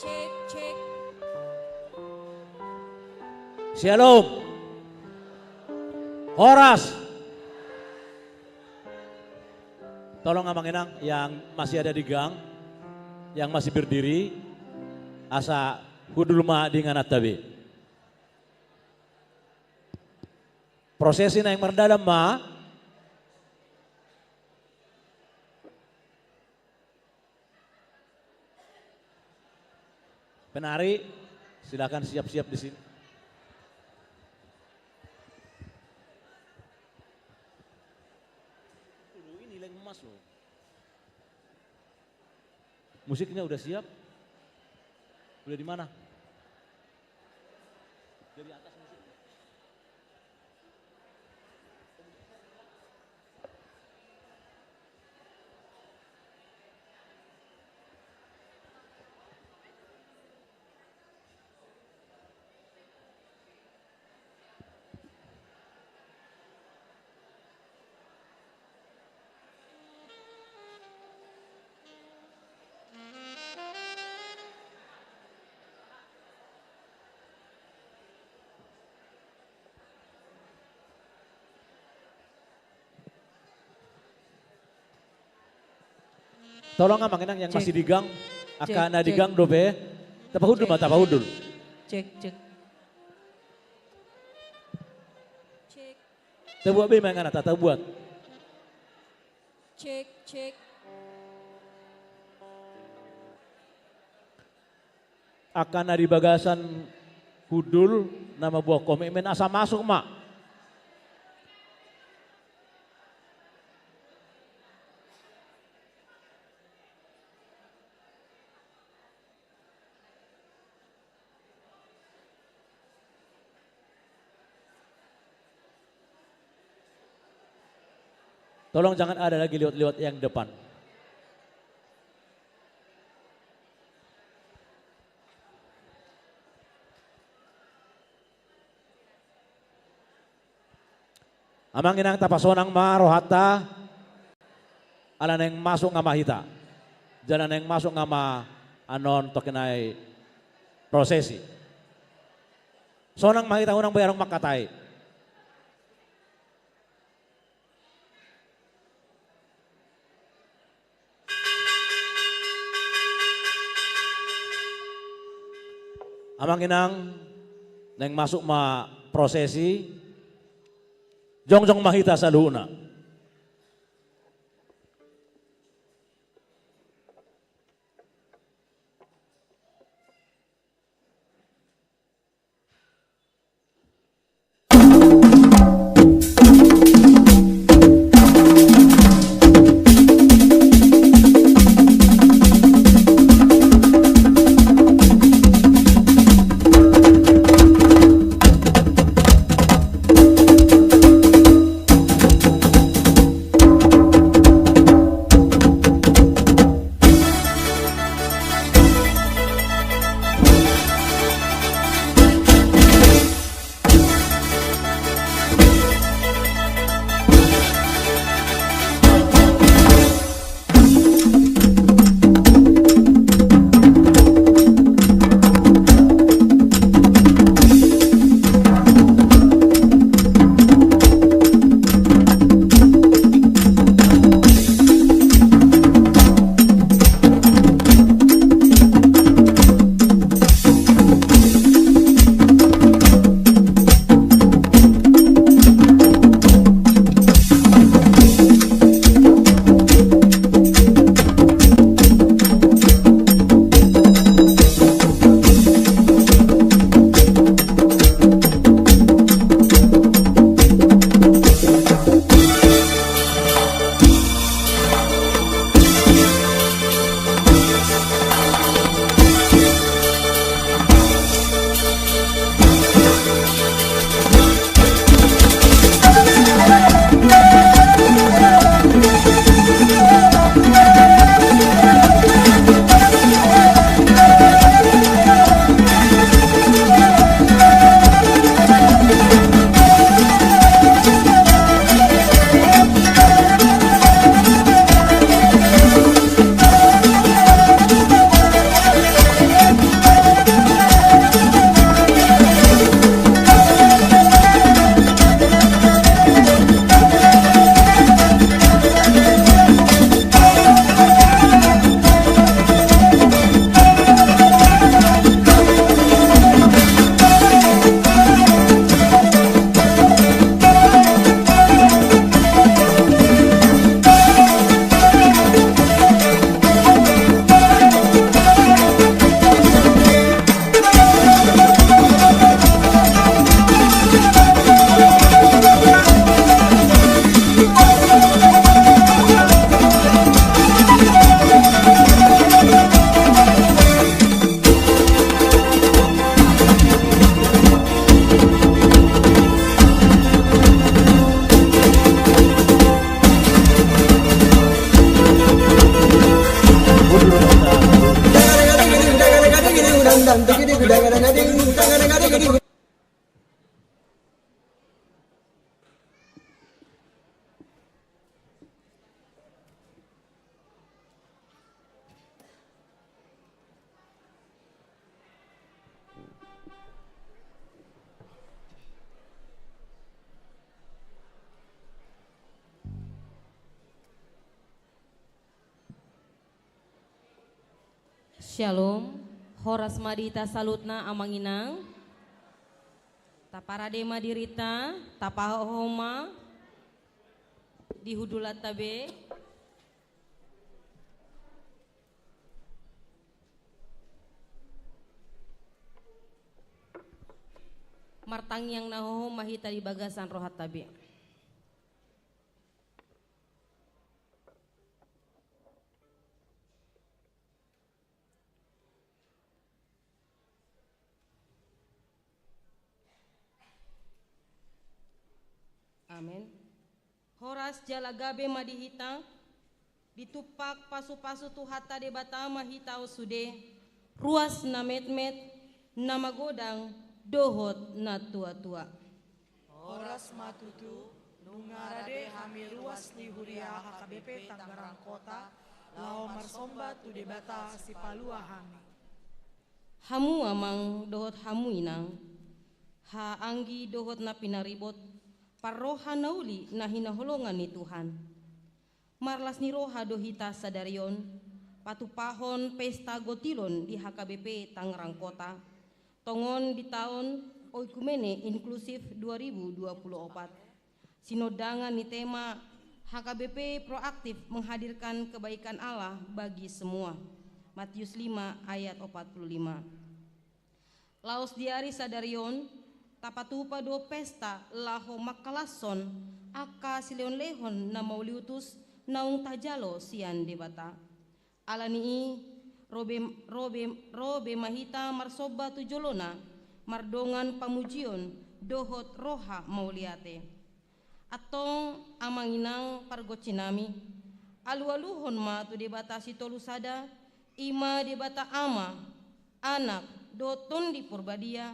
Cek, cek. Shalom. Horas. Tolong Abang Enang yang masih ada di gang, yang masih berdiri, asa hudul ma dengan atabi. Prosesi na yang mendalam ma, penari silakan siap-siap di sini. Ini nilai emas loh. Musiknya udah siap? Udah di mana? Dari atas musik. Tolong Abang Enang yang masih di gang, akan ada di gang dobe, tapahudul mah tapahudul. Cek, cek. Cek, Tabuat be main anak tak buat. cek, cek. Akan ada di bagasan hudul nama buah komitmen asa masuk mak. Tolong jangan ada lagi liwat-liwat yang depan. Amang inang tapasonang marohata, ala neng masuk ngama hita, jalan neng masuk ngama anon tokenai prosesi. Sonang mahita unang bayarong makatai. Amang inang neng masuk ma prosesi, jongjong mahita sa luna. Shalom. Horas madita salutna amanginang. Taparade madirita, tapahoma, dihudulat tabe. Martang yang nahoho mahita di bagasan rohat tabe. Amin. Horas jalagabe madihita, ditupak pasu-pasu tuhata debata mahitau sude, ruas na met-met, na magodang, dohot na tua-tua. Horas matutu, nungarade hami ruas ni huria HKBP Tangerang Kota, lao marsomba tu debata si palua hami. Hamu amang dohot hamu inang, ha anggi dohot na pinaribot, parroha nauli na hinaholongan ni Tuhan. Marlas ni roha dohita sadarion, patupahon pesta gotilon di HKBP Tangerang Kota, tongon di tahun Oikumene Inklusif 2024. Sinodangan ni tema HKBP proaktif menghadirkan kebaikan Allah bagi semua. Matius 5 ayat 45. Laos diari sadarion, tapatupa do pesta laho makalason aka sileon lehon na mauliutus naung tajalo sian debata. Alanii robe mahita marsoba tujolona mardongan pamujion dohot roha mauliate. Atong amanginang pargocinami alu-aluhon ma tu debata si tolusada ima debata ama anak doton di purbadia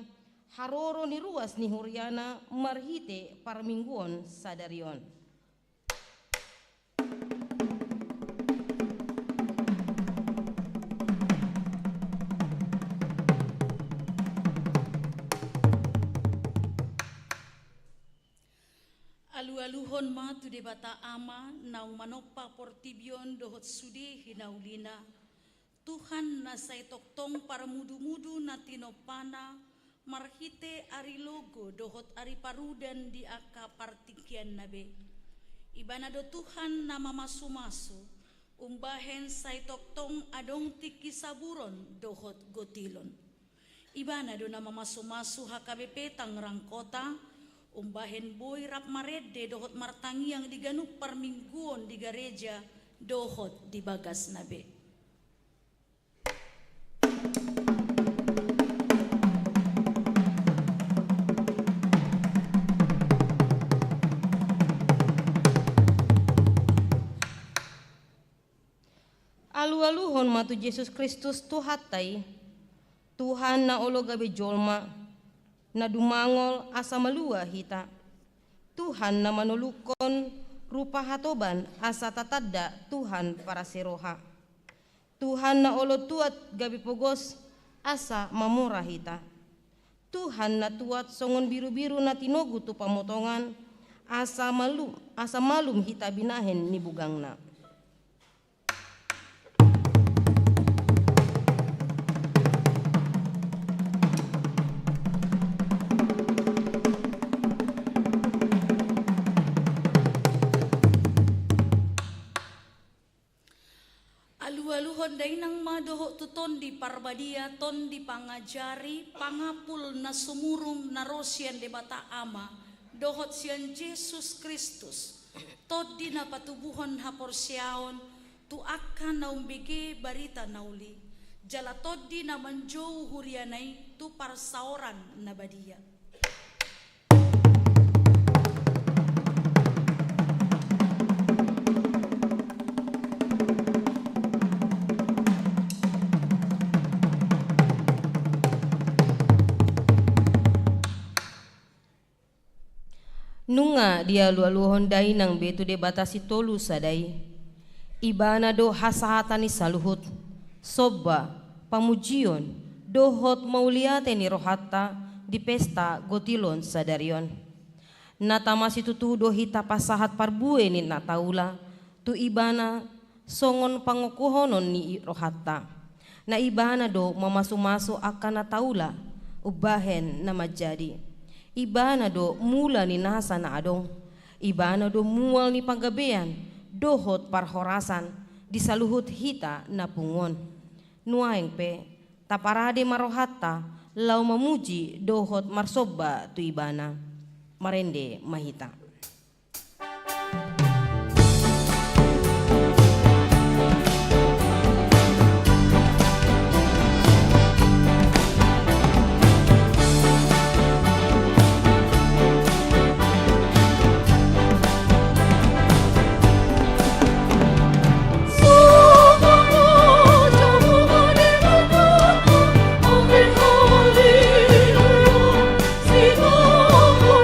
haroro ni ruas ni huriana marhite parmingguon sadarion. Alu-aluhon ma tu debata ama nau manopa portibion dohot sudi hinaulina. Tuhan na say toktong para mudu-mudu na tinopana marhite ari logo dohot ari parudan di aka partikian nabe. Ibana do Tuhan na mamasu-masu umbahen say toktong adong tiki saburon dohot gotilon. Ibana do na mamasu-masu HKBP Tangerang Kota umbahen boy rap marede dohot martangi yang diganuk parmingguon di gereja dohot di bagas nabe. Alu-aluhon matu Yesus Kristus tuhatai Tuhan na olo gabe jolma na dumangol asa malua hita. Tuhan na manulukon rupa hatoban asa tatadda Tuhan para seroha. Tuhan na olo tuat gabi pogos asa mamura hita. Tuhan na tuat songon biru-biru na tinogu tu pamotongan asa malum hita binahen ni bugangna. Alu-aluhon day nang madoho tuton di parbadia ton di pangajari pangapul na sumurong na rosyan debata ama dohot siyan Jesus Kristus tod di na patubuhon haporsyaon tu akan na umbigi barita nauli jala tod di na manjow huryanay tu parsaoran na badia. Nunga dia lu-aluhon dai nang betu de batasi tolu sadai. Ibana do hasahatani saluhut. Sobba pamujion dohot mauliate ni rohatta di pesta gotilon sadarion. Nata masih tutu dohita pasahat parbue ni nataula tu ibana songon pangukuhonon ni rohatta. na ibana do mamasu-masu akan na taula ubahen na majadi. Ibana do mula ni nasa na adong. Ibana do mual ni panggabean dohot parhorasan di saluhut hita na pungon. Nuaeng pe taparade marohata lau mamuji dohot marsoba tu ibana. Marende mahita. Hallelujah, sing all for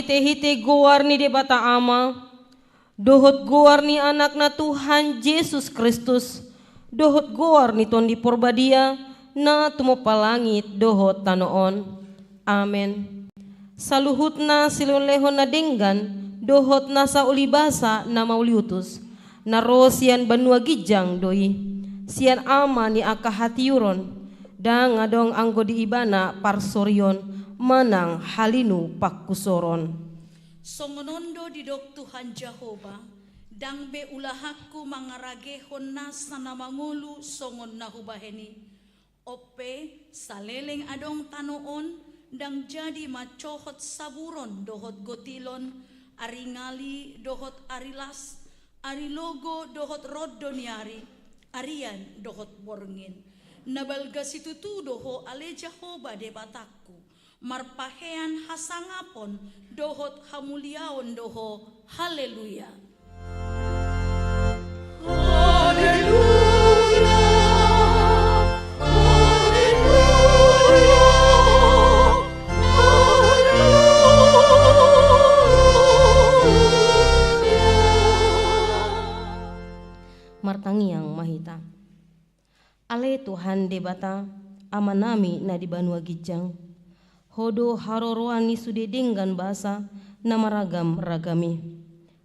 hite-hite goar ni debata ama, dohot goar ni anak na Tuhan Yesus Kristus, dohot goar ni ton di porbadia na tumupalangit dohot tanoon. Amen. Saluhut na silunlehon na denggan, dohot na sa ulibasa na mauliutus, naro sian banua gijang doi, sian ama ni akahatiuron, dang adong anggo di ibana parsoryon, manang halinu pakkusoron. Songonondo didok Tuhan Jehova, dang be ulahakku mangaragehon nas na mangulu songon na hubaheni. Ope saleleng adong tanoon, dang jadi macohot saburon dohot gotilon, aringali dohot arilas, arilogo dohot rodoniari, arian dohot borngin. Nabalga situtu doho ale Jehova debatakku, marpahean hasangapon dohot hamuliaon doho, haleluya. Martangiang mahita. Ale Tuhan debata amanami na di banua gijang. Hodo haroroani sude denggan bahasa na maragam ragami.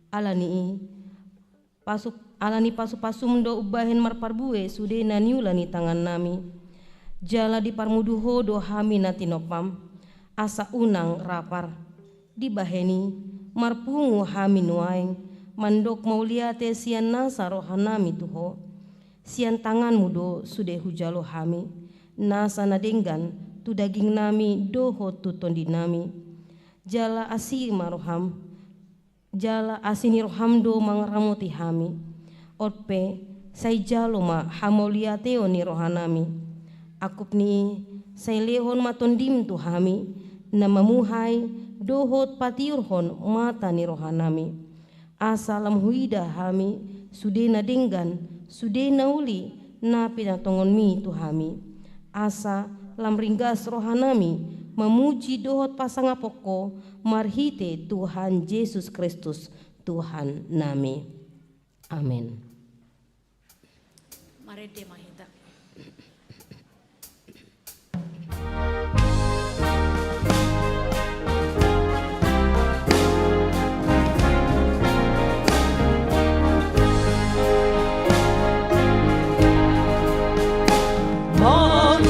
Alani pasu-pasum do ubahen marparbue sude na niulani tangan nami. Jala di parmudu hodo hami na tinopam. Asa unang rapar. Di baheni marpungu hami nuaeng. Mandok mauliate sian nasa rohanami tuho, sian tangan mudo sude hujalo hami, nasa nadenggan tu daging nami doho tuton dinami, jala asini roham do mangaramuti hami, otpe say jalo ma hamauliateo ni rohanami, akup ni say lehon matondim tu hami, na mamuhay dohot patiurhon mata ni rohanami. Asalam huida hami sude na denggan sude na uli na pinatongon mi tu hami. Asa lam ringgas rohanami memuji dohot pasangapoko marhite Tuhan Yesus Kristus Tuhan nami. Amin. Mari mahita. Tuhan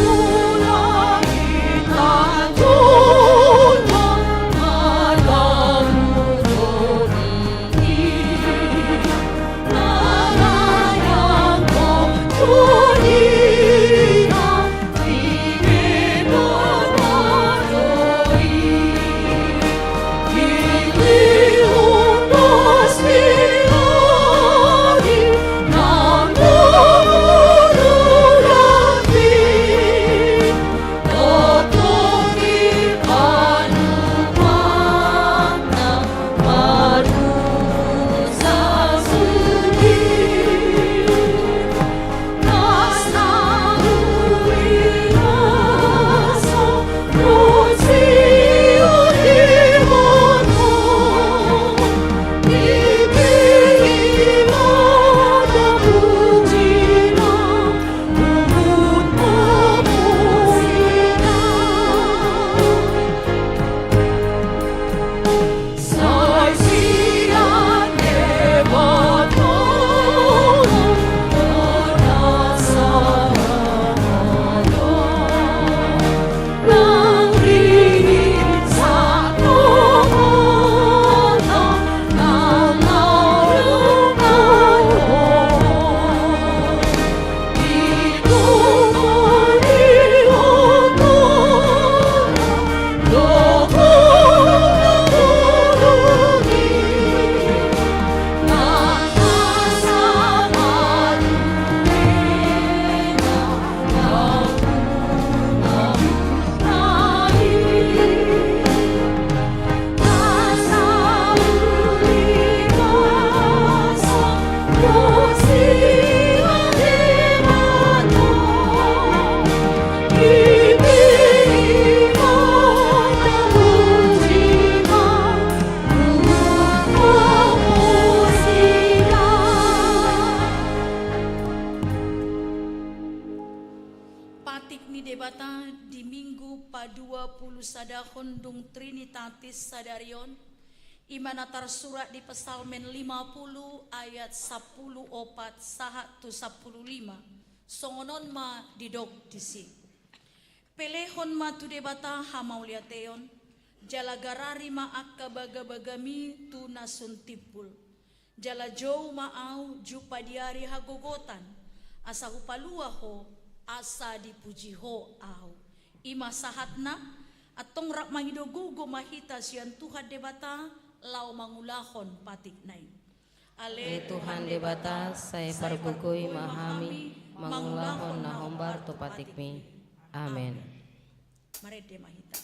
debata di Minggu pa-20 sadahon dung Trinitatis sadarion, imana tersurat di Psalmen 50 ayat 10 opat sahat tu 15, songonon ma didok disi. Pelehon ma tu debata hamauliateon, jalagarari ma akka baga-bagami tu nasun tipul. Jala jauh maau jupa diari hagogotan, asa hupalua ho, asa dipuji ho au. Ima sahatna, atong rak mangidogugo mahita siyan Tuhan debata, lau mangulahon patik nai. Ale Tuhan debata, saya pergugui mahami, mangulahon na hombar to patikmi. Amen. Mari de mahita.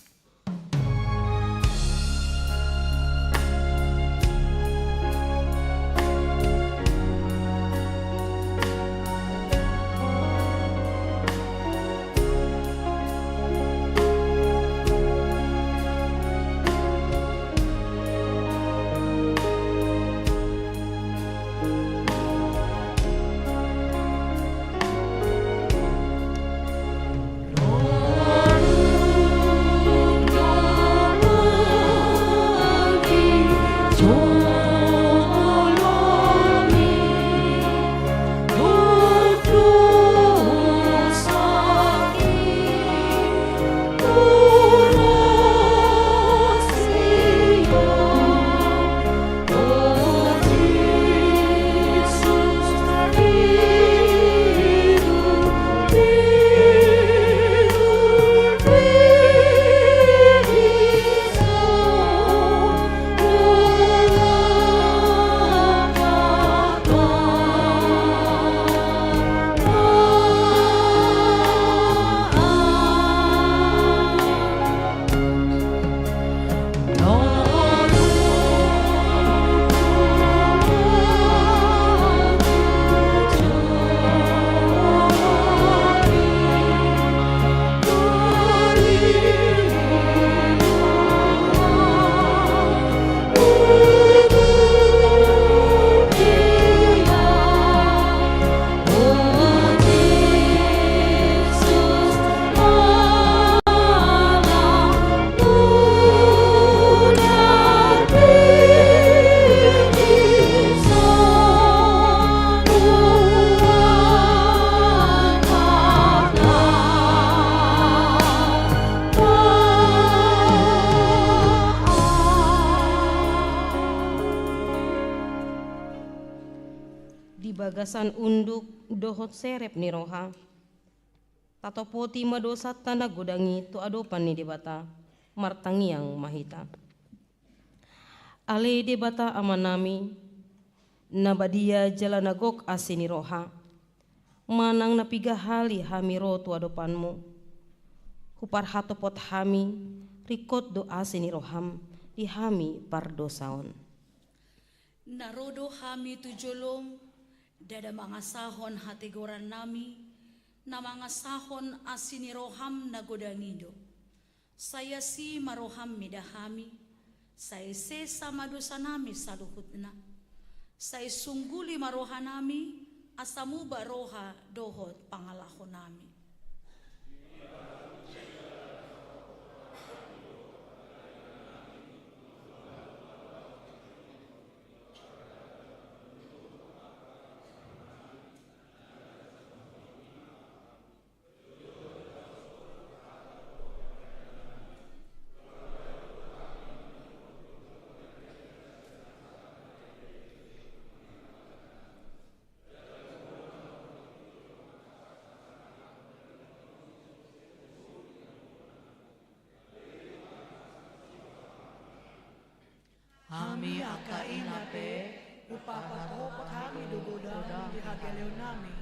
Bagasan unduk dohot serep ni roha. Tato poti madosat tanda godangi tu adopan ni debata. Martangiang mahita. Ale debata amanami. Nabadia jalanagok asini roha. Manang napiga hali hamiro tu adopanmu. Hupar hatopot hami. Rikot do asini roham. Di hami pardosaon. Narodo hami tujolong. Dada mangasahon hati goran nami, na mangasahon asini roham na godangido. Saya si maroham midahami, saya se sama dosa nami saluhutna. Saya sungguli maroha nami, asamu baroha dohot pangalahon nami. Hami aka inape, upapatopot hami dogodang di hageleo nami,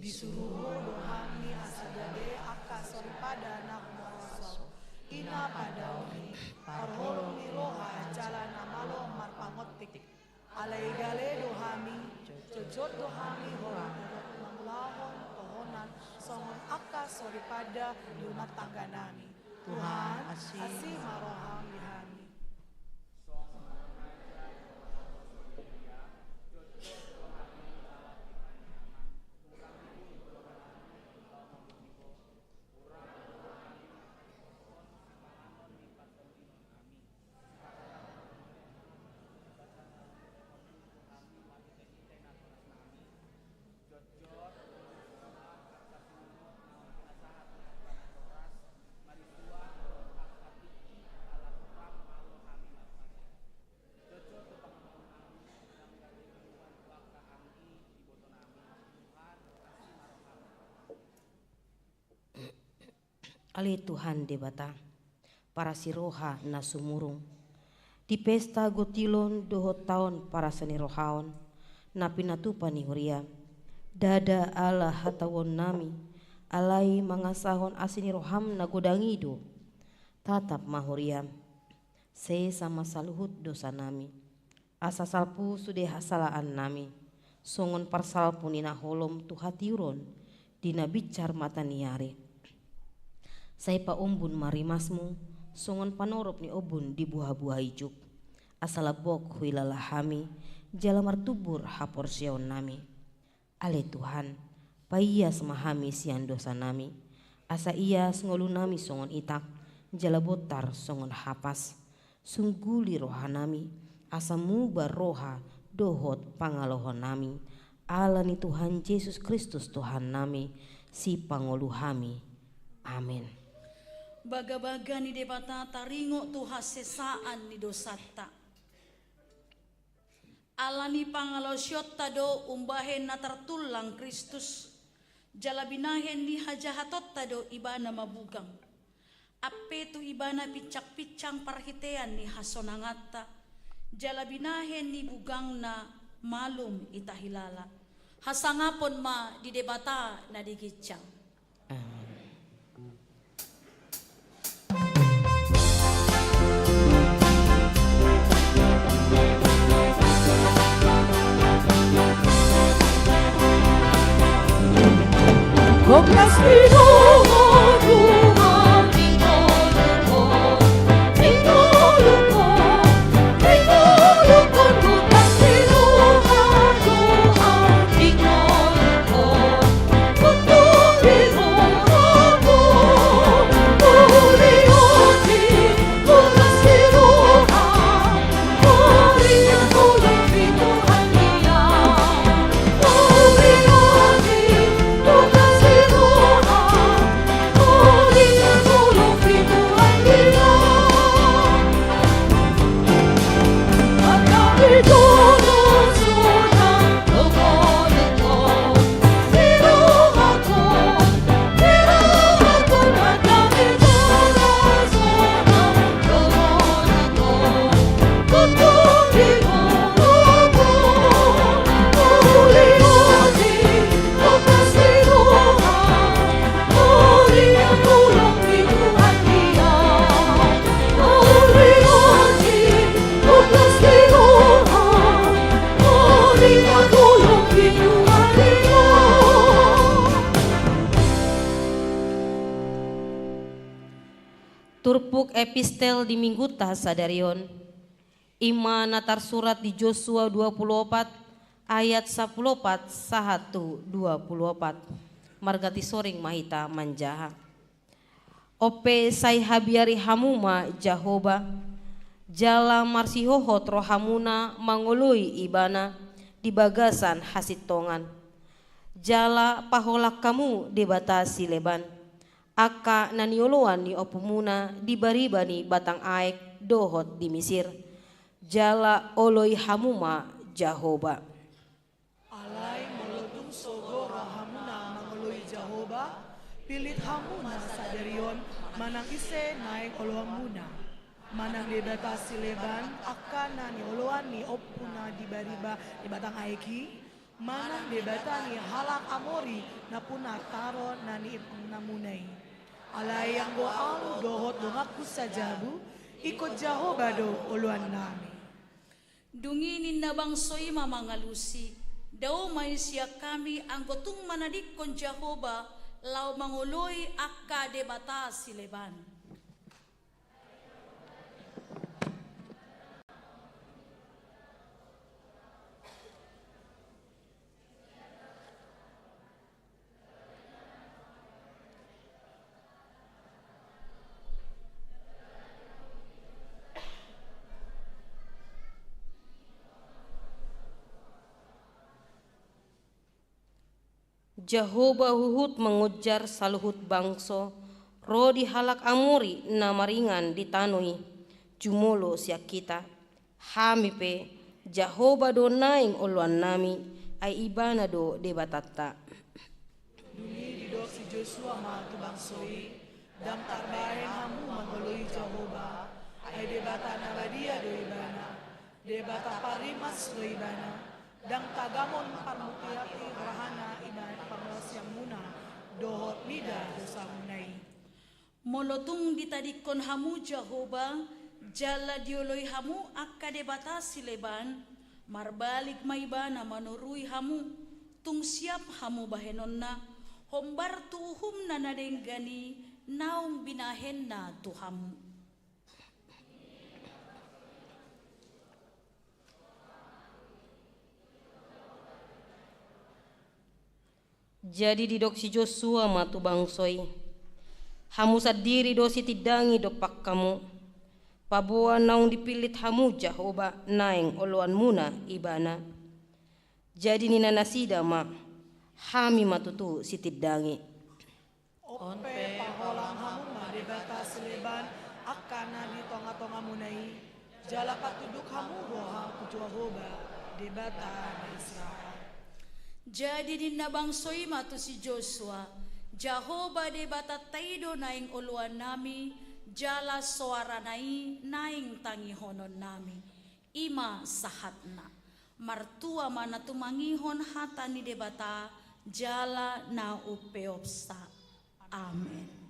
disuruh dohami asadade aka soripada nak moroso, ina padauni, parholong ni roha jalan amalo marpangotik, alai gale dohami, jojot dohami horan, manglahon pohonan, songon aka soripada di rumah tangga nami. Tuhan asih maroham dihami. Ale Tuhan debata, para siroha na sumurung. Di pesta gotilon dohot tahun para seni rohaon, na pinatupan ni huria. Dada ala hatawon nami, alai mangasahon asini roham na godangido. Tatap mahuriam, se sama saluhut dosa nami. Asa salpu sudah hasalaan nami. Songon parsalpu nina holom tu hatiuron, dina bicar mata niare. Saya pa umbun marimasmu, songon panorop ni obun di buah-buah ijuk. Asalabok huilalahami, jala martubur hapor siaon nami. Ale Tuhan, paia semahami sian dosa nami. Asa ia ngolu nami songon itak, jala botar songon hapas. Sungguli roha nami, asa mubar roha dohot pangalohon nami. Ala ni Tuhan Yesus Kristus Tuhan nami, si pangolu hami. Amin. Baga-baga ni debata taringo tuha sesaan ni dosata. Alani pangalosyot tado umbahen na tertulang Kristus. Jalabinahen ni hajahatot tado ibana mabugang. Ape tu ibana picak-picang parhitean ni hasonangata. Jalabinahen ni bugang na malum itahilala. Hasangapon ma di debata na digicang. Koplas Turpuk epistel di Mingguta sadarion. Ima natar surat di Josua 24 ayat 14 sahatu 24. Margati soring mahita manjaha. Ope sai habiari hamuma Jahoba. Jala marsihohot rohamuna mangului ibana di bagasan hasitongan. Jala paholak kamu debatasi leban. Aka nanioloan ni opumuna di baribani batang aek dohot di Mesir. Jala oloi hamuma Jahoba. alai molotung sogo rahamuna mangoloi Jahoba, pilit hamuna sadarion manang ise naik oloamuna. Manang debata sileban akan nani oloan ni opuna di bariba di batang aeki. Manang debata ni halak amori napuna taron nani namunai. Alai yang goalu dohot dongaku sajabu ikut Jahoba do oluan nami. Dunginin na bangsoy mamangalusi, daw may siya kami ang gotong manadikon Jahoba, law manguloy akka debata sileban. Jahoba huhut mengujar saluhut bangso, rodi halak amuri na maringan ditanui, jumolo siak kita, hamipe Jahoba do naing oluan nami, ay ibana do debatata. Dumi didok si Joshua ma tu bangsoi, dang tarbahen hamu mangului Jehovah, ai debata nabadia doibana, debata parimas doibana, dang tagamon parmutiati rahana iban panglas yang muna, dohot nida dosa munai. Molotung ditadikon hamu Jehovah, jala dioloi hamu akka debata sileban, marbalik maibana manurui hamu, tung siap hamu bahenonna, hombar tuhum na nadenggani, naung binahen na tuhamu. Jadi didok si Joshua matu bangsoi, hamu sadiri dosi tidangi dopak kamu, pabuan naung dipilit hamu Jehovah naeng oluan muna ibana. Jadi nina nasida ma, hami matutu si tidangi. Ope paholang hamu ma debata seleban akana di tonga-tonga munai, jala patuduk hamu roha ku Jehovah, debata na Israel. Jadi dinabangsoy matu si Joshua, Jehovah debata taido naing uluan nami, jala suara naing tangihonon nami, ima sahatna, martua mana tumangihon hata ni debata, jala na upeopsa. Amen.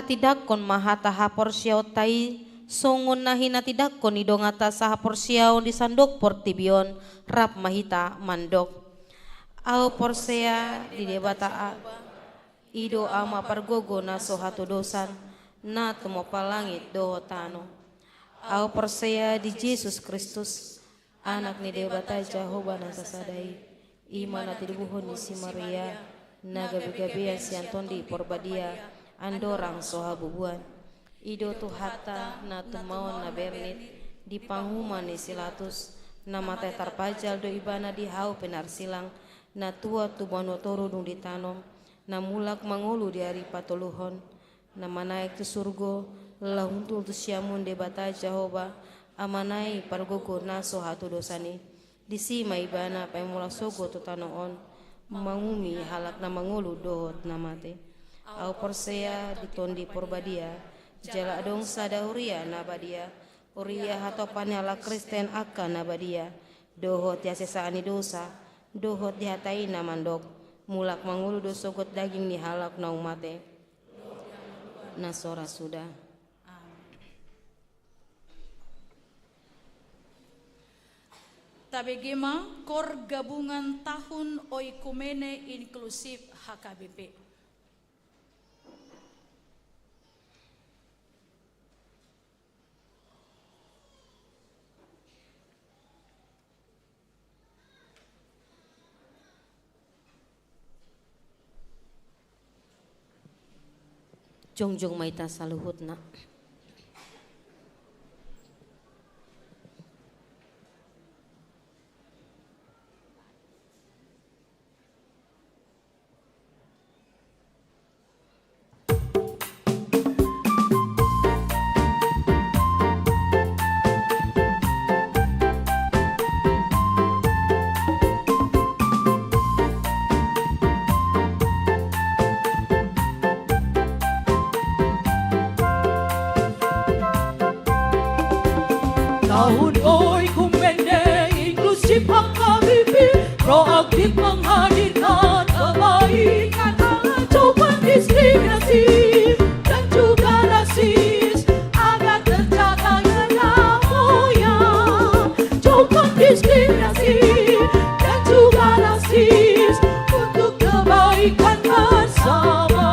Tidakon maha taha porsiao tai songon nahina tidakon idongata saha porsiao di sandok portibion rap mahita mandok au porsea di debata ido ama pargogo na sohatu dosan na tumo palangit do tano au porsea di Yesus Kristus anak ni debata Jehovah na sasadai imana tidibuhon ni si Maria na gabi-gabian si Antondi porbadia andorang soha bubuan ido tu hata na tumaon na bernit di panghuman ni silatus na mata tarpajal do ibana di hau penar silang na tua tu banotoro dung ditanom na mulak mangulu di hari patuluhon na manaik tu surgo lahuntul tu siamun debata Jehovah amanai pargogo na soha tu dosani di sima ibana pemulak sogo tu tanoon mangumi halak na mangulu dohot na mate au porsea ditondi porbadia jala adong sadauria nabadia uria hatopane ala Kristen akan nabadia dohot ya sesaani dosa dohot dihatai namandok mulak mangulu dosogot daging ni halak na umate nasora sudah. Tabegema Kor Gabungan Tahun Oikumene Inklusif HKBP. Jongjong maita saluhutna. Tahun oi kumende inklusif HKBP, proaktif menghadirkan kebaikan, coba diskriminasi dan juga rasis agar terjaga nenek moyang. Coba diskriminasi dan juga rasis untuk kebaikan bersama.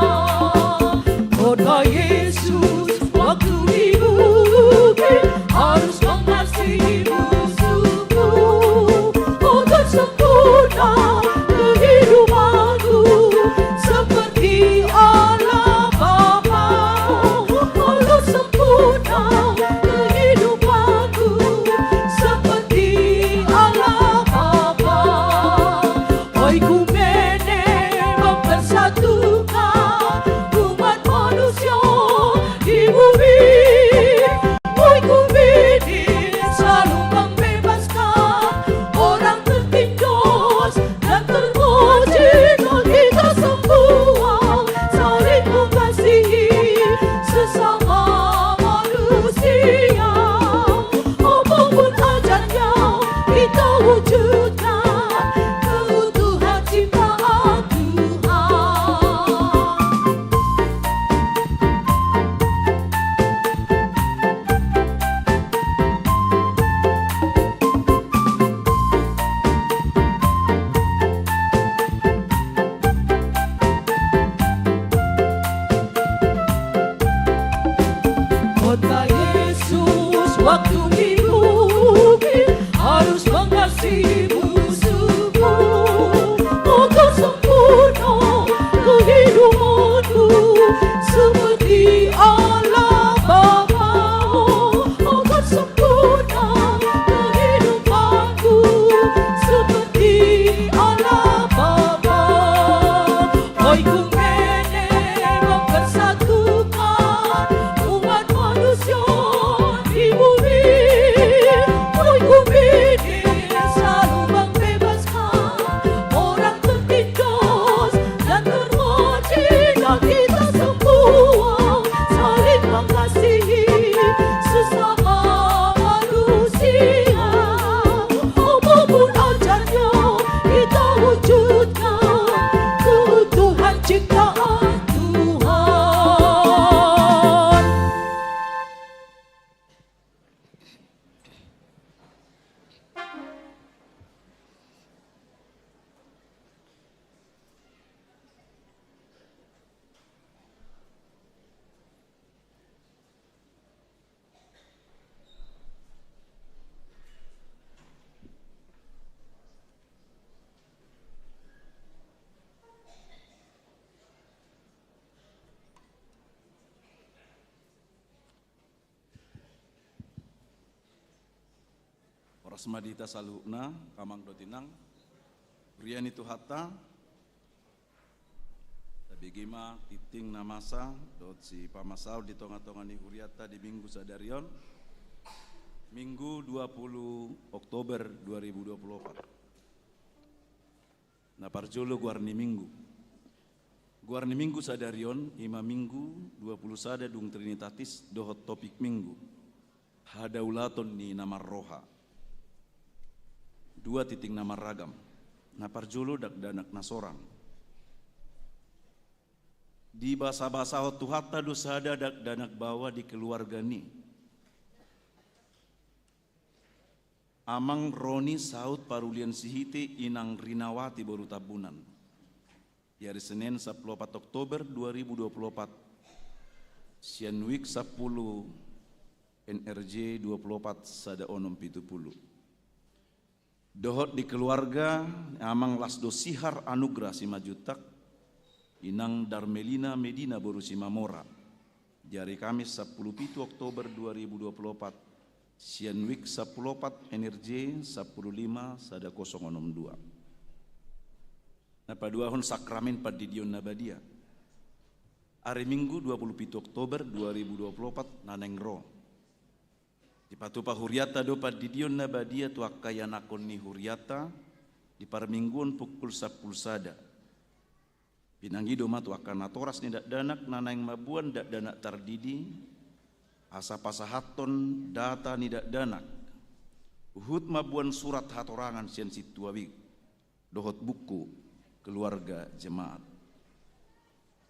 Kota Yesus waktu di bukit harus mengasihi musuhmu. Oh tersempurna kehidupanku seperti Allah Bapa. Oh tersempurna kehidupanku seperti Allah Bapa. Oi kumene mempersatukan umat manusia di bumi. Oi kumene selalu membebaskan orang tertindas dan terpojok. Kita semua saling mengasihi sesama manusia. Apapun ajalnya kita wujudkan keutuhan ciptaan Tuhan. Kota Yesus waktu di bukit harus mengasihi musuhmu. Oh tersempurna kehidupanku seperti Allah Bapa. Oh tersempurna kehidupanku seperti Allah Bapa. Oi kumene mempersatukan umat manusia di bumi. Oi kumene selalu membebaskan orang tertindas dan terpojok. Kita semua saling mengasihi sesama manusia. Apapun ajalnya kita wujudkan keutuhan ciptaan Tuhan. Rasmadita saluna kamang dotinang Riani Tuhata tabigima titing namasa dot si pamasau di tonga-tonga ni huriata di minggu sadarion Minggu 20 Oktober 2024. Naparjolo guarni minggu sadarion ima minggu 20 sada dung trinitatis dohot topik minggu hadaulaton ni namar roha. 2 titing nama ragam naparjolo dak danak nasorang di basa-basa hotuhata dosada dak danak bawa di keluarga ni amang Roni saut parulian sihite inang Rinawati baru tabunan di hari Senin 14 Oktober 2024 Sianwik 10 NRJ 24 sada onom 70 dohot di keluarga amang lasdo sihar anugrah si majutak inang Darmelina Medina boru si mamora di hari Kamis 17 Oktober 2024 sian wik 14 energi 15 sada 062. Napa duahon sakramen padidion nabadia. Hari Minggu 27 Oktober 2024 nanengro. Di patupa huriata do padidion nabadia tu akayanakon ni huriata di parmingguan pukul 10 sada. Pinanggido matu akan natoras ni dak danak nanang mabuan dak danak tardidi asa pasahaton data ni dak danak uhut mabuan surat hatorangan sian situawi dohot buku keluarga jemaat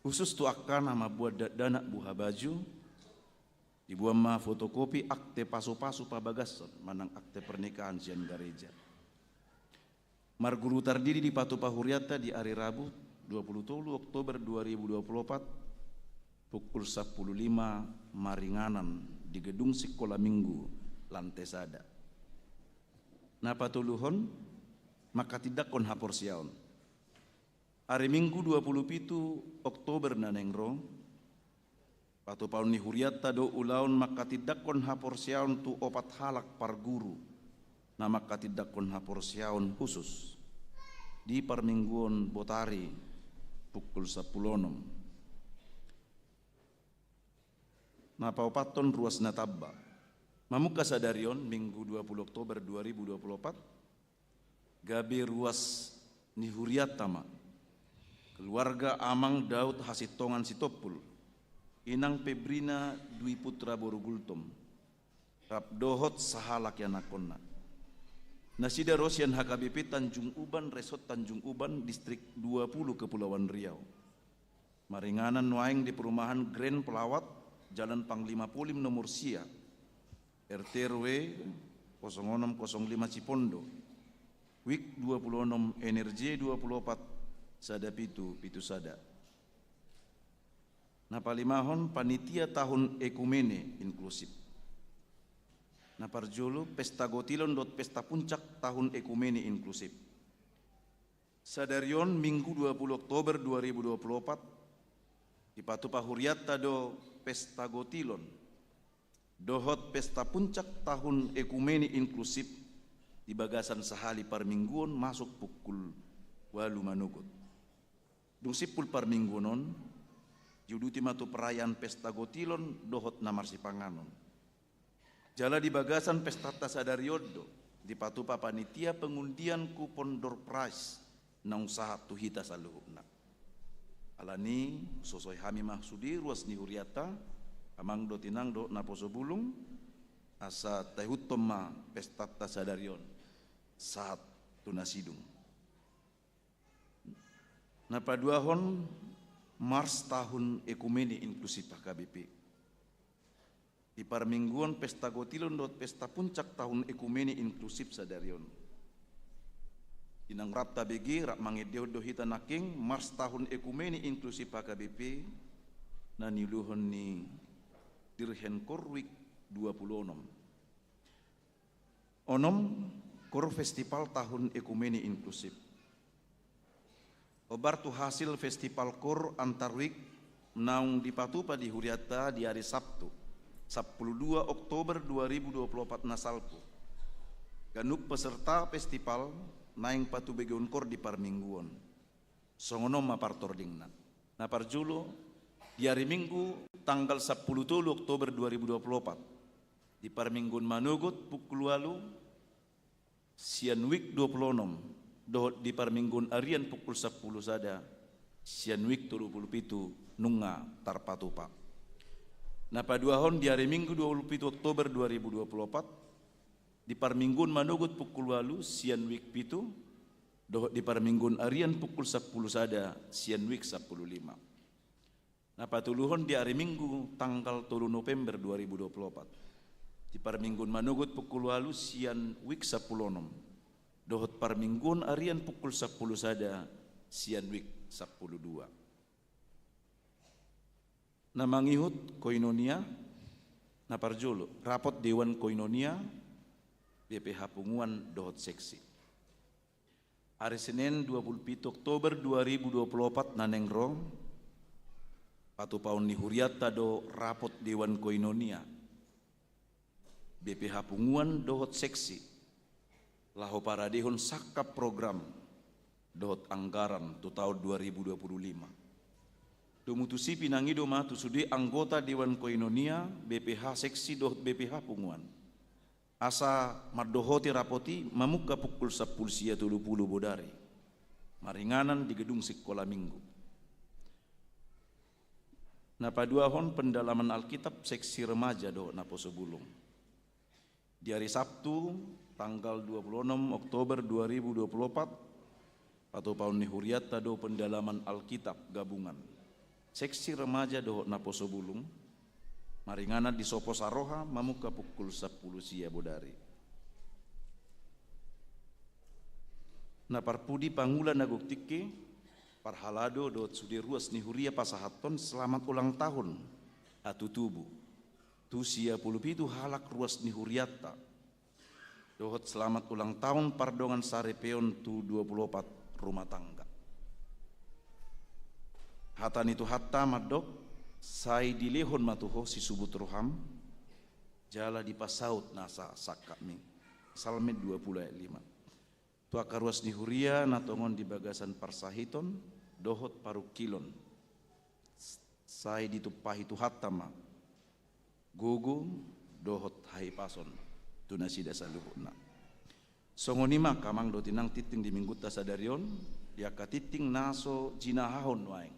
khusus tu akan nama buat dak danak buha baju dibuat ma fotokopi akte pasu-pasu pabagason manang akte pernikahan sian gereja marguru tardidi di patu pahuriata di hari Rabu 27 Oktober 2024 pukul 10.05 maringanan di gedung sekolah minggu lantai sada. Napa tuluhon maka tidak kon hapor siaon. Hari Minggu 27 Oktober nanengro patu paun ni huriata do ulaun maka tidak kon hapor siaon tu opat halak par guru. Na maka tidak kon hapor siaon khusus di parmingguan Botari pukul 10.06. Napa opaton ruas natabba. Mamuka sadarion Minggu 20 Oktober 2024 gabe ruas ni huriatama keluarga Amang Daud Hasitongan Sitopul inang Pebrina Dwi Putra Borugultom rap dohot sahalak yanakonna Nasida Rosian HKBP Tanjung Uban Resort Tanjung Uban Distrik 20 Kepulauan Riau. Maringanan waing di perumahan Grand Pelawat Jalan Panglima Polim nomor Sia RT RW 0605 Cipondo Wik 26 Energi 24 Sada Pitu Sada. Napalimahon panitia tahun ekumene inklusif. Naparjolo pesta gotilon dot pesta puncak tahun ekumene inklusif. Sadarion Minggu 20 Oktober 2024 di patu pahuriata do pesta gotilon dohot pesta puncak tahun ekumene inklusif di bagasan sahali parmingguon masuk pukul 8 manugot. Dung sipul parmingguonon juduti matu perayaan pesta gotilon dohot namar sipanganon. Jala di bagasan pesta tasadariodo di patupa panitia pengundian kupon door prize na usaha tuhita saluhukna. Alani sosoi hami mahsudi ruas ni huriata amang do tinang do naposo bulung asa tehutom ma pesta tasadarion saat tunasidung. Napaduahon Mars tahun ekumene inklusif HKBP. Di parmingguan pesta gotilon dot pesta puncak tahun ekumene inklusif sadarion. Inang rapta BG rak mangedeo dohita naking Mars tahun ekumene inklusif HKBP na niluhon ni Dirhen Korwik 26. Onom kor festival tahun ekumene inklusif. Obar tu hasil festival kor antarwik naung dipatupa di huriata di hari Sabtu 12 Oktober 2024 nasalpu. Ganuk peserta festival naing patu begeun kor di parmingguon. Songonom mapartordingna. Naparjulo di hari Minggu tanggal 10 Oktober 2024 di parmingguon manugot pukul 8 sian wik 26 dohot di parmingguon arian pukul 10 sada sian wik 27 nunga tarpatupa. Napaduahon di hari Minggu 27 Oktober 2024 di parmingguan manugut pukul 8 sian wik pitu dohot di parmingguan arian pukul 10 sada sian wik 10.05. Napatuluhon di hari Minggu tanggal 3 November 2024 di parmingguan manugut pukul 8 sian wik 10.06 dohot parmingguan arian pukul 10 sada sian wik 10.02. Namangihut koinonia naparjolo rapot Dewan Koinonia BPH Punguan dohot seksi. Hari Senin 27 Oktober 2024 nanengro Patu paun ni huriata do rapot Dewan Koinonia. BPH Punguan dohot seksi. Laho para dehon sakap program dohot anggaran tu tahun 2025. Domutusi pinangido matu sude anggota Dewan Koinonia BPH seksi dohot BPH Punguan. Asa madohoti rapoti mamuka pukul 10.30 bodari. Maringanan di gedung sekolah minggu. Napa dua hon pendalaman Alkitab seksi remaja do napo sebulung. Di hari Sabtu tanggal 26 Oktober 2024 atau paun ni huriata do pendalaman Alkitab gabungan. Seksi remaja do napo sebulung. Maringana di Sopo Saroha mamuka pukul 10 sia bodari. Naparpudi pangulan naguktike parhalado dot sudi ruas ni huria pasahaton selamat ulang tahun atu tubuh. Tu sia pulupitu halak ruas ni huriata. Dohot selamat ulang tahun pardongan sarepeon tu 24 rumah tangga. Hatan itu hatta madok sai dilehon matuho si subut roham jala di pasaut nasa sakami. Salme 25. Tua karuas ni huria natongon di bagasan parsahiton dohot paru kilon. Sai ditupahi tu hatama. Gugu dohot hai pason. Tunasida saluhuna. Songonima kamang do tinang titing di minggu tasadarion. Dia katiting naso jinahahon waeng.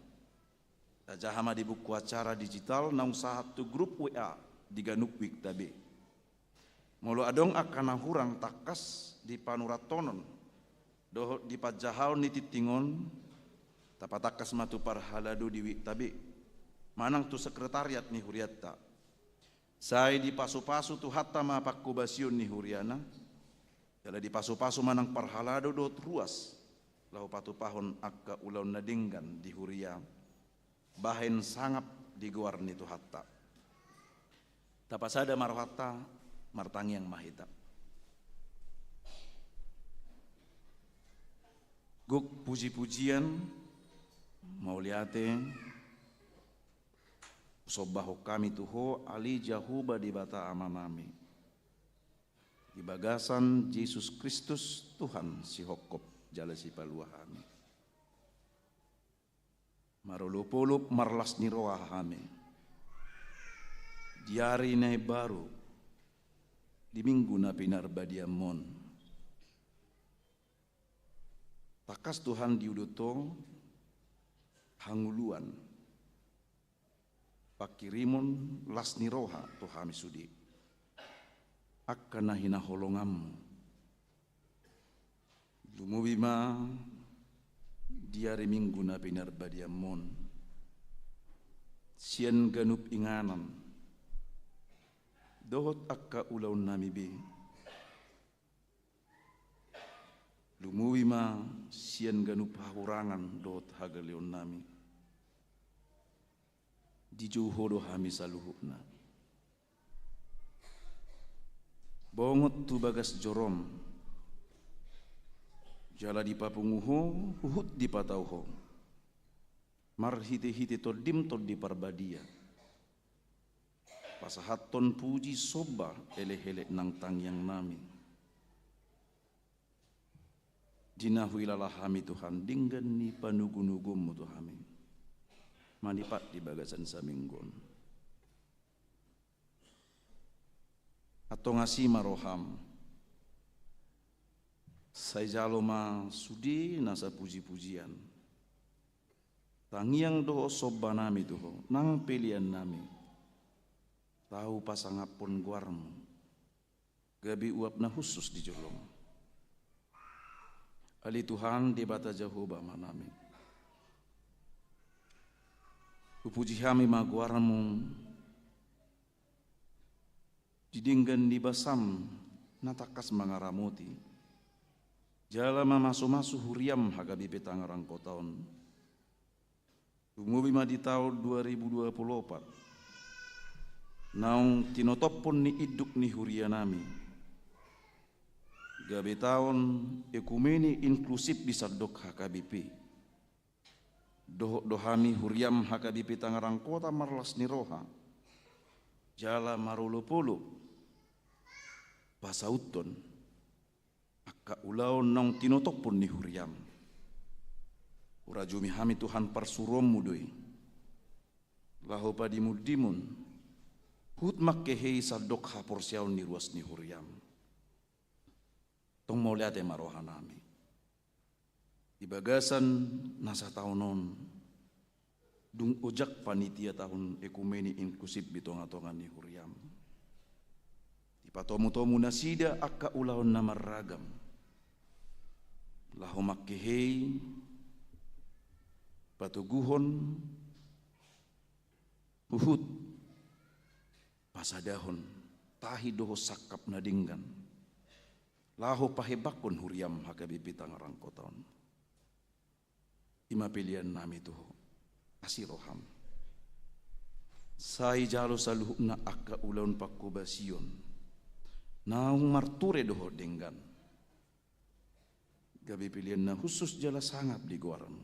Tajahama di buku acara digital naung satu grup WA di Ganukwik tabe. Molo adong akana hurang takas di panuratonon. Doh di pajahau ni titingon tapatakas matu parhalado di wiktabe manang tu sekretariat ni huriata sai di pasu-pasu tu hatta ma pakkubasion ni huriana jala di pasu-pasu manang parhalado dot ruas lau patu pahon akka ulau nadinggan di huria bahen sangap di guar ni tu hatta tapasada marhatta martangi yang mahita. Guk puji-pujian mauliate sobaho kami tuho ali jahuba di bata amanami di bagasan Yesus Kristus Tuhan si hokop jala si paluahami marulupulup marlas niroahami diari nai baru di minggu na pinarbadiamon. Takas Tuhan diuduto hanguluan pakirimon lasniroha Tuhan sudi akkana hina holongamu lumubima diari minggu na pinarbadiamon sian ganup inganan dohot akka ulaw namibi lumuwima sian ganup hahurangan dot hagaleon nami di juhodo hami saluhukna bongot tu bagas jorom jala di papunguho uhut di patauho marhite-hite todim tod di parbadia pasahaton puji soba ele-hele nang tangyang nami dinahuilalah hami Tuhan dinggan ni panugunugum Tuhami manipat di bagasan saminggon atau ngasih maroham saya jaloma sudi nasa puji-pujian tangiang doho soba nami tuho nang pilihan nami tahu pasangapun guarmu gabi uap na khusus di jolong Ali Tuhan di bata Jehovah manami. Upuji kami maguaramu didinggan di basam natakas mangaramuti jala mamasu-masu huriam hagabi petangarang kotaon tumubi di tahun 2024 naung tinotopon ni iduk ni hurianami gabe tahun ekumeni inklusif di sadok HKBP dohami huriam hakabipi tangarang kota marlas ni roha jala marulupulu pasauton akka ulau nong tinotok pun ni huriam urajumi hami Tuhan parsurom mudui lahu padimudimun hut makkehei sadok hapor siaun ni ruas ni huriam tong mau lihat marohanami di bagasan nasa tahunon dung ojak panitia tahun ekumeni inklusif bitonga-tonga ni huriam di patomu-tomu nasida akka ulaon nama ragam lahu makkehei patuguhon uhud pasadahon tahi doho sakap nadinggan lahu pahebakon huriam hakabipi tangarang kotaon ima pilihan nami tuho asiroham sai jalo saluhna akka ulaun pakubasion naung marture doho denggan gabi pilihan na khusus jala sangap di guaran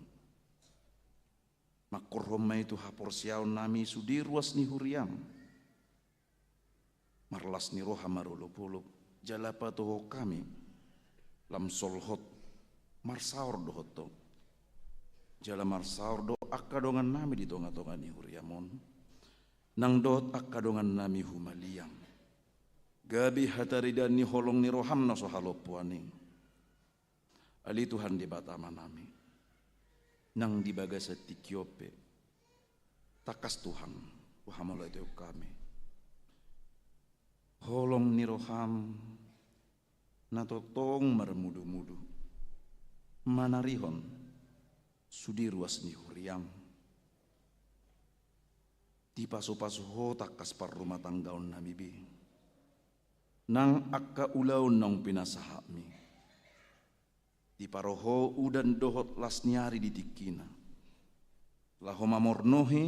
makorhoma itu hapor siaun nami sudi ruas ni huriam marlas ni roha marulupuluk jala patuho kami lam solhot marsaur dohoto jala marsaur do akka dongan nami di tonga-tonga ni huriamon nang dot akka dongan nami humaliang gabi hataridan ni holong ni roham na sohalopuaning ali Tuhan di batama nami nang dibaga sa tikyope takas Tuhan wahamala itu kami holong ni roham natotong marmudu-mudu manarihon sudi ruas ni huriam di pasu-pasu ho takas par rumah tanggaon nami bi nang akka ulaun nang pinasahami di paroho udan dohot lasniari di tikina laho mamornohi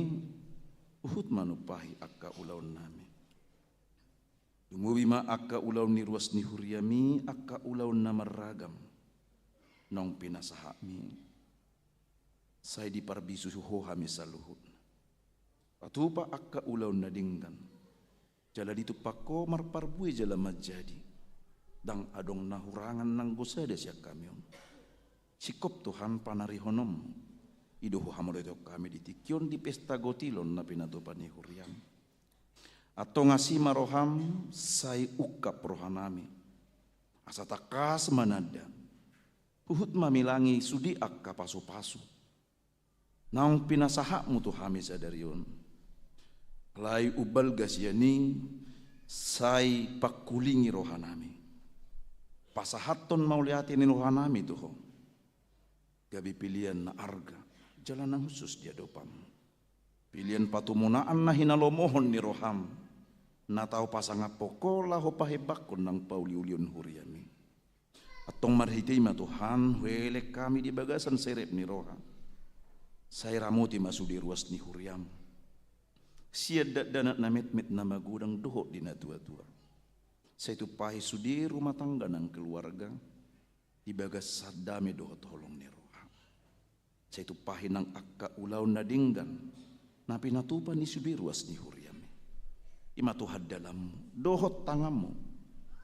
uhut manupahi akka ulaun nami dumubi ma akka ulaun ni ruas ni huriami akka ulaun namaragam nong pinasahami sai di parbisu ho hami saluhut atupa akka ulaun nadinggan jala ditu pako marparbui jala majadi dang adong nahurangan nang gosada siya kamion sikop Tuhan panarihonom idoho hamoleto kami ditikyon di pesta gotilon na pinatupan ni huriam atau ngasi maroham sai ukap rohanami asa takas manada uhut mamilangi sudi akka pasu-pasu naung pinasahak mutu hami sadarion lai ubal gasyani sai pakulingi rohanami pasahaton mauliati ni rohanami tuho gabi pilihan na arga jalan khusus dia dopam pilihan patumunaan na hinalomohon ni roham na tau pasanga poko laho pahebakon ng pauliulion huriami atong marhitay matuhan huele kami di bagasan serep ni roha say ramuti masudi ruas ni huriam siya danat na met na magudang duho di na tua-tua sa itu pahi sudi rumah tangga ng keluarga di bagas sadami doho tolong ni roha sa itu pahi ng akka ulaw na dinggan na pinatupan ni sudi ruas ni huriami imatuhad dalam dohot tangamu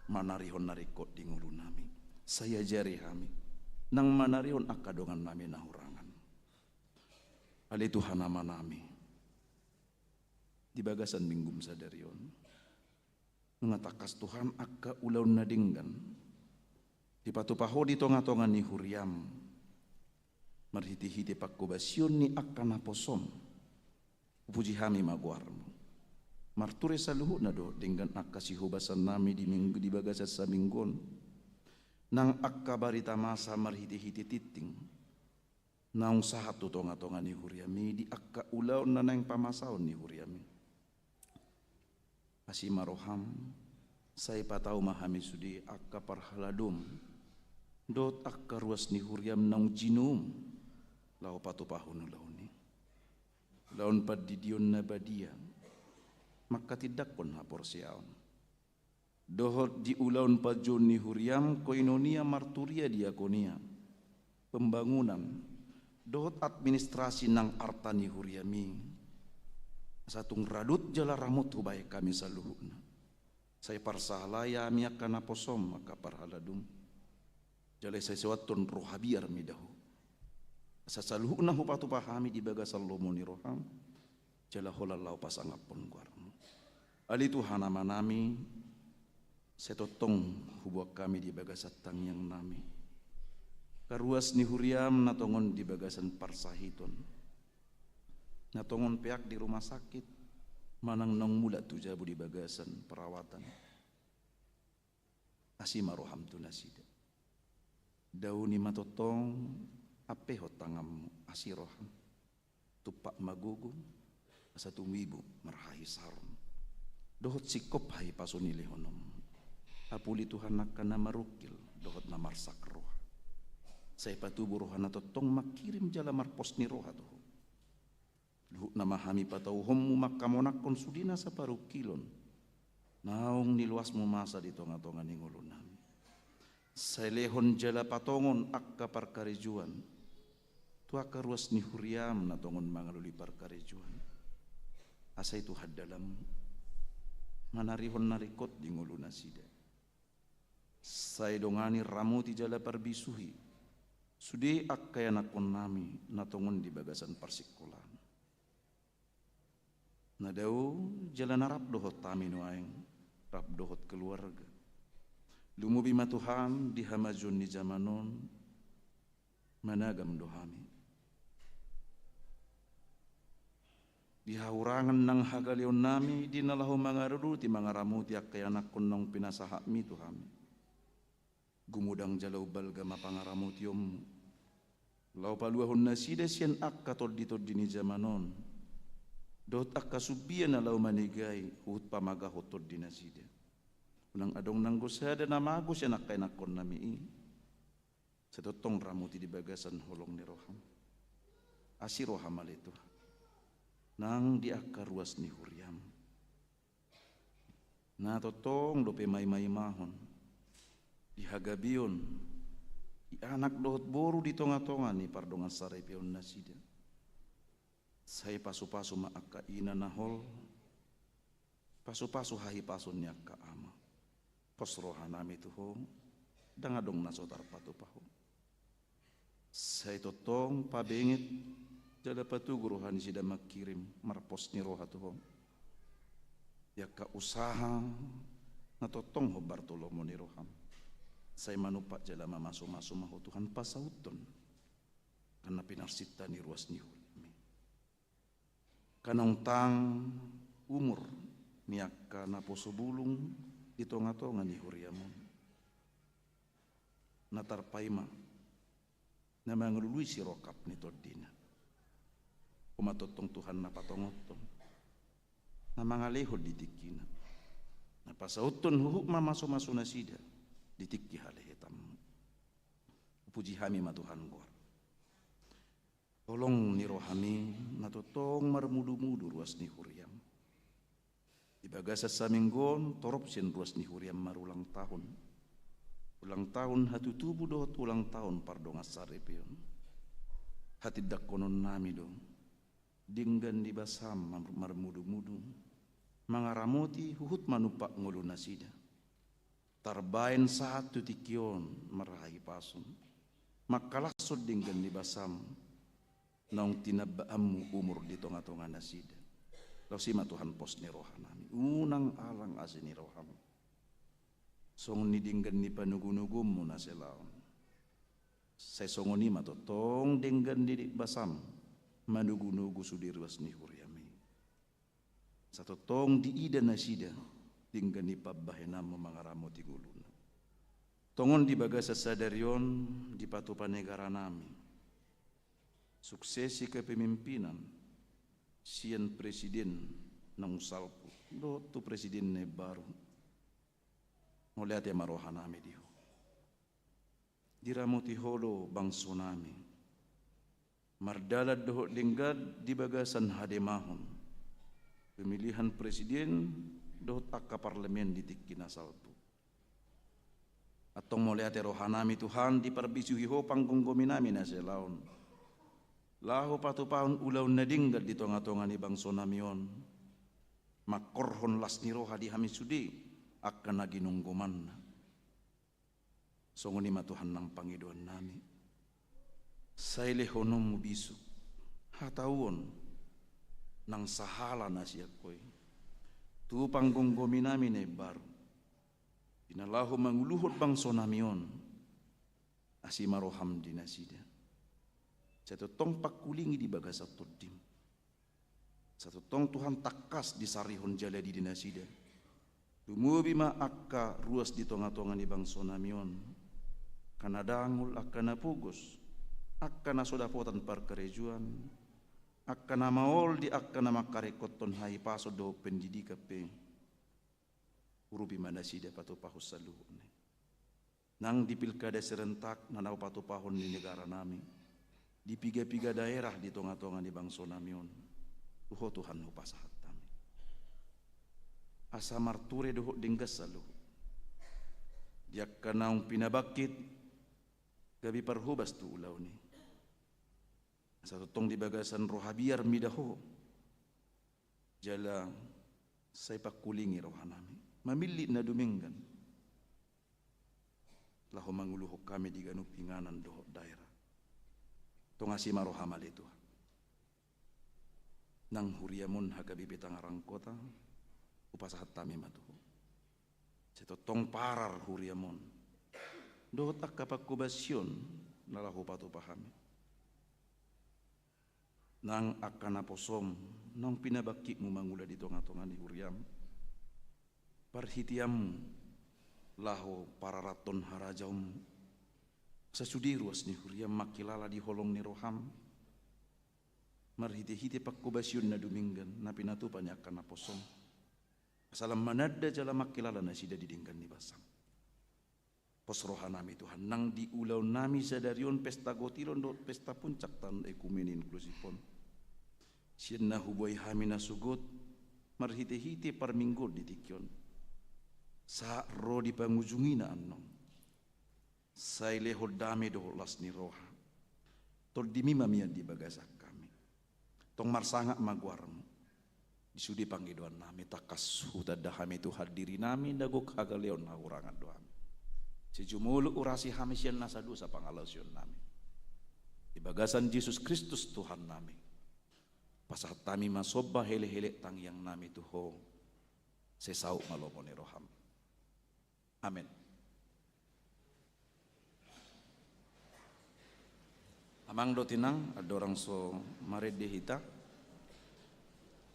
manarihon narikot di ngulu nami saya jari hami nang manarihon akadongan nami nahurangan ali Tuhan nama nami di bagasan minggum sadarion ngatakas Tuhan akka ulaw na dinggan di patupaho di tonga-tonga ni huriam marhiti-hiti pakubasyon ni akka naposom puji hami maguarmo marture sa luhut na do dinggan akka si hubasan nami di minggu di bagasat sa minggon nang akka barita masa marhiti-hiti titing naung sahat tu tonga-tonga ni huriami di akka ulaw na nang pamasaon ni huriami asi maroham say patau mahami sudi akka parhaladum dot akka ruas ni huriam naung jinum lau patupahun launi laun padidion na badia maka tidak pun hapor siaon dohot di ulaun pajon ni huriam koinonia marturia diakonia pembangunan dohot administrasi nang artani huriami satung radut jala ramut hubay kami saluhuna saya parsahalaya miakana posom maka parhaladum jala saya sewatun rohabiar midahu asa saluhuna hupatu pahami di bagasal lomoni roham jala holalau pasangapon guarmu ali Tuhan manami setotong hubak kami di bagasatang yang nami karuas ni huriam natongon di bagasan parsahiton natongon pihak di rumah sakit manang nang mula tujabu di bagasan perawatan asima roham tu nasida dauni matotong apeho tangamu asiroham tupak magugung asa tumibu marhahi sarum dohot sikop hai pasuni lehonom apuli Tuhan nakana marukil dohot na marsak roh saya patubu rohana totong makirim jala marpos ni roha tuh luhuk na mahami patau homu makamonakon sudina saparu kilon naong niluasmu masa di tonga-tonga ni ngulun nami saya lehon jala patongon akka parkarijuan tu akka ruas ni huriam na tongon mangaluli parkarijuan asa itu haddalam manarihon narikot di ngulun nasida saya dongani ramuti jala parbisuhi sudi akka yanakon nami natongon di bagasan parsikolan nadau jalan rap dohot taminu aing rap dohot keluarga lumubi matuhan di hamajun ni zamanon managam dohami di haurangan nang hagalion nami di nalahu mangarudu ti mangaramuti akka yanakon nang pinasahak mi tuhami gumudang jalau balga mapangaramuti om lau paluahun nasida sian akka tod dini zamanon dot akka subian na lau manigay hut pamaga hotod dinasida unang adong nang gusada na magos yan akka inakon nami sa totong ramuti di bagasan holong ni roham asi roham alito nang di akka ruas ni huriam na totong dope may mahon di hagabion di anak dohot boru di tonga-tonga ni pardongan saray pion nasida saya pasu-pasu maaka ina nahol pasu-pasu hahi pasun niya ka ama posrohanami tuho dangadong nasotar patupaho saya totong pabengit jala patuguruhan sida makirim marpos ni roha tuho ya ka usaha na totong ho Bartolomo ni roham saya manupak jala mamaso-maso maho Tuhan pasauton karena pinarsita ni ruas ni kanong tang umur miaka na poso bulung di tonga-tonga ni huriamon natarpaima na manglului si rokap ni todina umatotong Tuhan na patongotong na mangalehod di tikina na pasauton huhuk mamaso-maso na sida di tikki halehetam puji hami matuhan gor tolong ni rohami natotong marmudu-mudu ruas ni huriam di bagasa saminggon torop sin ruas ni huriam marulang tahun hatutubu dohot ulang tahun pardonga sarepion hati dakonon nami dong dinggan di basam marmudu-mudu mangaramuti huhut manupak ngulu nasida tarbain satu tikion marahi pasun makalasod dinggan di basam naung tinabaamu umur di tonga-tonga nasida lau sima Tuhan pos ni rohanami unang alang asin ni roham song nidinggan ni panugunugum mo na selaon saya songo ni matotong dinggan di basam manugunugu sudirwas ni huriami satotong di ida nasida dinggan ni pabahenam mo mangaramo ti guluna tongon di bagasa sadarion di patupan negara nami suksesi kepemimpinan sian presiden nang usalpu do tu presiden ne baru ngoliat ya marohanami diho diramuti holo bang tsunami mardalad doho dinggad di bagasan hademahon pemilihan presiden dohot akka parlemen di tikina salpu atong moliat ya rohanami Tuhan di parbisuhi ho panggunggominami na selaon Lahu patupahon ulaw nadinggat di tonga-tonga ni bangso namion. Makorhon las ni roha di hami sudi akan naginungguman. Songoni matuhan ng Pangidoan nami. Saile honom mo bisu. Hatawon nang sahala na siya koy. Tu panggunggomi namin ay baru. Pinalahu manguluhod bangso namion. Asimaroham dinasida. Sa totong pagkulingi di baga sa todim. Sa totong Tuhan takas di sarihon jala di dinasida. Tumubi ma akka ruas di tonga-tonga ni bangso namion. Kanadangul akka na pugos. Akka na sodapotan parkarejuan. Akka na maol di akka na makarekoton hai paso do pendidika pe. Urubi manasida patupahos sa luhon. Nang di pilkada serentak na napatupahon ni negara namin. Di piga-piga daerah di tonga-tonga ni bangso namion. Tuho Tuhan ho pasahat kami. Asa marture doho dinggas salu. Diak kanaung pinabakit gabi parhubas tu ulaw ni. Asa tutong di bagasan rohabiar midaho. Jala say pakulingi rohanami. Mamili na duminggan. Laho manguluhok kami di ganup pinganan doho daerah. Tongasi marohamal itu. Nang huriamon hagabi betangarang kota, upasahat tami matuho. Setotong parar huriamon. Dohot akapakubasyon nalahu patu pahami. Nang akana posom, nang pinabaki mo mangula di tonga-tonga ni huriam. Parhitiam laho pararaton harajam. Sa sudiruas ni huriam makilala di holong ni roham. Marhiti-hiti pakkubasyon na duminggan na pinatupan niya akan na posong. Asalam manada jala makilala na sida didinggan ni basang. Posroha nami Tuhan nang diulaw nami sa darion pesta gotilon do pesta puncak tan ekumen inklusipon. Siyan na huboy hami na sugot marhiti-hiti parminggo di tikyon. Sa ro di pangujungi na anong. Sa ilehod dami do las ni roha. Tol di mimamian di bagasak kami. Tong marsanga magwarmo. Disudi Pangidoan nami takas hutad dahami tu hadiri nami dagok hagaleon na urangan doami. Sejumulu urasi hami siyan nasa dosa pangalasyon nami. Di bagasan Jesus Kristus Tuhan nami. Pasahat kami masobba hele-hele tangyang nami tuho. Sesau malomo ni roham. Amin. Amang do tinang adorang so marede hita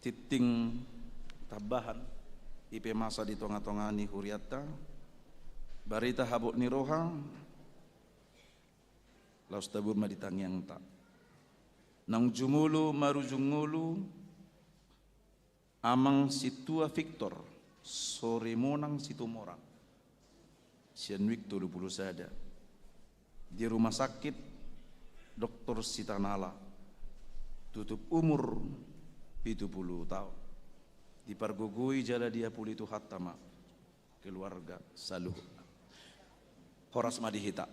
titing tabahan ipe masa di tonga-tonga ni huriata barita habuk ni roha laus tabur maditang yang tak nang jumulu marujungulu amang situa Victor sore monang situ morang sian wik 20 sada di rumah sakit Dr. Sitanala tutup umur 70 tahun dipargugui jala dia puli tu hatama keluarga saluh horas madihita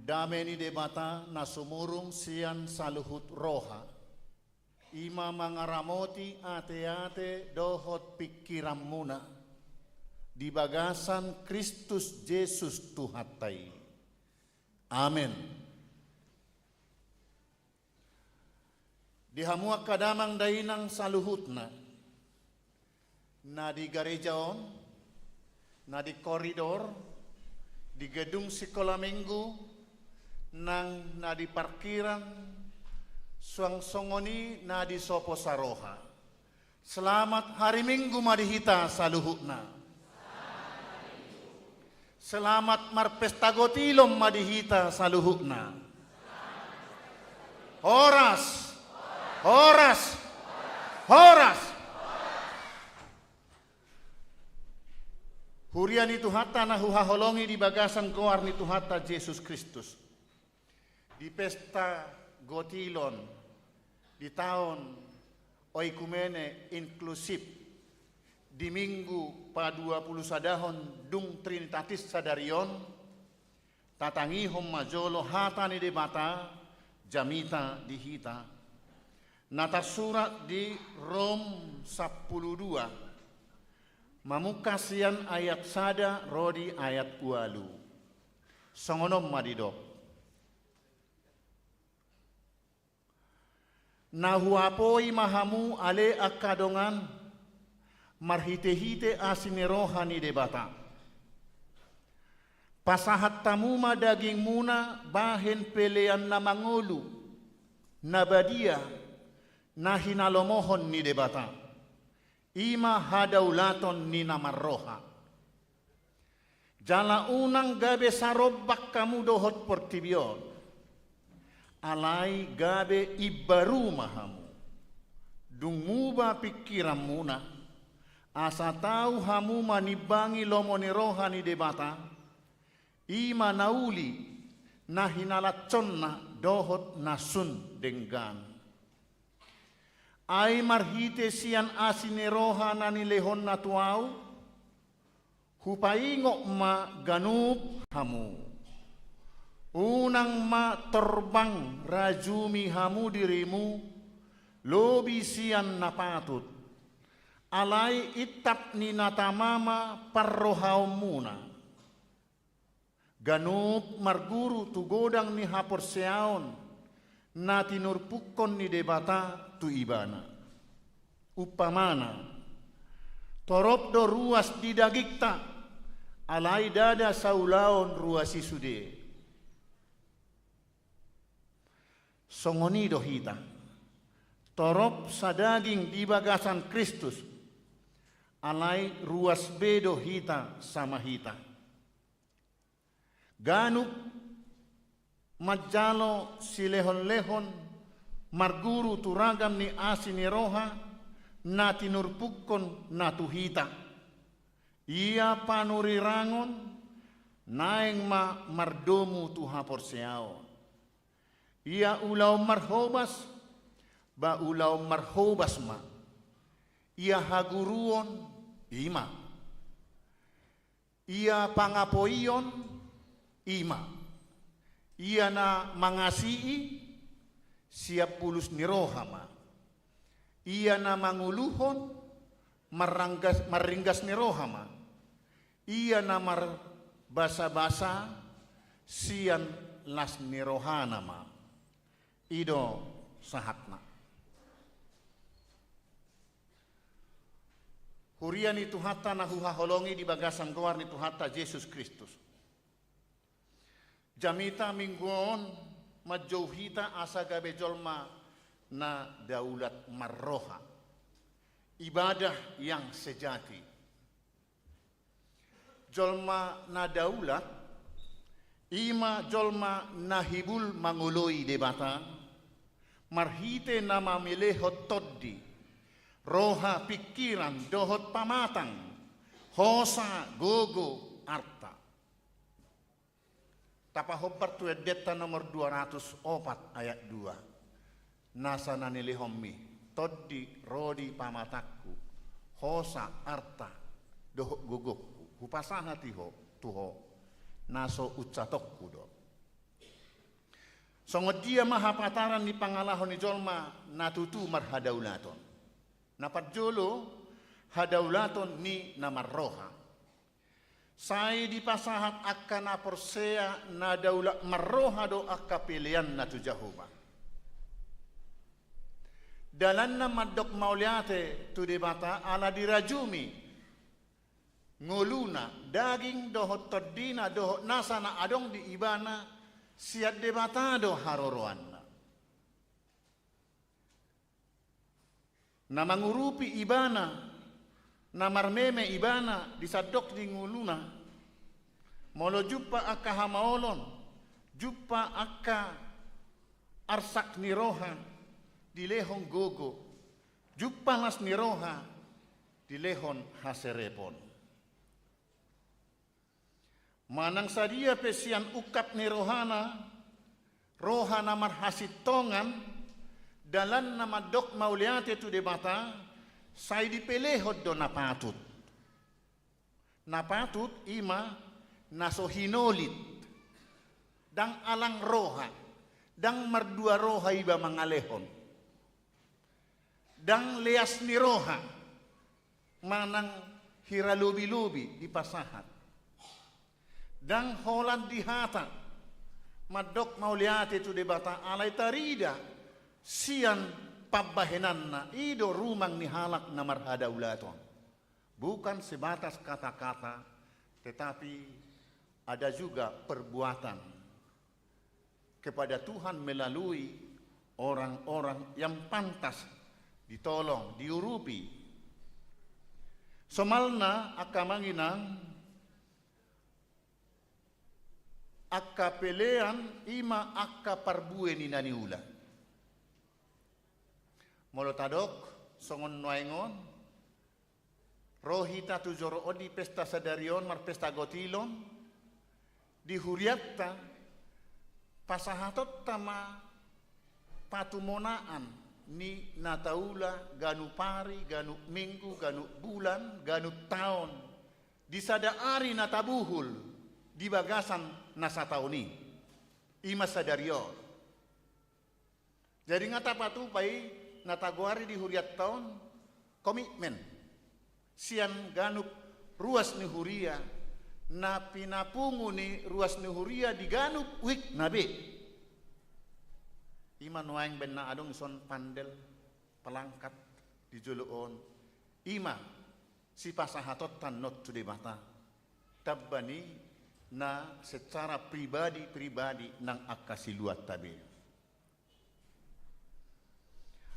Dameni debata na sumurung sian saluhut roha. Ima mangaramoti ate-ate dohot pikiran muna. Di bagasan Kristus Yesus Tuhatai. Amin. Dihamua kadamang dainang saluhutna. Na di gerejaon, na di koridor, di gedung sekolah minggu, nang na di parkiran, suang songoni na di sopo saroha. Selamat hari Minggu madihita saluhutna. Selamat marpesta gotilom madihita saluhutna. Horas, horas, horas. Hurian itu hatta na huhaholongi di bagasan goar ni Tuhata Yesus Kristus. Di pesta gotilon di tahun oikumene inklusif di minggu pa 20 sadahon dung Trinitatis sadarion tatangihom majolo hata ni debata jamita dihita nata surat di Rom 12 mamukasian ayat sada rodi ayat ualu songonom madidok nahuapoi mahamu ale akadongan marhite-hite asinerohani debata pasahat tamuma daging muna bahen pelean na mangulu nabadia na hinalomohon ni debata ima hadaulaton ni namarroha jala unang gabe sarobak kamu dohot portibion alai gabe ibaru mahamu dumuba pikiran muna asa tahu hamu manibangi lomoni rohani debata ima nauli nahinalaconna dohot nasun denggan ai marhite sian asine roha nani lehon natuau hupaingo ma ganup hamu unang ma terbang rajumi hamu dirimu lobi sian napatut alai itap ni natamama parrohau muna ganup marguru tu godang ni hapor seaon na tinurpukon ni debata tu ibana upamana torop do ruas didagikta alai dada saulaon ruasi sude songoni dohita torop sadaging di bagasan Kristus alai ruas bedo hita sama hita ganup majalo silehon-lehon marguru turagam ni asini roha na tinurpukon na tuhita ia panurirangon naeng ma mardomu tuha porseao ia ulau marhobas ba ulau marhobas ma ia haguruon ima ia pangapoion ima ia na mangasihi siap pulus nirohama ia na manguluhon maringgas nirohama ia na mar basa-basa sian las nirohanama ido sahatna hurian itu hatta na huhaholongi di bagasan goar ni Tuhata Yesus Kristus jamita mingguon majauhita asa gabe jolma na daulat marroha ibadah yang sejati jolma na daulat ima jolma na hibul manguloi debata marhite nama milehot toddi roha pikiran dohot pamatang hosa gogo arta tapahobar tu edeta nomor 204 ayat 2 nasa nanilihommi toddi rodi pamatakku hosa arta dohot gogokku hupasana tiho tuho naso ucatokku do Songot dia mahapataran ni pangalahon ni Jolma natutu marhadaulaton. Napat jolo hadaulaton ni namarroha. Sai di pasahat akan aporsea na daula marroha do akka pilihan na tu Jehovah. Dalan na madok mauliate tu debata ala dirajumi nguluna daging dohot todina dohot nasana adong di ibana siat debatado haroroan na mangurupi ibana na marmeme ibana disadok di nguluna molo juppa akka hamaolon juppa akka arsak niroha di lehon gogo juppa nas niroha di lehon haserepon manang sadia pesian ukap ni rohana marhasitongan dalan na madok mauliate tu debata sai dipelehod do napatut ima nasohinolit dang alang roha dang mardua roha iba mangalehon dang leas ni roha manang hiralubi-lubi di pasahat dang holan di hata madok mauliate tu debata alai tarida sian pabahenanna ido rumang ni halak na marhadaulaton bukan sebatas kata-kata tetapi ada juga perbuatan kepada Tuhan melalui orang-orang yang pantas ditolong diurupi somalna akamanginang akka pelean ima akka parbue ni naniula. Molotadok songon noengon rohita tu joro odi pesta sadarion mar pesta gotilon di huriatta pasahatot tama patumonaan ni nataula ganu pari ganu minggu ganu bulan ganu tahun di sada ari natabuhul di bagasan nasa tauni ima sadario jadi ngata patu pai nataguari di huriat tahun komitmen sian ganup ruas ni huria na pinapungu ni ruas ni huria di ganup wik nabe ima nuaing ben na adong son pandel pelangkat di juluon ima si pasahatot tanot tu debata tabbani na secara pribadi nang akasiluat tabi.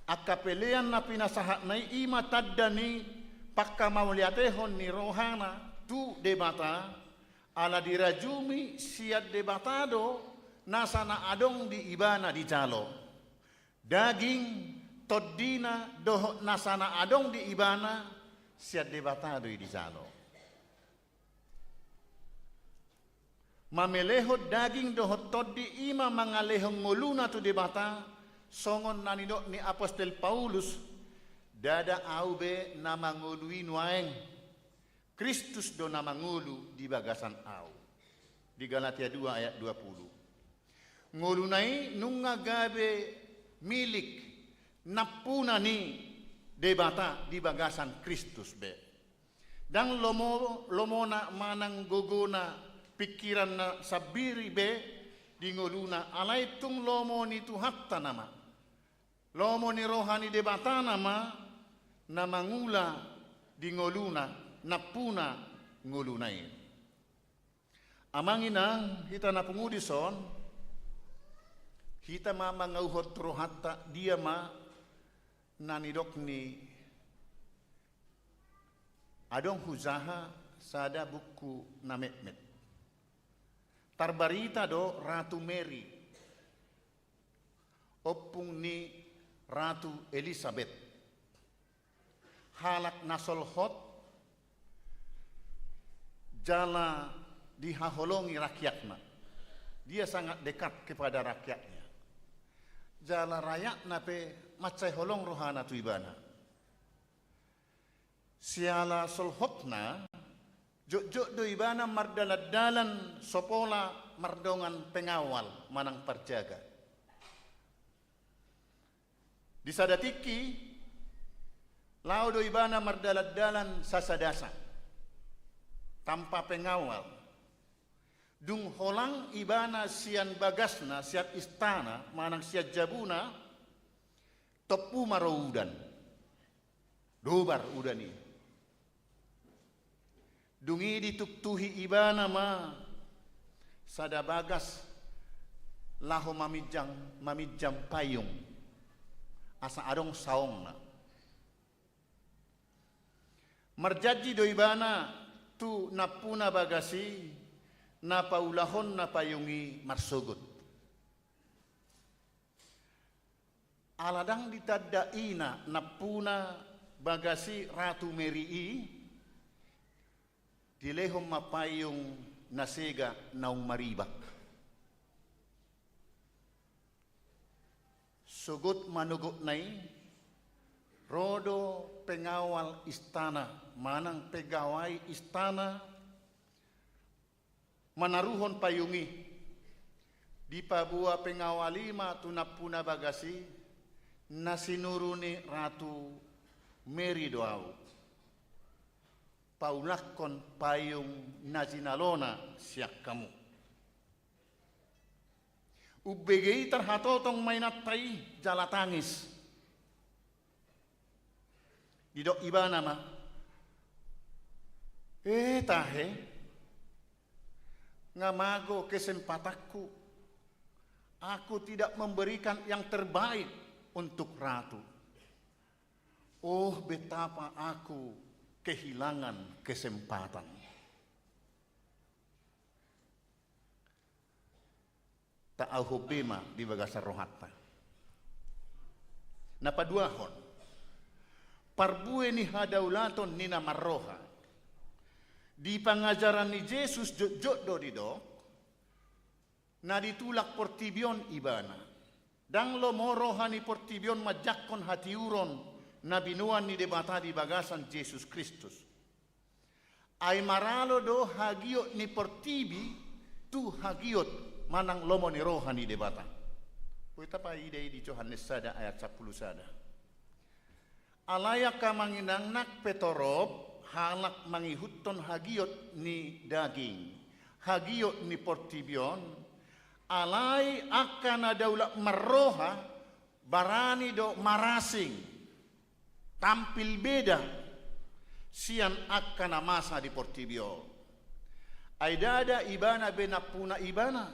Akapelean na pinasahat na ima taddani pakka mauliatehon ni rohana tu debata ala dirajumi siat debatado nasana adong di ibana di calo. Daging toddina doh nasana adong di ibana siat debatado di calo. Mamelehot daging dohot toddi ima mangalehong nguluna tu debata songon nanidok ni Apostel Paulus dada aube na mangului nuaeng Kristus do na mangulu di bagasan au di Galatia 2 ayat 20 ngulunai nunga gabe milik napuna ni debata di bagasan Kristus be dang lomona manang gogona pikiran na sabiri be di ngoluna alai tung lomo ni tuhatta nama lomo ni rohani debata nama na mangula di ngoluna napuna ngolunai amangina kita na pungudison kita ma mangauhot rohatta dia ma nanidok ni adong huzaha sada buku na metmet tarbarita do Ratu Mary opung ni Ratu Elizabeth halak nasolhot jala dihaholongi rakyatnya dia sangat dekat kepada rakyatnya jala rakyat nape macai holong rohana tu ibana siala solhotna jok-jok do ibana mardaladalan sopola mardongan pengawal manang perjaga Di sadatiki laudo ibana mardalat-dalan sasadasa tanpa pengawal. Dung holang ibana sian bagasna siat istana manang siat jabuna topu maroudan. Dobar udani. Dungi dituktuhi ibana ma sada bagas laho mamijam payung asa adong saongna. Marjaji do ibana tu napuna bagasi na paulahon na payungi marsugut. Aladang ditadaina napuna bagasi Ratu Merii dilehom mapayong nasega naung maribak. Sugut manugot nai rodo pengawal istana manang pegawai istana manaruhon payungi di pabua pengawalima tunapuna bagasi nasinuruni Ratu Meri doau paulakon payung nazinalona siak kamu ubegei terhatotong mainat tai jala tangis didok ibana mah tahe ngamago kesempatanku, aku tidak memberikan yang terbaik untuk ratu. Oh, betapa aku kehilangan kesempatan. Ta'ahu bema di bagasa rohatta. Napaduahon. Parbue ni hadaulaton nina marroha. Di pengajaran ni Yesus joddo dido na ditulak portibion ibana dang lo moroha ni portibion majakon hatiuron na binuan ni debata di bagasan Yesus Kristus ay maralo do hagiot ni portibi tu hagiot manang lomo ni roha ni debata puita pa ide di Yohanes sada ayat 10 sada alaya kamanginang nak petorob halak mangihuton hagiot ni daging, hagiot ni portibion, alai akan adaulah marroha, barani do marasing, tampil beda, sian akan masa di portibio. Ay dada ibana benapuna ibana,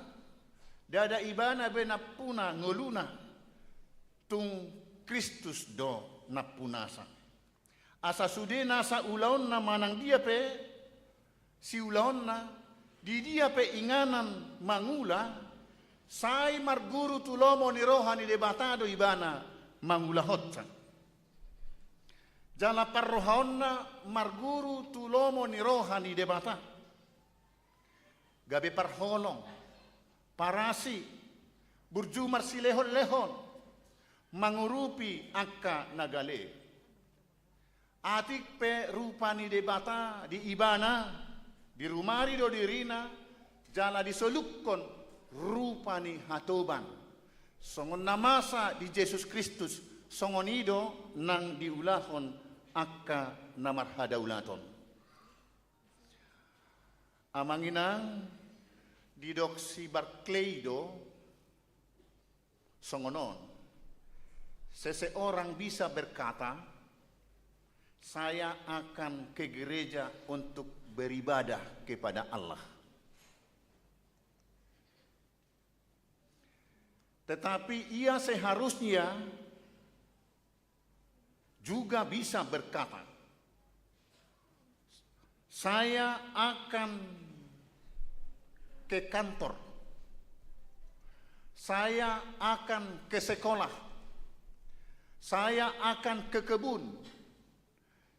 dada ibana benapuna ngoluna, tung Kristus do napunasa. Asa sude nasa ulaon na manang dia pe si ulaon na di dia pe inganan mangula sai marguru tulomo ni roha ni debatado ibana mangula hotsa jala parrohaon na marguru tulomo ni roha ni debata gabe parholong parasi burjumar silehon-lehon mangurupi akka nagale atik pe rupani debata di ibana di rumari do dirina jala disolukon rupani hatoban songon namasa di Yesus Kristus songon ido nang diulahon akka namar hadaulaton amanginang didok si Barclaydo songonon seseorang bisa berkata saya akan ke gereja untuk beribadah kepada Allah. Tetapi ia seharusnya juga bisa berkata, saya akan ke kantor, saya akan ke sekolah, saya akan ke kebun,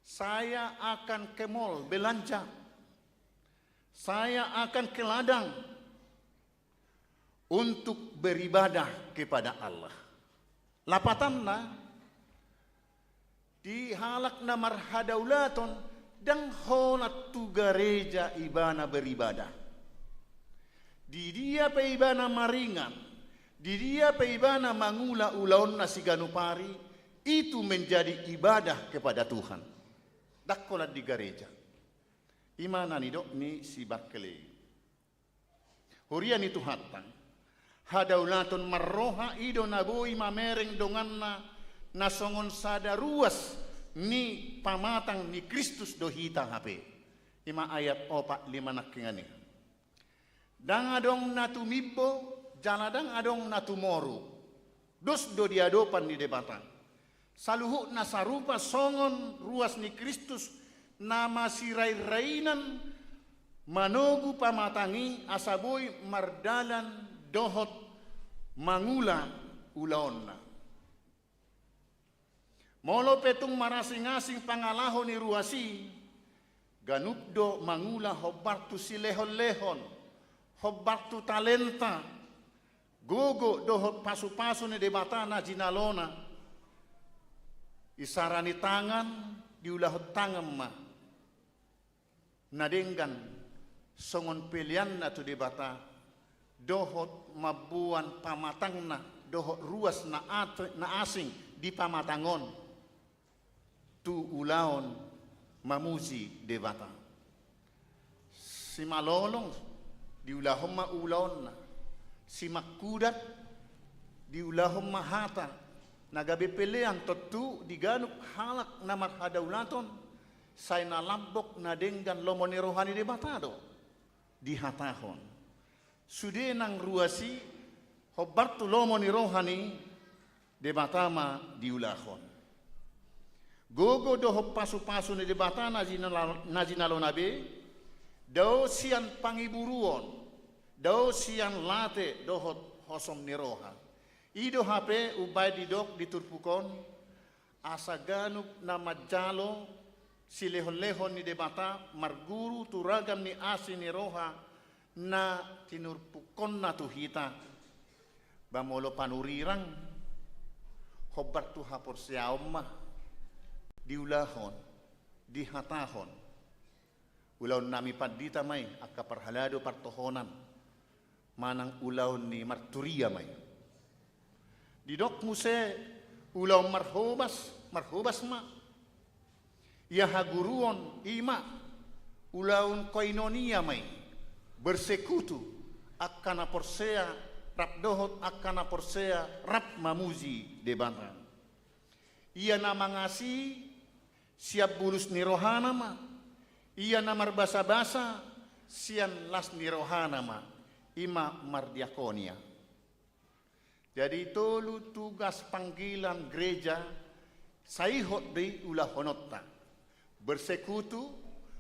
saya akan ke mall belanja, saya akan ke ladang untuk beribadah kepada Allah. Lapatanna di halak namar hadaulaton dang honat tu gereja ibana beribadah. Di dia pe ibana maringan, di dia pe ibana mangula ulaon na siganupari, Itu menjadi ibadah kepada Tuhan. Dakkola di gereja. Imana ni dok ni si Barkeley. Hurian itu hatang. Hadaulaton marroha ido naboi mamereng donganna nasongon sada ruas ni pamatang ni Kristus dohita hape. Ima ayat 45 nakingani. Dang adong natumibbo jaladang adong natumoru. Dos do diadopan di debatang. Saluhu nasarupa songon ruas ni Kristus nama sirai-rainan manogu pamatangi asaboy mardalan dohot mangula ulaonna. Molo petung marasing-asing pangalaho ni ruasi ganupdo mangula hobartu silehon-lehon hobartu talenta gogo dohot pasu-pasu ni debatana jinalona isarani tangan diulahot tangan ma nadenggan songon pilihan na tu debata dohot mabuan pamatangna dohot ruas na asing di pamatangon tu ulaon mamuzi debata si malolong diulahom ma ulaon na si makudat diulahom mahata nagabi pelean totu diganup halak na marhadaulaton say nalambok na denggan lomoni rohani de batado di hatahon sude nang ruasi hobartu lomoni rohani de batama diulahon gogo do pasu-pasu ni de batana najinalonabe do sian pangiburuon do sian late dohot hosom ni roha ido hape ubay didok diturpukon asa ganup na majalo silehon-lehon ni debata marguru turagam ni asin ni roha na tinurpukon na tuhita bamolo panurirang hobar tu hapor siyaumma diulahon dihatahon ulaw nami padita may akaparhalado partohonan manang ulaw ni marturia may didok muse ulaw marhubas ma ia haguruon ima ulaun koinonia may bersekutu akkana porsea rap dohot akkana porsea rap mamuzi debata ia na mangasi siap bulus ni rohana ma ia na marbasa-basa sian las ni rohana ma ima mardiakonia. Jadi tolu tugas panggilan gereja saihot di ulah honotta bersekutu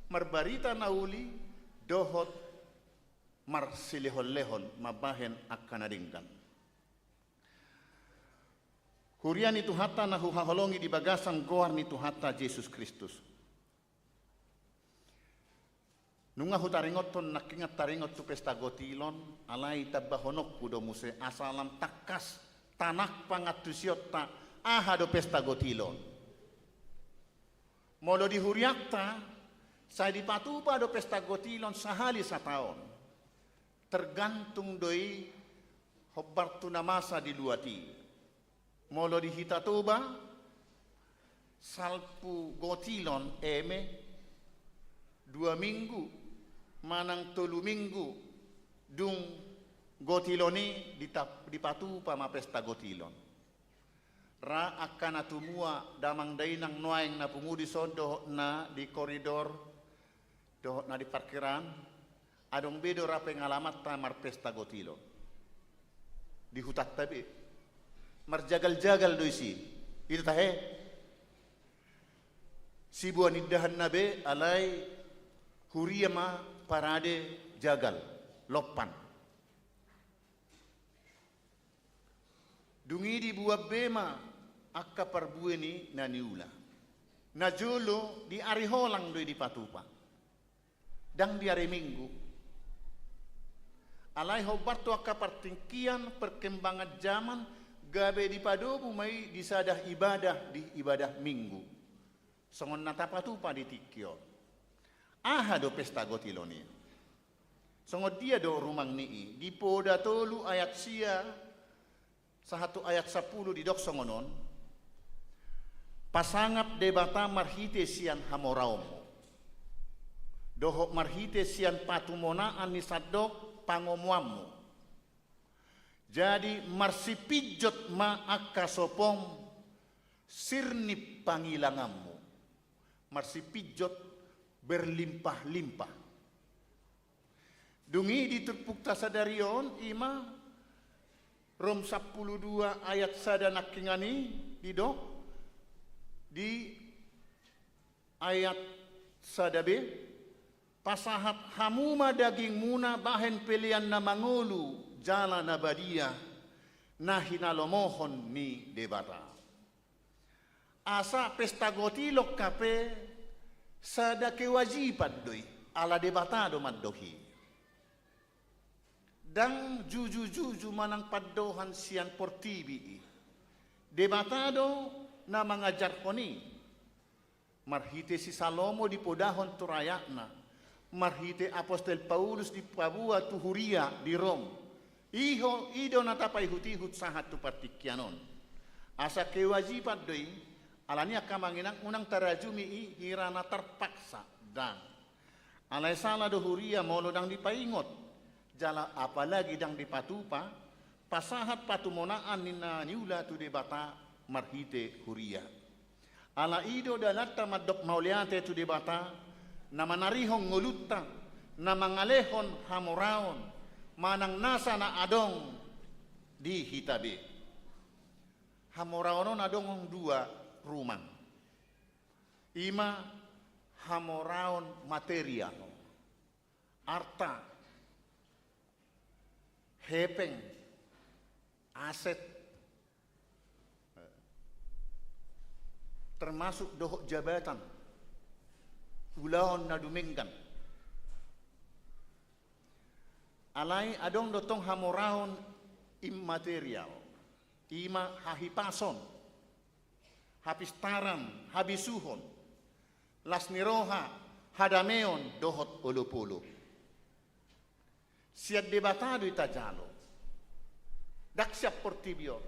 marbarita nauli dohot marsilehon-lehon mabahen akanadingkan. Hurian itu hatta nahu haholongi di bagasan goar ni hatta Yesus Kristus. Nunga hutaringoton nakingat taringot tu pesta gotilon alai tabahonok kudo muse asalam takas tanak pangatusiot ta aha do pesta gotilon. Molo di huriakta saya dipatupa do pesta gotilon sahali sataon. Tergantung doi hobartu namasa di luati. Molo di hitatuba salpu gotilon 2 minggu manang 3 minggu dung gotiloni dipatu pama pesta gotilon ra akan atumua damang dainang noaing na pungudi sodo na di koridor doh na di parkiran adong bedo ra pengalamat tamar pesta gotilon di hutak tabi marjagal-jagal doisi itu tahe si buan iddahan nabe alai huriyama parade jagal lopan dungi di buah bema akka parbueni naniula najolo di ari holang doi di patupa dang di ari minggu alai hobarto akka pertingkian perkembangan zaman gabe di padobu mai disadah ibadah di ibadah minggu songon natapatupa di tikyo aha do pesta gotiloni songon dia do rumang nii di poda tolu ayat sia 1 ayat 10 di dok songonon pasangap debata marhite sian hamoraomo. Dohok marhite sian patumonaan ni sadok pangomuamu. Jadi marsipijot ma akasopong sirni pangilanganmu. Marsipijot berlimpah-limpah. Dungi diturpukta sadarion ima Rom 12 ayat sadanak kingani didok di ayat sadabe pasahat hamuma daging muna bahen pilihan na mangulu jala na badia na hinalomohon ni debata. Asa pesta gotilok kape sada kewajiban doi ala debatado maddohi. Dan juju manang paddohan sian portibi. Debatado na mangajar koni. Marhite si Salomo di podahon turayakna. Marhite Apostol Paulus di Pabua Tuhuria di Rom. Ido natapai hutihut sahat tu partikyanon. Asa kewajiban doi alania kamanginang unang tarajumi hirana terpaksa dan alai salah dohuria molo dang dipaingot jala apalagi dang dipatupa pasahat patumonaan nina niula tu debata marhite huria ala ido dalata madok mauliate tu debata na manarihong ngulutta na mangalehon hamoraon manang nasa na adong di hitabe hamoraonon adong dua rumang ima hamoraon material arta hepeng aset termasuk dohok jabatan ulaon na dumingkan alai adong dotong hamoraon immaterial ima hahipason hapistaran habisuhon lasniroha hadameon dohot olopolo siat debatado itajalo daksiap portibio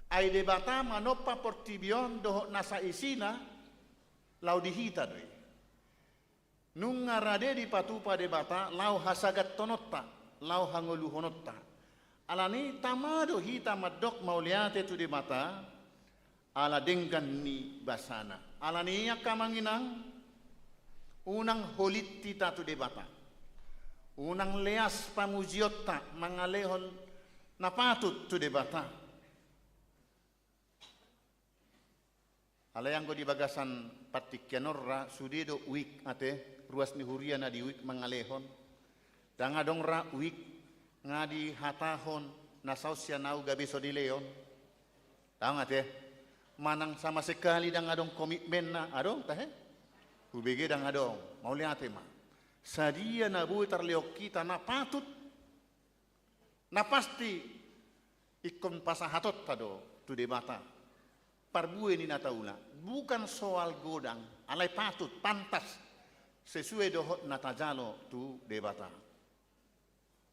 ai debata manopa portibion dohot nasa isina laudihita doi nung ngarade di patupa debata lau hasagat tonotta lau hangoluhonotta alani tamado hita madok mauliate tu debata ala dengkan ni basana alani kamanginang unang holit tita tu debata unang leas pamujiotta mangalehon napatut tu debata alayang ko di bagasan patikyanorra sudido uik ate ruas ni huria na di uik mangalehon dangadong ra uik ngadi hatahon nasaw siya nau gabi so di leon tang ate manang sama sekali dangadong komitmen na adong tahe ubege dangadong mau lihat ma sadia na buhay tarliok kita na patut na pasti ikon pasahatot tado tu debata parbuhe ni nataula bukan soal godang alai patut pantas sesuai dohot natajalo tu debata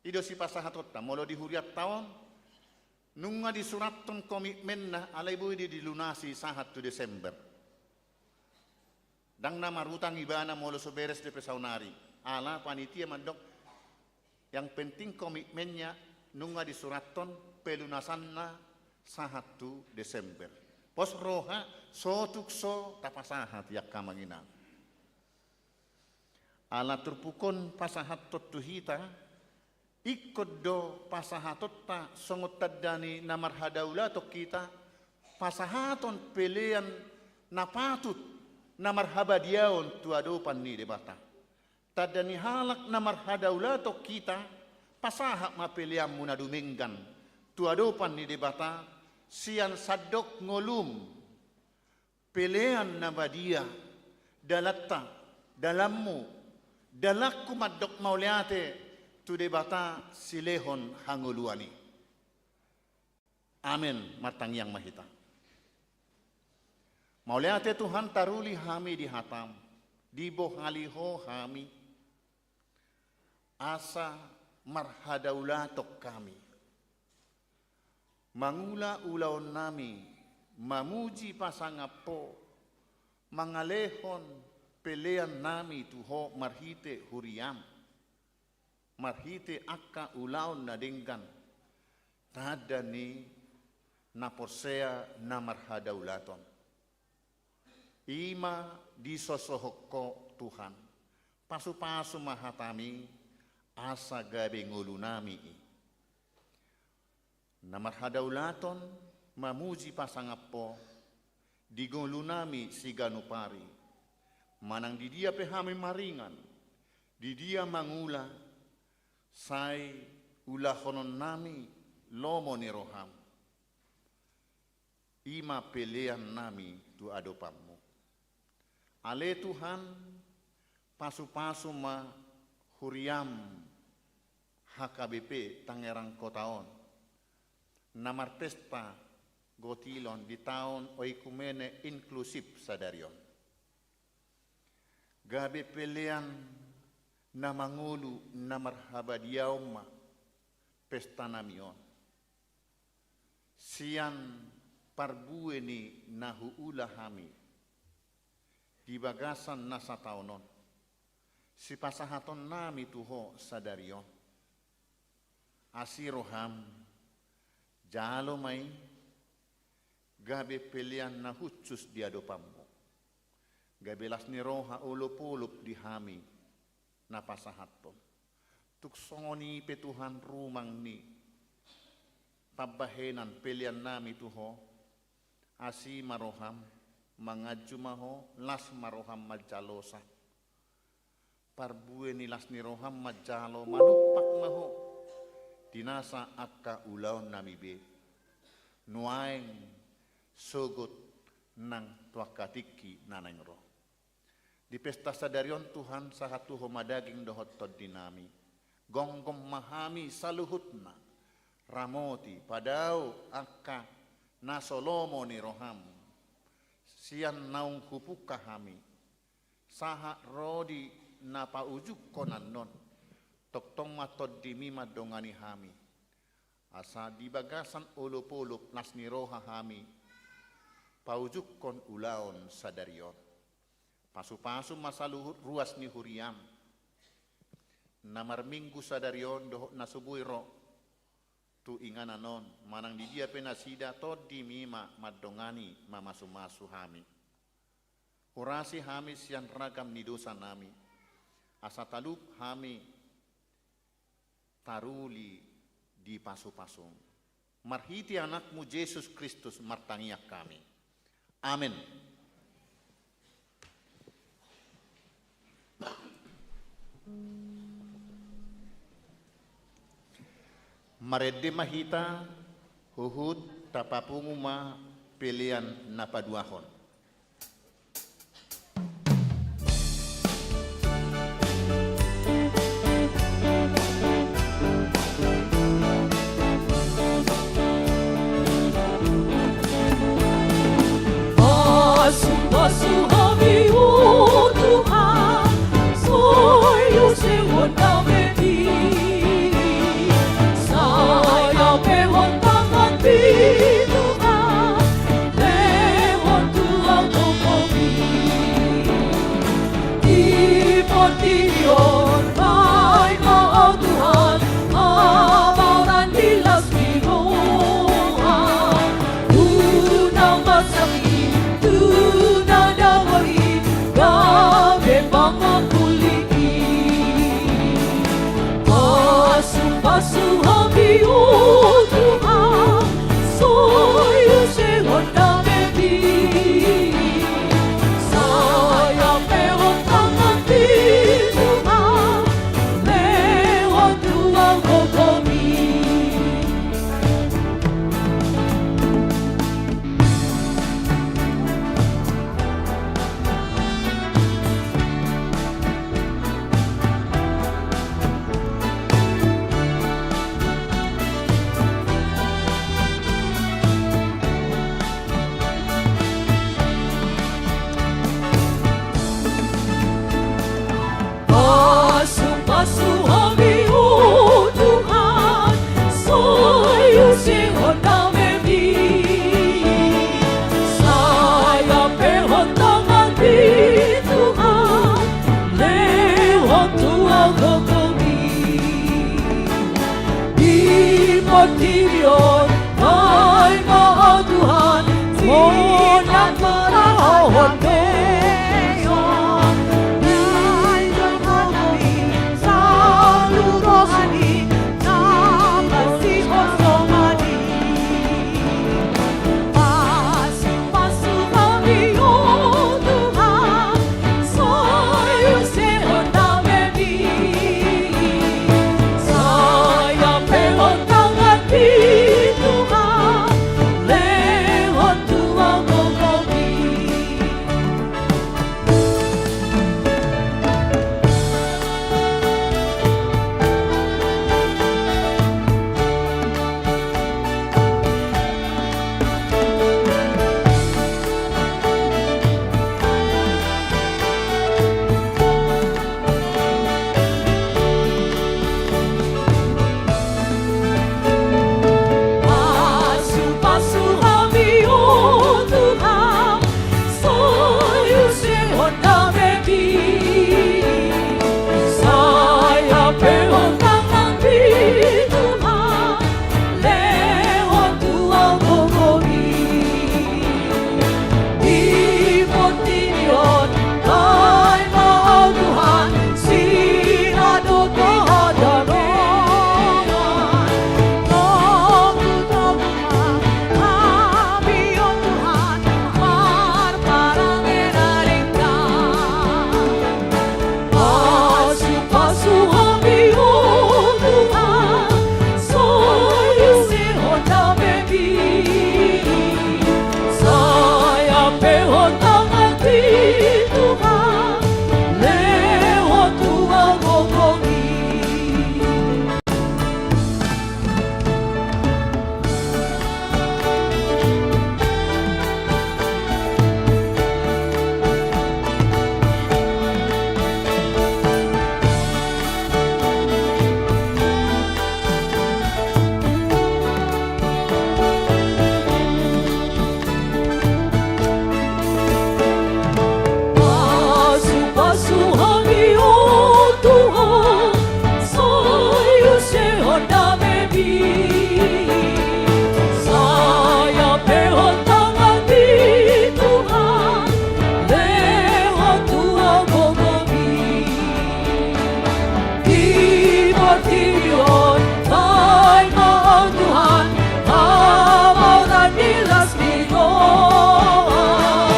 ido si pasahatot ta molo di huriat tahun nunga di suratton komitmen na alai buhay di dilunasi sahat tu Desember dang na marutang ibana molo so beres de pesaunari ala panitia mandok yang penting komitmennya nunga di suraton pelunasanna 1 Desember pos roha so tukso tapasahat yak kamangina ala turpukon pasahat totuhita ikod do pasahatot ta songot tadani namar hadaula to kita pasahaton pelean napatut namar habadiaon tuadopan ni debata tadani halak namar hadaula to kita pasahak mapiliam muna duminggan tuadopan ni debata sian sadok ngolum pelean nabadia dalatta dalammu dalakku madok mauliate tu debata silehon hanguluani amin matang yang mahita mauliate Tuhan taruli hami di hatam di bohaliho hami asa marhadaula tok kami mangula ulaon nami mamuji pasangapo, mangalehon pelean nami tuho marhite huriam, marhite akka ulaon na denggan, tada ni naporsea na marhadaulaton. Ima disosohoko Tuhan, pasu-pasu mahatami asa gabe ngulu nami. Na marhadaulaton mamuji pasangapo, digulu nami si ganupari, manang di dia pehami maringan, di dia mangula, say ulahonon nami lomo ni roham. Ima pelean nami tu adopamu. Ale Tuhan, pasu-pasu ma huriam HKBP Tangerang Kotaon, namar pesta gotilon di tahun oikumene inklusif sadarion. Gabe pelean na mangulu na marhabadiaw ma pesta namion. Sian parbue ni nahuula hami di bagasan nasa taunon. Si pasahaton nami tuho sadarion. Asiroham jalo may gabe pelian na hutsus di adopamu. Gabe las ni roha ulop-ulop di hami na pasahaton. Tuksoni petuhan rumang ni pabahenan pelian nami tuho. Asi maroham mangaju maho las maroham majalosa. Parbue ni las ni roham majalo manupak maho. Dinasa akka ulaw namibe. Nuaeng sogot nang tuakatiki nanang roh. Di pesta sadarion Tuhan sahatuho madaging dohot tod dinami. Gonggom mahami saluhutna. Ramoti padau akka nasolomo ni roham. Sian naung hupuk kahami. Saha rodi napa ujuk konan non. Toktong matod di mima dongani hami. Asa di bagasan ulup-ulup nasni roha hami. Paujuk kon ulaon sadarion. Pasu-pasu masaluhut ruas ni huriam. Namar minggu sadarion dohok nasubui ro. Tu ingana non manang di dia penasida tod di mima madongani mamasu-masu hami. Urasi hami sian ragam ni dosa nami. Asa talup hami taruli di pasu-pasung. Marhiti anakmu Yesus Kristus martangiak kami. Amin. Marede mahita huhud tapapunguma pilihan napaduahon. Basuh kami, oh Tuhan, soyo sewon kami di. Saya behon tangan di Tuhan, behon Tuhan kami. Ipon dion, baik kau Tuhan, abaran dilas biroan. Tunang masabi. Basuh kami, oh Tuhan, soyo sewon kami di. Saya behon tangan di Tuhan, behon Tuhan kami. Basuh kami, oh Tuhan, soyo sewon kami di. Timyon, ay mga Tuhan, Monang panahon ngayon. Ay nahanapin sa lurohani, napasipon somani. Pasok kami, O Tuhan, sa'yo seon namin. Saya peon tangan di Tuhan, lewat tuang kokomi. Pasu kami, O Tuhan, sa'yo seon namin. Saya peon tangan di Tuhan, lewat tuang kokomi. Timon Timyon, ay mga Tuhan, sinado kahadarongan. Tabu-tabuhan, kami, O Tuhan, marparang inaringkan. Pasu kami, O Tuhan, sa'yo seon namin. Saya peon tangan di Tuhan, lewat tuang kokomi. Pasu kami, O Tuhan, sa'yo seon namin. Saya peon tangan di Tuhan, lewat tuang kokomi. Timon Timyon, ay mga Tuhan, amaw na nilas ninongan.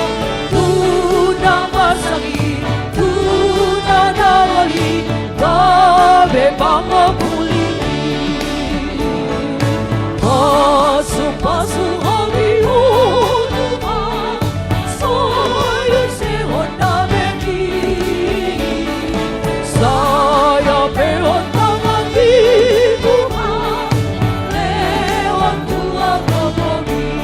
Tunang masakit, tunang nawali, gabi pang mapuli. Pasu kami, O Tuhan, sa'yo seon namin. Saya peon tangan di Tuhan, lewat tuang kokomi.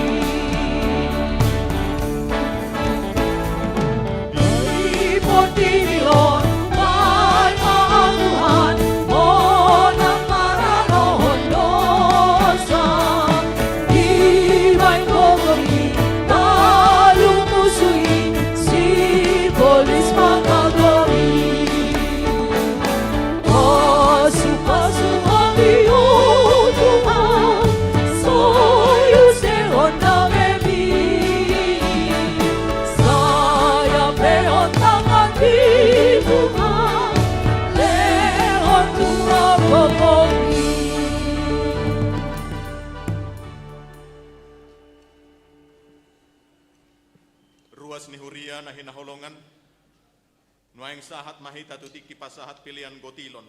Timon Timyon, ay mga Tuhan, Monang panahon dosan. Iba'y kokomi, talumusuin, simbolis magagawin. Pasu kami, O Tuhan, sa'yo seon namin. Saya peon tangan di Tuhan, lewat tuang kokomi. Ruas ni Huria na hinaholongan, nuaing sahat mahita tutik kipasahat pilihan gotilon.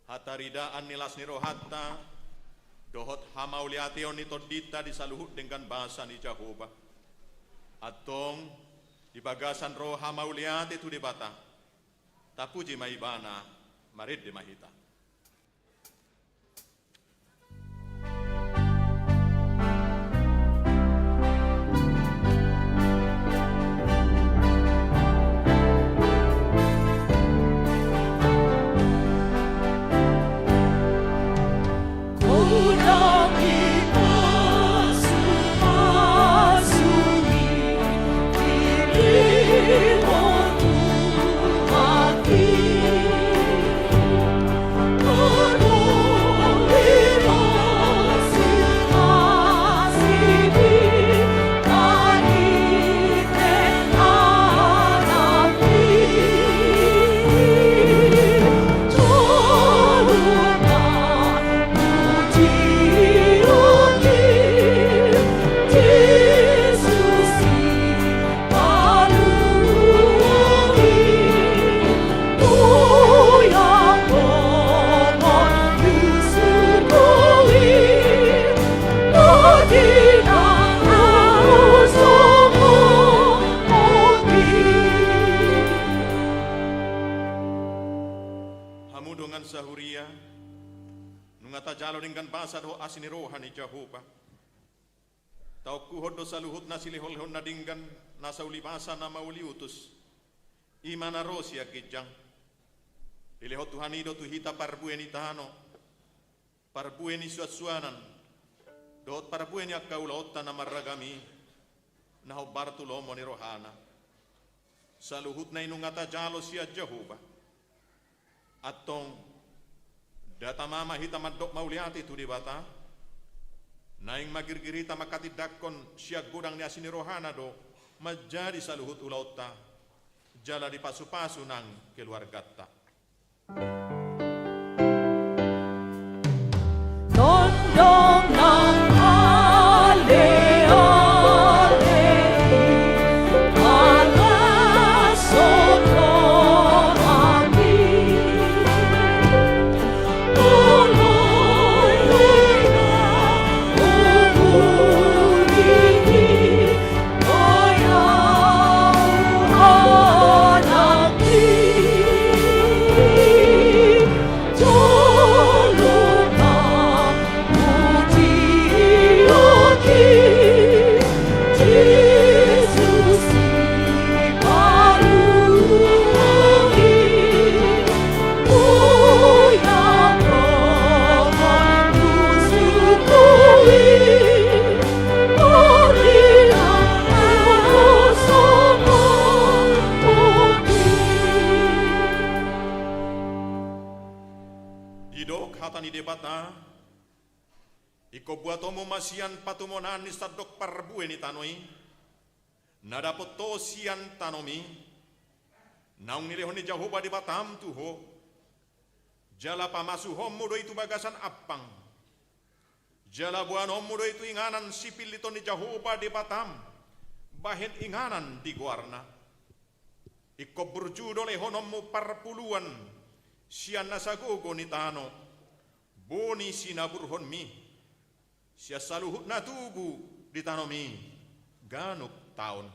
Hataridaan nilas ni rohatta, dohot hamauliation ni todita di saluhut dengan bahasa ni Jehovah. Atong dibagasan roh hamauliati tu dibata, tapuji maibana marid di mahita. Kulang ipasupasumi, pilih mo Tuhan. jalo dengan basa do asini rohani Jehovah. Tau kuhod do saluhut na silihol-hol na dinggan nasa ulibasa na mauli utus. Imana rosia kijang. Ilihot Tuhan ido tuhita parbuen itahano. Parbuen isuat-suanan. Dot parbuen yak kaulaotta na maragami. Naho Bartulomo ni rohana. Saluhut na inungata jalo siya Jehovah. Atong data mama hita madok mauliati tu di bata. Naing magirgirita makatidakon siya gudang ni asini rohana do. Majadi saluhut ulautta. Jala di pasu-pasu nang keluargata. Tondong ng ale-ale, alasot ko amin. Tuloy-tuloy na uulitin, oyaw anak Iko buato mo masian patumonan ni sadok parbue ni tanoi. Nadapot to sian tanomi. Naung nilehon ni Jehovah di batam tuho. Jala pamasuhom mo do itu bagasan apang. Jala buanom mo do itu inganan sipil ito ni Jehovah di batam. Bahin inganan di guarna. Iko berjudo lehonom mo parpuluan. Sian nasagogo ni tano. Boni sinaburhon mi. Siya saluhut na tugu di tanomi ganuk taon.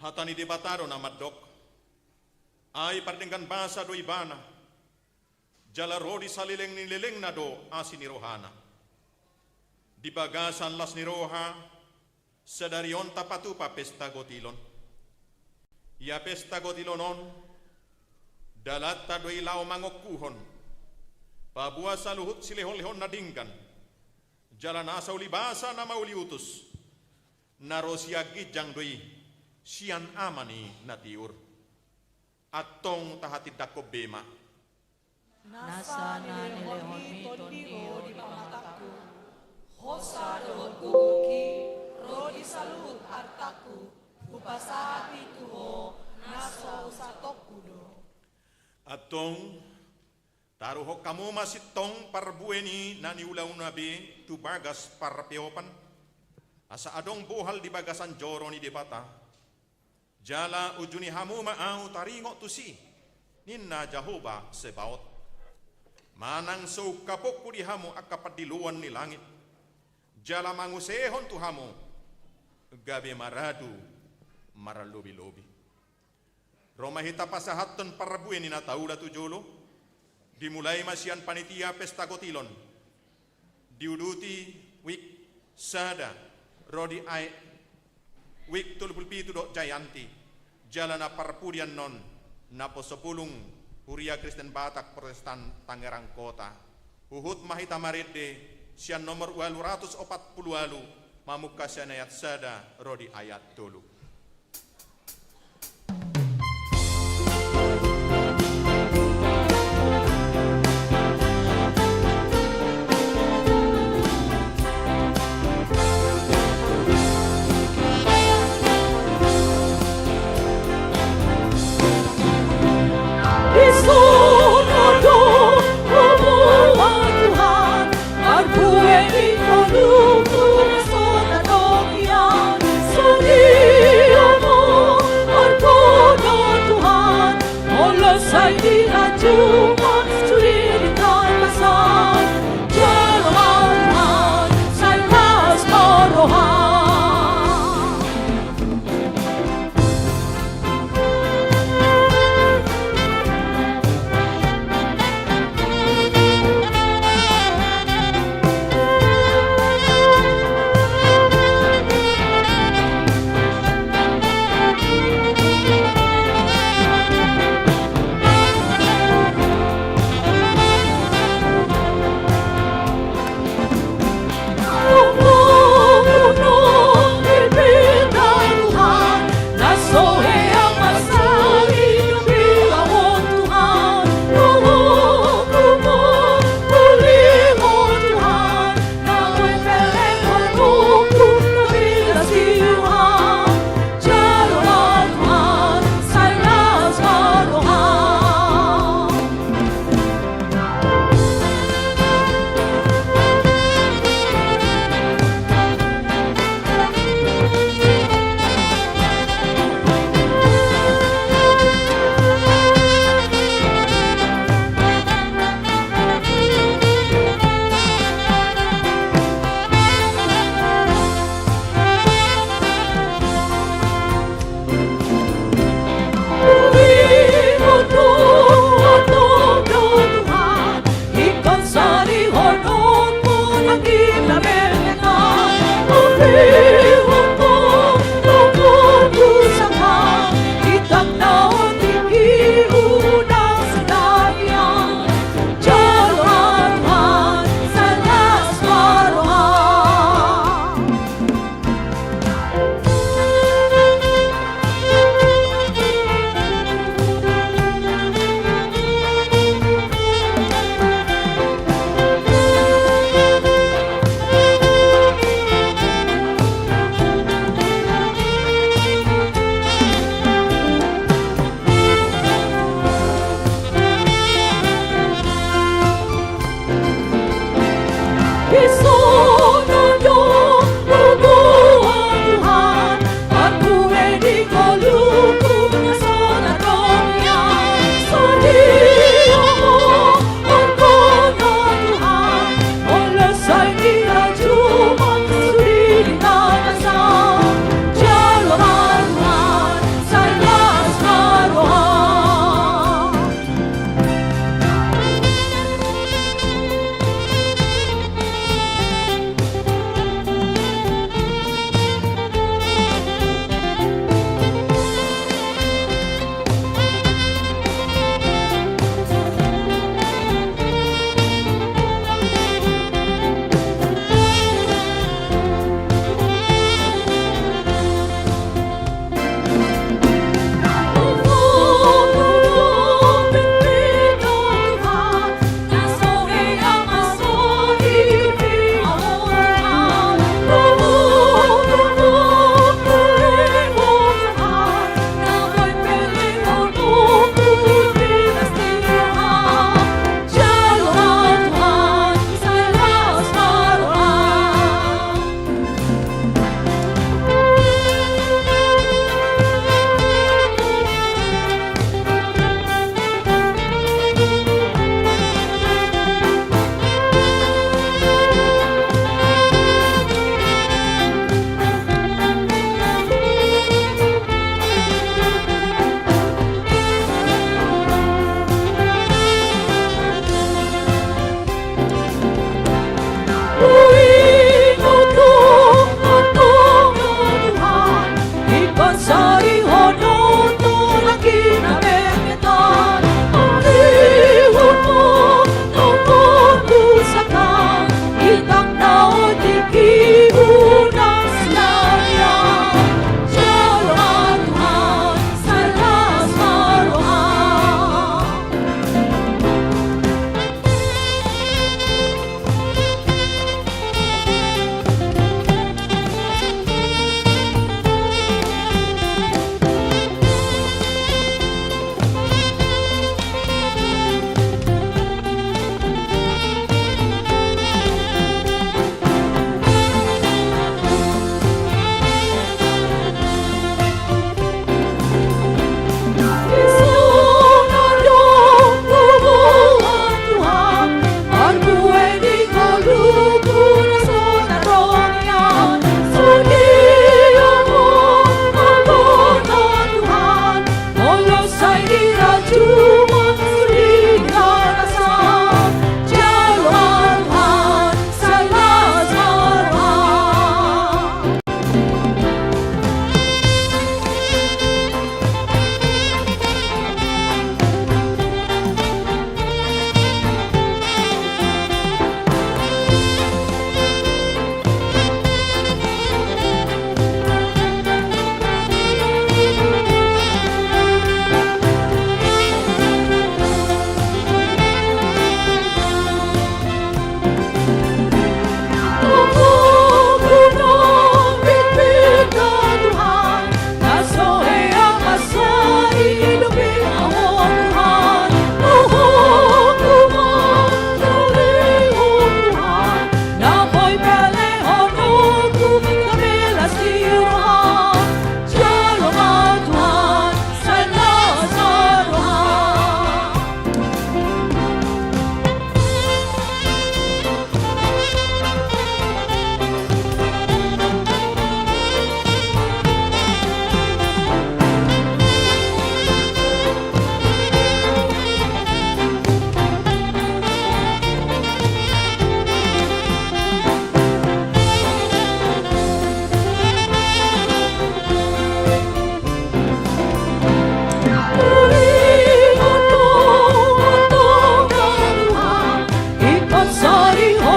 Hatani di bataro na madok. Ay pardenggan basa do ibana. Jala rodi salileng ni leleng na do asini rohana. Di bagasan las ni roha. Sedarion tapatu pa pesta gotilon. Ya pesta gotilonon. Dalata do ilaw mangokuhon. Pabua saluhut silehon-lehon na dinggan. Jala nasa ulibasa na mauliutus. Narosya gijang doi. Sian amani natiur. Atong tahatid dako bema. Nasa na nilehon mi tondiro di pamataku. Hosa dohot guguki, rodi salut artaku. Upasati tuho, naso satokku do. Atong taruhok kamu masih tong parbueni nani ulaw nabi tu bagas parpeopan. Asa adong buhal di bagasan joro ni debata. Jala ujuni hamu maau taringo tusi ninna Jehovah sebaot. Manang so kapok di hamu akapadiluan ni langit. Jala mangusehon tu hamu gabe maradu maralubi-lubi. Roma hita pasahaton parabuen ni nataula tu jolo. Dimulai masian panitia pesta gotilon. Diuduti wik sada rodi ai wik tulpulpitu do jayanti jalana parpurian non napo sepulung Huria Kristen Batak Protestan Tangerang Kota. Huhut mahita maride sian nomor 240 mamuka sian ayat sada rodi ayat dulu.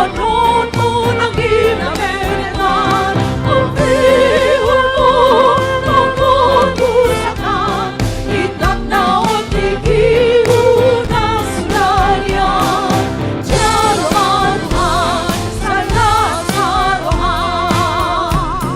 Konon mo nang ginamenetan ang bihon mo, tungkol pusakan, itak na o tigiho ng sulayan. Jaroan Tuhan, salat sa rohan.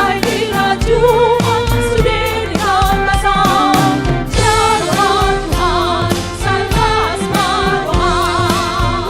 Hai kerajuan sudi dengan kasar Jalan Tuhan sangat marohan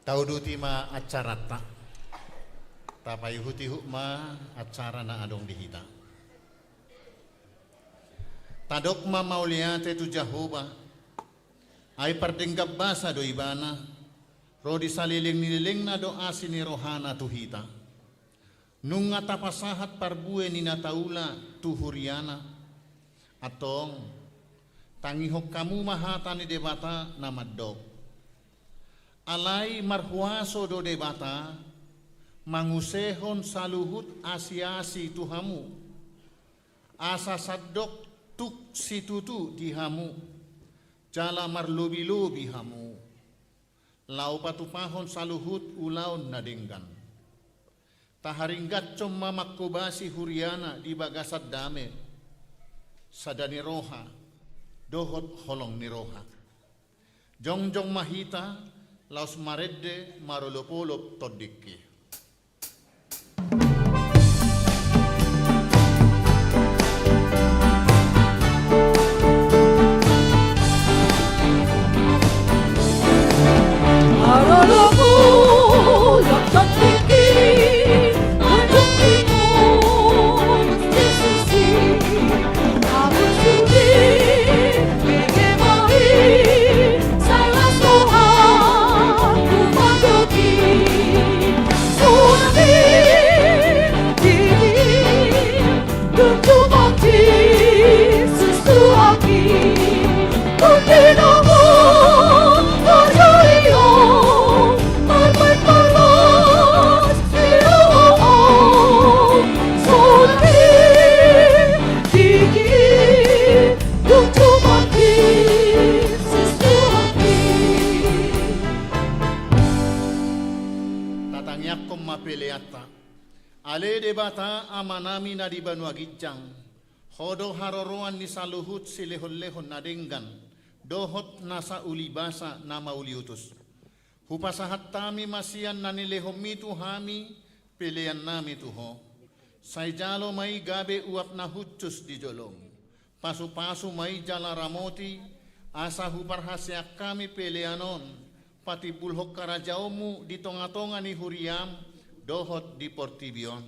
Tauduti ma acara ta. Tapai huti ma acara na adong dihita. Tadok ma mauliate tu Jehovah. Ay pardenggab basa do ibana. Rodi saliling-niling na do asin ni rohana tu hita. Nung nga tapasahat parbue ni nataula tu huriana. Atong tangihok kamu mahata ni debata na maddok. Alay marhuaso do debata, mangusehon saluhut asi-asi tuhamu, asa sadok tuk situtu dihamu, jala marlobi-lobi hamu, lau patupahon saluhut ulaun nadenggan. Taharinggat com mamakubasi huriana di bagasat dame, sadani roha, dohot holong ni roha. Jongjong mahita, laus maredde marolopolop todikki. Marolopolop todikki, anjung Timur Yesusi, aku sudi mengemai salah Tuhan kumadoki, sunami dini tentu bakti sesuaki, kutinomu berjaya. Mapeleata ale debata amanami na di Banua Gijang hodo haroroan ni saluhut silehon-lehon nadenggan dohot nasa ulibasa na mauliutus hupasahat tami masian na nilehomi tuhami pelean nami tuho say jalo may gabe uap na hutsus di jolong pasu-pasu may jala ramoti asa huparhasyak kami peleanon pati bulhok karajaumu di tonga-tonga ni huriam dohot di portibion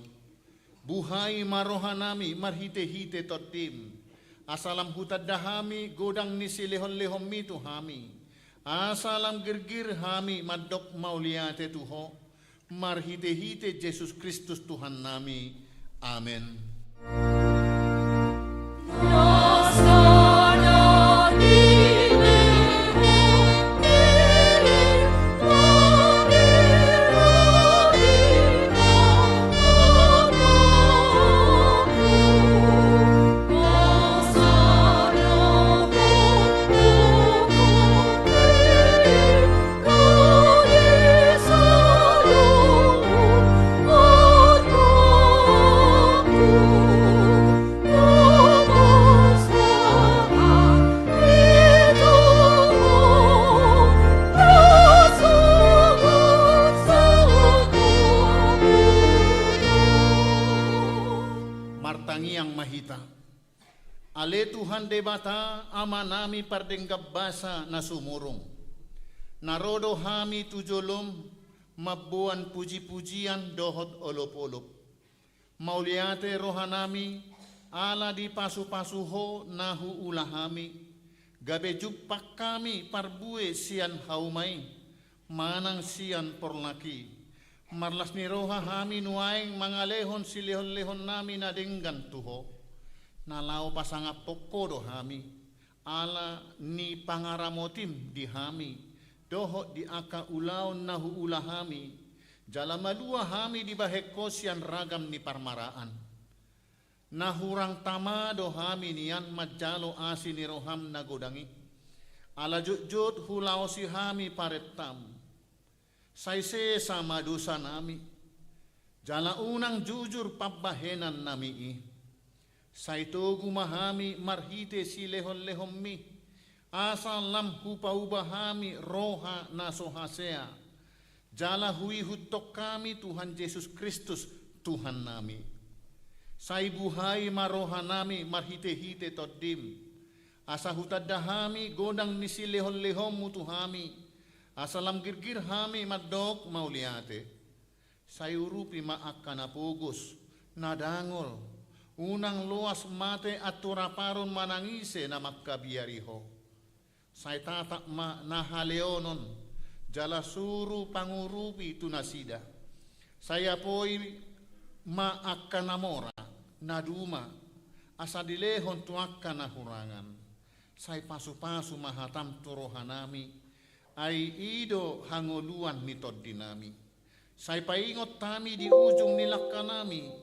buhay marohanami marhite-hite totim asalam hutad dahami godang ni silehon-lehon mitu hami asalam gergir hami madok mauliate tuho marhite-hite Jesus Kristus Tuhan nami amen. Ale Tuhan debata amanami pardenggab basa na sumurong. Narodo hami tujolom mabuan puji-pujian dohot olop-olop. Mauliate rohanami ala di pasu-pasuho nahu ulahami. Gabe jupak kami parbue sian haumay manang sian porlaki. Marlas ni roha hami nuaing mangalehon silehon-lehon nami nadenggan tuho. Nalau pasangap pokodo hami ala ni pangaramotim di hami dohot di aka ulaun nahu ulahami jalamadua hami di bahekosian ragam ni parmaraan nahurang tamado hami nian majalo asi ni roham nagodangi ala jujut hulau si hami paretam saise sama dosa nami jala unang jujur pabahenan nami Saito gumahami marhite si lehon-lehon mi asal lam hupaubahami roha nasohasea jala hui hutok kami Tuhan Yesus Kristus Tuhan nami say buhay maroha nami marhite-hite todim asa hutad dahami godang ni si lehon-lehon mutuhami Asalam girgir hami madok mauliate. Sayurupi maakana pugos, nadangol, unang luas mate aturaparon manangise na magkabiariho. Say tatak ma nahaleonon, jalasuru pangurupi tunasida. Saya poi maakanamora, naduma, asadilehon tuakka na hurangan. Say pasu-pasu mahatam turohanami, ay ido hangoluan mitod dinami. Say paingot tami di ujung nilakkanami,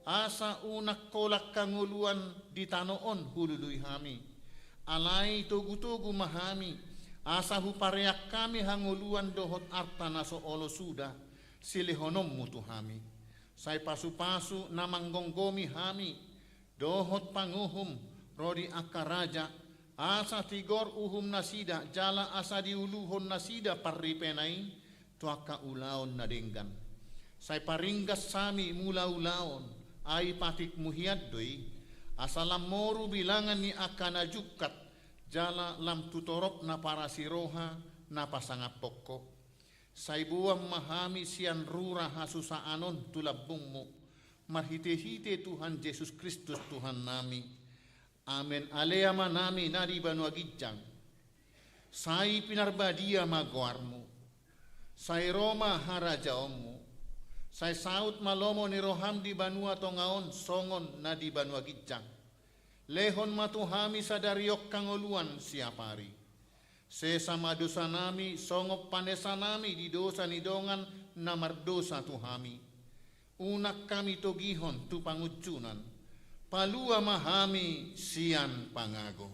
asa unak kolak kanguluan di tanoon hululuy hami. Alay tugu-tugu mahami, asa hupareak kami hanguluan dohot arta naso olo suda, silihonom mutu hami. Say pasu-pasu namanggonggomi hami, dohot panguhum rodi akaraja, asa tigor uhum nasida, jala asa diuluhon nasida parripenai, tuaka ulaon na denggan. Say paringgas sami mula ulaon, ay patik muhiad doy, asalam moru bilangan ni akana jukat, jala lam tutorop na para siroha na pasangapokko. Say buang mahami sian rura hasusaanon tulabungmu, marhite-hite Tuhan Yesus Kristus Tuhan nami. Amen. Alea manami nadi banuagijang. Say pinarbadia magoarmu. Say Roma harajaommu. Say saut malomo ni roham di banua tongaon songon na di banuagijang. Lehon matuhami sadariok kangoluan siapari. Sesama dosa nami songop panesa nami di dosa nidongan namardosa tuhami. Unak kami togihon tu pangucunan. Palua mahami sian pangago.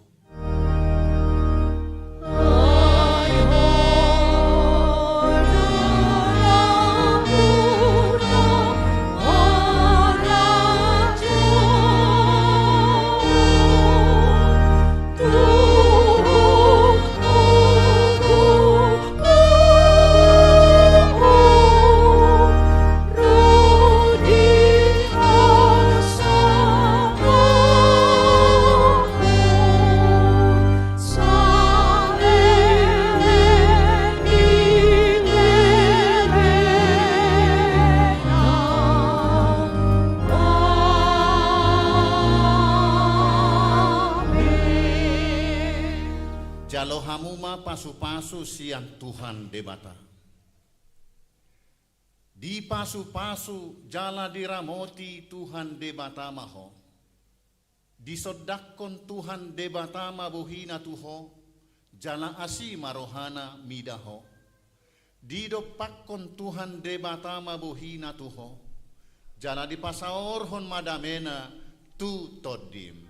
Jalohamuma pasu-pasu siang Tuhan debata. Di pasu-pasu jala diramoti Tuhan debata maho. Disodakon Tuhan debata mabuhina tuho, jala asi marohana midaho. Didopakon Tuhan debata mabuhina tuho, jala dipasaorhon madamena tu todim.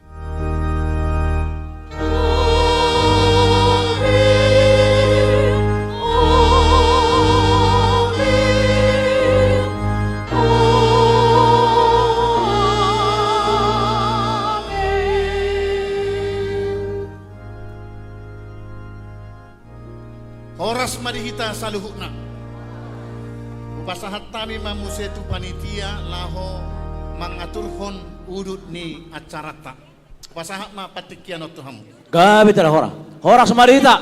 Horas madihita saluhukna. Upasahat tami mamusetu panitia laho mangaturhon udut ni acarata. Upasahat ma patikianot tuhamu. Gabi tala hora. Horas madihita.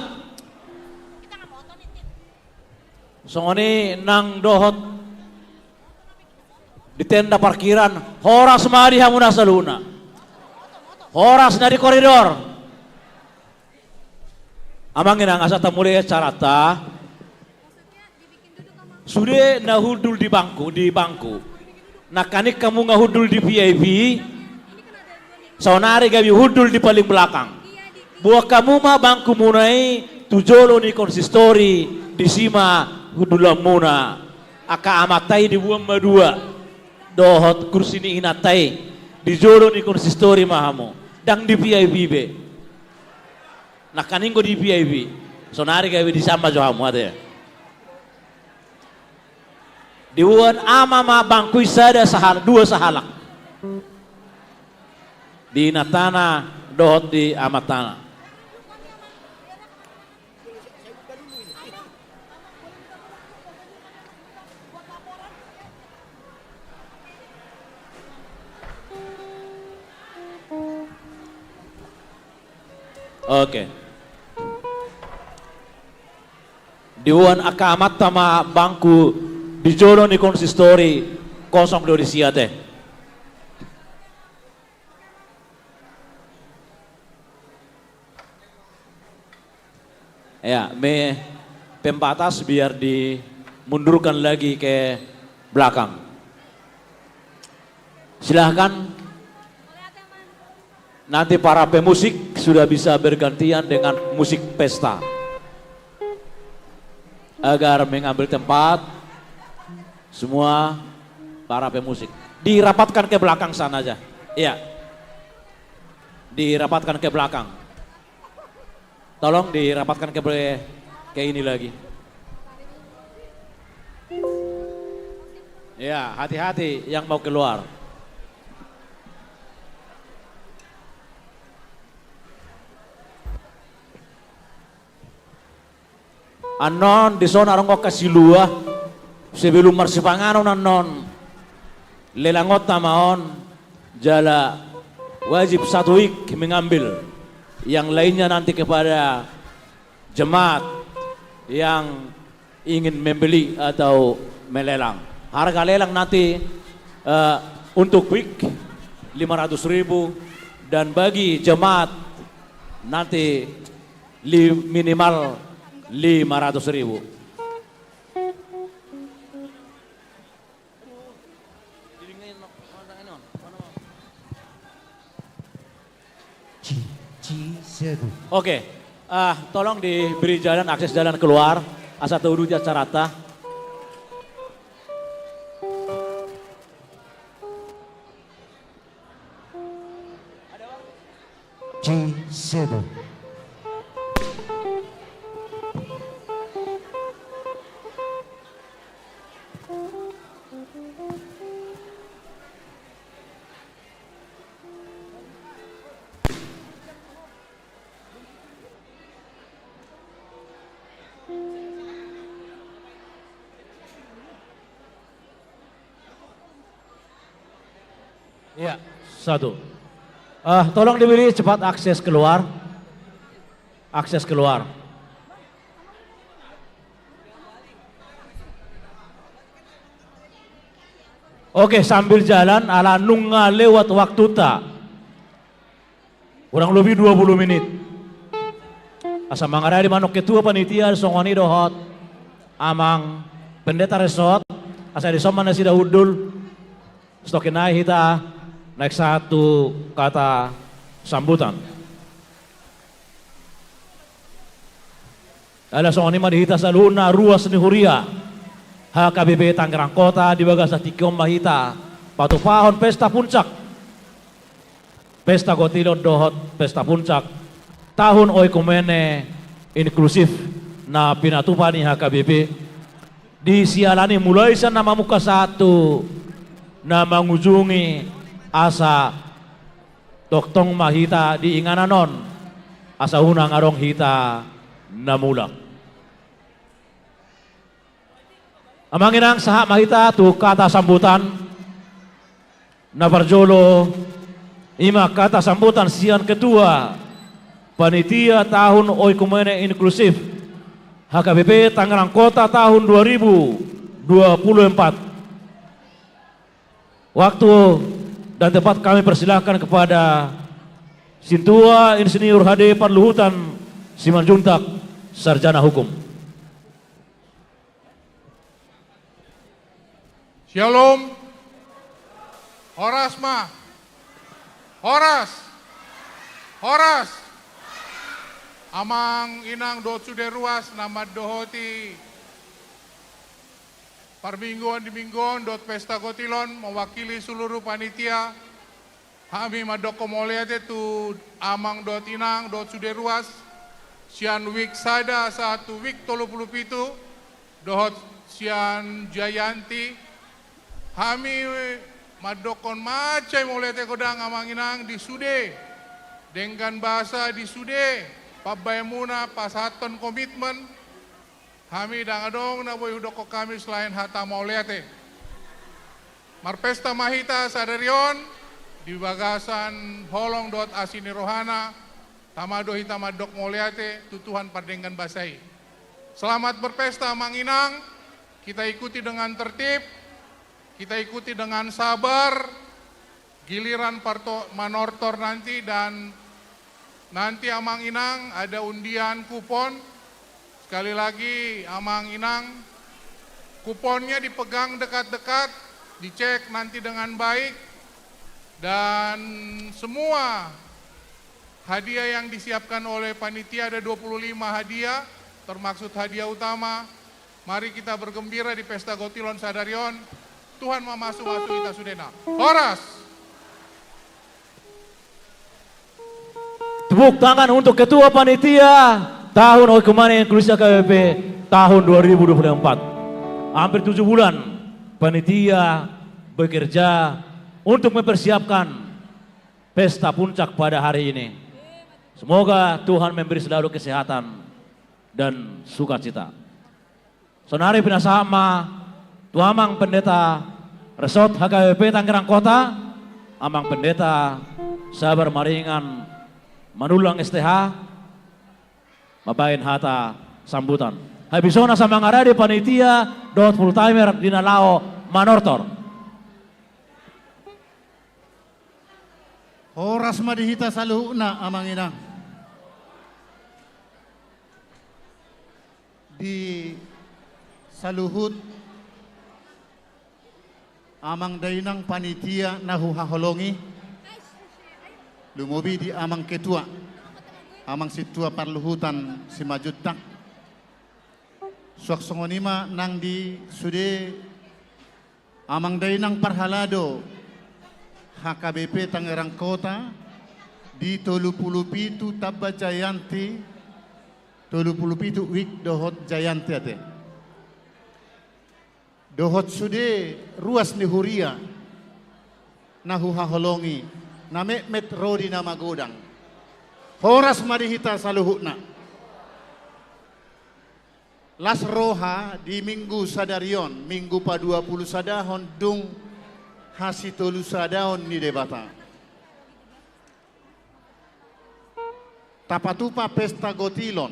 Songoni nang dohot di tenda parkiran. Horas madihamuna saluna. Horas na di koridor. Amangin ang asa tamuli carata. Sudah nahudul di bangku. Nakanik kamu ngahudul di VIP. Saunari gabi hudul di paling belakang. Buah kamu mah bangku munai tujolo ni konsistori di sima hudulam muna. Aka amatai di buang madua. Dohot kursi ni inatai di jolo ni konsistori mahamu. Dang di VIP be. Nakaningo di VIP, sonari kayak di sama johamu ada. Diwan ama bangku sada dua sahalak. Di natana dohot di amatana. Oke. Diwan akamat tama bangku di jolo ni konsistori kosong do disiate. Ya, me pembatas biar dimundurkan lagi ke belakang. Silahkan. Nanti para pemusik sudah bisa bergantian dengan musik pesta. Agar mengambil tempat semua para pemusik. Dirapatkan ke belakang sana aja. Iya. Dirapatkan ke belakang. Tolong dirapatkan ke ini lagi. Ya, hati-hati yang mau keluar. Anon di zona rongok kasilua sebelum marsipanganon anon lelangot tamaon jala wajib 1 week mengambil, yang lainnya nanti kepada jemaat yang ingin membeli atau melelang. Harga lelang nanti untuk week 500.000 dan bagi jemaat nanti minimal 500.000. Oke, tolong diberi jalan, akses jalan keluar. Asa tuduh carata. G7. Ya, 1. Tolong diberi cepat akses keluar. Akses keluar. Oke, sambil jalan ala nunga lewat waktu tak. Kurang lebih 20 menit. Asa mangarari manok ketua panitia songoni dohot. Amang pendeta resort. Asa disomana sida hudul. Stokinai hita. Naik 1 kata sambutan. Ada soalnya mah dihita saluna ruas ni huria. HKBP Tangerang Kota di bagasa tikom mahita. Patu pahon pesta puncak. Pesta Gotilon dohot pesta puncak. Tahun oikumene inklusif na pinatupan ni HKBP. Disialani mulai sa nama muka 1 na mengunjungi asa toktong mahita di ingananon asa unang arong hita namulak. Amanginang saha mahita tu kata sambutan na parjolo ima kata sambutan sian ketua panitia tahun oikumene inklusif HKBP Tangerang Kota tahun 2024. Waktu dan tempat kami persilahkan kepada Sintua Insinyur HD Parluhutan Simanjuntak, Sarjana Hukum. Shalom. Horas ma. Horas. Horas. Amang inang dot sude ruas nama dohoti Parmingguan di Mingguan dot Pesta Gotilon mewakili seluruh panitia. Kami madoko moleate tu amang dot inang dot sude ruas. Sian wik sada 1 wik 30 pitu dohot sian Jayanti. Kami madokon macai moleate kodang amang inang di sude. Dengan bahasa di sude. Pabayamuna pasaton komitmen. Kami dangadong na boy hudoko kami selain hata mauliate. Marpesta mahita sadarion di bagasan holong dot asini rohana tamado hita madok mauliate tutuhan pardengan basai. Selamat berpesta Manginang. Kita ikuti dengan tertib, kita ikuti dengan sabar. Giliran manortor nanti, dan nanti Amang Inang ada undian kupon. Sekali lagi Amang Inang, kuponnya dipegang dekat-dekat, dicek nanti dengan baik, dan semua hadiah yang disiapkan oleh panitia ada 25 hadiah, termaksud hadiah utama. Mari kita bergembira di Pesta Gotilon Sadarion. Tuhan mamasu-masu kita sudena. Horas! Tepuk tangan untuk Ketua Panitia tahun Oikumene Inklusif KBP tahun 2024. Hampir 7 bulan panitia bekerja untuk mempersiapkan pesta puncak pada hari ini. Semoga Tuhan memberi selalu kesehatan dan sukacita. Sonari Pinasama, Tuamang Pendeta Resort HKBP Tangerang Kota, Amang Pendeta Sabar Maringan Manulang STH, mabain hata sambutan. Habisona sa mga radio panitia, dot full timer dinalao manortor. Horas madihita sa luhuna, Amang Inang. Di saluhut Amang Dainang panitia na huhaholongi, lumubi di Amang Ketua, Amang Situa Parluhutan si Majutak, suaksongonima nang di sude Amang Dainang Parhalado, HKBP Tangerang Kota, di Tolupulupitu Tabba Jayanti, Tolupulupitu Wik Dohot Jayanti ate. Dohot sude ruas ni huria na huhaholongi na met rodi na magodang. Horas marihita sa luhutna. Las roha di minggu sadarion, minggu pa 20 sadahon dung hasitolu sadahon ni debata. Tapatupa pesta gotilon,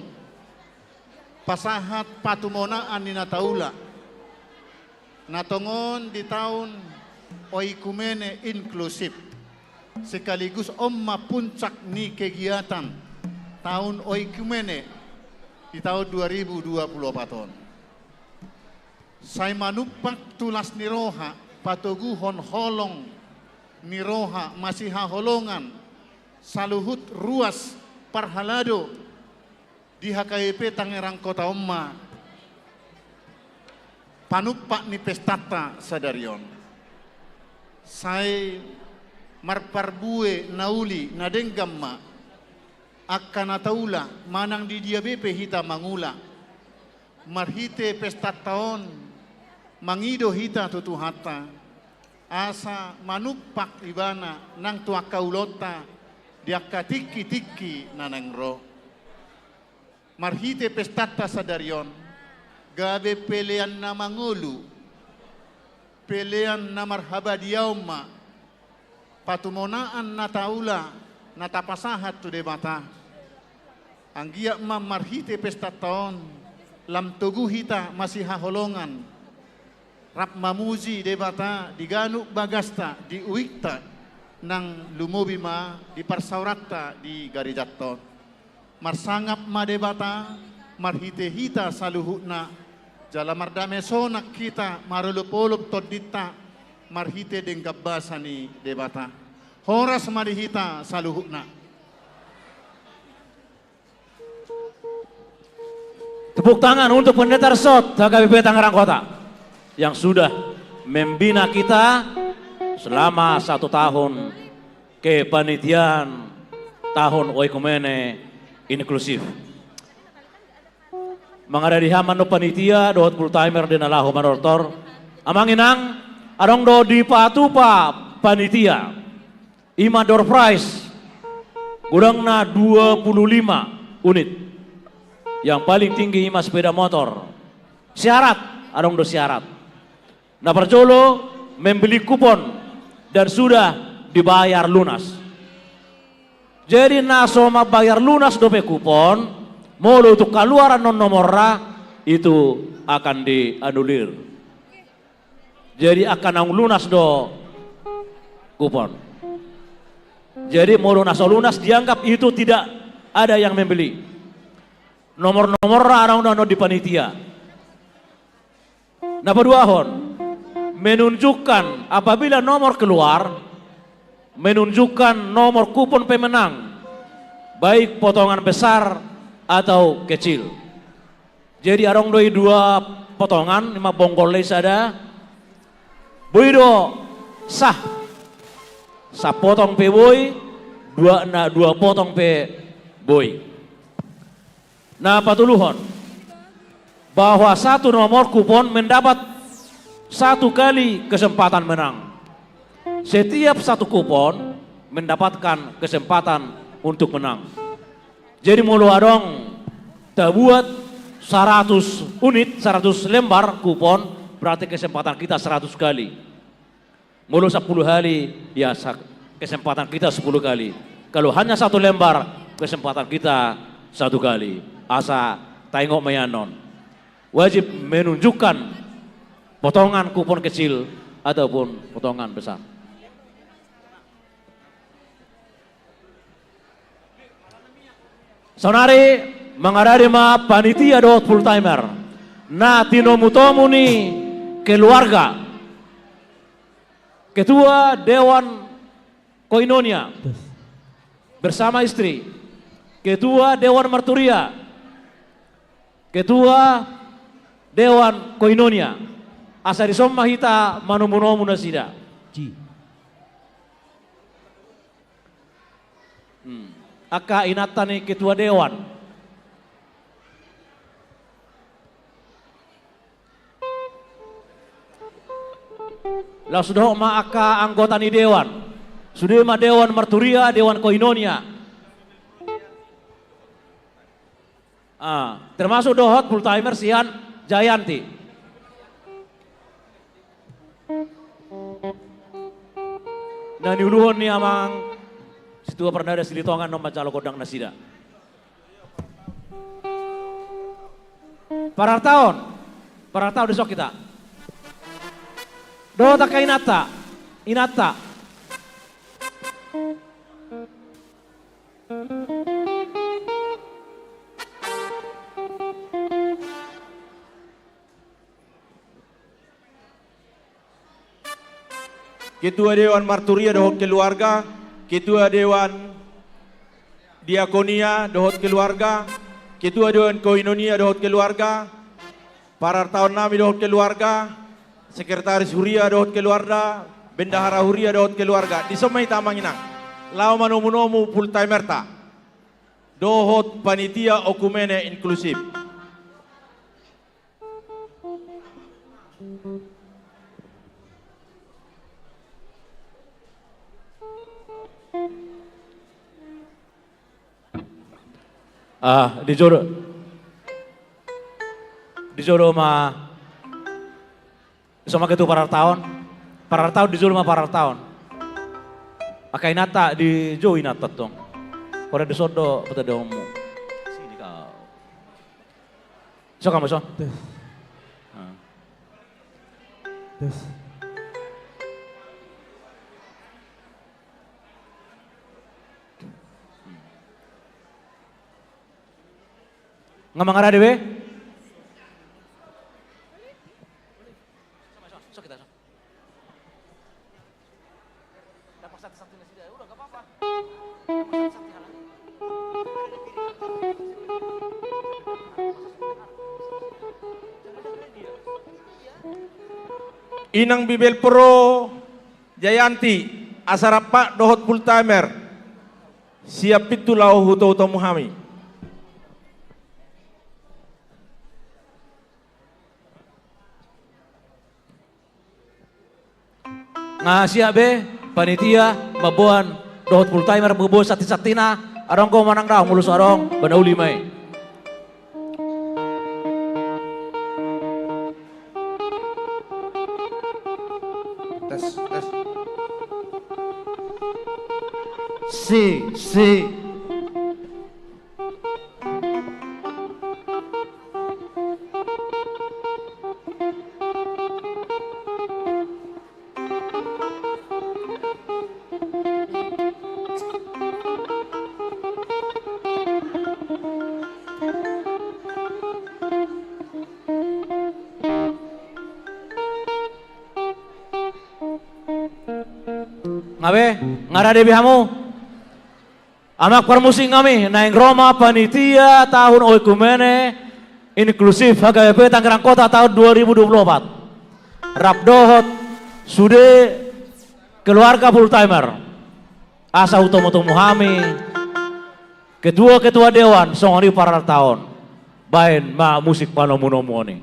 pasahat patumonaan ni nataula, natongon di tahun Oikumene Inklusif, sekaligus omma puncak ni kegiatan tahun Oikumene di tahun 2024. Saya manupak tulas niroha patoguhon holong niroha masih haholongan saluhut ruas parhalado di HKBP Tangerang Kota Omma panupak ni pestata sadarion. Saya marparbue nauli nadenggamma akan ataula manang di dia BP hita mangula marhite pestat taon mangido hita tutuhata asa manupak ibana nang tua kaulota diakatiki-tiki nanangro marhite pestata sadarion gabe pelean na mangulu, pelean na marhaba diyauma, patumonaan na taula, na tapasahat tu debata. Ang giyak marhite pesta taon, lam tugu hita masih haholongan, rap mamuzi debata, diganu bagasta, di uikta, nang lumubima, di parsaurata, di garijaton. Marsangap ma debata, marhite hita saluhutna, jala mardame sonak kita marulupulup todita marhite deng gabbasani debata. Horas marihita saluhutna. Tepuk tangan untuk Pendeta Resort HKBP Tangerang Kota yang sudah membina kita selama 1 tahun kepanitiaan tahun Oikumene Inklusif. Mangada di haman no panitia dohot full timer din alaho manortor. Amang Inang arong do di patupa panitia. Ima door prize kurang na 25 unit. Yang paling tinggi ima sepeda motor. Syarat arong do syarat. Na percolo membeli kupon dan sudah dibayar lunas. Jadi naso bayar lunas dope kupon. Molo untuk keluaran non nomorra itu akan dianulir. Jadi akan lunas do kupon. Jadi mau lunas dianggap itu tidak ada yang membeli. Nomor-nomor orang di panitia. Nah peduahon menunjukkan apabila nomor keluar, menunjukkan nomor kupon pemenang, baik potongan besar atau kecil. Jadi arong doi dua potongan, 5 bonggol ada. Boido sah potong pe boy, dua potong pe boy. Nah patuluhon bahwa satu nomor kupon mendapat 1 kali kesempatan menang. Setiap satu kupon mendapatkan kesempatan untuk menang. Jadi mulu adong tak buat 100 unit, 100 lembar kupon, berarti kesempatan kita 100 kali. Mulu 10 hari, ya kesempatan kita 10 kali. Kalau hanya 1 lembar, kesempatan kita 1 kali. Asa tengok meyanon. Wajib menunjukkan potongan kupon kecil ataupun potongan besar. Sonari mengadari ma panitia dot full timer. Nah tinomutomu ni keluarga. Ketua Dewan Koinonia bersama istri. Ketua Dewan Marturia. Ketua Dewan Koinonia. Asari somma hita manumunomu nasida. Aka inatani ketua dewan. Lah sudah ma aka anggota ni dewan. Sudah ma Dewan Marturia, Dewan Koinonia. Termasuk dohot full timer Sian Jayanti. Dan diuluhon ni amang situa pernah ada silitongan nomor calo kodang nasida. Para tahun besok kita. Do tak inata. Ketua Dewan Marturia dohot keluarga, Ketua Dewan Diakonia dohot keluarga, Ketua Dewan Koinonia dohot keluarga, para tahun nami dohot keluarga, Sekretaris Huria dohot keluarga, Bendahara Huria dohot keluarga. Di semai tamang inang. Lau manomu full timer ta. Dohot panitia okumene inklusif. Dijoro ma sama ketua para tahun dijoro ma para tahun. Akai nata di jo inata tong. Ora di sodo peta domu. Sini kau. So kamu so. Ngamang ada dewe? So kita so. Dapat satu nasi dah. Udah enggak apa-apa. Inang Bibel Pro Jayanti Asarapa dohot full timer. Siap itu lau huto Muhammad. Ngasih be panitia babuan dohot full timer bubu sati-satina arong ko manang raw mulus arong banauli may. Tes. Si. ngabe ngara debi hamu. Amak permusik kami naing Roma panitia tahun oikumene inklusif HKBP Tangerang Kota tahun 2024. Rap dohot sude keluarga full timer. Asa utomo hami ketua dewan songoni para tahun. Bain ma musik panomunomo ni.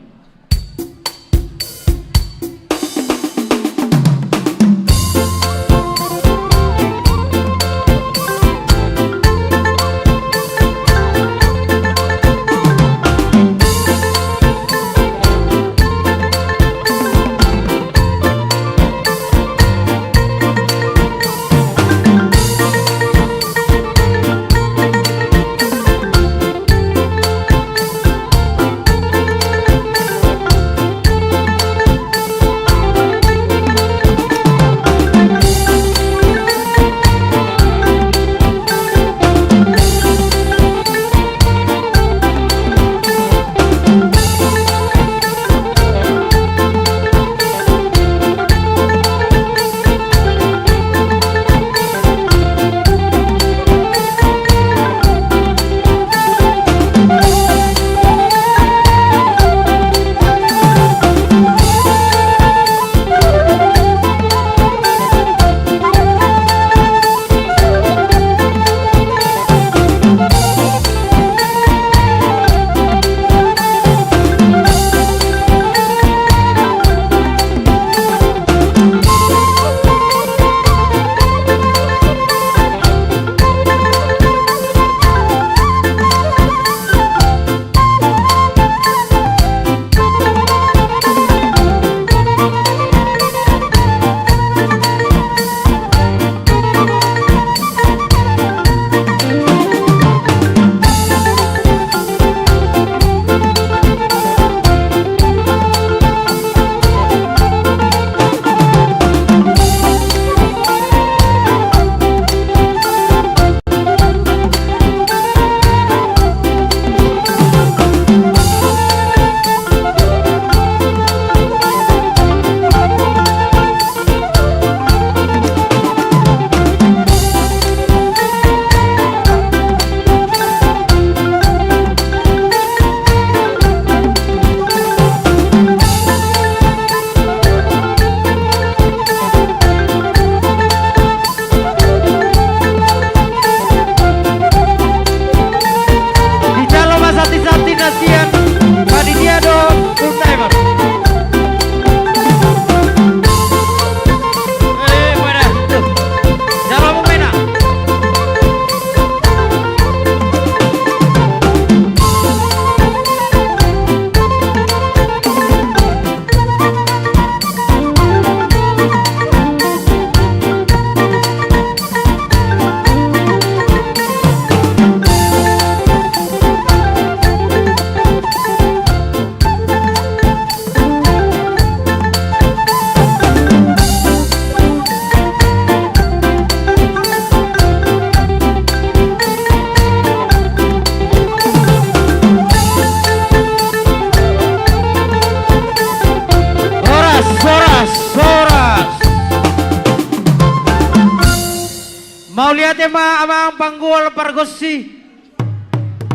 Mau lihat ema amang panggul pargosi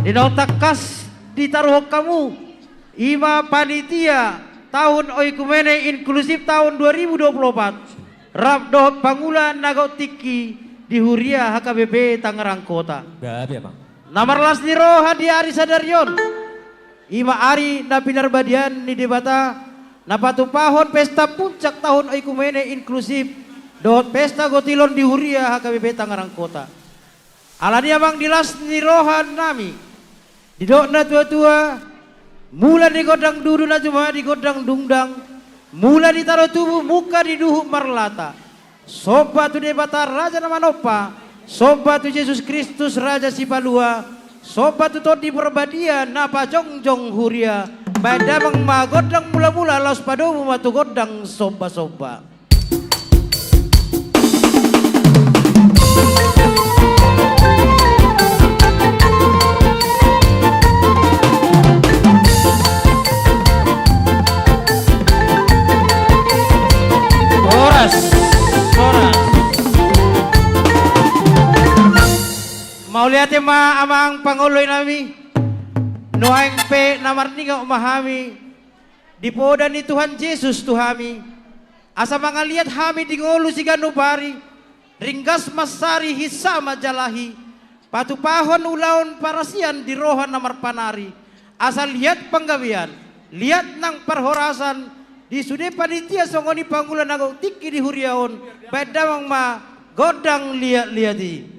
dinau takas ditaruh kamu ima panitia tahun oikumene inklusif tahun 2024 rap dohot pangulan nagau tiki di Huria HKBP Tangerang Kota. Gabi bang. Namar las ni roha di Ari Sadarion ima Ari na pinarbadian ni debata napatupahon pesta puncak tahun oikumene inklusif dohot pesta gotilon di Huria HKBP Tangerang Kota. Alani abang dilas ni rohan nami. Didok na tua-tua. Mula di godang dudu na cuma di godang dungdang. Mula ditaruh tubuh muka di duhuk marlata. Sobat tu debata Raja Namanopa. Sobat tu Yesus Kristus Raja Sipalua. Sobat tu todi perbadian napa jongjong Huria. Badamang magodang mula-mula laus padomu matu godang soba-soba. Mauliate ma amang panguloy nami. Nuhaing pe namarni nga umahami. Dipodan ni Tuhan Yesus tuhami. Asa mga liat hami dingolo si ganubari. Ringgas masari hisama jalahi. Patupahon ulaon parasian di rohan na marpanari. Asa liat panggawian. Liat ng parhorasan. Di sude panitia songoni pangulan nagaw tiki di huriaon. Bedamang ma godang liat-liati.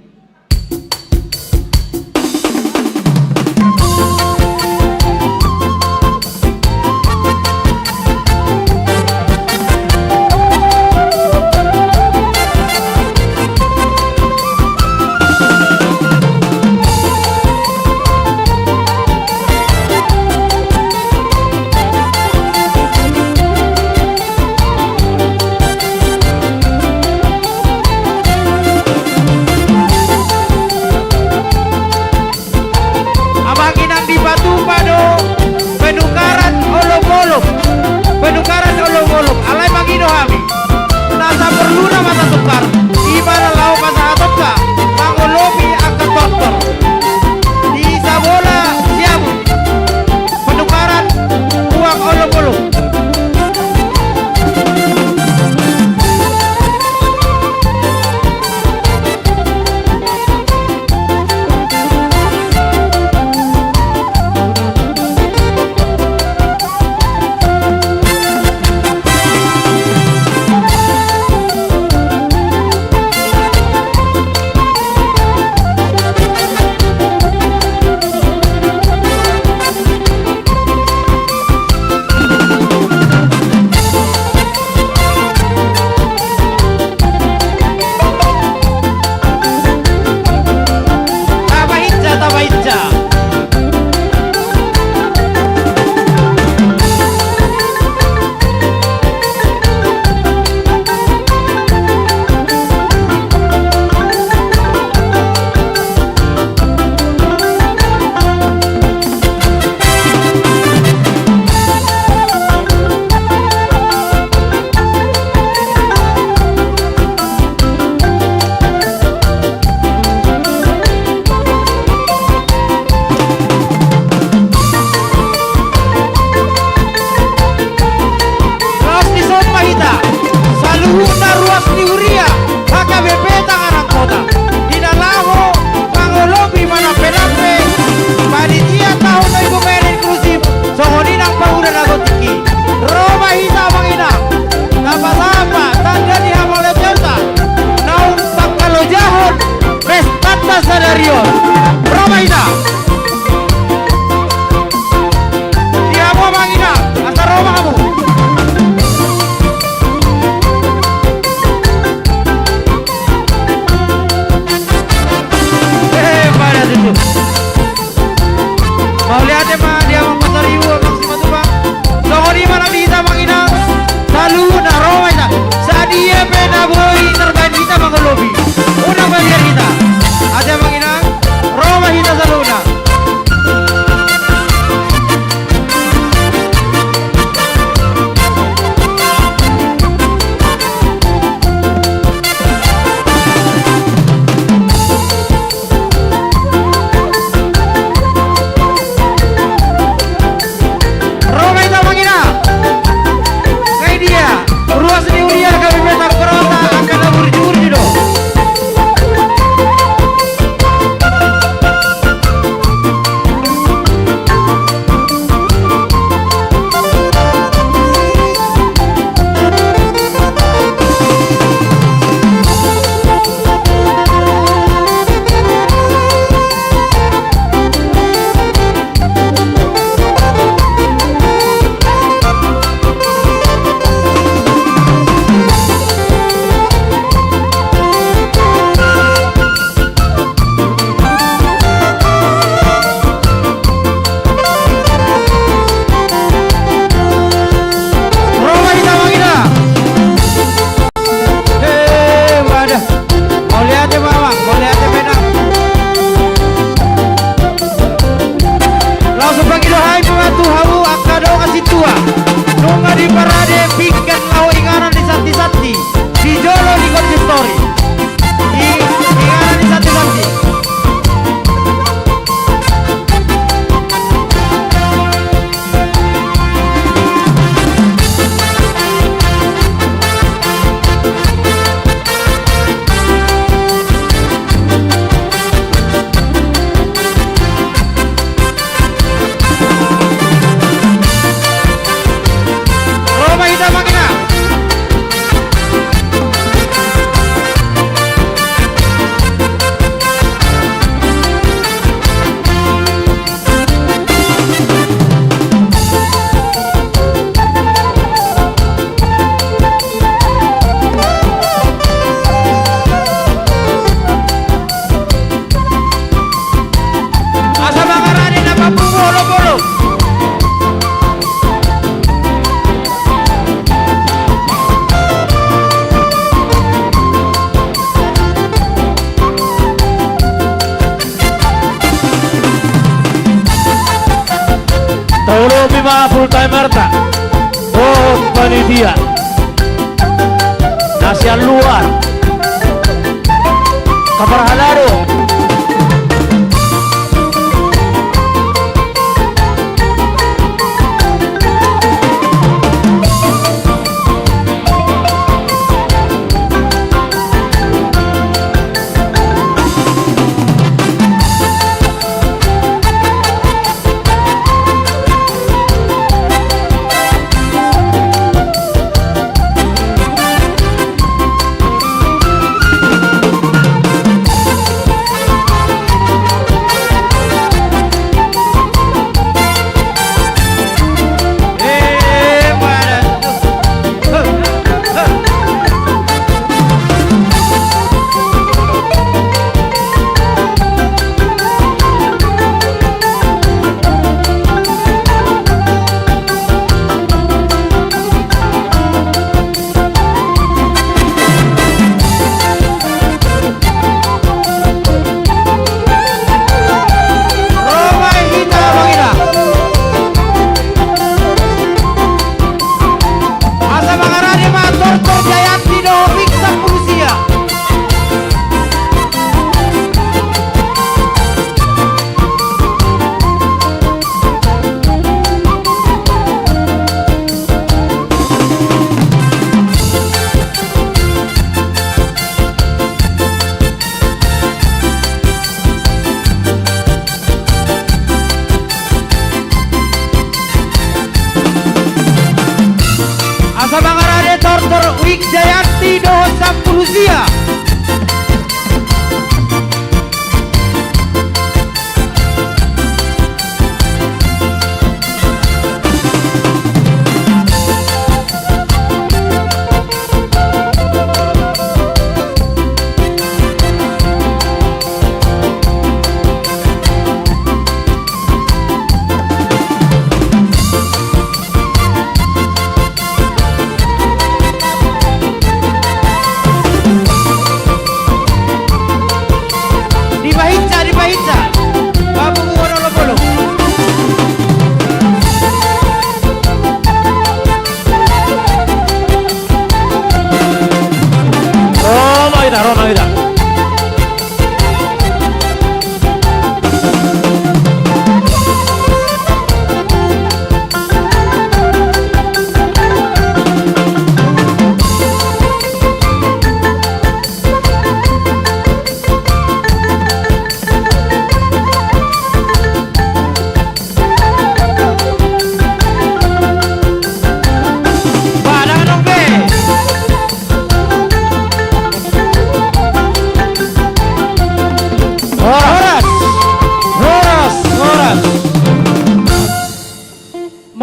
ma full timer tak dohot panitia nasian luar kabar halaro Jayanti dohot Sampulusia.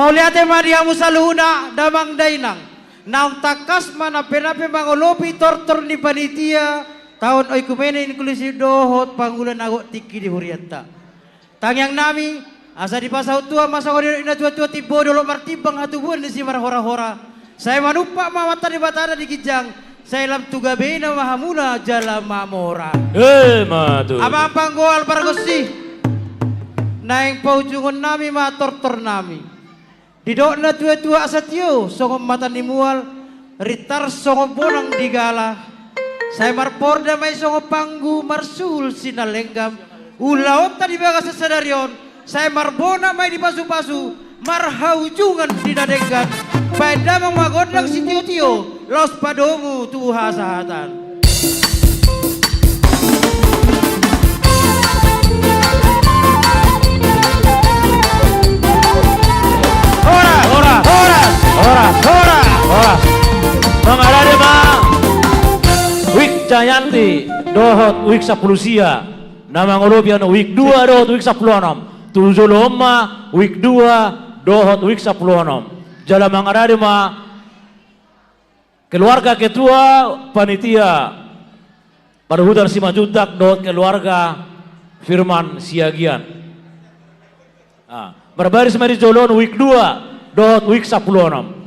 Mauliate Maria Musaluhuna damang dainang naung takas mana penape mangolopi tortor ni panitia tahun oikumene inklusif dohot panggulan agok tiki di huriatta tangyang nami asa di pasau tua masa kodio ina tua-tua tibo dolo martibang atubuan di si marahora-hora saya manupa mawata di batara di kijang saya lam tugabena mahamuna jala mamora matu abang panggoal paragosi naing paujungon nami ma tortor nami didok na tua-tua asatyo songom mata ni mual ritar songom bonang digala saya marporda may songom panggu marsul sinalenggam ulaot tadi baga sa sadaryon saya marbona may di pasu-pasu marhaujungan dinadenggan pada mamagodlang si tiyo-tiyo los padomu tuha sahatan Horas mengalami ma Wik Jayanti dohot Wik Sapulusia nama ngolobian Wik 2 dohot Wik 16 tujuh loma Wik 2 dohot Wik 16 jala mengalami ma keluarga ketua panitia Parhudan Simajutak dohot keluarga Firman Siagian berbaris mari jolon Wik 2 dohot Wik 16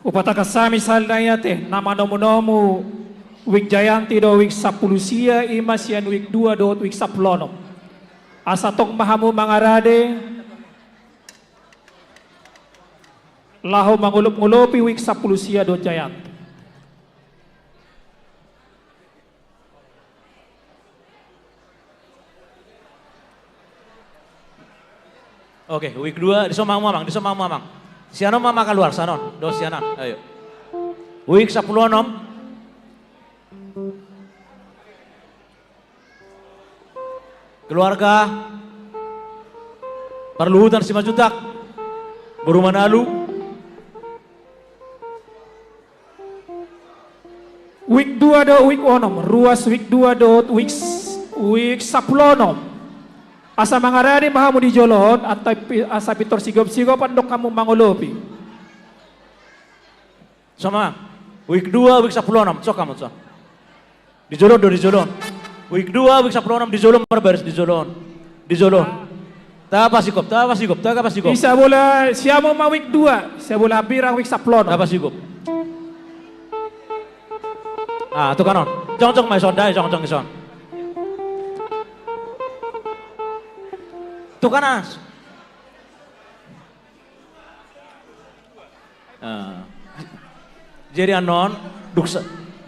upataka sami saldayate nama nomu-nomu Wik Jayanti do wik 10 sia ima sian wik 2 do wik 10. Asatok mahamu mangarade lahu mangulup-ngulupi wik 10 sia do Jayanti. Oke, week 2 disomang mamang. Sianon mama keluar sanon, do sianan. Ayo. Week 10 nom. Keluarga Perluhutan Simajutak Burumanalu. Week 2 do week 6, ruas week 2 do week 10 nom. Asa mangarani mahamu di jolon atau asa pitor sigop-sigop andok kamu mangolopi. Sama week 2 week 10 nom. Sok kamu sok. Di jolon do di jolon. Week 2 week 10 nom di jolon berbaris di jolon. Di jolon. Ta pasigop. Bisa bola siamo ma week 2, saya bola birang week 10 nom. Ta pasigop. Ah, tu kanon. Jong mai son dai jong ison. Tu kanas. Jadi anon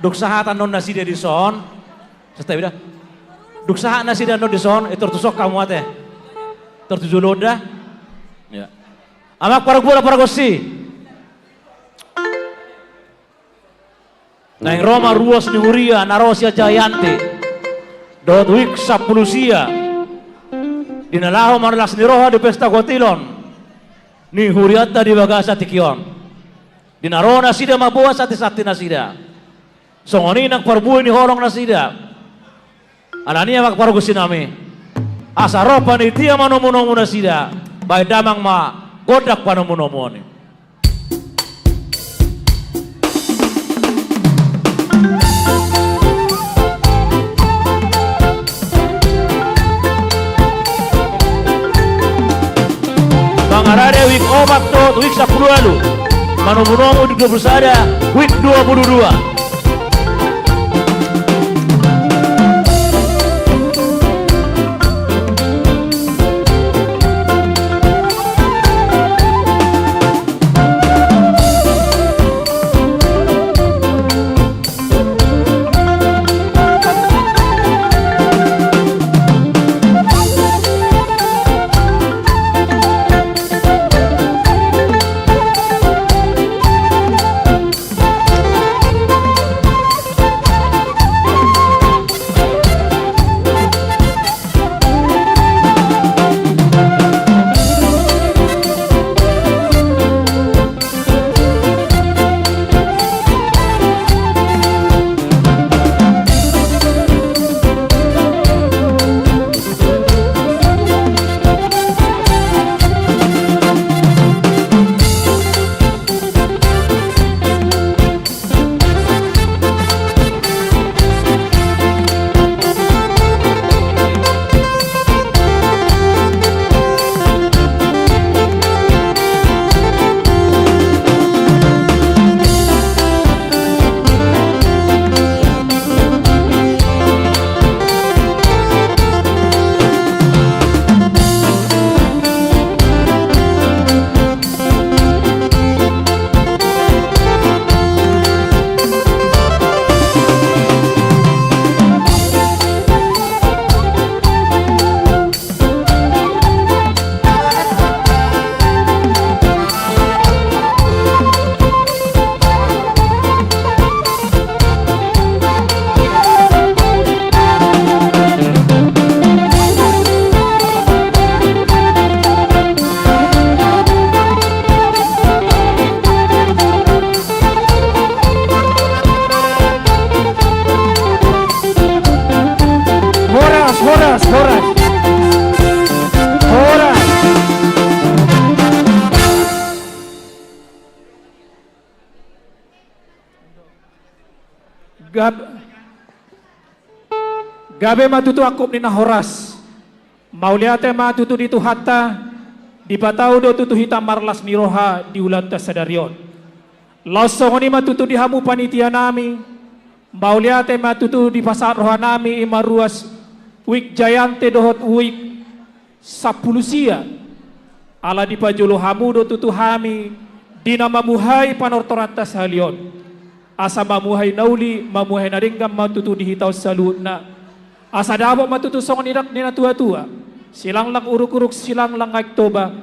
duksahat anon nasi dia di son. Setelah bida. Duksahat nasi dia anon di son itu tertusok kamu ate. Tertuju loda. Ya. Amak para gosi. Nah yang Roma ruas ni Huria Narosia Jayanti. Dot wik 10 sia. Dinalaho marlas ni roha di pesta gotilon. Ni Huriata di bagasa tikion. Dinarona sida mabuha sati-sati na sida. Songoni nang parbuhi ni holong na sida. Anania makparugusin nami. Asaro panitia manomunomu na sida. Bay damang ma godak panomunomu ni. Mangarade week 4 to week 10 lalu. Manomunomu di bersada week 22. Gabe matutu akup ni nahoras. Mauliate matutu di tuhata. Di patau do tutu hitam marlas miroha di ulan tasadarion. Lasong ni matutu di hamu panitia nami. Mauliate matutu di pasar rohanami ima ruas wik jayante dohot wik 10 sia. Ala di pajolo hamudo tutu hami dina mamuhay panortorantas halion. Asa mamuhay nauli mamuhay naringgam matutu dihitaw saluna. Asa dabo matutu songon irak nina tua-tua. Silang lang uruk-uruk silang lang toba.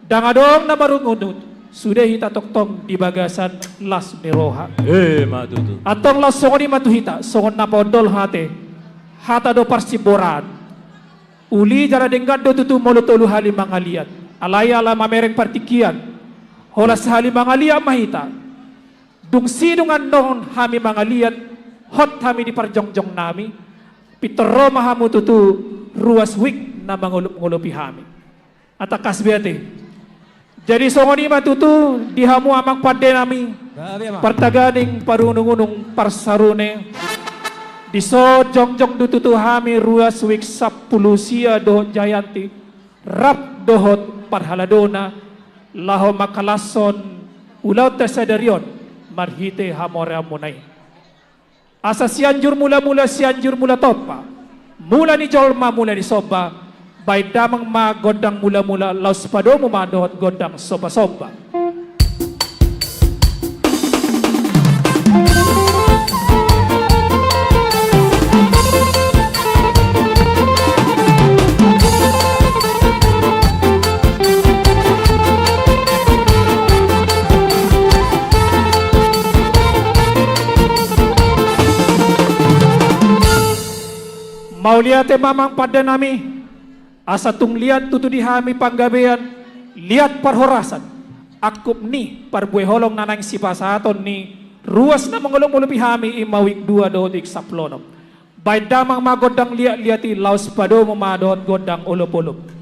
Dangadong na marungunut. Sudah hita toktong di bagasan las meroha. Matutu. Atong las songon di matuhita songon na podol hate. Hata do parsiboran. Uli jara denggan do tutu molotolu hali mangaliat. Alaya ala mamereng partikian. Holas hali mangaliat mahita. Dung sidungan nohon hami mangaliat. Hot hami di parjongjong nami. Pitero mahamu tutu ruas wik na mangulupi hami. Atakas biate. Jadi songoni matutu dihamu amang pade nami. Partaganing parunung-unung parsarune. Diso jongjong dututu hami ruas wik 10 sia dohot jayanti. Rap dohot parhaladona. Laho makalason ulaw tesadarion. Marhite hamore amunay. Asa sianjur mula-mula sianjur mula topa. Mula ni jolma mula ni soba. Bay damang ma godang mula-mula laus padomo madohot godang soba-soba. Mauliate mamang pada nami. Asa tung liat tutu di hami panggabean, liat parhorasan. Akup ni parbuay holong nanang si pasaton ni ruas na mangulong-ulupi hami imawik 2 dodik saplonom. Bay damang magodang liat-liati laus padomo madot godang ulup-ulup.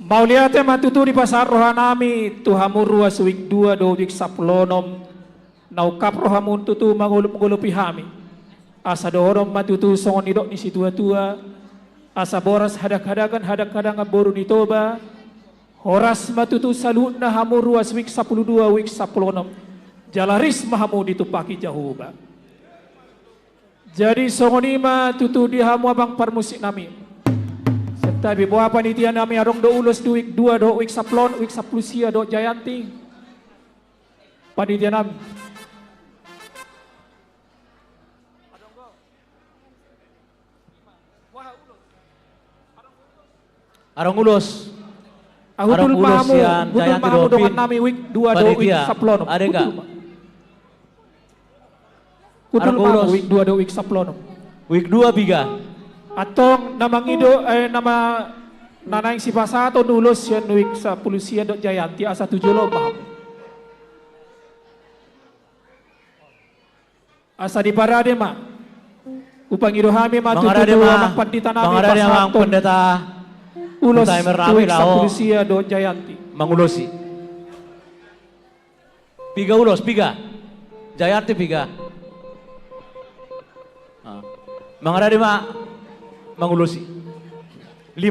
Mauliate matutu di pasar rohanami tuhamu ruas wik 2 do wik 10 naukap rohamun tutu mangulupi hami asa dohorom matutu songon idok ni situa-tua asa boras hadak-hadangan boru ni toba horas matutu salutna hamu ruas wik 12 wik 10 jalaris mahamu ditupaki jahuba jadi songonima tutu di hamu abang parmusik nami tapi buah panitia nami arong do ulus do wik 2 do wik 10 wik 10 sia do Jayanti panitia nami Arong ulus. Arong ulus yan Jayanti do nami wik 2 do wik 10 ada enggak? Kudul mamu wik 2 do wik 10 Wik 2 biga atong namang ido nama nanaing si pasato nulos yan wik 10 sia do Jayanti asa 7 lo mamu asa di parade ma upang idohami matututu amang pandita nami pasato pendeta ulos wik 10 sia do Jayanti mangulosi piga ulos piga Jayanti piga mangarade ma mangulusi 5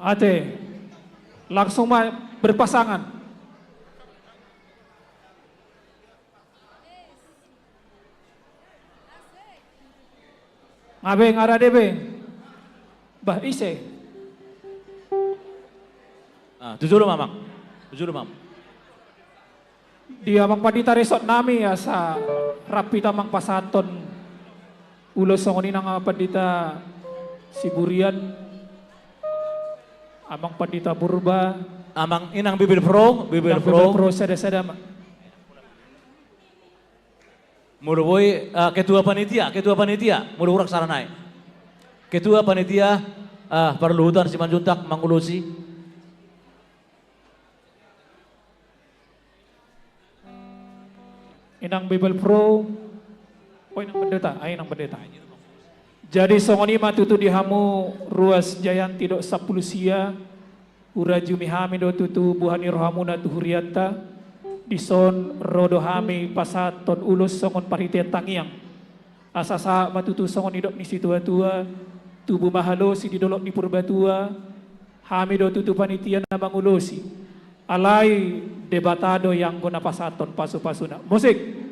ate langsung berpasangan ngabe ngarade be bah ise 7 lo mamang di amang pandita resort nami ya sa rapi tamang pasaton ulos songoni nang pandita Siburian amang pandita Purba amang inang bibir pro sada muru boy ketua panitia muru urak saranai ketua panitia perluhutan Simanjuntak mangulusi inang Bible Pro inang pendeta jadi songoni matutu dihamu ruas Jayanti do 10 sia uraju mihami do tutu buhani rohamuna tuhuriata dison rodo hami pasaton ulus songon parite tangiang asasa matutu songon idok ni situa-tua tubuh mahalo si didolok ni purbatua hami do tutu panitia na mangulosi alai debatado yang guna pasaton pasu-pasuna musik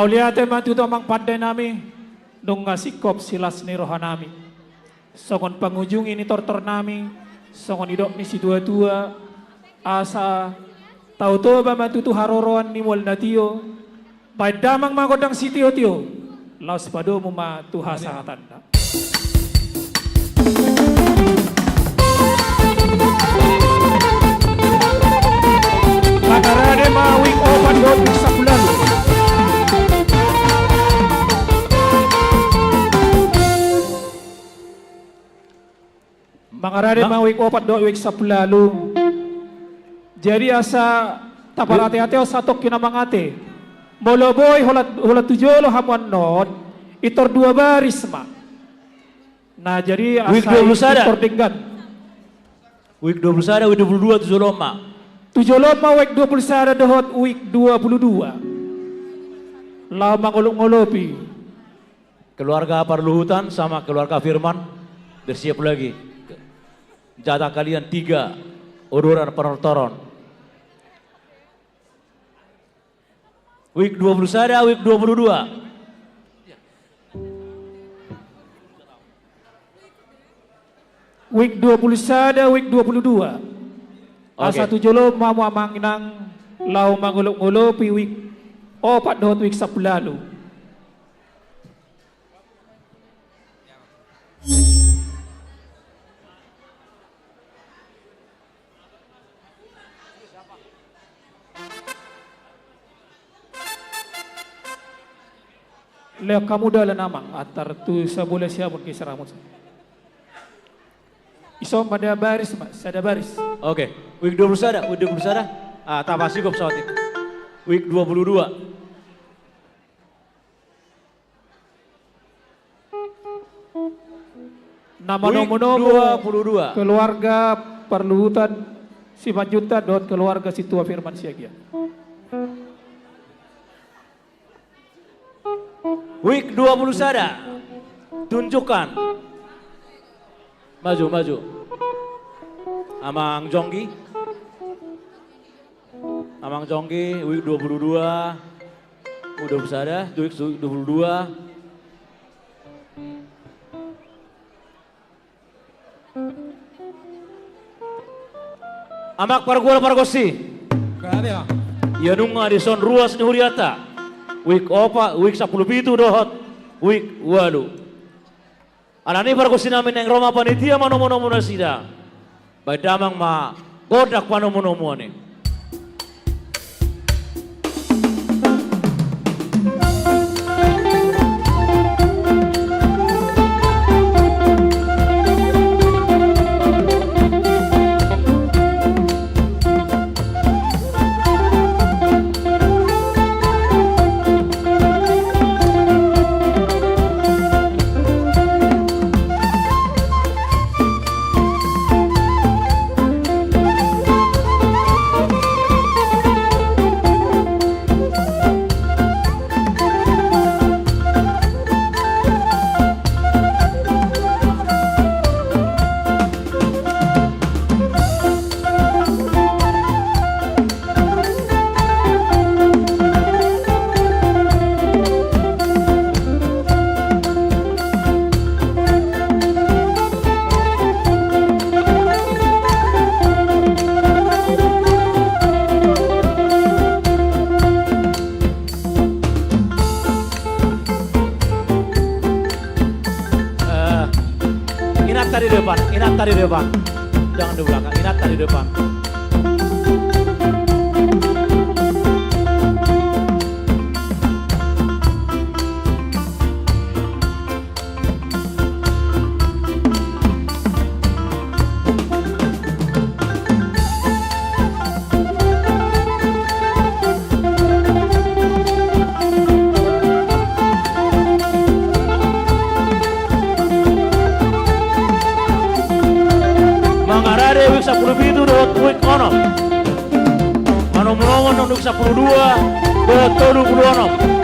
Mauliate matutu amang pandai nami nung ngasikop silas ni rohanami songon pangujung ini tortor nami songon idok ni si tua-tua asa tau toba matutu haroroan ni wal natio baik damang magodang si tio-tio laos pado muma tuhasa tanda Makarade mawing opan do bisa bulalu Mangarade mawik opat do wik sapulalu. Jadi asa taparate-ate o satok kinamangate. Moloboy holat tujolo hamuan non itor 2 baris ma. Nah jadi Week 20 sada. itor denggan. Week 20 sada, week 22 tujoloma. Tujoloma week 20 sada dohot week 22. Lau mangolok-ngolopi. Keluarga Parluhutan sama keluarga Firman bersiap lagi. Jatah kalian 3 ururan penortoron. Week 20 sada, week 22. Week 20 sada, week 22. Asa tujolo mamu amanginang lau mangolok-ngolopi week 4 dohot week 10 lalu. Leo kamu dalam namang antar tu sebulan siapun kisah rambut. Isom pada baris mas, ada baris. Oke, week 20 sada, week 20 sada. Tak pasti kok pesawat itu. Week 22. Nama Week nomo 22. keluarga Parluhutan Simanjunta dot keluarga Situa Firman Siagia. Week 20 sada. Tunjukkan. Maju, maju. Amang Jonggi. Amang Jonggi, week 22. Udah sada, week 22. Amak Parguala Pargosi. Yanunga di son ruas ni Huriata. Week 4, week 10 itu dohot. Week 8. Anani Pargosi namin yang Roma panitia manomo-nomo na sida. Baidamang ma godak panomo-nomo ni. Inat di depan, jangan di belakang. Inat di depan. Week 10 itu dot week ono. Manomo week 12 dot 26.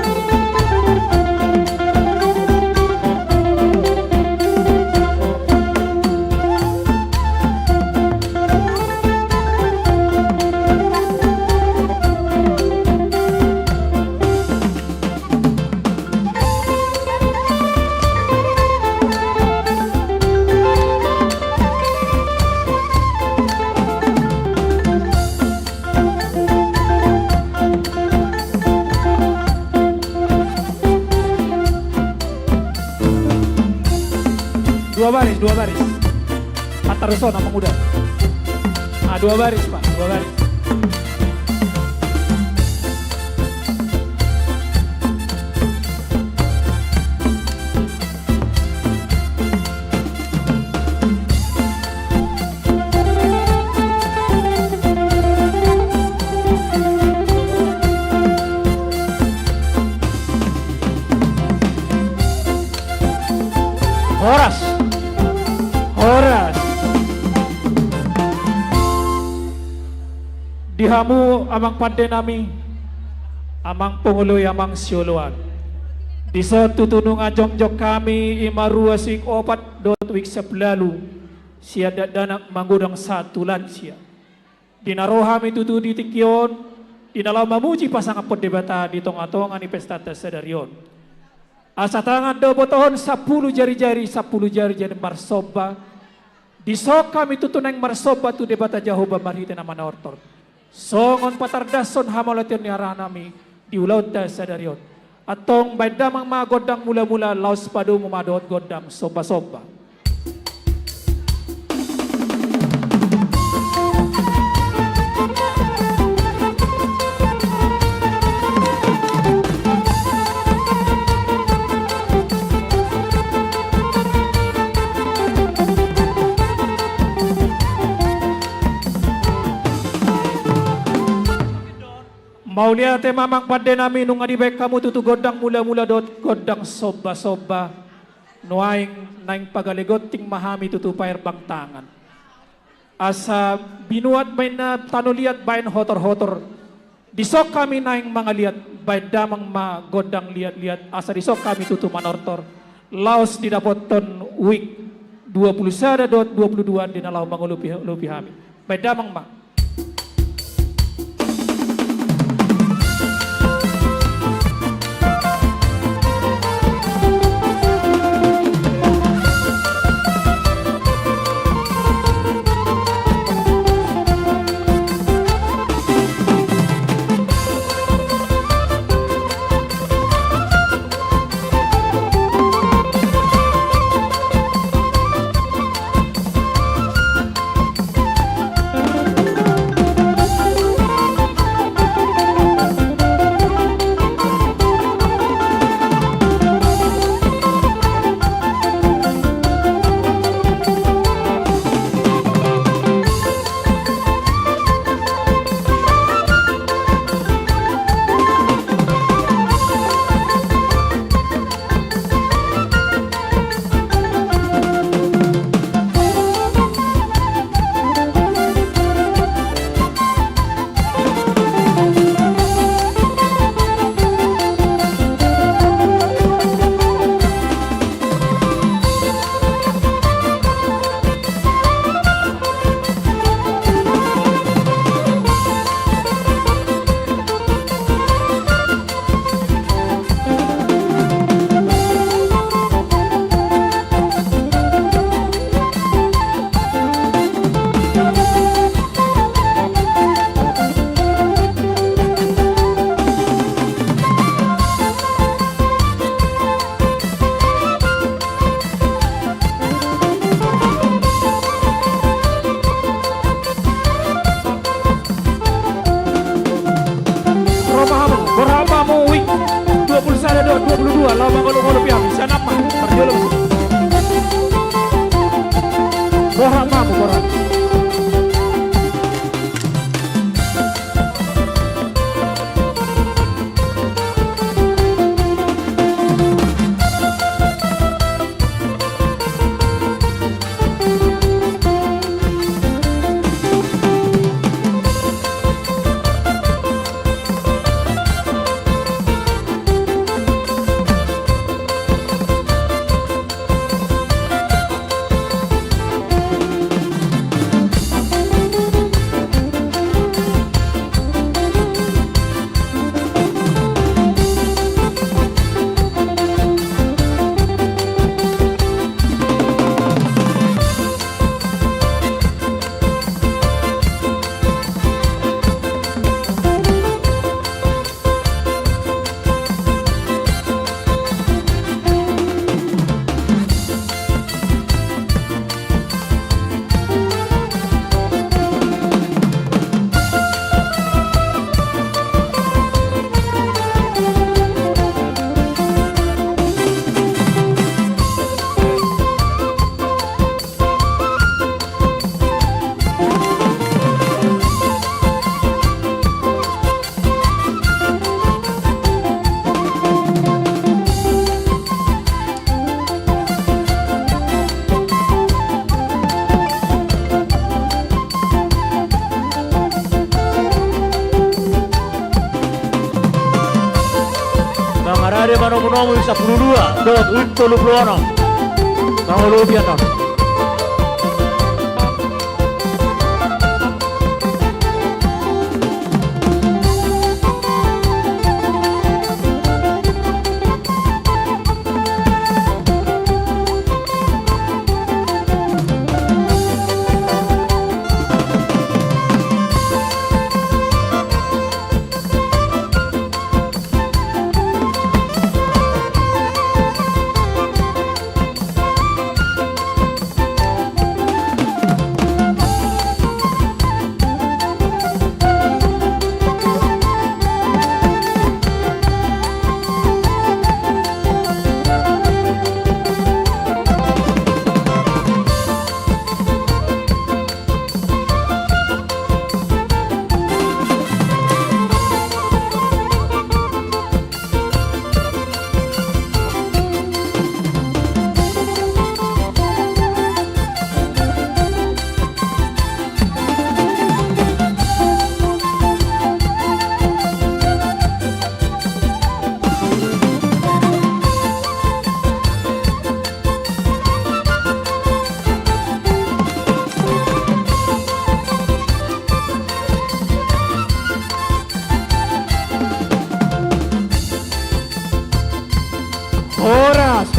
Dua baris. Antar zona pemuda. Ah, 2 baris Pak, 2 baris. Kamu amang pande nami, amang penguloy amang siuluan. Di suatu tunung ajong-jong kami imarua sik opat dot wik sebelalu. Sia danak manggudang satu lansia. Dinaroham itu di tikion, dinalau mamuji pasangan perdebata di tong-atongan di pesta tersedarion. Asa tangan do botohon 10 jari-jari 10 jari-jari marsoba. Di sok kami tutuneng marsoba tu debata Jahoba marhite nama nortor. Songon patardason hamalation ni aranami di ulaw tersedarion. Atong baydamang magodang mula-mula laos padu mumadot godang soba-soba. Mau lihat mamang pande nami nung adibek kamu tutu godang mula-mula dot godang soba-soba nuaing naing pagaligot ting mahami tutu pair bang tangan. Asa binuat bain na tanuliat bain hotor-hotor. Disok kami naing mga liat bain damang ma godang liat-liat asa disok kami tutu manortor. Laos didapot ton week 21.22 dinalaw mangulupi hami. Bain damang ma. Ada manomu 12 dot week 36 Mangolobi anon.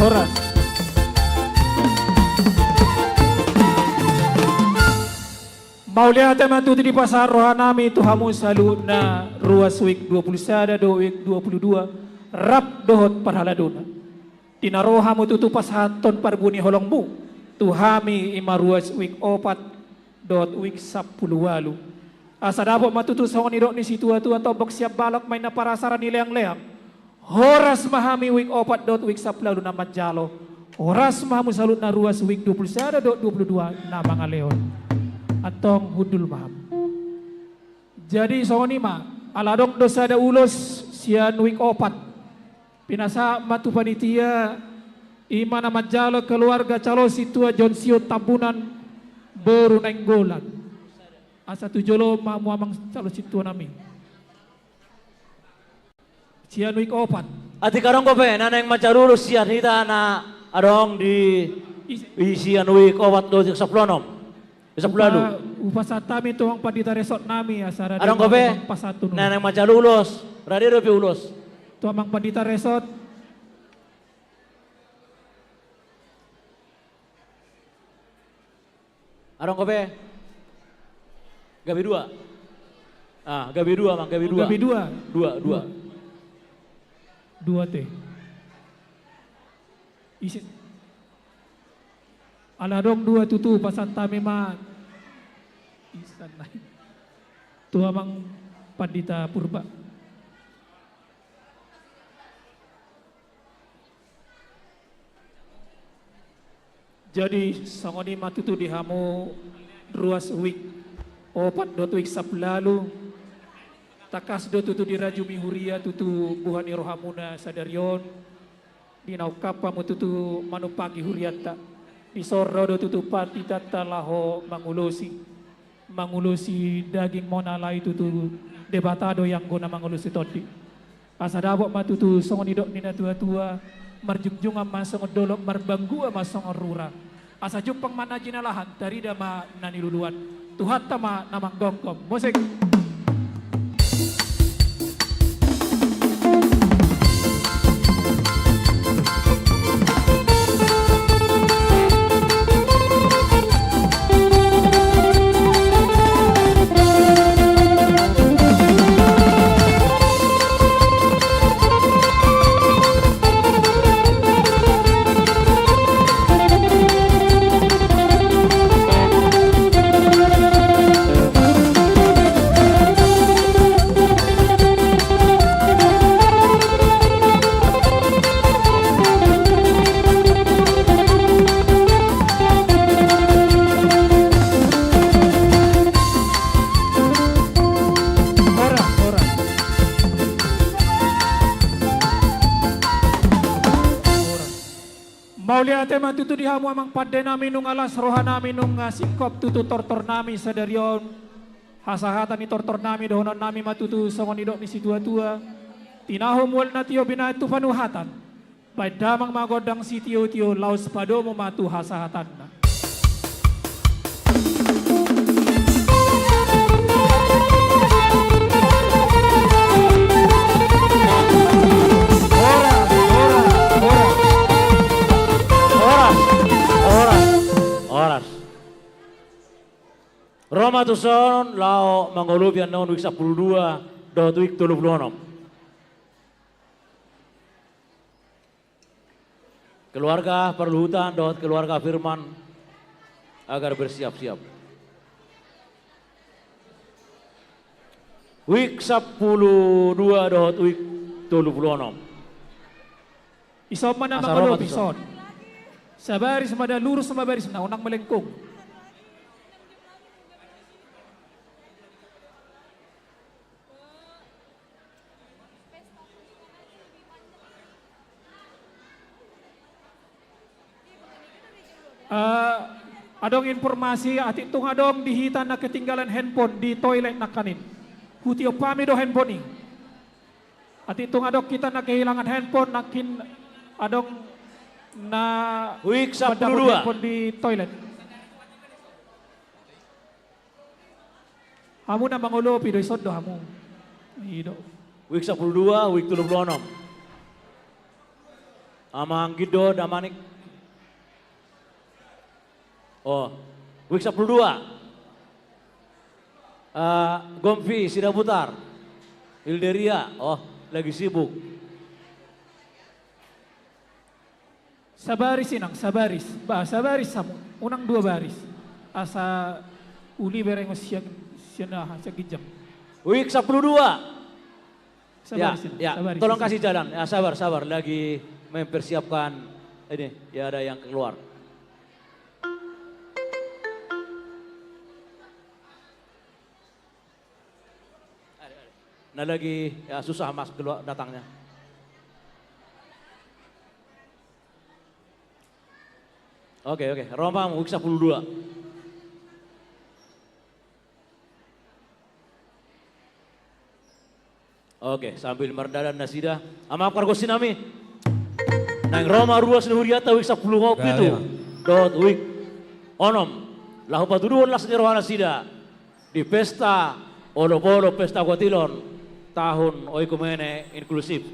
Horas. Maulia matuti di pasar rohanami Tuhamu salut na ruas week 21 do week 22 rap dohot parhaladuna. Tina rohamu tutu pashaton parbuni holongmu Tuhami ima ruas week 4 dot week 10 walu. Asa dapat matutu songon idok ni situ-tu atau bok siap balak main na parasaran ni leang-leang. Horas mahami week 4 dot week 10 lalu nama jalo. Horas mahamu salut na ruas week 21 dot 22 nama ngaleon. Atong hudul maham. Jadi songonima aladong dosa da ulos sian week 4. Pinasa matu panitia ima nama jalo keluarga calo situa Jonsio Tabunan baru nenggolan. Asa tujolo mamu amang calo situa nami. Sian week 4. Ati karong ko pe naneng macarulu sian hita na adong di sian week 4 do 10 lalu. Upasatami tuang padita resort nami asara. Adong ko pe naneng macalulos radio pi ulos. Tuang padita resort. Adong ko pe gabi 2. Ah, gabi 2 mang gabi 2. Gabi 2. 2 teh. Isit. Aladong 2 tutu pasanta memang. Isan lain. Tua mang pandita purba. Jadi sangoni matutu dihamu ruas week 4 dot week 10 lalu. Takas do tutu dirajumi huria tutu buhani rohamuna sadarion di naukapa mututu manupagi huriata di sorro do tutu pati tata laho mangulusi daging monalai tutu debatado yang guna mangulusi todi asadabok matutu songon idok nina tua-tua marjungjung ama songon dolok marbanggu ama songon rura asa jumpang mana jinalahan dari dama nani luluan Tuhan tama namang gongkom musik. Maulia tema tutu dihamu amang padde nami nung alas roha nami nung sikop tutu tortor nami sadarion hasahatan ni tortor nami dohonan nami matutu songon idok ni situa-tua tinahumul na tiyo binatu panuhatan, bay damang magodang si tiyo laos pado mo matu hasahatan na. Oras. Roma tuson lao mangolubian naon wik 12 dohot wik 36. Keluarga perluhutan dohot keluarga Firman agar bersiap-siap. Wik 12 dohot wik 36. Isop man na mangolubi son. Sa baris mada lurus sa baris na unang malengkong. Adong informasi at itong adong dihitan na ketinggalan handphone di toilet na kanin. Hutio pami do handphone ni. At itong adong kita na kehilangan handphone nakin adong na wik 12 di toilet. Hamu na mangulo pidoy soddo hamu. Ido. Wik 12 wik 36. Amang gido damanik. Oh, wik 12. Gomfi sudah putar. Hilderia, oh lagi sibuk. Sabaris inang, sabaris. Sabaris samu. Unang 2 baris. Asa uli berengos siya gijam. Wik 12. Sabaris Ya, sabaris. tolong kasih jalan. Ya, sabar. Lagi mempersiapkan ini. Ya ada yang keluar. Nah lagi ya susah mas keluar datangnya. Oke. Roma wik 12. Oke, sambil merdadan nasida. Ama kargosin nami. Nang Roma ruas nuhuriata wik 10 itu. Dot wik onom. Lahu patuduan las nirwana sida. Di pesta olo-olo pesta Gotilon tahun oikumene inklusif.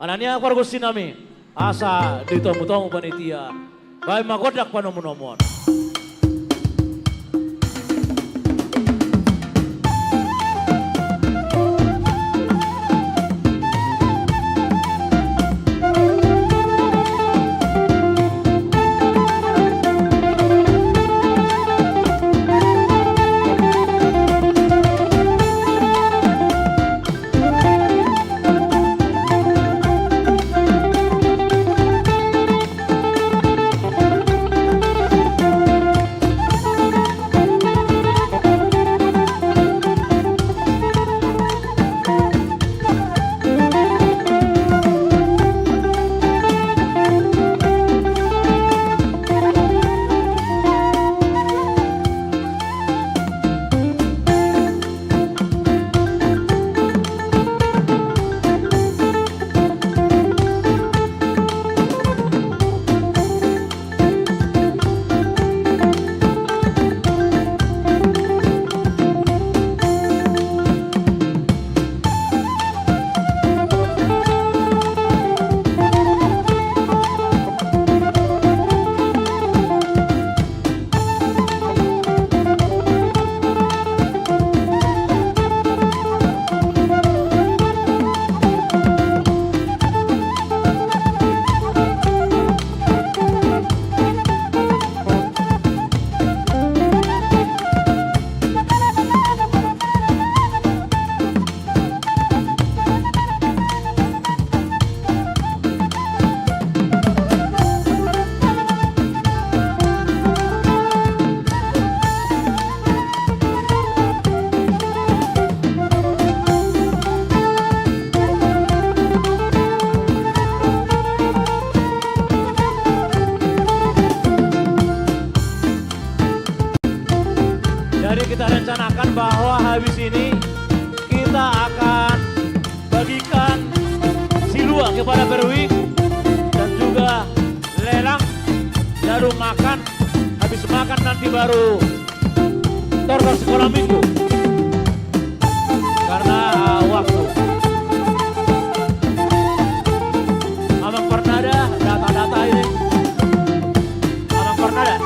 Anania kargosin nami. Asa ditomu-tomu panitia. Baik magodak panomun-nomun. pada berwik dan juga lelang, baru makan, habis makan nanti baru tortor sekolah minggu karena waktu. Abang pernah ada data-data ini? Abang pernah ada?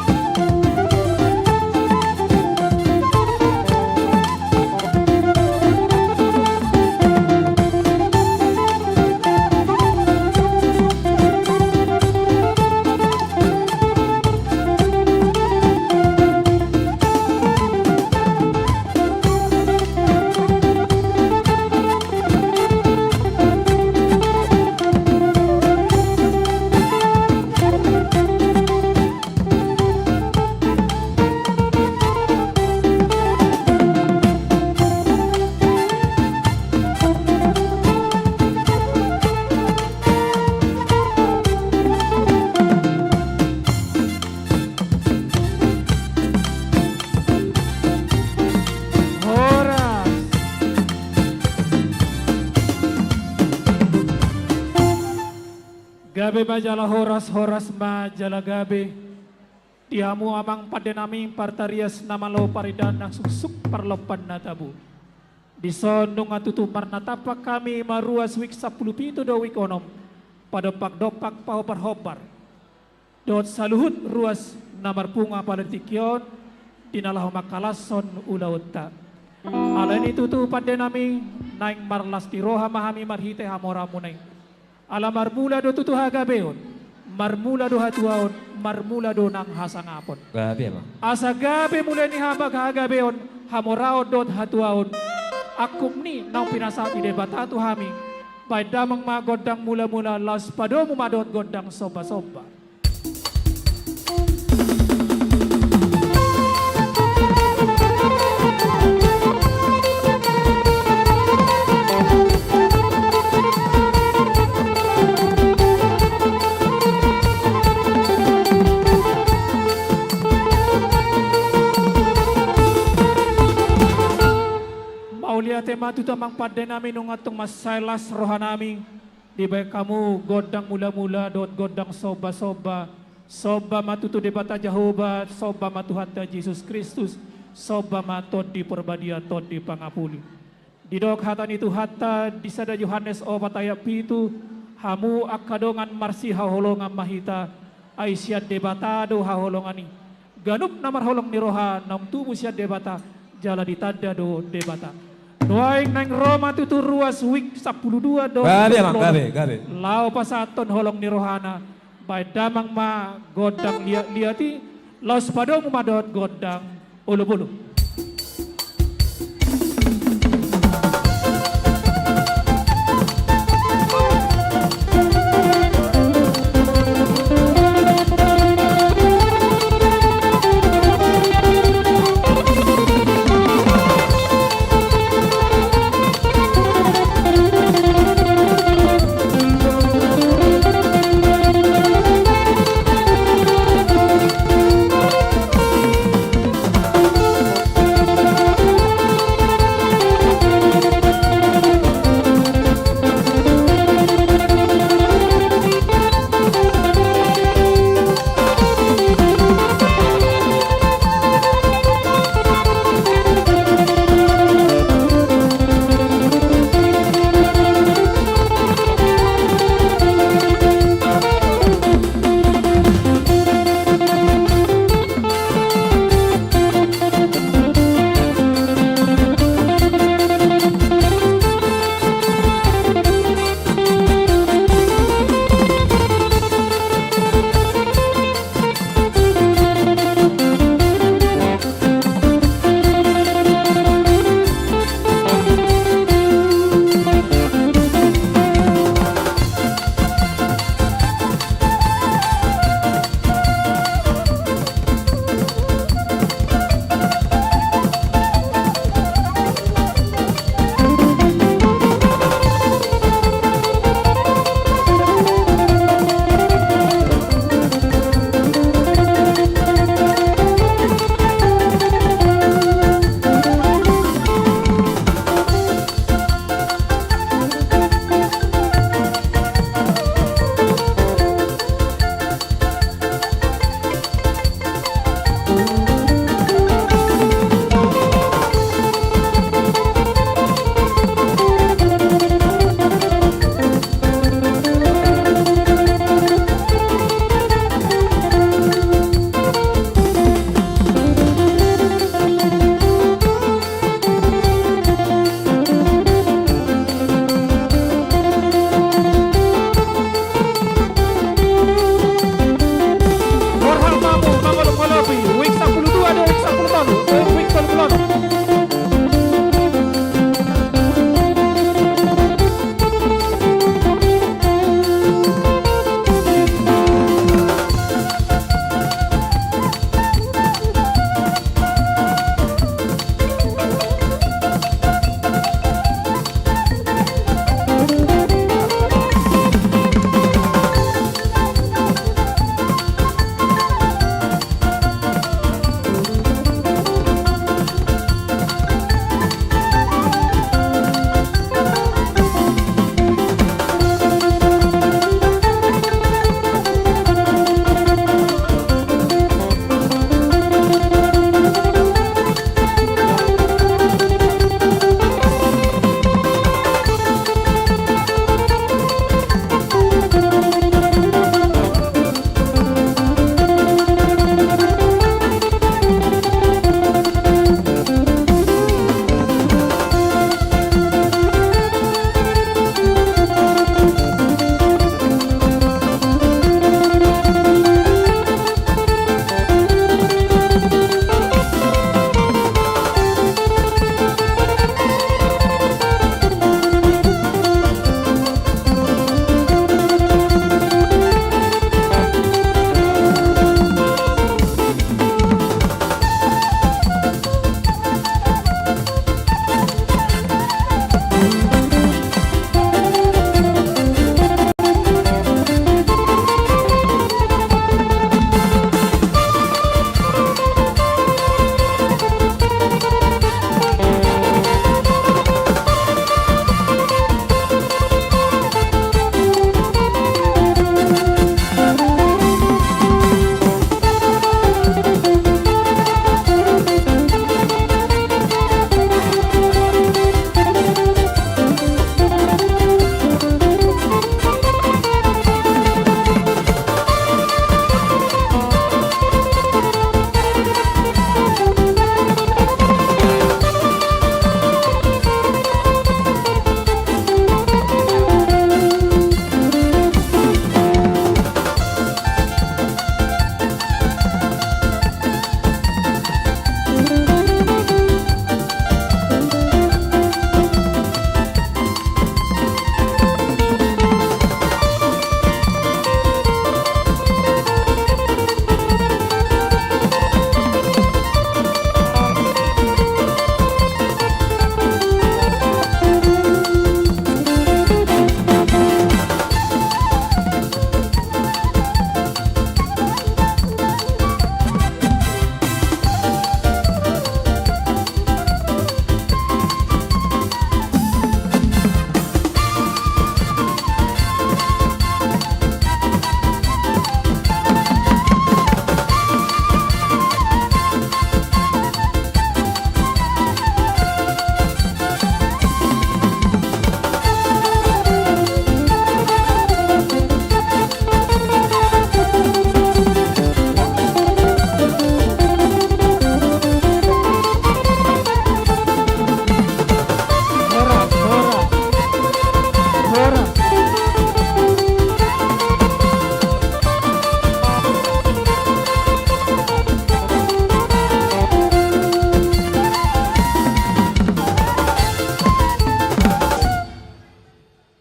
Gabe majalah horas majalah gabe diamu amang padenami partarias nama lo paridan nang susuk parlopan natabu disondong atutu marnatapa kami maruas wik 10 pintu do wik onom padopak dopak pahopar-hopar dot saluhut ruas namar punga palentikyon dinalah makalason ulauta alain itu tu padenami naing marlas tiroha mahami marhite hamora muneng ala marmula do tutu hagabeon marmula do hatuaon marmula do nang hasangapon Gabi Bang. asa gabe mulai ni habag hagabeon hamoraon dot hatuaon akum ni nang pinasati debat atu hami pai damang magodang mula-mula las pado mumadot godang soba-soba. Lihat tema tu tamang pada nami nungatong masailas rohanami di baik kamu godang mula-mula dot godang soba-soba soba matutu debata Jehovah soba matuhata Yesus Kristus soba matod di perbadia tod di pangapuli di dok hatan itu hatta di sada Yohanes o pataya pitu hamu akadongan marsi haholongan mahita aisyad debatado haholongani ganup namar holong ni roha nam tu musiad debata jala ditanda do debata Noaing nang Roma tutu ruas wik 12 do. Gabe. Lao pasaton holong ni rohana. Bay damang ma godang liati. Lao sepado mumadot godang ulu-bulu.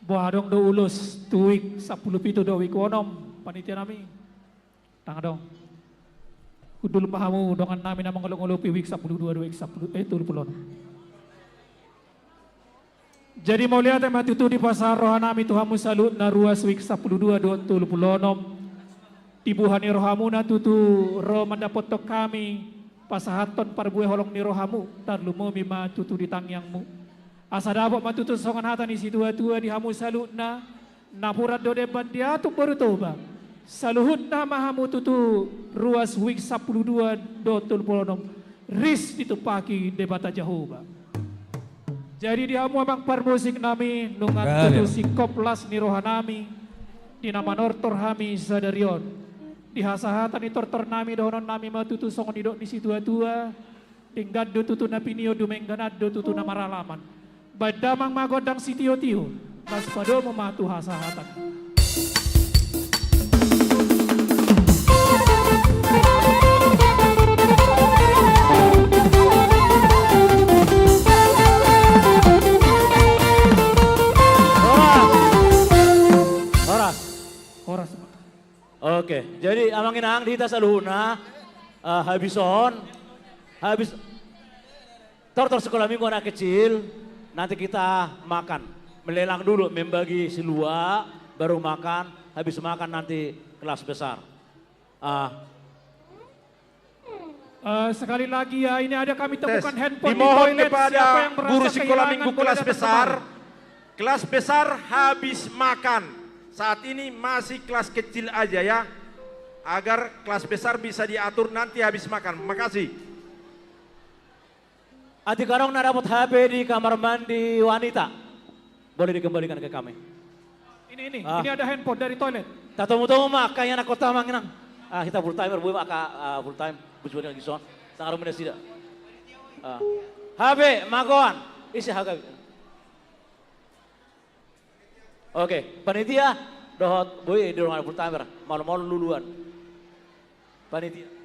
Buah dong do ulus tuik 10 pitu do wik wonom panitia nami. Tang dong. Kudul pahamu dengan nami nama ngolong-ngolopi wik 12 do wik 10 30. Jadi mau lihat tema tutu di pasar rohanami Tuhamu salut na ruas wik 12 do 30. Tibuhani rohamu na tutu roh mendapat tok kami pasahaton parbuhe holong ni rohamu tar lumumi ma tutu di tangyangmu. Asa dapat matutu songan hata ni si tua-tua di hamu salutna napurat do debat dia tu baru toba. Saluhutna mahamu tutu ruas wik 12 do 30 ris ditupaki debata Jehovah. Jadi di hamu abang parmusik nami nungan tutu si koplas ni rohanami di nama nortor hami sadarion. Di hasahatan ni tortor nami dohonon nami matutu songon idok ni si tua-tua tinggal do tutu napinio dumengganad do tutu nama ralaman. Badamang magodang si tio-tio nas pado mematu hasahatan. Horas. Oke, jadi amangin ang dita sa luhuna habis tortor sekolah minggu anak kecil. Nanti kita makan, melelang dulu, membagi silua, baru makan, habis makan nanti kelas besar. Sekali lagi ya, ini ada kami temukan handphone Dimohon di toilet. kepada Siapa yang merasa guru sekolah minggu kelas kelas besar habis makan. Saat ini masih kelas kecil aja ya, agar kelas besar bisa diatur nanti habis makan. Makasih. Adik karong na dapat HP di kamar mandi wanita. Boleh dikembalikan ke kami. Ini ada handphone dari toilet. Tatomu-tomu mak kaya na kota manginang. Kita full timer buat maka full time buat lagi son. Sangat rumah tidak. HP magoan isi harga. Oke, panitia dohot boy di rumah full timer malu-malu luluan. Panitia.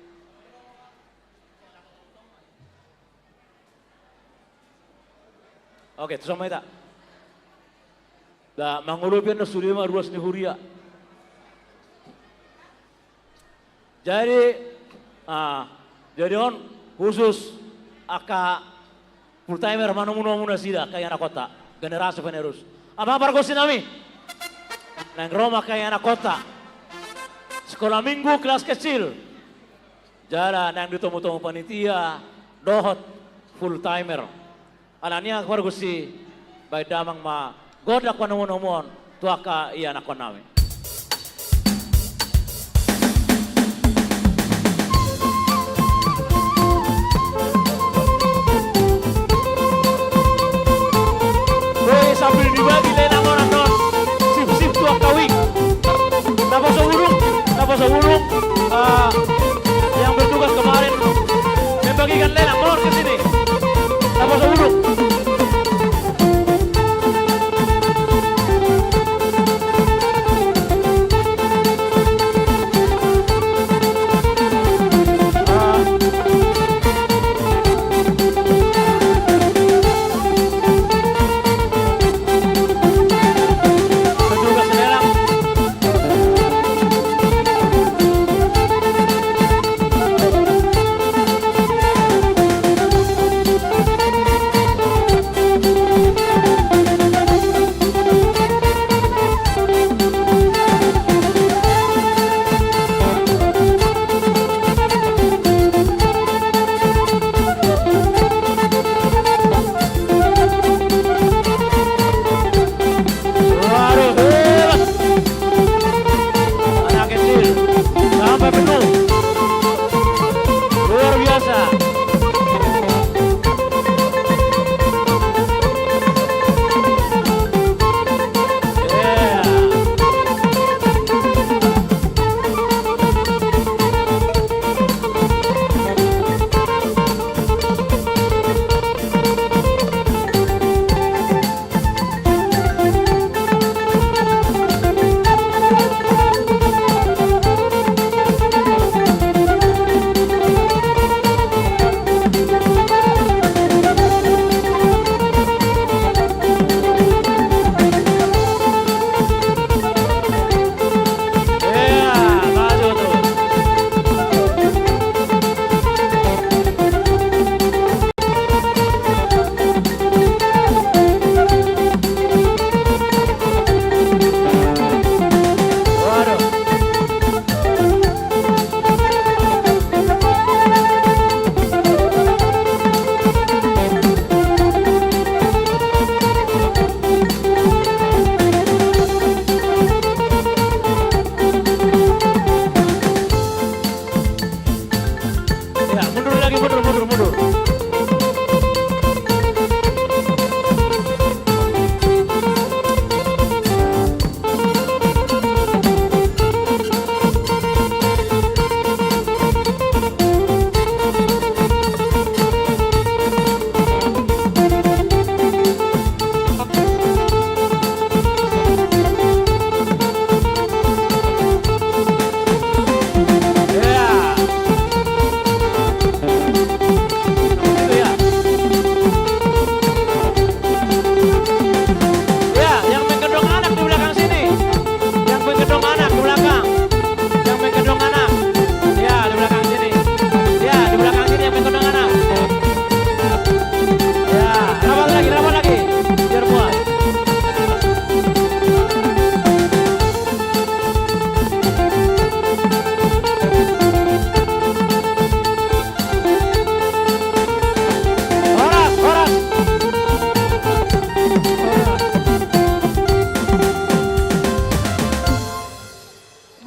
Oke, itu sama itu. Da mangulupian na sulima ruas ni huria. Jadi on khusus aka full timer manu-manu sida kaya anak kota generasi penerus. Apa pargosin nami? Nang Roma kaya anak kota. Sekolah minggu kelas kecil. Jara nang ditemu-temu panitia dohot full timer. Anania keluar gusi baik damang ma godak panomon-nomon tuaka iya anak nami. Woi sambil dibagi lena orang non sip tuaka wing. Napa seburung yang bertugas kemarin membagikan lena mohon ke sini. Napa seburung.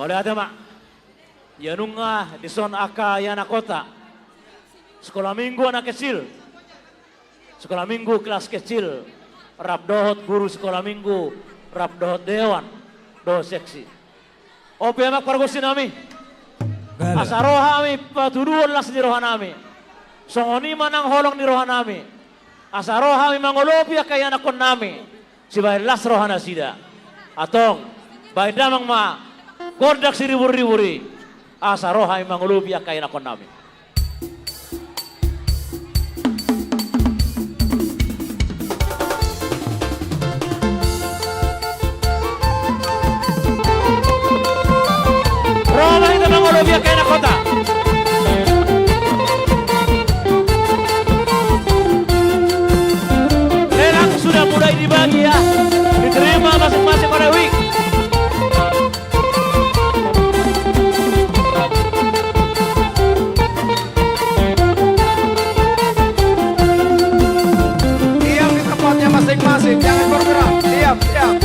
Melihat mak, yanunga di son aka yana kota. Sekolah minggu anak kecil. Sekolah minggu kelas kecil. Rap dohot guru sekolah minggu. Rap dohot dewan. Dohot seksi. Opi amak pargosi nami. Asa roha mi patuduan las ni roha nami. Songoni manang holong ni roha nami. Asa roha mi mangolopi akay anak kon nami. Sibay las roha na sida. Atong, bay damang ma. Gordak si ribur-riburi. Asa roha mi mangolopi akay anak kon nami. Roma itu mangolopi akay anak kota. Lelang sudah mulai dibagi ya. Diterima masing-masing oleh Wik. Diam di tempatnya masing-masing, jangan bergerak. Diam, diam.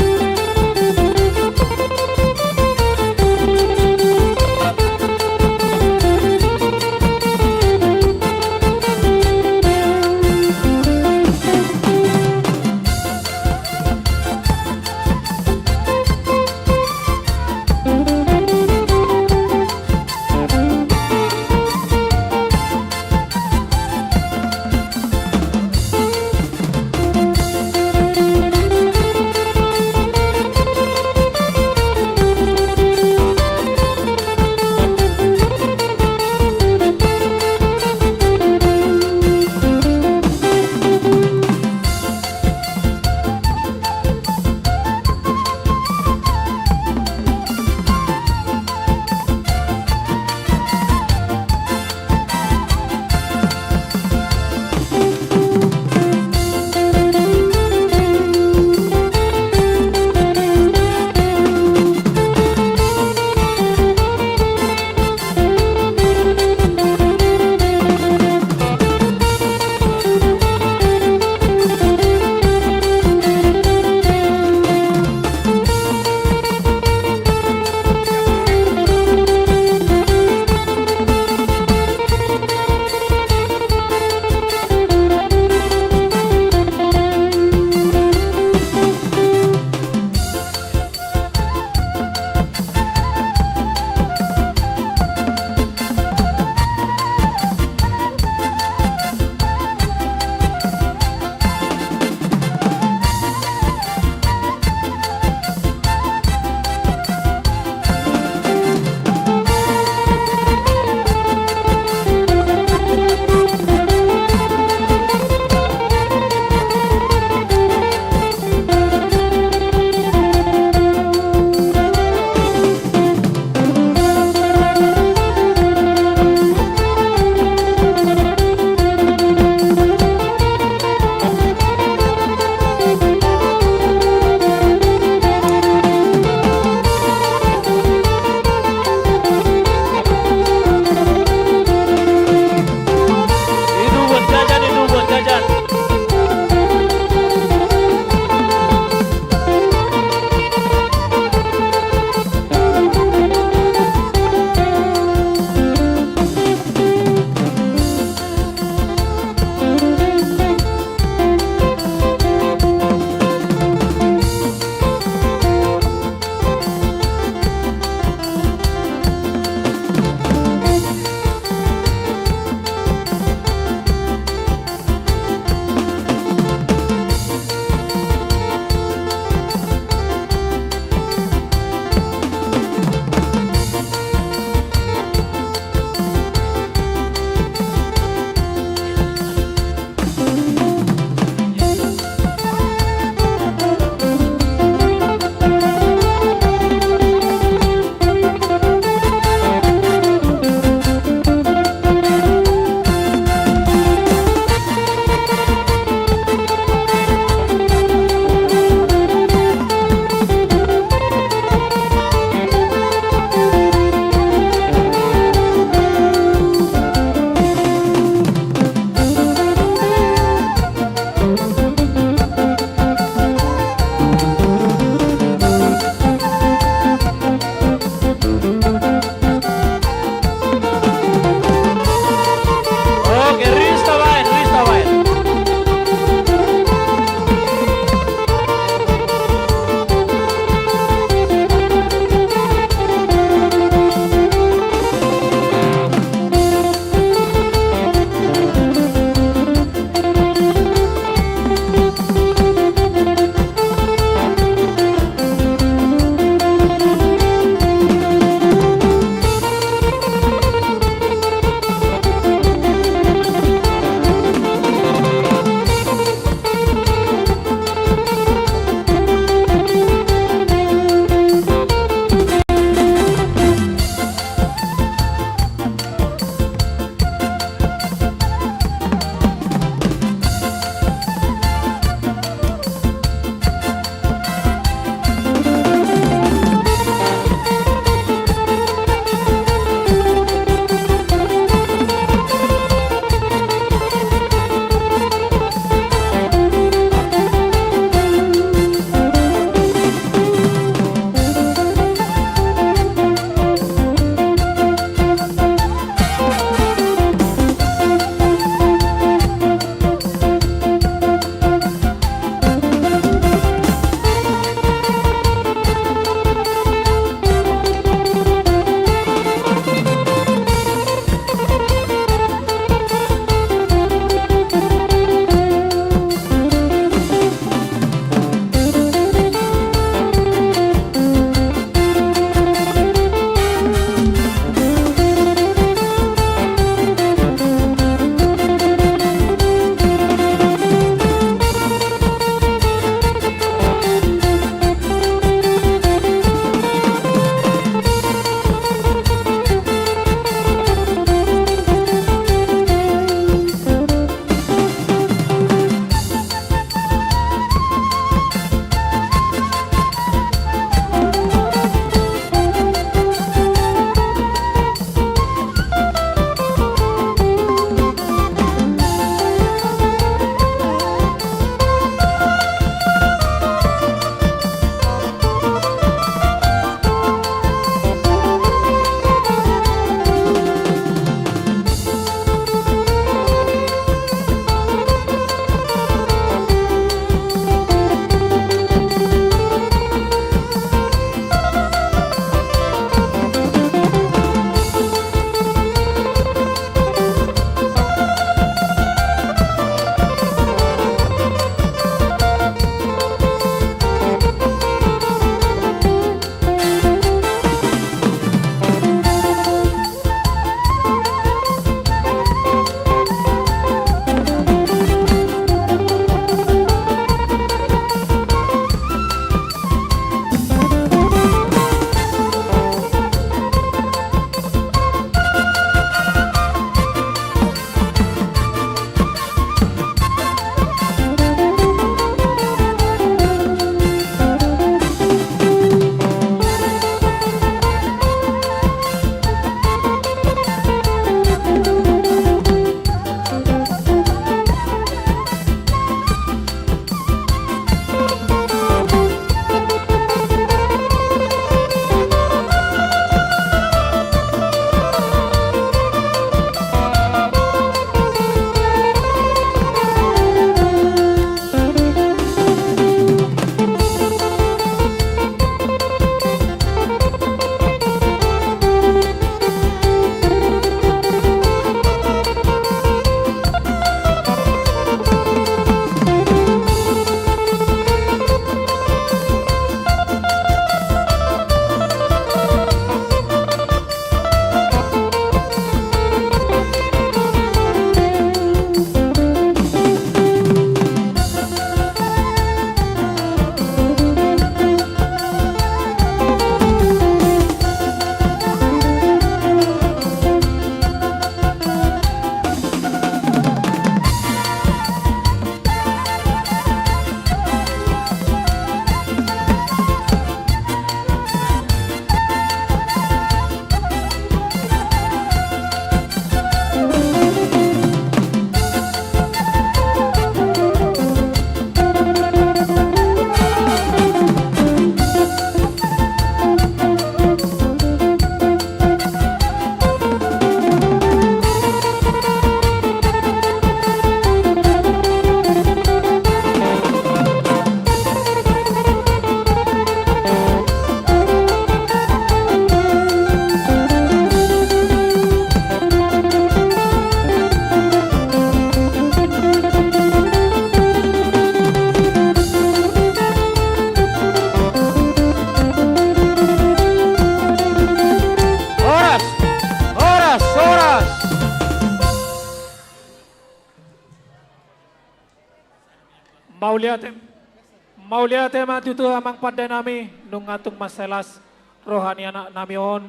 Mauliate matutu amang pada nami nung atung masalas rohani anak namion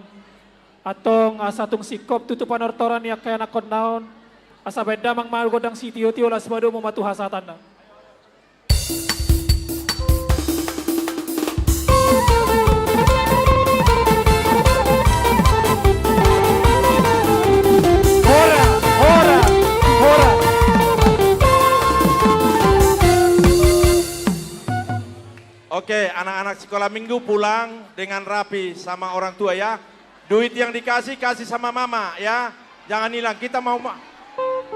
atong asatung sikop tutu panortoran ya kaya nakon naon asa beda mang magodang sitio tio las bado mo matu hasatan na. Oke, anak-anak sekolah minggu pulang dengan rapi sama orang tua ya. Duit yang dikasih, kasih sama mama ya. Jangan hilang, kita mau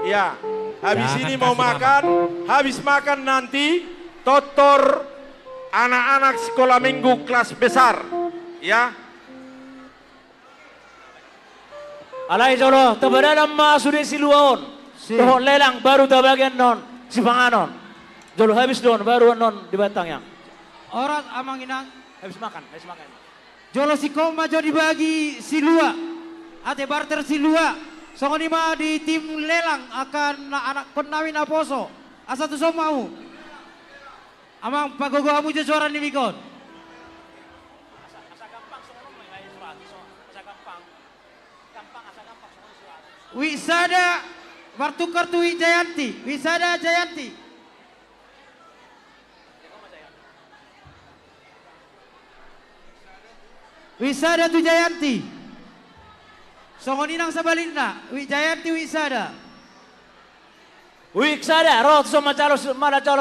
ya. Habis Jangan ini mau kasih makan, habis makan nanti totor anak-anak sekolah minggu kelas besar ya. Alay jolo, tabada nama sudah siluaon. Dohon lelang baru tabagian non, si panganon. Jolo habis don baru non di batang yang. Orang amang inang. Habis makan, habis makan. Jolo si koma jo dibagi silua. Ate barter silua. Songoni ma di tim lelang akan anak penawin aposo. Asa tu so mau. Amang pagogo amu jo suara ni mikon. Wisada Martukar tu Jayanti. Wisada Jayanti. Wisada tu Jayanti. Songoninang sabalina. Jayanti Wisada. Wisada, roh sama calo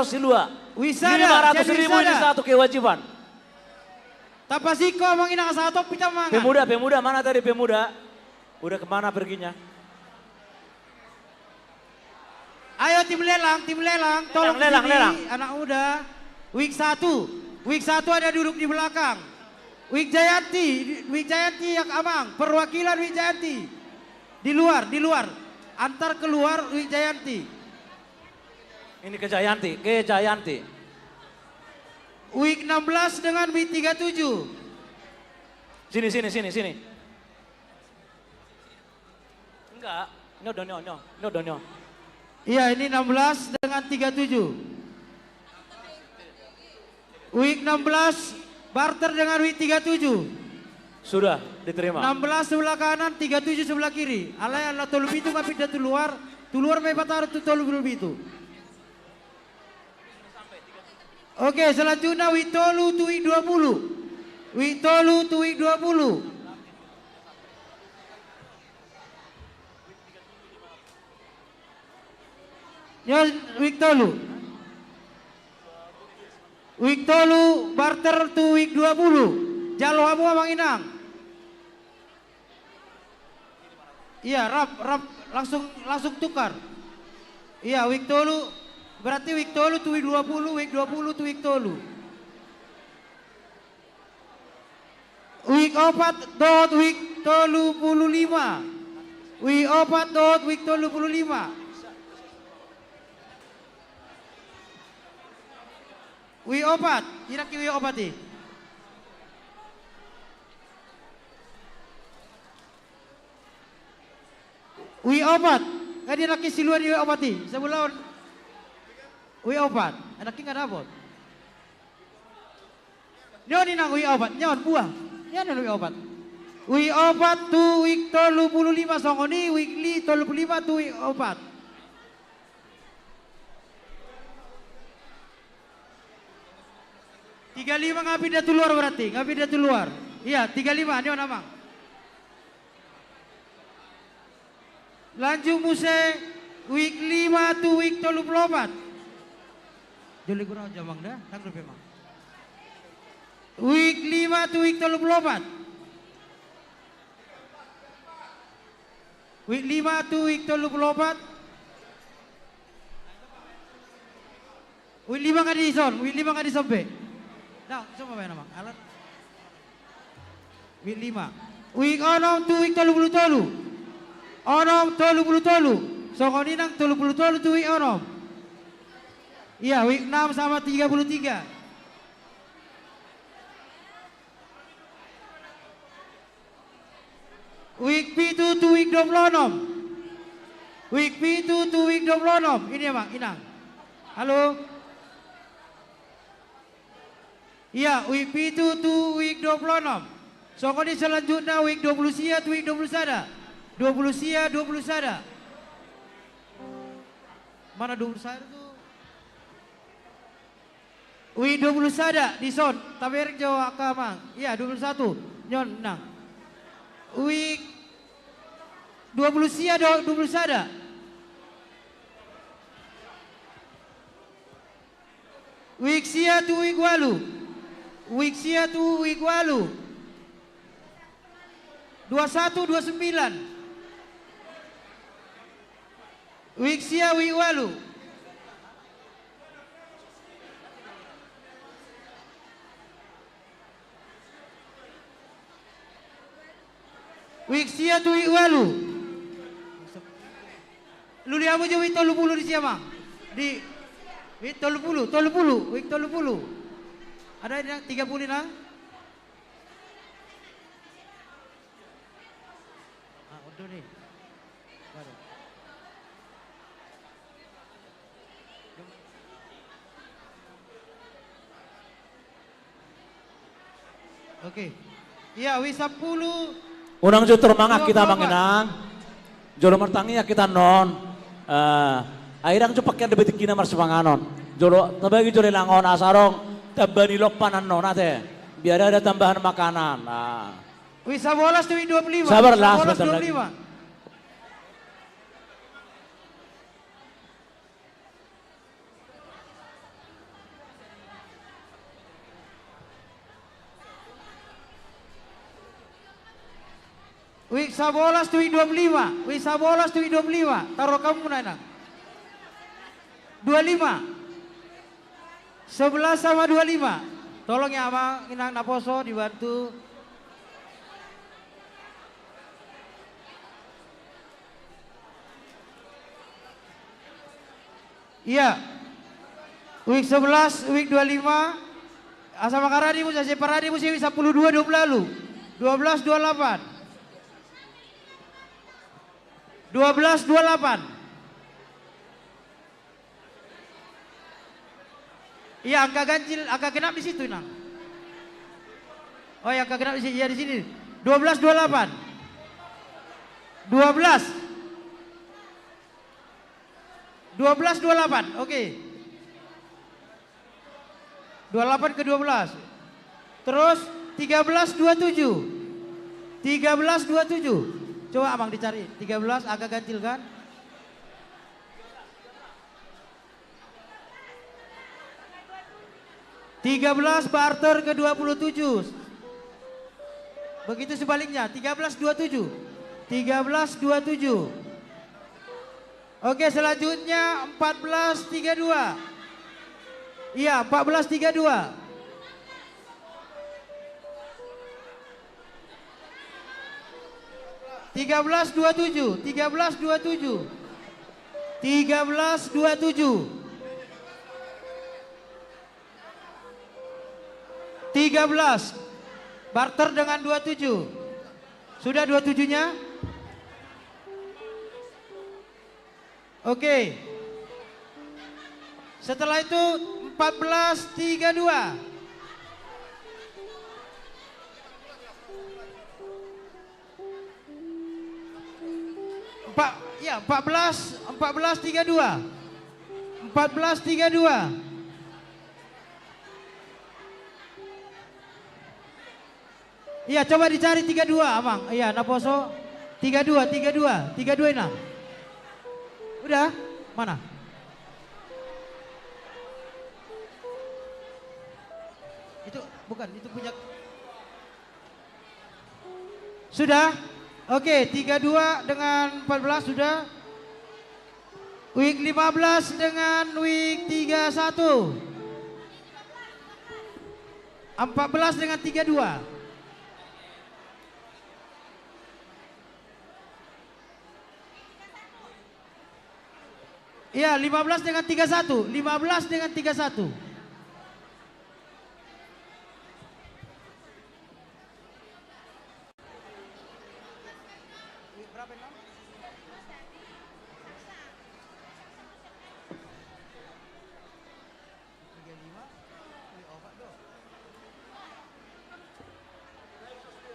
silua. Wisada. 500.000 ini satu kewajiban. Tapasiko manginang satu pita mangan. Pemuda mana tadi pemuda? Udah kemana perginya? Ayo tim lelang, tolong lelang, sini, lelang. anak muda. Week 1 ada duduk di belakang. Week Jayanti yang amang, perwakilan Week Jayanti. Di luar. Antar keluar Week Jayanti. Ini ke Jayanti. Week 16 dengan Week 37. Sini. Enggak, nyo. Iya, ini 16 dengan 37. Week 16 barter dengan Week 37. Sudah diterima. 16 sebelah kanan, 37 sebelah kiri. Alay anak tolu itu ngapi dah luar may patar tu tolu itu. Oke, selanjutnya Week tolu tu Week 20. Week tolu tu Week 20. Ya, Week tolu barter tu Week 20. Jalo hamu amang inang. Iya, rap langsung tukar. Iya, Week tolu berarti Week tolu tu Week 20, Week 20 tu Week tolu. Week 4 dot Week tolu 5. Week 4 dot Week tolu 5. Wi opat, iraki wi opati. Wi opat, kadi laki siluan wi opati. Sebelum wi opat, anaki nggak dapat. Nyon inang wi opat, nyon buah, nyon wi opat. Wi opat tu wik 35 songoni, wikli 35 tu wi opat. 35 ngapi dah tu luar berarti, ngapi dah tu luar. Iya, 35 nyon amang. Lanjut muse week 5 tu week 34. Joli kurang jamang dah, tanggup memang. Week 5 tu week 34. Week 5 tu week 34. Week 5 ngadi son, week 5 ngadi sampai. Nah, coba main nama alat. Week 5. Week 6 tu week 33. Onom 33. Sokoni nang 33 tu week onom. Iya, week 6 sama 33. Week 7 tu week 26. Week 7 tu week 26. Ini ya, Bang, inang. Halo. Iya, week pitu tu week 26. So kau ni selanjutnya week 20 sia tu week 20 sada. 20 sia 20 sada. Mana 20 sada tu? Week 20 sada di son. Taberek Jawa Kamang. Iya, 21. Nyon nang. Week 20 sia 20 sada. Week sia tu week walu. Week sia tu week walu. 21 29. Week sia week walu. Week sia tu week walu. Luli amu je week 30 di siapa? Di week 30, week 30. Ada yang 30 nang? Ah, udah nih. Baru. Oke. Iya, week 10. Unang jo termangak kita manginang. Jolo mertangi ya kita non. Airang jo pakai debetik kina marsepanganon. Jolo tabagi jole langon asarong tabani lopanan non ate. Biar ada tambahan makanan. Wih, sabolas tuh 25. Sabarlah Sabolas sebentar lagi. 25. Wih, sabolas tuh 25. Wih, sabolas tuh 25. Taruh kamu nana. 25. 11 sama 25. Tolong ya abang, inang naposo dibantu. Iya. Week 11, week 25. Asa makaradi mu saya paradi mu sih 10 2 20 lalu. 12 28. 12 28. Iya, angka ganjil, angka genap di situ, Nang. Oh, ya, angka genap di sini, ya di sini. 12 28. 12 28. Oke. 28 ke 12. Terus 13 27. 13 27. Coba abang dicari. 13 agak ganjil kan? (13) barter ke 27. Begitu sebaliknya 13 27. 13 27. Oke, selanjutnya 14 32. Iya, 14 32. 13 27. 13 27. 13 27. 13 barter dengan 27. Sudah 27-nya? Oke. Setelah itu 14 32. Ya, 14 32. 14 32. Iya, coba dicari 32, Abang. Iya, Naposo. 32 ini. Udah? Mana? Itu bukan, itu punya. Sudah? Oke, 32 dengan 14 sudah. Week 15 dengan week 31. 14 dengan 32. Iya, 15 dengan 31. 15 dengan 31.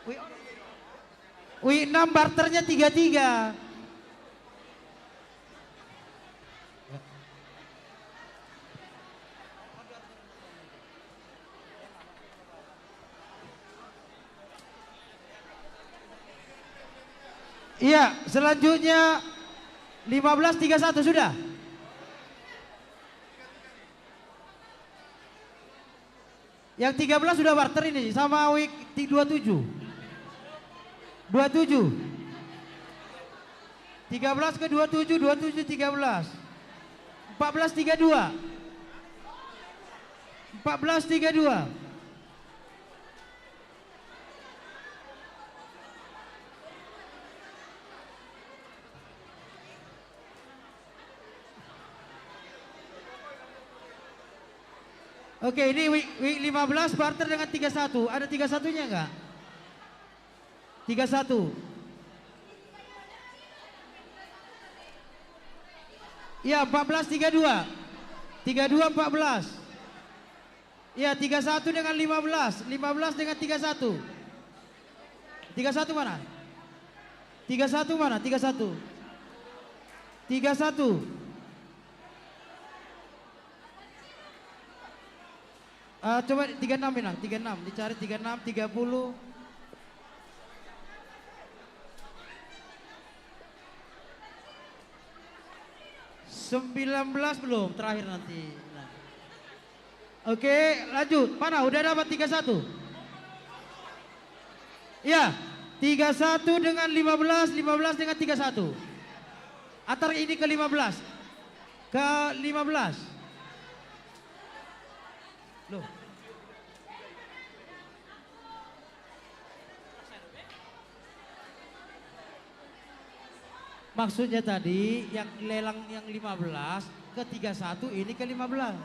Week 6 barternya 33. Iya, selanjutnya 15-31 sudah. Yang 13 sudah barter ini sama week 27. 27. 13 ke 27, 27 13. 14-32. 14-32. Oke, ini week 15 barter dengan 31. Ada 31-nya enggak? 31. Ya, 14-32. 32 14. Ya, 31 dengan 15. 15 dengan 31. 31 mana? 31 mana? 31. 31. Coba 36 bilang, 36, dicari 36, 30. (19) belum, terakhir nanti. Nah. Oke, lanjut. Mana? Udah dapat 31? Ya, 31 dengan 15, 15 dengan 31. Antar ini ke 15. Ke 15. Loh. Maksudnya tadi yang lelang yang 15 ke 31, ini ke 15.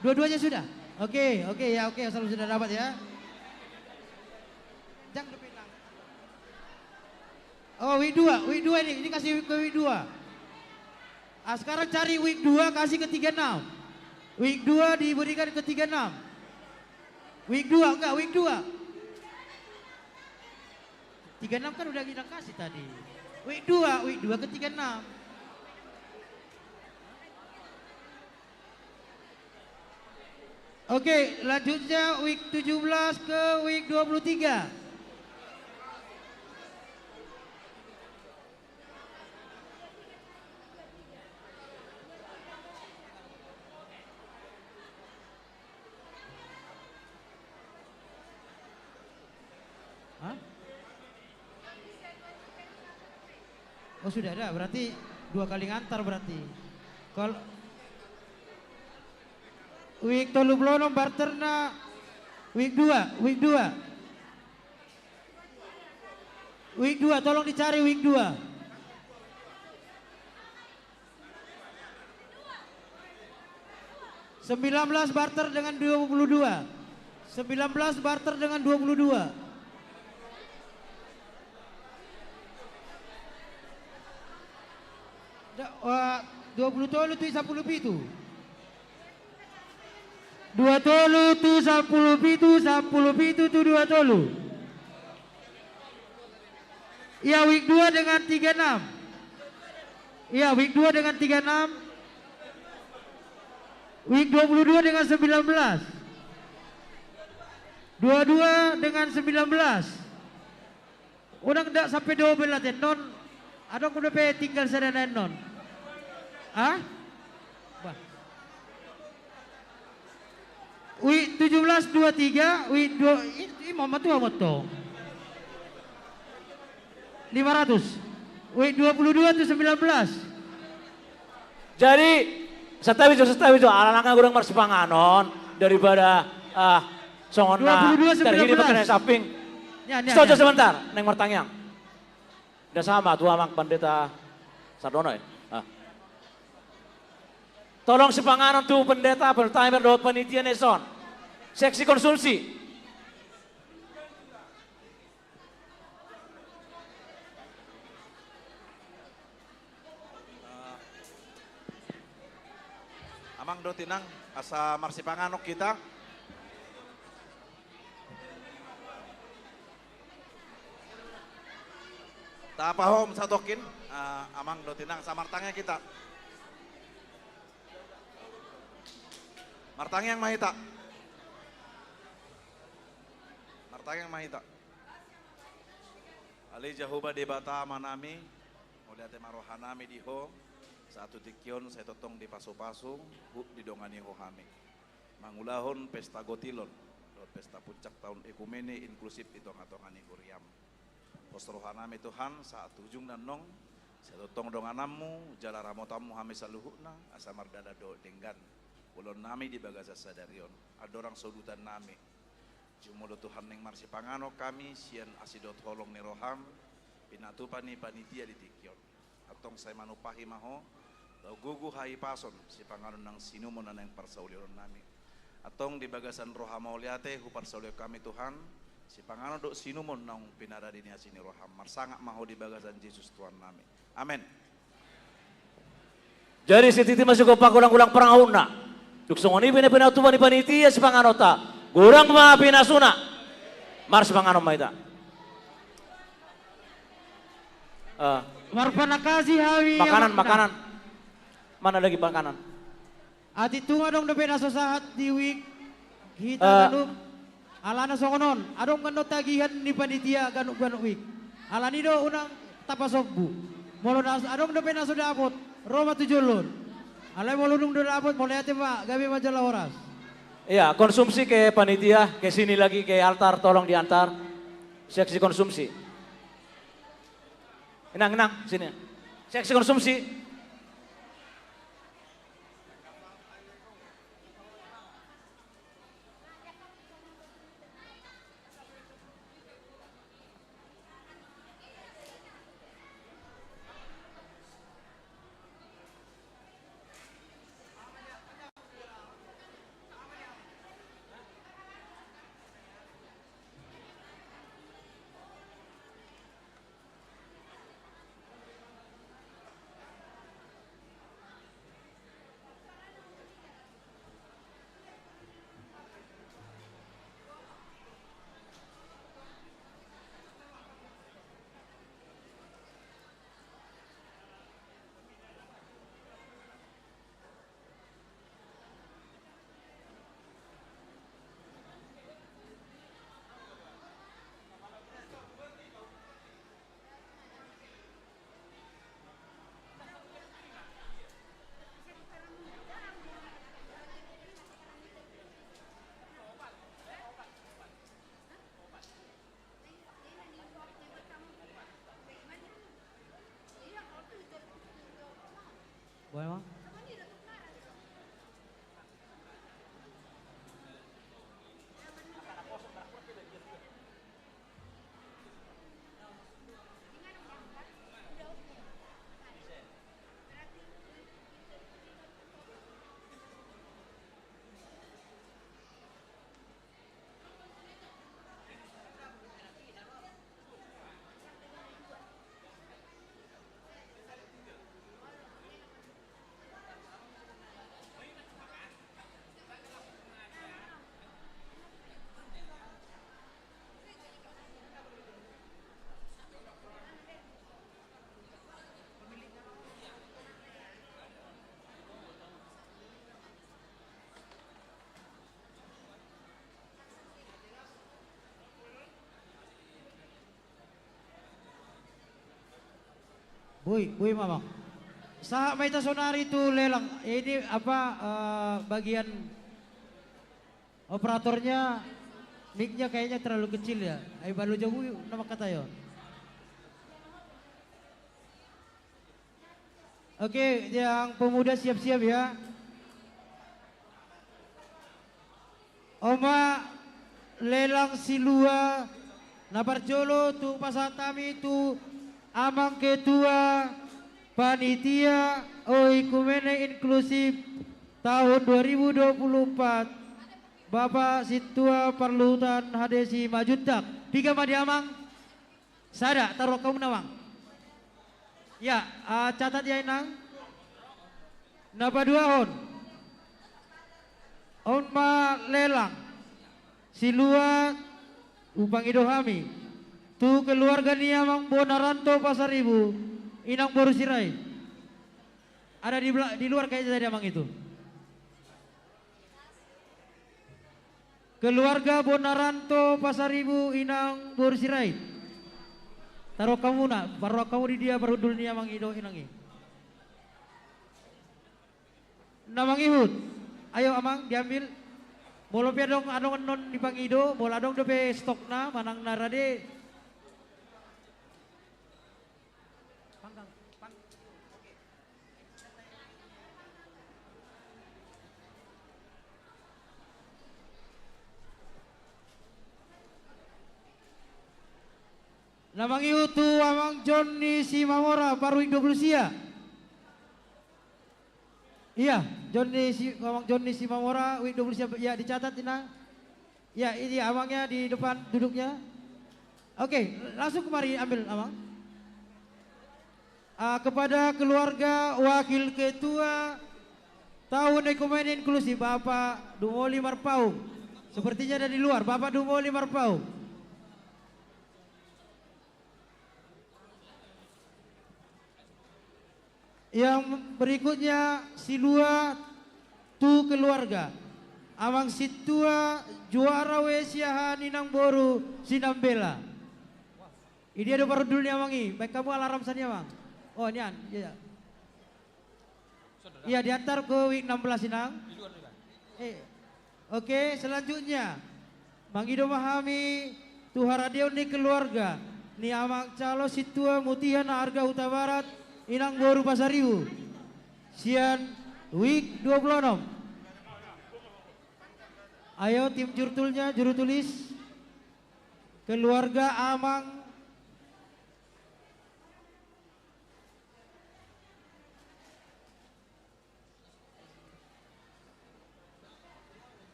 Dua-duanya sudah? Oke, ya, asal sudah dapat ya. Jangan kepilang. Oh, week 2 ini kasih ke week 2. Sekarang cari week 2 kasih ke 36. Week 2 diberikan ke 36. Week 2 enggak, week 2. 36 kan udah kita kasih tadi. Week 2 ke 36. Oke, lanjutnya week 17 ke week 23. Hah? Oh sudah ada, berarti 2 kali ngantar berarti. Kalau week 36 barterna week 2. Week 2, tolong dicari week 2. (19) barter dengan 22. 19 barter dengan 22. Wah, 20 tolu tu 10 pitu. 2 tolu tu 10 pitu tu 2 tolu. Ya, week 2 dengan 36. Ya, week 2 dengan 36. Week 22 dengan 19. 22 dengan 19. Orang tidak sampai 12 lah non. Ada kuda pe tinggal sedana non. Ah? Week 17 23, week 2 Muhammad tu amat to. 500. Week 22 tu 19. Jadi setawijo anak-anak kurang marsipanganon daripada songona 22 dari ini 19. pakai samping. Setuju sebentar, neng martangyang. Udah sama tua mang pendeta Sardono ya. Tolong sepanganon tuh pendeta bertimer dot panitia neson. Seksi konsulsi. Amang do tinang asa marsipanganok kita. Tapahom satokin amang dotinang samartangnya kita. Martang yang mahita. Martang yang mahita. Ali Jahoba debata manami, muliate marohanami diho, satu tikion saya totong di paso-paso, di dongani hohami. Mangulahon pesta gotilon, pesta puncak tahun ekumene inklusif itu ngatongani huriam. Posrohanami Tuhan saat ujung dan nong, saya totong donganammu, jala ramotamu hami saluhukna, asa mardada do denggan. Ulon nami di bagasa sadarion, ada orang sodutan nami. Jumolo Tuhan yang marsi pangano kami, sian asidot holong neroham, pinatupani panitia di tikion. Atong saya manupahi maho, tau gugu hai pason, si pangano nang sinumon na yang parsaulion nami. Atong di bagasan roham mauliate, hu parsaulio kami Tuhan, si pangano dok sinumon nang pinara dini asini roham, marsangak maho di bagasan Yesus Tuhan nami. Amin. Jadi si titi masuk ke pakulang-ulang perang ahuna. Duk songoni pina-pina tuba ni panitia si panganota. Gurang mga pinasuna. Mars panganom maita. Marpanakasi hawi. Makanan. Mana lagi makanan? Ati tunga dong na pinasasahat di week. Kita ganun. Alana songonon. Adong ganun tagihan ni panitia ganun week. Alani do unang tapasogbu. Molo adong na pinasudapot. Roma 7 lon. Alay mo lunong doon abot, mulai ate pak, gabi majalah oras. Iya, konsumsi ke panitia, ke sini lagi ke altar, tolong diantar. Seksi konsumsi. Enang, sini. Seksi konsumsi. Boleh bang? Boy mamang. Sa may tasonari itu lelang. Ini apa bagian operatornya mic-nya kayaknya terlalu kecil ya. Ay baru jauh nama kata yo. Oke, yang pemuda siap-siap ya. Oma lelang silua naparjolo tu pasatami tu amang ketua panitia Oikumene inklusif tahun 2024 Bapak Situa Parlutan Hadesi Majudak 3 madiamang sada taruh kamu nawang ya catat ya inang napa 2 on ma lelang silua upang idohami Tu keluarga Niamang Bonaranto Pasar Ibu, Inang Boru Sirai. Ada di luar kayaknya tadi Amang itu. Keluarga Bonaranto Pasar Ibu, Inang Boru Sirai. Taruh kamu nak, baru kamu di dia baru dulu Niamang Ido Inangi. Namang Ihud, ayo Amang diambil. Bolo pia dong adong non di Pangido, bola dong dope stok na manang narade. Namang Ihud tu Amang Johnny Simamora Parwing 20 sia. Iya, Amang Johnny Simamora, Wik 20 siap, ya dicatat Inang. Ya, ini Amangnya di depan duduknya. Oke, langsung kemari ambil Amang. Kepada keluarga Wakil Ketua Tahun Ekonomi Inklusif Bapak Dumoli Marpaung. Sepertinya ada di luar, Bapak Dumoli Marpaung. Yang berikutnya Silua tu keluarga Amang Situa juara Wesiahan Inang Boru Sinambela. Ini ada baru dulu nih Amangi. Baik kamu alarm sana Amang. Oh ini ya. Iya diantar ke week 16 Inang. Oke selanjutnya Mang Ido Mahami Tuharadeon ni keluarga ni Amang Calo Situa Mutihan Harga Huta Barat Inang Boru Pasariu Sian week 26. Ayo tim jurutulnya juru tulis keluarga Amang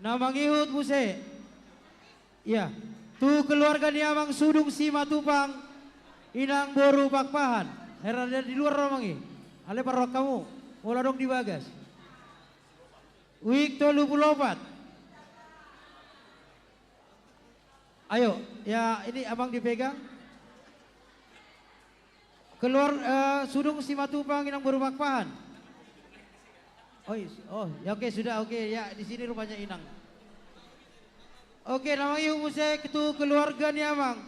Namang Ihud Muse. Ya, tu keluarga ni Amang Sudung Simatupang Inang Boru Pakpahan. Heran ada di luar Romangi. Ale parok kamu. Bola dong dibagas. Week 34. Ayo, ya ini Abang dipegang. Keluar Sudung Simatupang Inang Boru Pakpahan. Oh, ya oke sudah oke ya di sini rupanya Inang. Oke, nama Ibu Musek itu keluarga ni Amang.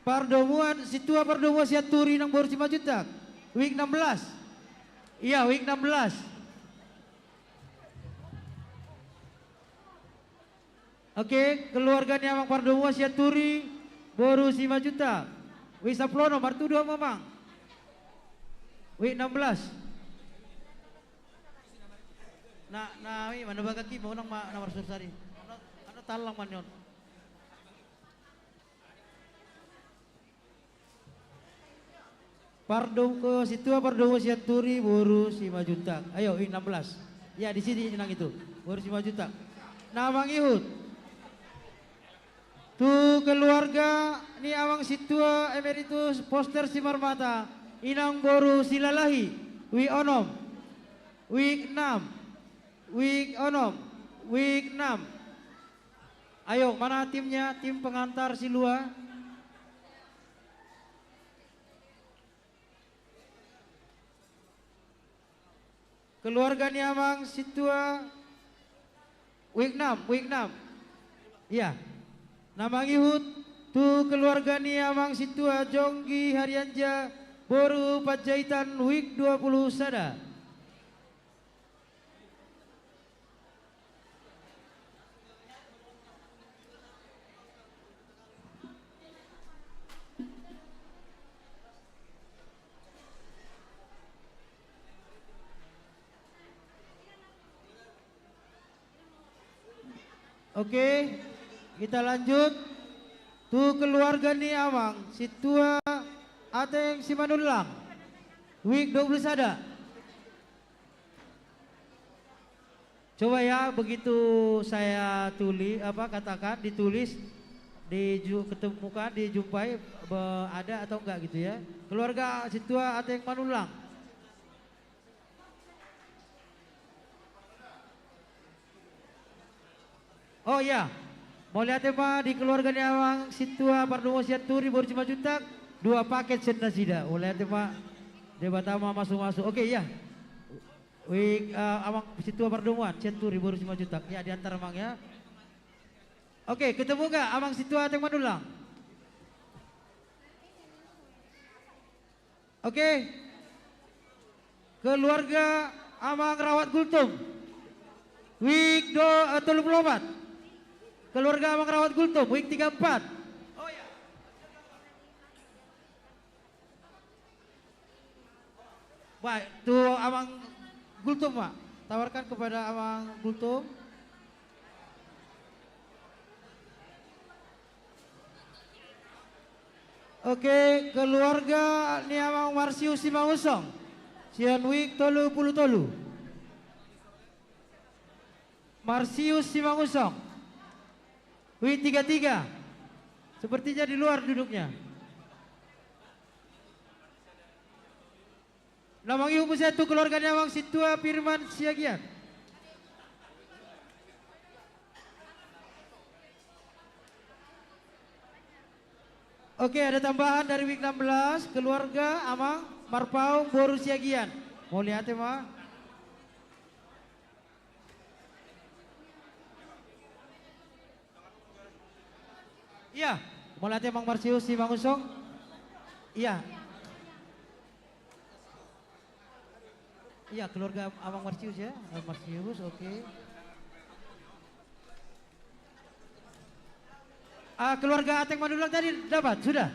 Pardomuan Situa Pardomuan Siaturi Inang Boru Cimajutak. Week 16. Iya, week 16. Oke, keluarga ni Amang Pardomuan Siaturi Boru Cimajutak. Week 10 nomor 2 Mamang. Week 16. Nah, ini mana bagaki mau nang nomor sursari. Ano talang man yon. Pardong ko Situa Pardong Siaturi Boru Cimajutak. Ayo, ini 16. Ya, di sini nang itu. Boru Cimajutak. Namang Ihud. Tu keluarga ni Amang Situa Emeritus Poster Simarmata Inang Boru Silalahi. Wi Onom. Week 6. Week 6. Week 6. Ayo, mana timnya? Tim pengantar Silua. Keluarga ni Amang Situa Week 6. Week 6. Iya. Namang Ihud. Tu keluarga ni Amang Situa Jonggi Haryanja Boru Pajaitan Week 20 Sada. Oke, kita lanjut. Tu keluarga ni Amang Situa Ateng Simanulang Week 20 Sada. Coba ya begitu saya katakan ditulis ketemukan dijumpai ada atau enggak gitu ya. Keluarga Situa Ateng Manulang. Oh ya, Mau lihat tema di keluarga ni awang situa pardomo siaturi baru 5 juta 2 paket senda sida. Mau lihat tema debatama masuk-masuk. Oke ya. Wik awang situa pardomoan siaturi baru 5 juta. Ya di antara mang ya. Oke, ketemu gak awang situa teng Manulang? Oke. Keluarga Amang Rawat Gultum. Wik 34. Keluarga Amang Rawat Gultum, week 34. Oh ya. Baik, tuh Amang Gultum, Pak. Tawarkan kepada Amang Gultum. Oke, keluarga ni Amang Marsius Simangusong. Sian week 30. Marsius Simangusong. Week 33. Sepertinya di luar duduknya. Namang ibu satu keluarga Nyawang Situa Firman Siagian. Oke, ada tambahan dari week 16 keluarga Amang Marpau Boru Siagian. Mau lihat ya, Ma? Iya, mau lihat Mang Marsius si Mangusong? Iya. Iya, keluarga Amang Marsius ya. Marsius, oke. Keluarga Ateng Manulang tadi dapat, sudah?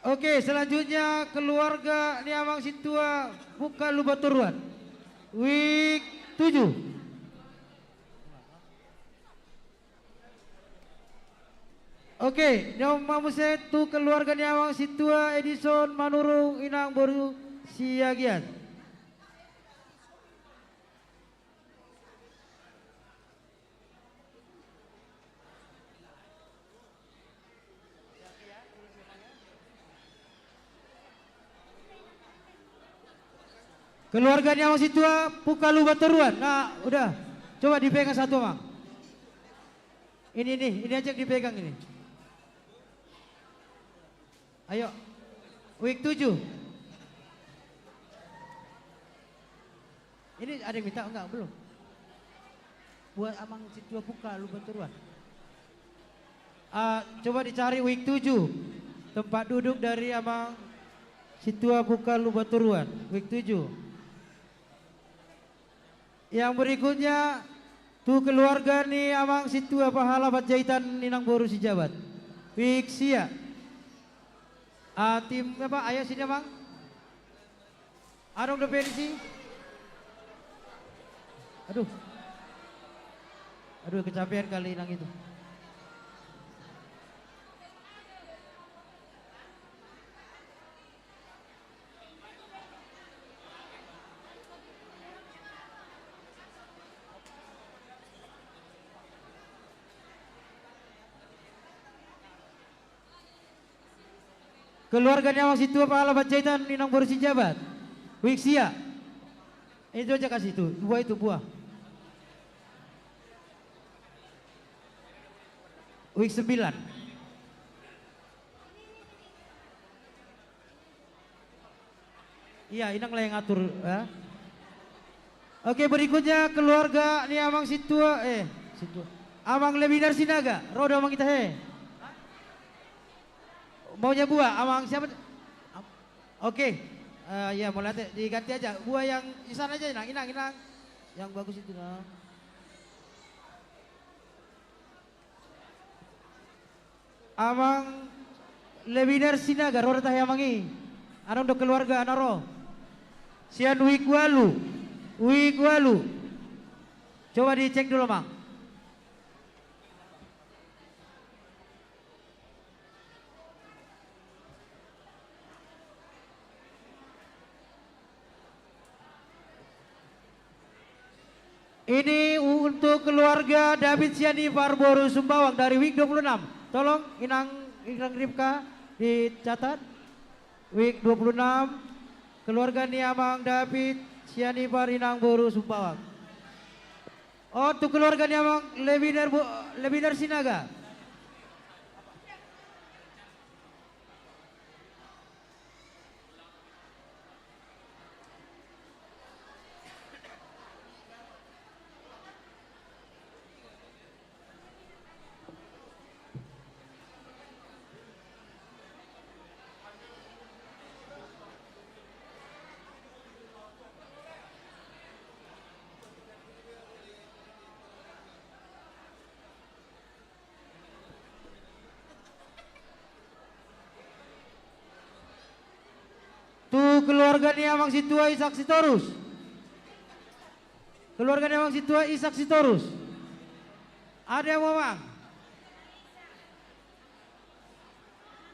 Oke, selanjutnya keluarga Niamang Situa Buka Lubaturuan. Week 7. Oke, Nyoma Musetu keluarga Niamang Situa Edison Manurung Inang Boru Siagian. Keluarga Nyawang Situa Pukalu Baturuan. Nah, udah. Coba dipegang satu, Mang. Ini aja yang dipegang ini. Ayo. Week 7. Ini ada yang minta enggak? Belum. Buat Amang Situa Pukalu Baturuan. Coba dicari week 7. Tempat duduk dari Amang Situa Pukalu Baturuan. Week 7. Yang berikutnya tuh keluarga nih Amang Situa Pahala Jahitan Ninang Boru Sijabat. Wiksia. Tim apa? Ayah sini Bang. Arong depensi. Aduh. Kecapean kali nang itu. Keluarga Nyawang Situa Pahala Jahitan Ninang Boru Sijabat. Wiksia. Itu aja kasih itu. Buah. Week 9. Iya, Inang lah yang ngatur ya. Oke, berikutnya keluarga nih Amang Situa Amang Lebinar Sinaga. Roda Amang kita Maunya buah, Amang siapa? Oke. Ya mau lihat diganti aja. Buah yang di sana aja, Inang. Yang bagus itu, nah. Amang Lebinar Sinaga, roda tah Amangi. Anong do keluarga anaro. Sian Wikwalu. Coba dicek dulu, Mang. Ini untuk keluarga David Siani Barboru Sumbawang dari week 26. Tolong Inang Ripka dicatat. week 26, keluarga ni Amang David Siani Parinang Boru Sumpawang. Untuk keluarga ni Amang Lebinar Sinaga. Tu keluarga ni Amang Situa Isak Sitorus. Keluarga ni Amang Situa Isak Sitorus. Ada yang mau Amang?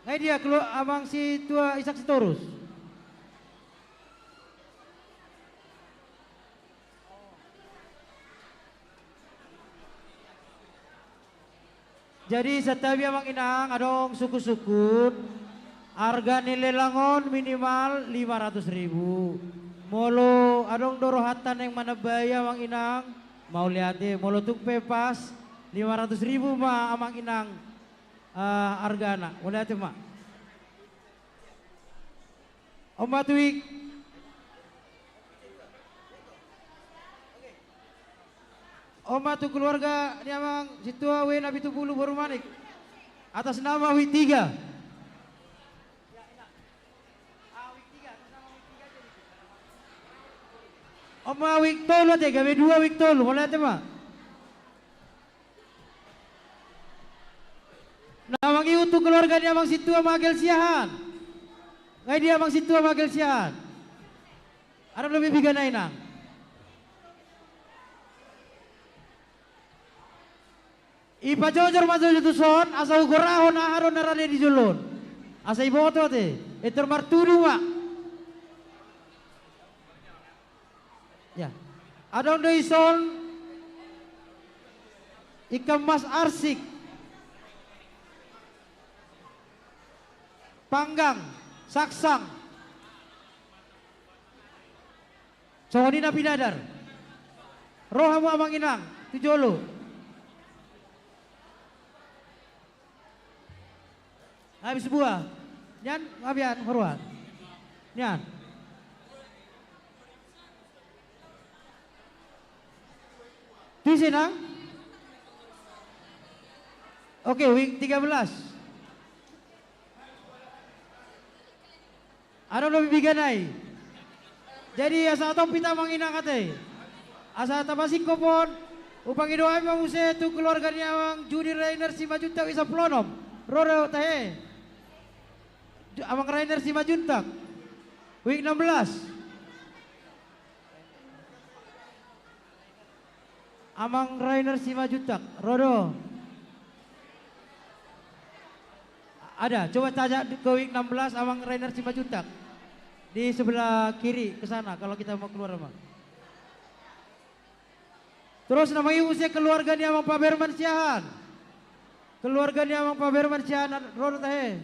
Nggak dia keluar Amang Situa Isak Sitorus. Jadi setabi Amang Inang adong suku-sukun. Harga nilai langon minimal 500.000. Molo adong dorohatan yang mana baya Amang Inang mau lihat deh. Molo tuk pepas 500.000 ma Amang Inang harga anak. Mau lihat mak. Om Batwik. Om Batu keluarga ni Amang Situa we Nabi Tupulu Baru Manik. Atas nama Wi 3. Oma week tolu te gawe 2 week tolu boleh ate ma. Nawang iutu keluarga dia Amang Situa Magel Siahan. Ngai dia Amang Situa Magel Siahan. Ada lebih bigana inang. Ipa jojor masuk itu son asa ugorahon aharon narane di julun. Asa iboto te. Eter martudu mak. Ya, ada Deison Ikan Mas Arsik Panggang Saksang Sohodina Pinadar Rohamu Amang Inang Tujolo habis buah Nyan ngabian horwan Nyan di sini, oke, week 13. Ada lebih biganai. Jadi asa atau pita manginang kate. Asa tabasik kopon. Upang idoa memang usai tu keluarganya Amang Judi Rainer si Majuntak isa plonom. Roro tahe. Amang Rainer si Majuntak. Week 16. Amang Rainer Simajutak, Rodo. Ada, coba tanya ke week 16 Amang Rainer Simajutak. Di sebelah kiri ke sana kalau kita mau keluar Amang. Terus namanya usia keluarga ni Amang Pak Berman Siahan. Keluarga ni Amang Pak Berman Siahan, Rodo tahe.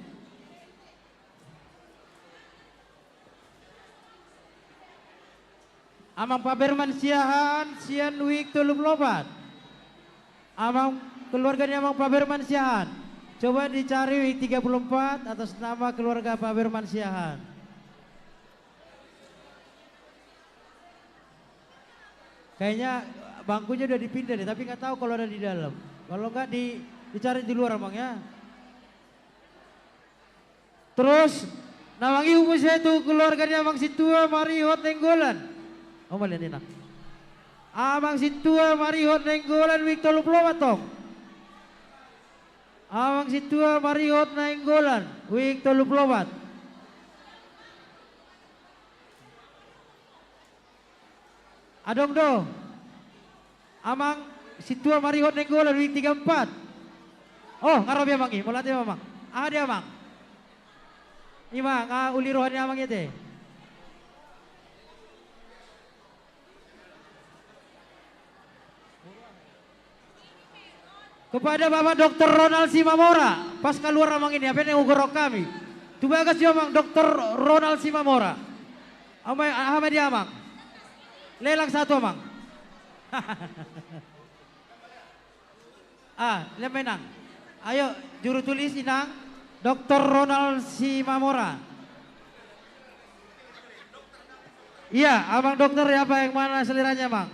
Amang Pak Berman Siahan, Sian week 34. Amang keluarganya Amang Pak Berman Siahan. Coba dicari week 34 atas nama keluarga Pak Berman Siahan. Kayaknya bangkunya udah dipindah deh, tapi nggak tahu kalau ada di dalam. Kalau nggak dicari di luar Amang ya. Terus nawangi umus itu keluarganya Amang Situa Marihot Nenggolan. Oh malian enak. Amang Situa Marihot Nenggolan week 34 tong. Amang Situa Marihot Nenggolan week 34. Adong do. Amang Situa Marihot Nenggolan week 34. Oh ngarabi Amang i, mulati Amang. Ada Amang. Ima uli rohani Amang ite. Kepada Bapak Dr. Ronald Simamora, pas keluar Amang ini, apa yang ugorok kami? Tubagas yo Mang Dr. Ronald Simamora. Ahmad ya Mang. Lelang satu Mang. Lemay nang. Ayo juru tulis inang Dr. Ronald Simamora. Iya, abang dokter ya apa yang mana seliranya Mang?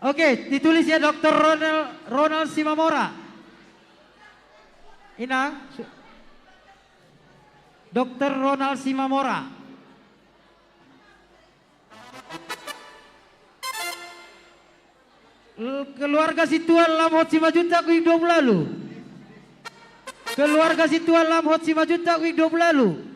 Oke, ditulis ya Dr. Ronald Simamora. Inang, Dr. Ronald Simamora. Keluarga Situan Lamhot 5 juta kuing 20 lalu. Keluarga Situan Lamhot 5 juta kuing 20 lalu.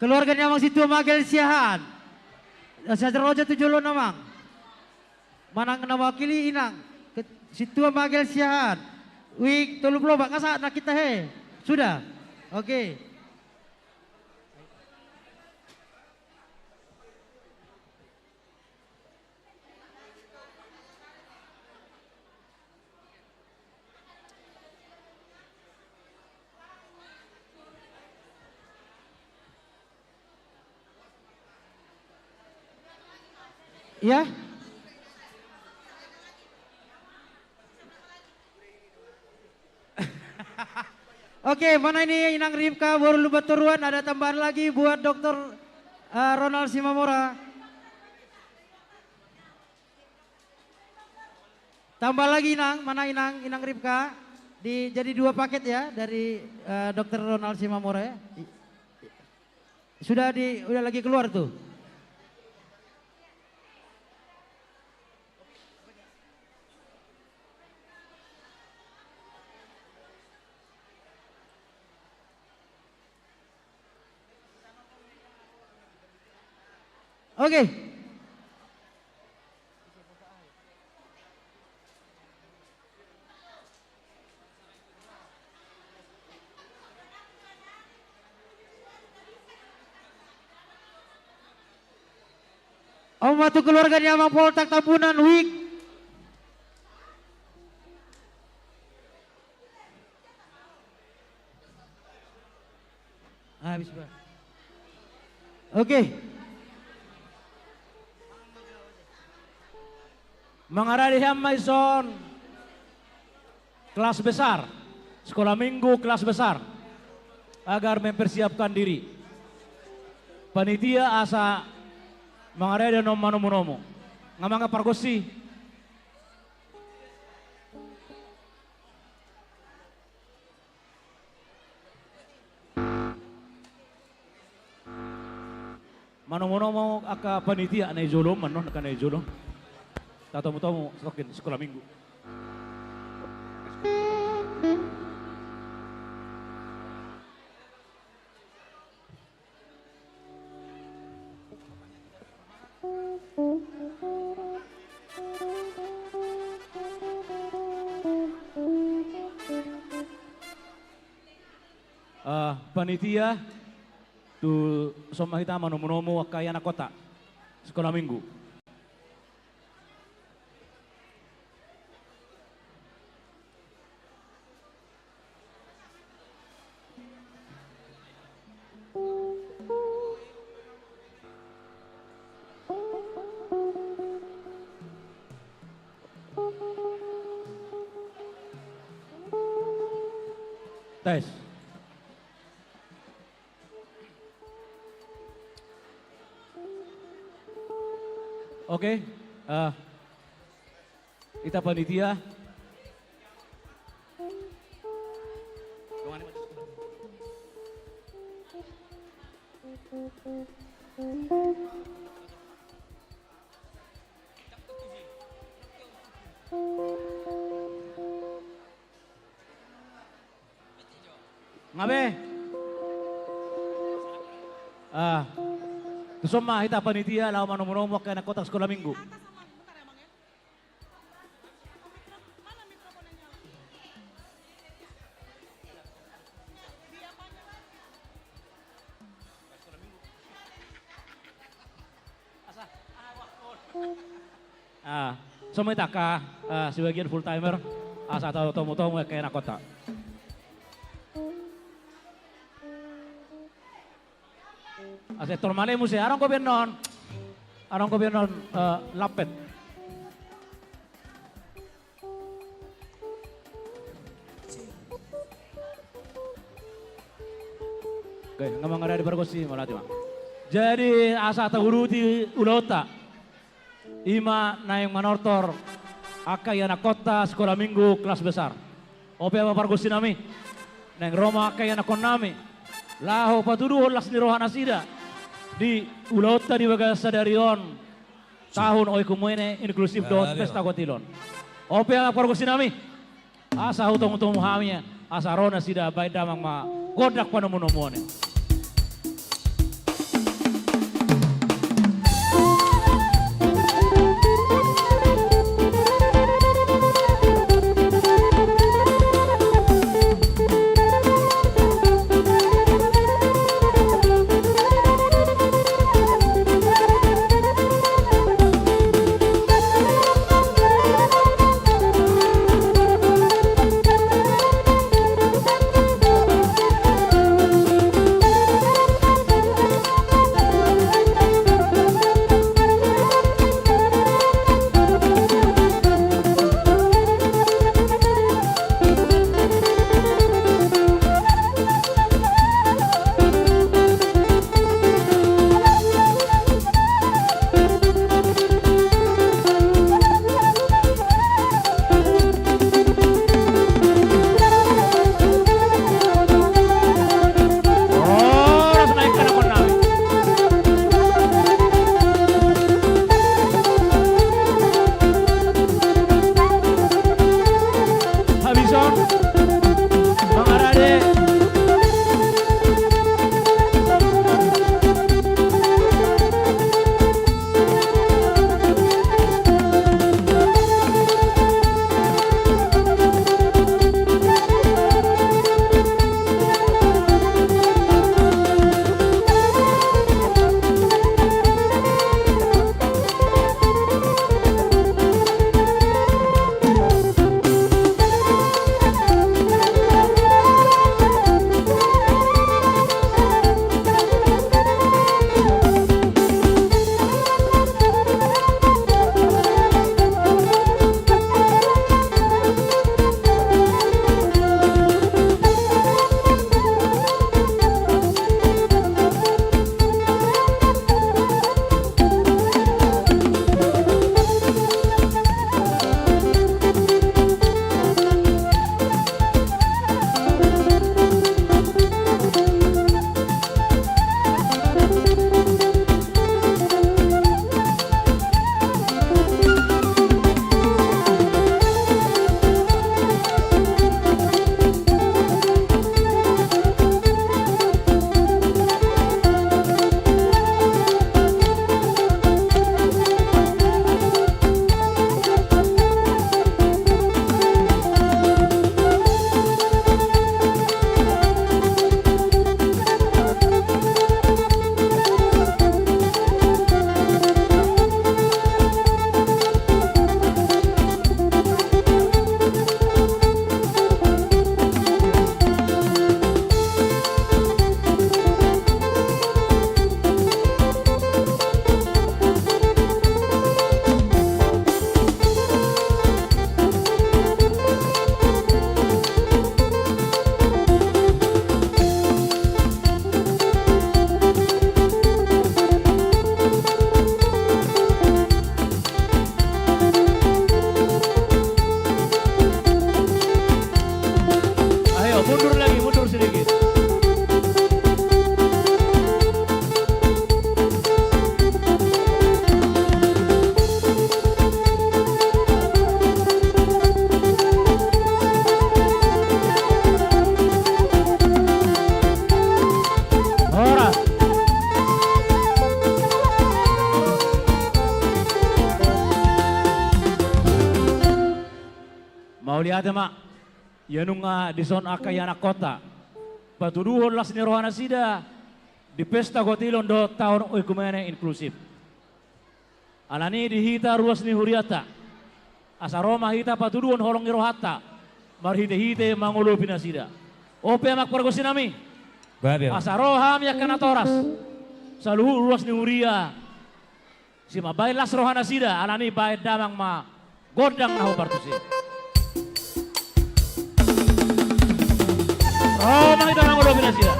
Keluarganya Mang Situ Magel Siahaan. Sadar roja tujulo namang. Manang nawakili inang. Situ Magel Siahaan. Wik tolu bak ngasa nak kita he. Sudah. Oke. Ya. Oke, mana ini Inang Ripka baru lubat turuan, ada tambahan lagi buat Dr. Ronald Simamora. Tambah lagi Inang, mana Inang Ripka. Jadi 2 paket ya dari Dr. Ronald Simamora ya. Udah lagi keluar tuh. Oke. Om Matu keluarganya Mang Poltak Tabunan Wik. Habis Pak. Oke. Mengarah Maison kelas besar, sekolah minggu kelas besar agar mempersiapkan diri. Panitia asa mengarah dan nomo ngamanga pargosi. Manomo aka panitia na ijolom manon kana ijolom. Tamu-tamu semakin sekolah minggu. Panitia tu somahita manomo kaya na kota sekolah minggu. Tes. Oke, kita panitia. Ngabe? Kusoma hita panitia lau manomonomo kaya na kotak sekolah minggu. Semua taka sebagian full timer asa tahu tomo kaya na kotak. Ase tormale muse arong ko benon lapet. Oke, ngamang ada di Bargosi malati mah. Jadi asa tahuruti ulota. Ima naing manortor akayana kota sekolah minggu kelas besar. Ope apa Bargosi nami? Neng Roma akayana konami. Laho patuduh las ni rohana sida. Di ulauta di bagasa darion tahun oi kumuene inklusif dot pesta gotilon. Ope ang pargosin nami. Asa hutong muhamnya asa rona sida baik damang ma godak panomunomone. Mauliate mak, yanung di zona akayana kota. Patuduhon las ni rohana sida di pesta gotilon do tahun oikumene inklusif. Alani dihita ruas ni huriata. Asa Roma hita patuduhon holong ni rohata. Marhite-hite mangulu pinasida. Ope mak pergosinami. Asa roham yakana toras. Saluhu ruas ni huria. Si mabai las rohana sida alani bae damang ma gondang naho partusi. Roma hita mangulu pinasida.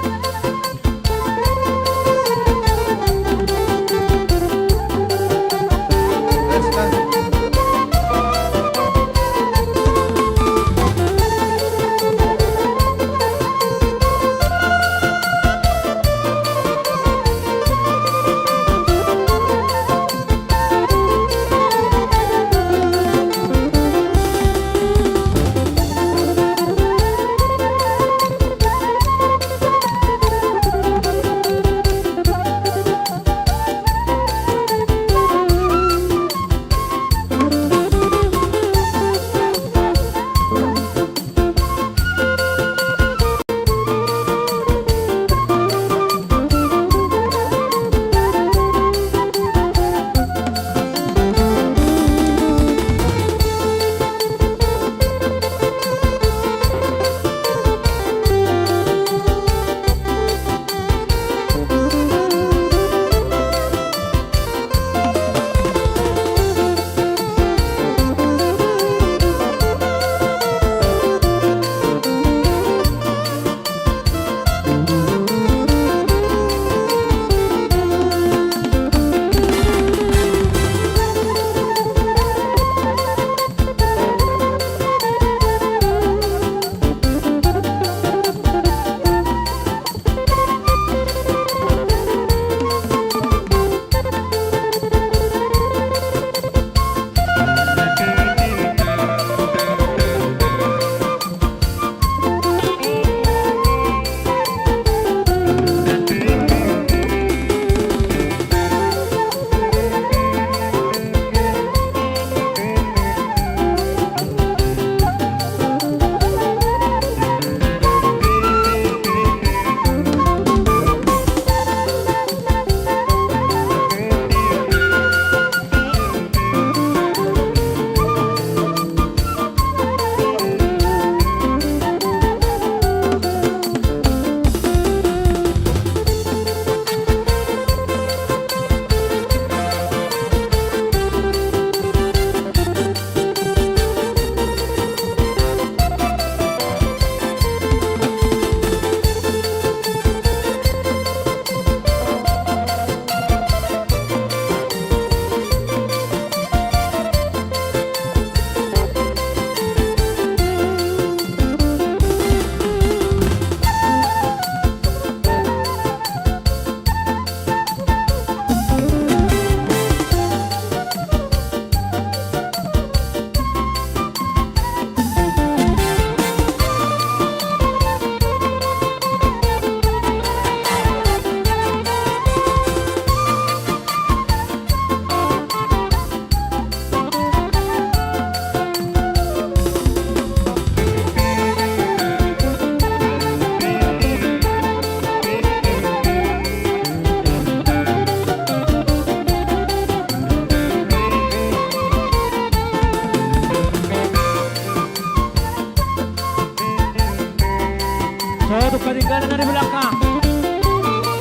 Ketinggalan di belakang.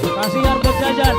Kasihan buat jajan.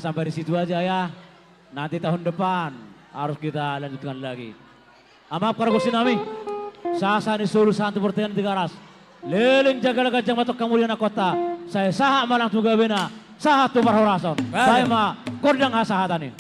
sampai di situ aja ya. Nanti tahun depan harus kita lanjutkan lagi. Amap para gusti nami. Sasani sulu santu pertanian tiga ras. Leleng jaga gajang batok kemuliaan kota. Saya saha malang tuga bena. Saha tu barhorason. Saya ma kordang hasahatani.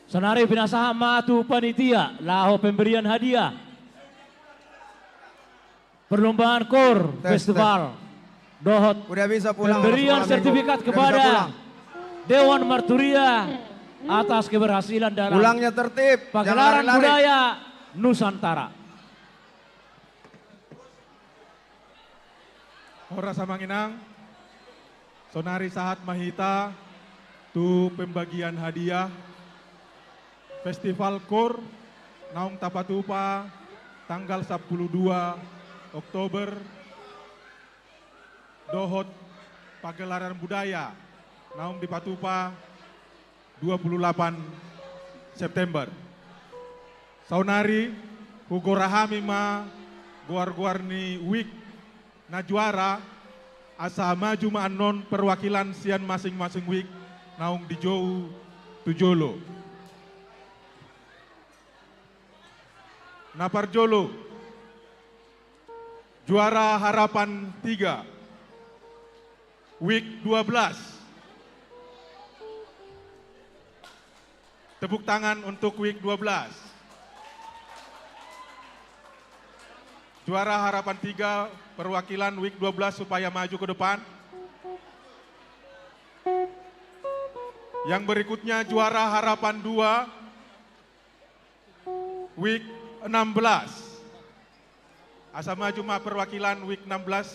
Senari pinasaha matu panitia laho pemberian hadiah. Perlombaan KOR Festival Dohot. Udah bisa pulang. Pemberian sertifikat kepada Dewan Marturia atas keberhasilan dalam pulangnya tertib. pagelaran budaya Nusantara. Ora Samanginang, Sonari Sahat Mahita, tu pembagian hadiah Festival KOR Naung Tapatupa tanggal 12 Oktober Dohot pagelaran budaya Naung di Patupa 28 September. Saunari hugorahami ma guar-guar ni wik na juara asa maju ma anon perwakilan sian masing-masing wik naung di Jou Tujolo. Naparjolo, juara harapan 3, week 12. Tepuk tangan untuk week 12. Juara harapan 3, perwakilan week 12 supaya maju ke depan. Yang berikutnya juara harapan 2, week 16. Asa maju ma perwakilan week 16.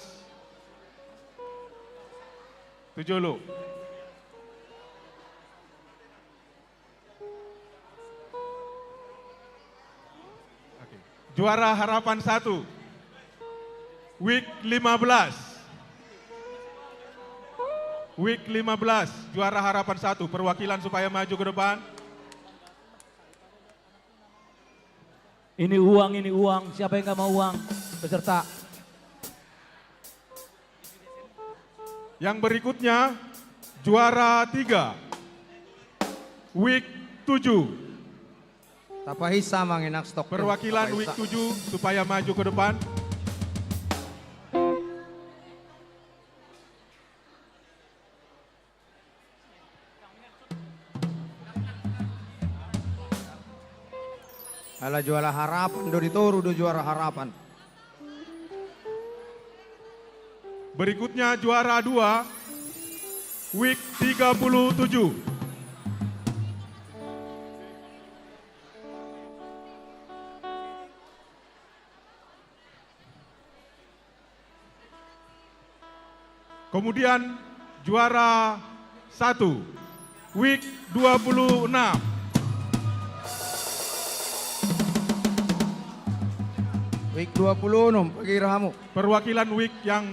Tujolo. Okay. Juara harapan 1. Week 15. Week 15, juara harapan 1, perwakilan supaya maju ke depan. Ini uang, siapa yang gak mau uang? Peserta. Yang berikutnya, juara 3, week 7. Tapahisa manginak stok. Perwakilan week 7 supaya maju ke depan. Ala juara harapan, do ditoru do juara harapan. Berikutnya juara 2, week 37. Kemudian juara 1, week 26. Week 26, pagi rahamu. Perwakilan week yang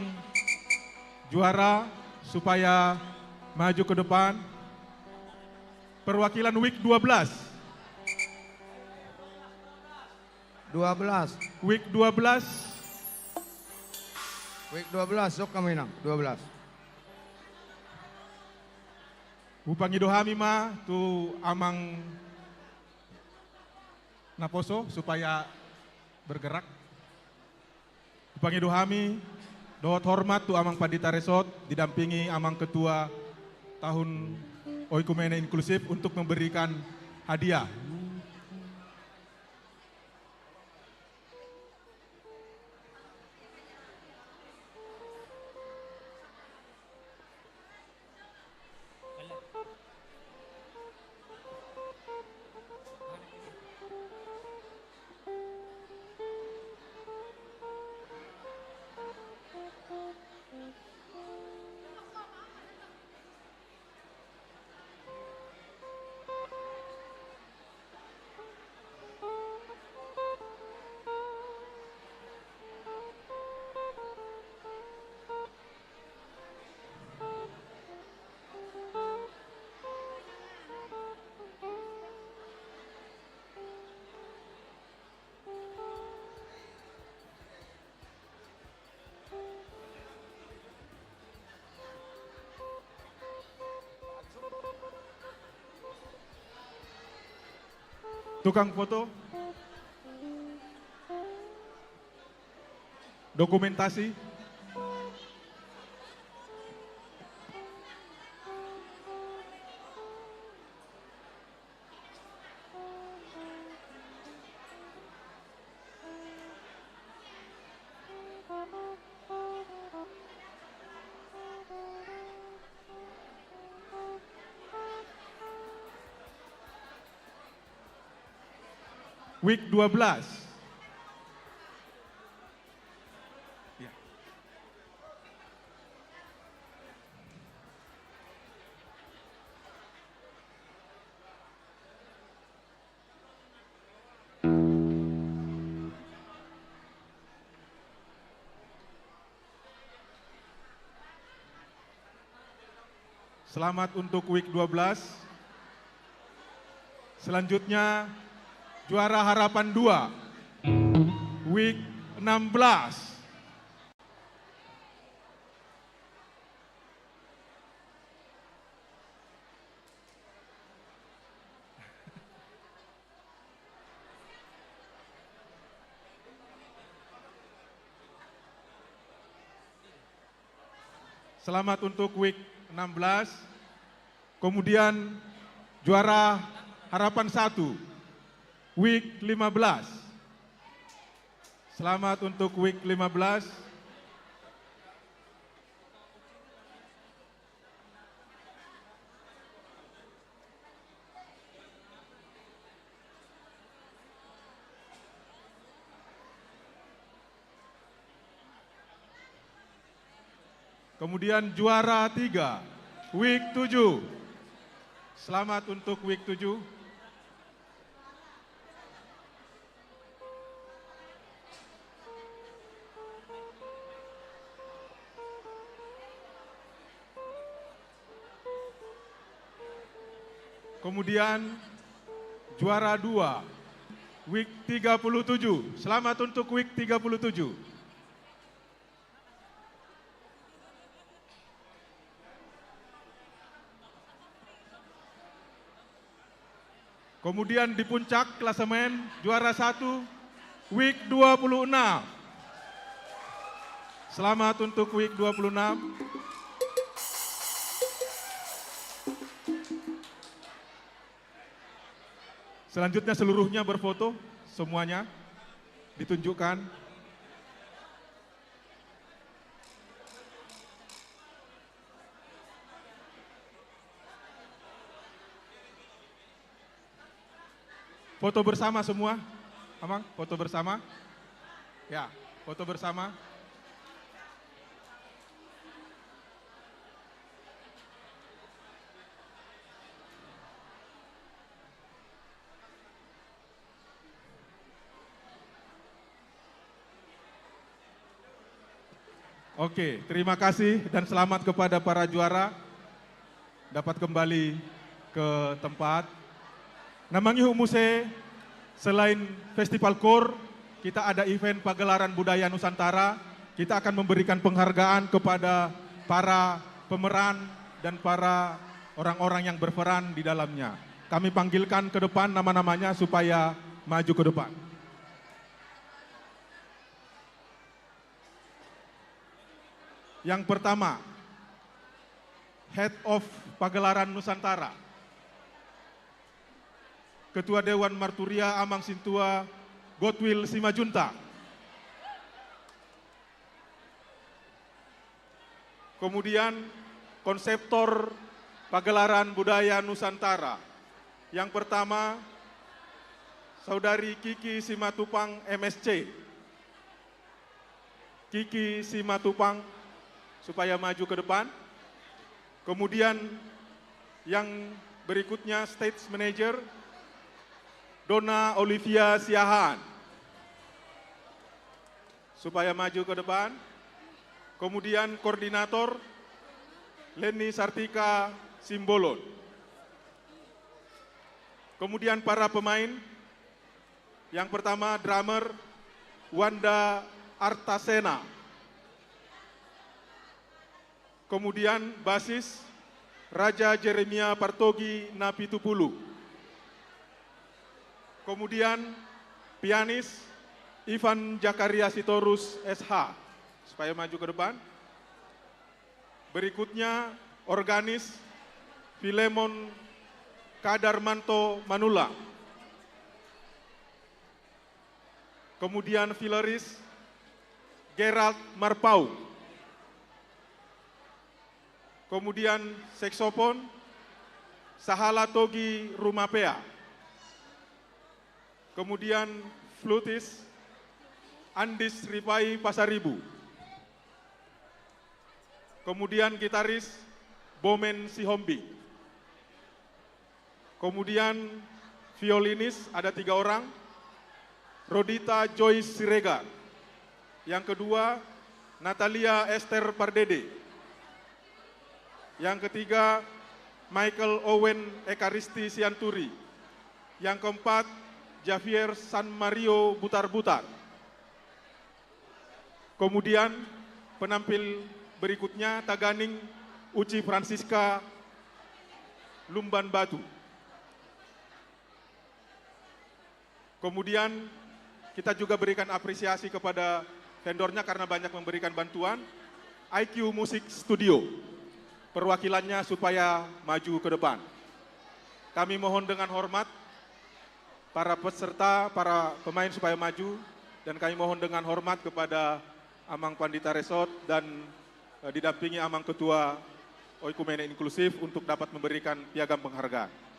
juara supaya maju ke depan. Perwakilan week 12. 12. Week 12. Week 12, sok kami nang 12. Upang idohami ma tu amang naposo supaya bergerak. Upang idohami dohot hormat tu amang Pandita Resort didampingi amang ketua tahun Oikumene Inklusif untuk memberikan hadiah. Tukang foto, dokumentasi, week 12. Ya. Selamat untuk week 12. Selanjutnya juara harapan 2, week 16. Selamat untuk week 16. Kemudian juara harapan 1, week 15. Selamat untuk week 15. Kemudian juara 3, week 7. Selamat untuk week 7. Kemudian juara 2, week 37. Selamat untuk week 37. Kemudian di puncak klasemen juara 1, week 26. Selamat untuk week 26. Selanjutnya seluruhnya berfoto, semuanya ditunjukkan. Foto bersama semua, Amang, foto bersama. Ya, foto bersama. Oke, terima kasih dan selamat kepada para juara. Dapat kembali ke tempat. Namanya Humuse, selain Festival KOR, kita ada event pagelaran budaya Nusantara. Kita akan memberikan penghargaan kepada para pemeran dan para orang-orang yang berperan di dalamnya. Kami panggilkan ke depan nama-namanya supaya maju ke depan. Yang pertama, Head of Pagelaran Nusantara, Ketua Dewan Marturia Amang Sintua Godwill Simajunta. Kemudian konseptor pagelaran budaya Nusantara. Yang pertama, Saudari Kiki Simatupang MSC. Kiki Simatupang supaya maju ke depan. Kemudian yang berikutnya Stage Manager Donna Olivia Siahaan supaya maju ke depan. Kemudian Koordinator Leni Sartika Simbolon. Kemudian para pemain, yang pertama drummer Wanda Artasena. Kemudian basis Raja Jeremia Partogi Napitupulu. Kemudian pianis Ivan Jakaria Sitorus SH, supaya maju ke depan. Berikutnya organis Filemon Kadarmanto Manula. Kemudian fileris Gerald Marpau. Kemudian seksopon Sahala Togi Rumapea. Kemudian flutis Andis Ripai Pasaribu. Kemudian gitaris Bomen Sihombi. Kemudian violinis ada 3 orang, Rodita Joyce Siregar. Yang kedua, Natalia Esther Pardede. Yang ketiga, Michael Owen Ekaristi Sianturi. Yang keempat, Javier San Mario Butar-Butar. Kemudian penampil berikutnya Taganing Uci Francisca Lumban Batu. Kemudian kita juga berikan apresiasi kepada vendornya karena banyak memberikan bantuan. IQ Music Studio, perwakilannya supaya maju ke depan. Kami mohon dengan hormat para peserta, para pemain supaya maju, dan kami mohon dengan hormat kepada Amang Pandita Resort dan didampingi Amang Ketua Oikumene Inklusif untuk dapat memberikan piagam penghargaan.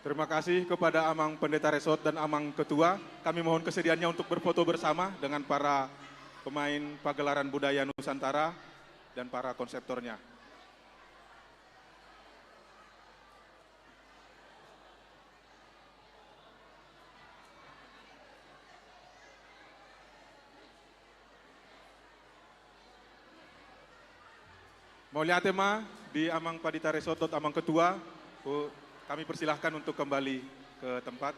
Terima kasih kepada Amang Pendeta Resort dan Amang Ketua. Kami mohon kesediaannya untuk berfoto bersama dengan para pemain pagelaran budaya Nusantara dan para konseptornya. Mauliatema di Amang Pandita Resort dan Amang Ketua, kami persilahkan untuk kembali ke tempat.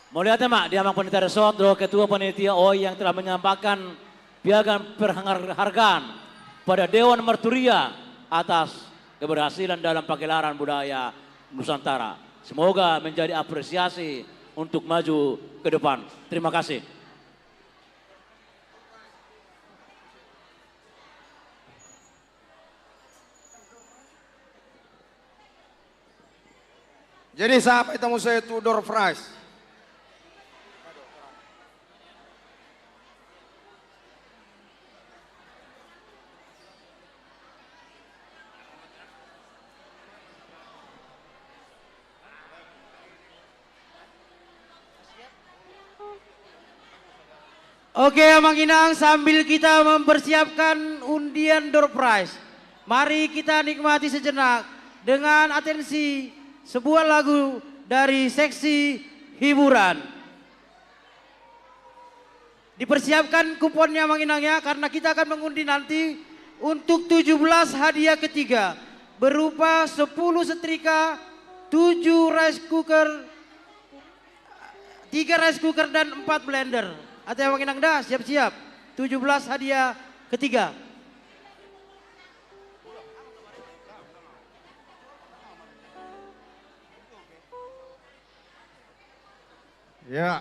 Mauliatema di Amang Pandita Resort, Doa Ketua Panitia OI yang telah menyampaikan piagam penghargaan pada Dewan Merturia atas keberhasilan dalam pagelaran budaya Nusantara. Semoga menjadi apresiasi untuk maju ke depan. Terima kasih. Jadi siapa itu saya Tudor Prize? Oke, Amang Inang, sambil kita mempersiapkan undian door prize, mari kita nikmati sejenak dengan atensi sebuah lagu dari seksi hiburan. Dipersiapkan kuponnya Mang Inang ya, karena kita akan mengundi nanti untuk 17 hadiah ketiga berupa 10 setrika, 7 rice cooker, 3 rice cooker dan 4 blender. Atau yang makin dah siap-siap. 17 hadiah ketiga. Ya,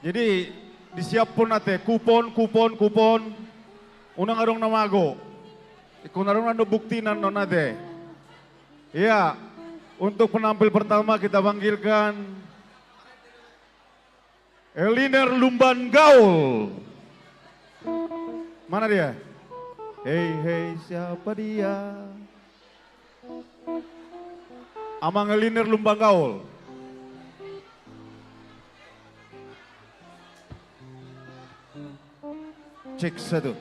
jadi disiap pun nate kupon. Unang arong namago. Ikun arong nando bukti nando nate. Ya, untuk penampil pertama kita panggilkan Eliner Lumban Gaul. Mana dia? Hei siapa dia? Amang Eliner Lumban Gaul. Cek satu.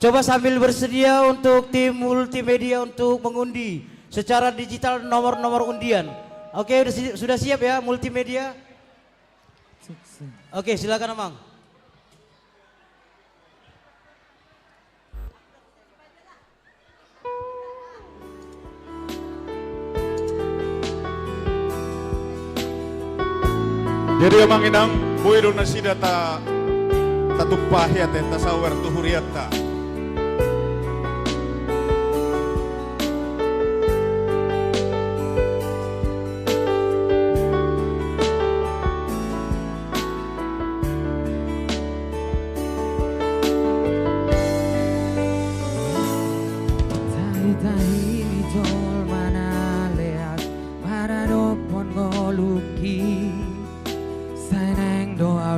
Coba sambil bersedia untuk tim multimedia untuk mengundi secara digital nomor-nomor undian. Oke, sudah siap ya multimedia? Oke, silakan Amang. Jadi Amang Inang, buero na sida ta tatupahi at ta sawer tuhuriat ta.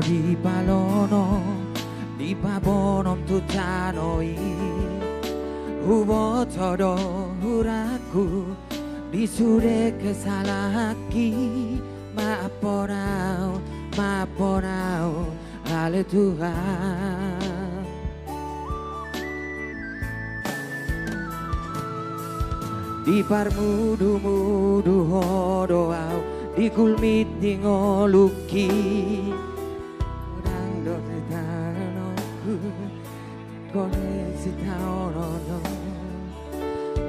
Di palono, di pabonom tutanoi, hubo todo huraku, di sude kesalaki, maaponau, ale Tuhan. Di parmudu hodoau, di kulmit di ngoluki.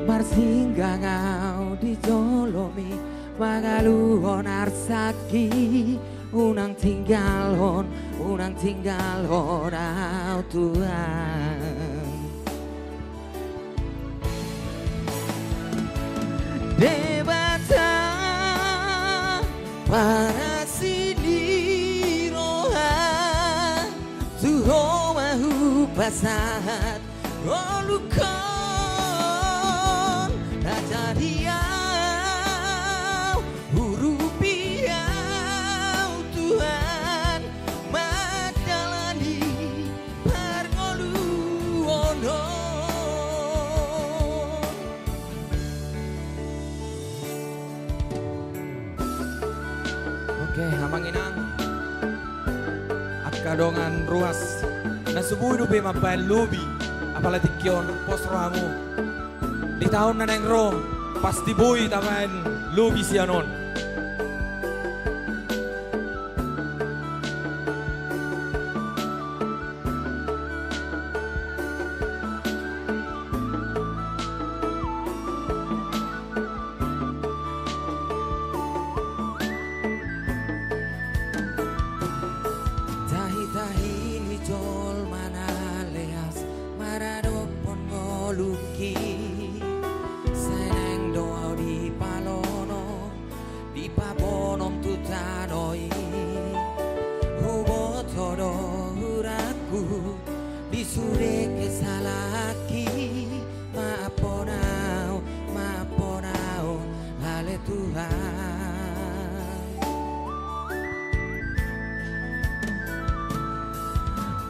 Marsingangau di jolomi magaluhon arsaki unang tinggalhon au Tuhan. Debata para sini roha tuho mahu pasat olukon raja dia hurupiau Tuhan madalani parngoluono. Oke, Amang Inang akadongan ruas nasubuh dupe mapain lubi apalagi kion pos ramu di tahun naneng ro pasti boy tamain lubi sianon.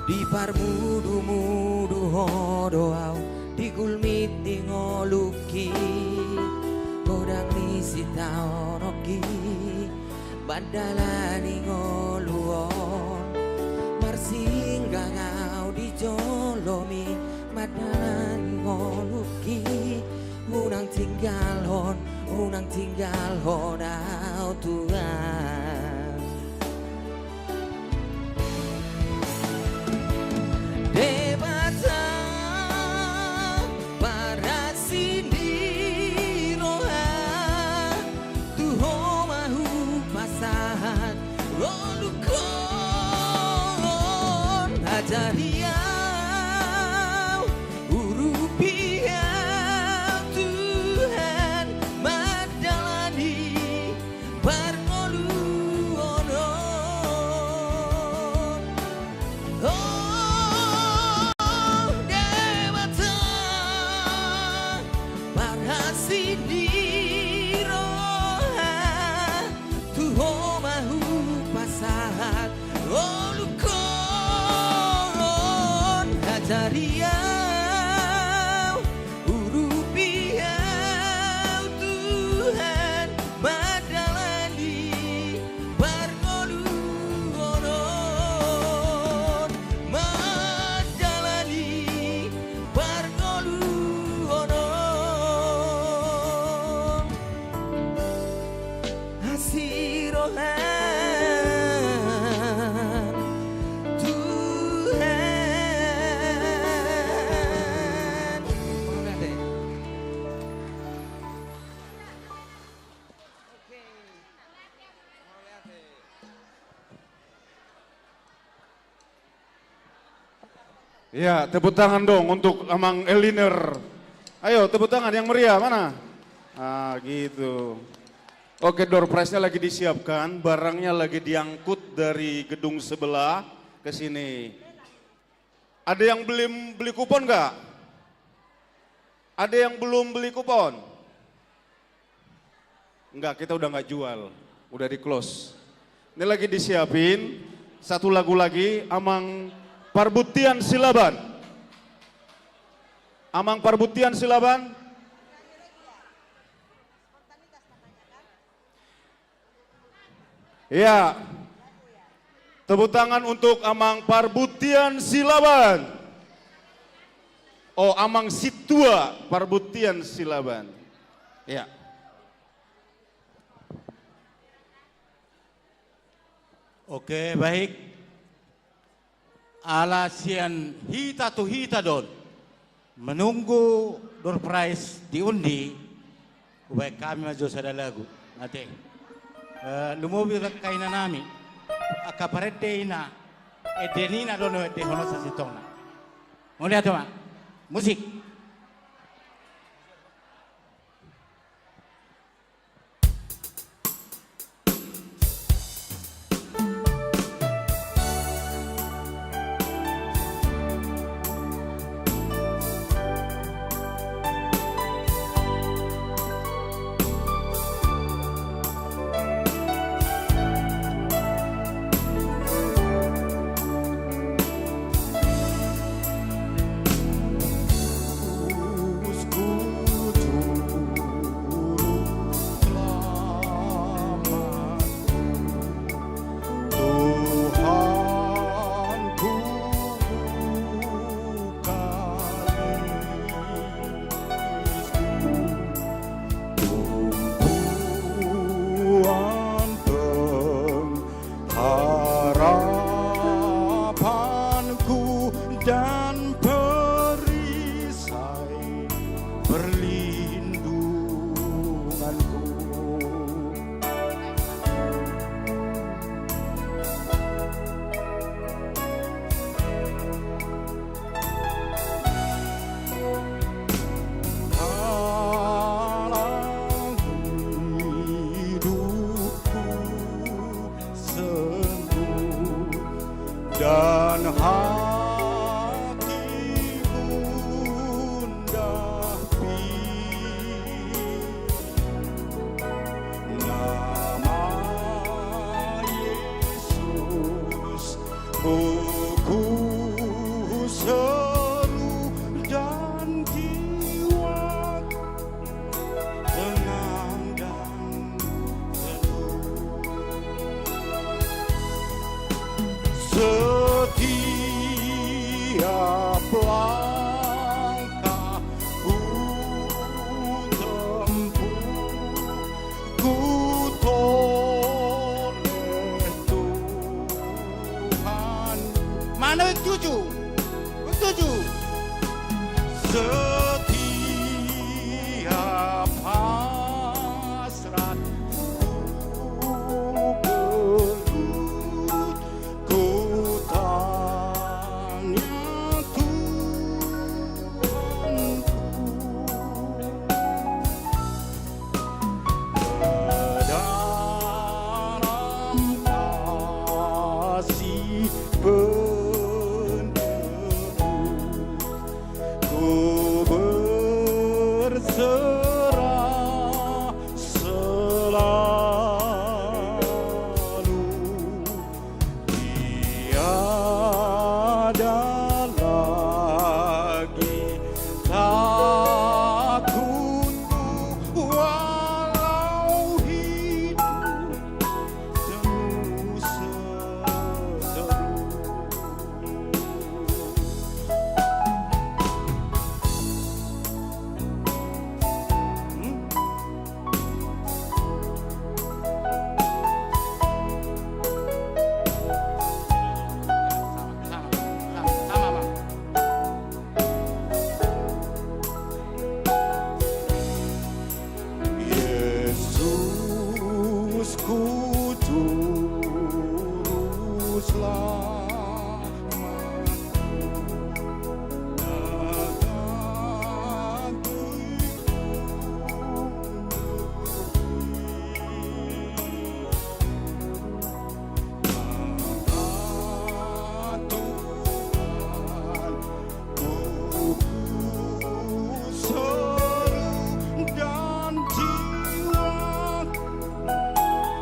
Di parmudu hodoau di kulmit di ngoluki kodang ni sitaonoki badalani ngoluon marsingga ngau dijolomi badalani ngoluki unang tinggal hon au Tuhan debata para sini roha tuho mahu pasahan rolukon ajariau urupiau Tuhan madalani parngoluonon dewata parhasiniroha tuho mahu pasahat olukon hajariau urupiau Tuhan madalani parngoluonon madalani parngoluonon hasirohan Ya, tepuk tangan dong untuk Amang Eliner. Ayo, tepuk tangan yang meriah, mana? Ah, gitu. Oke, door prize-nya lagi disiapkan, barangnya lagi diangkut dari gedung sebelah ke sini. Ada yang beli kupon nggak? Ada yang belum beli kupon? Enggak, kita udah nggak jual, udah di close. Ini lagi disiapin, satu lagu lagi, Amang Parbutian Silaban. Amang Parbutian Silaban. Ya. Tepuk tangan untuk Amang Parbutian Silaban. Oh, Amang Situa Parbutian Silaban. Ya. Oke, baik. Alasian hita tu hita don menunggu door prize diundi baik kami maju sada lagu nanti lumobi kaina nami akaparete ina edenina dono de hono sa sitona mulai atoma musik dan hati gundah nama Yesus ku seru dan jiwa tenang dan teduh Mana wik 7? Wik 7. Setiap hasrat ku tanya dalam kasih penebus ku berserah selalu tiada lagi takutku walau hidup penuh seteru. Yesus ku juru seru dan jiwaku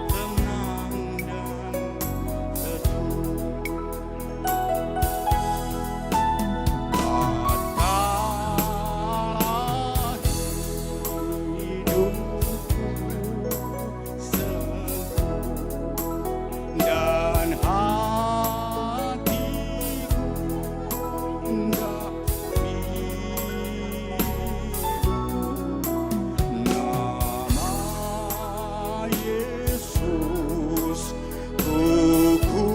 tenang dan teduh. Tatkala hidupku sepi dan hatiku gundah nama Yesus ku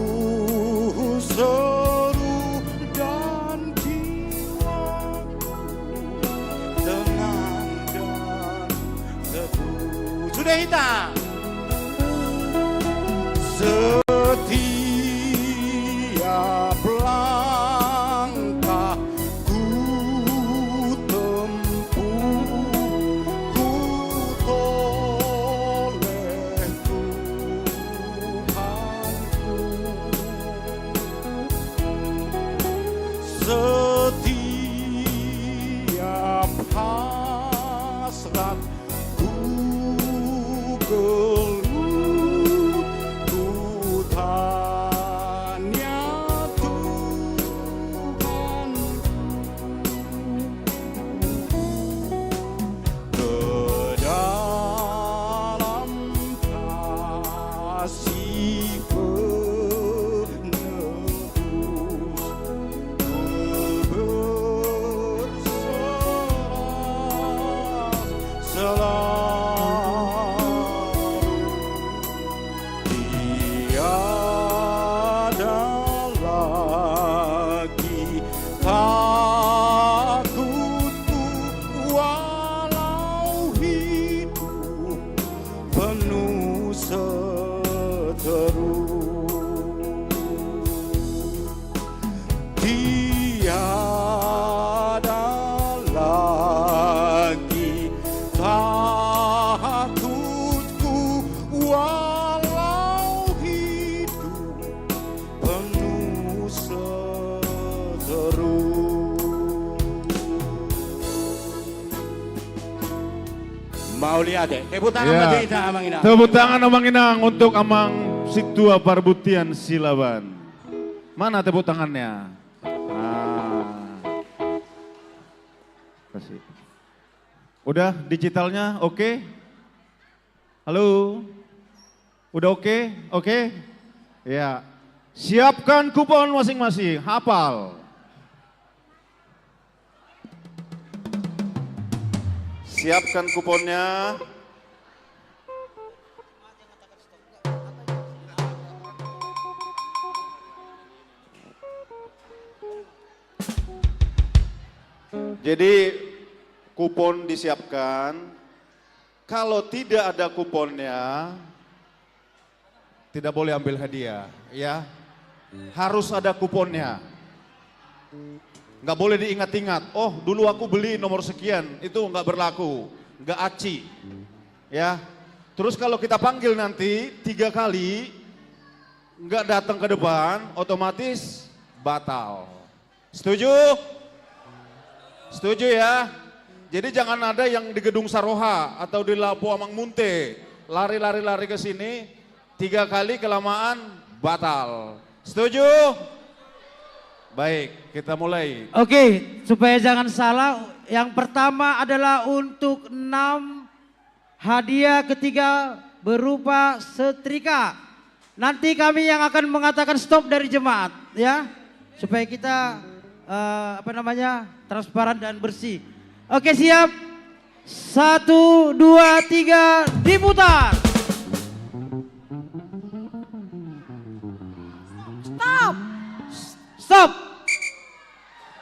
seru dan jiwaku tenang dan teduh. Sudah hitam. Setiap langkah ku tempuh ku toleh Tuhanku. Setiap hasrat ku gelut ku tanya Tuhan ke dalam kasih penebus ku berserah selalu tiada lagi takutku walau hidup penuh seteru. Tiada lagi takutku walau hidup penuh seteru. Mau lihat deh, tepuk tangan Ya. bagi kita Amang Inang. Tepuk tangan Amang Inang untuk Amang Siktua Parbutian Silaban. Mana tepuk tangannya? Kasih. Udah digitalnya oke? Halo? Udah oke? Oke? Ya. Siapkan kupon masing-masing, hafal. Siapkan kuponnya. Jadi kupon disiapkan. Kalau tidak ada kuponnya, tidak boleh ambil hadiah, ya. Harus ada kuponnya. Nggak boleh diingat-ingat. Oh, dulu aku beli nomor sekian, itu nggak berlaku, nggak aci, ya. Terus kalau kita panggil nanti 3 kali, nggak datang ke depan, otomatis batal. Setuju? Setuju ya? Jadi jangan ada yang di Gedung Saroha atau di Lapo Amang Munte lari-lari ke sini 3 kali kelamaan batal. Setuju? Baik, kita mulai. Oke, supaya jangan salah, yang pertama adalah untuk 6 hadiah, ketiga berupa setrika. Nanti kami yang akan mengatakan stop dari jemaat, ya, supaya kita transparan dan bersih. Oke, siap. 1, 2, 3, diputar. Stop. Stop.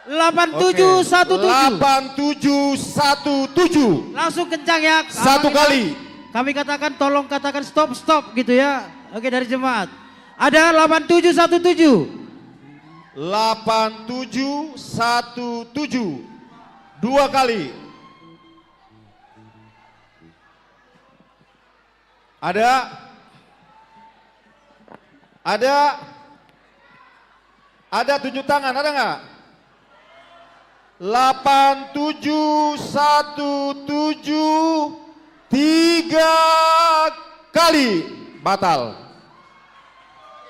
8717. 8717. Langsung kencang ya. Satu kali. Kami katakan, tolong katakan stop, stop gitu ya. Oke, dari jemaat. Ada 8717. 8717. 2 kali. Ada tunjuk tangan, ada nggak? 8717 3 kali batal.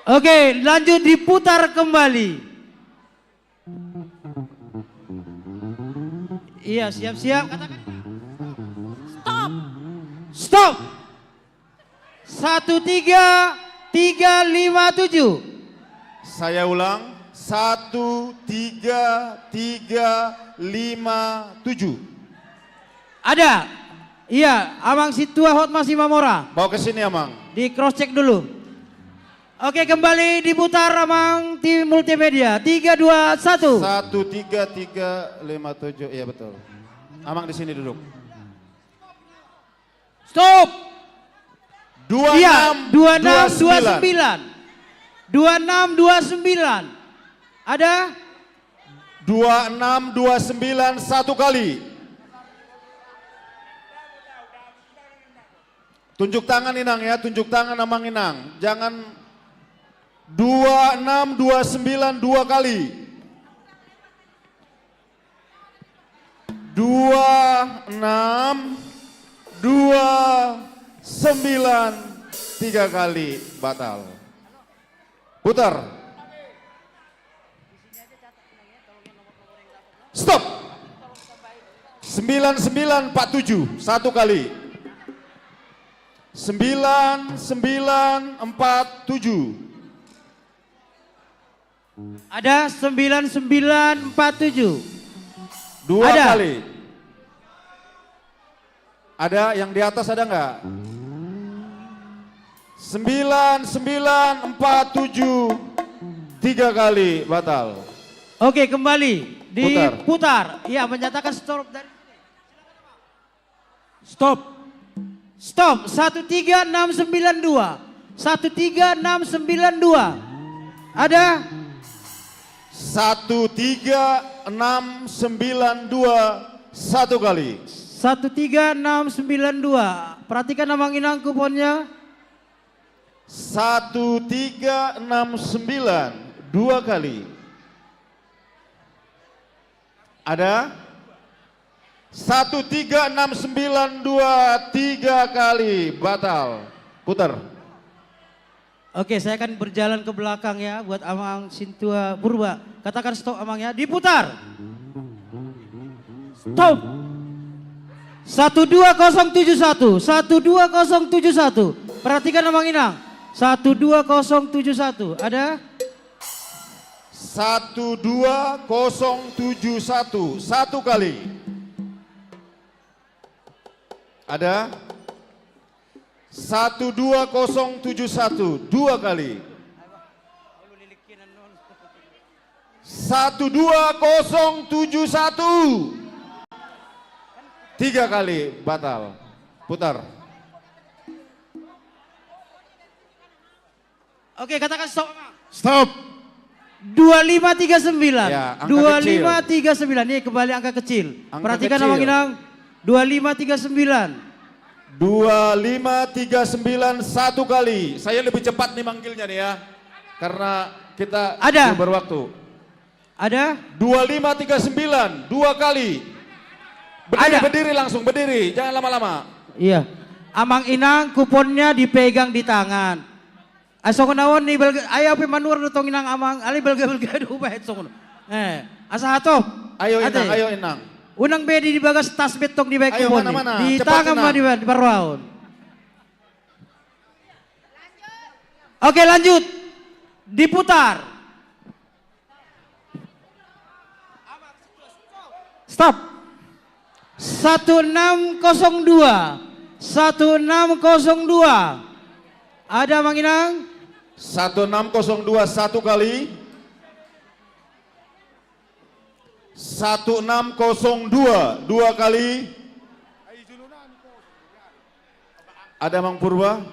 Oke, lanjut diputar kembali. Iya, siap-siap. Katakan. Stop. Stop. 13357. Saya ulang. 13357. Ada. Iya, Amang Situa Hotmas Imamora. Bawa ke sini, Amang. Di cross check dulu. Oke, kembali diputar, Amang tim multimedia. 3, 2, 1. 13357. Iya betul. Amang di sini duduk. Stop. 2629. Iya, 2629. 2629. Ada? 2629 1 kali. Tunjuk tangan Inang ya, tunjuk tangan Amang Inang. Jangan 2629 2 kali. 2629 3 kali batal. Putar. Stop. 9947 1 kali. 9947. Ada 9947. 2 ada. kali. Ada yang di atas ada nggak? 9947 3 kali batal. Oke, kembali diputar. Iya, menyatakan stop dari. Stop. Stop. 13692. 13692. Ada? 13692 1 kali. 13692. Perhatikan Amang Inang kuponnya. 1369 2 kali. Ada? 13692 3 kali batal. Putar. Oke, saya akan berjalan ke belakang ya buat Amang Sintua Purba. Katakan stop Amang ya, diputar. Stop. 12071, 12071. Perhatikan Amang Inang. 12071. Ada? 12071 1 kali. Ada? 12071 2 kali. 12071 3 kali, batal. Putar. Oke, katakan stop. Stop. 2539. Ya, angka 2539. Ini kembali angka kecil. Angka Perhatikan kecil. Abang Inang. 2539. 2539 1 kali. Saya lebih cepat nih manggilnya nih ya. Karena kita Ada. berwaktu. Ada? 2539 2 kali. Berdiri, Ada. berdiri langsung, berdiri. Jangan lama-lama. Iya. Amang Inang kuponnya dipegang di tangan. Asok naon nih ayo pe manuar tong Inang amang ali belga-belga do bae sok. Asa hatop. Ayo Inang, ayo Inang. Unang bedi di bagas tas betong di bae Ayo, kupon. mana-mana. Di Cepat, tangan Inang. mah di parwaun. Oke, lanjut. Diputar. Stop. 1602. 1602. Ada Mang Inang? 1602 1 kali. 1602 2 kali. Ada Mang Purba?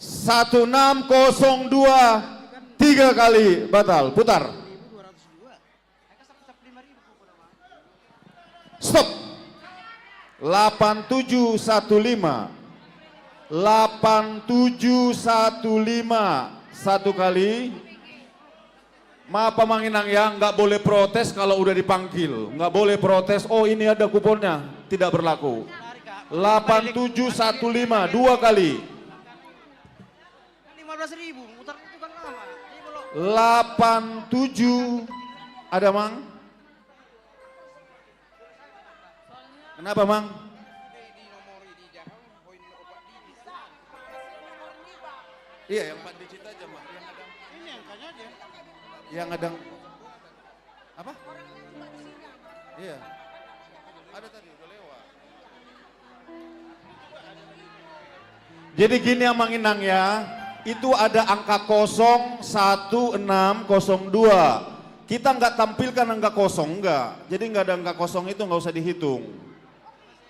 1602 3 kali, batal. Putar. Stop. 8715. 8715 1 kali. Maaf Mang Inang ya, nggak boleh protes kalau udah dipanggil. Nggak boleh protes, oh ini ada kuponnya, tidak berlaku. 8715 2 kali. 15.000, mutar itu kan lama. 87 ada Mang? Kenapa Mang? Iya yang 4 digit aja Mang. Ini angkanya aja. Yang ada apa? Iya. Ada tadi udah lewat. Jadi gini ya Mang Inang ya. Itu ada angka 01602. Kita nggak tampilkan angka kosong enggak. Jadi nggak ada angka kosong itu nggak usah dihitung.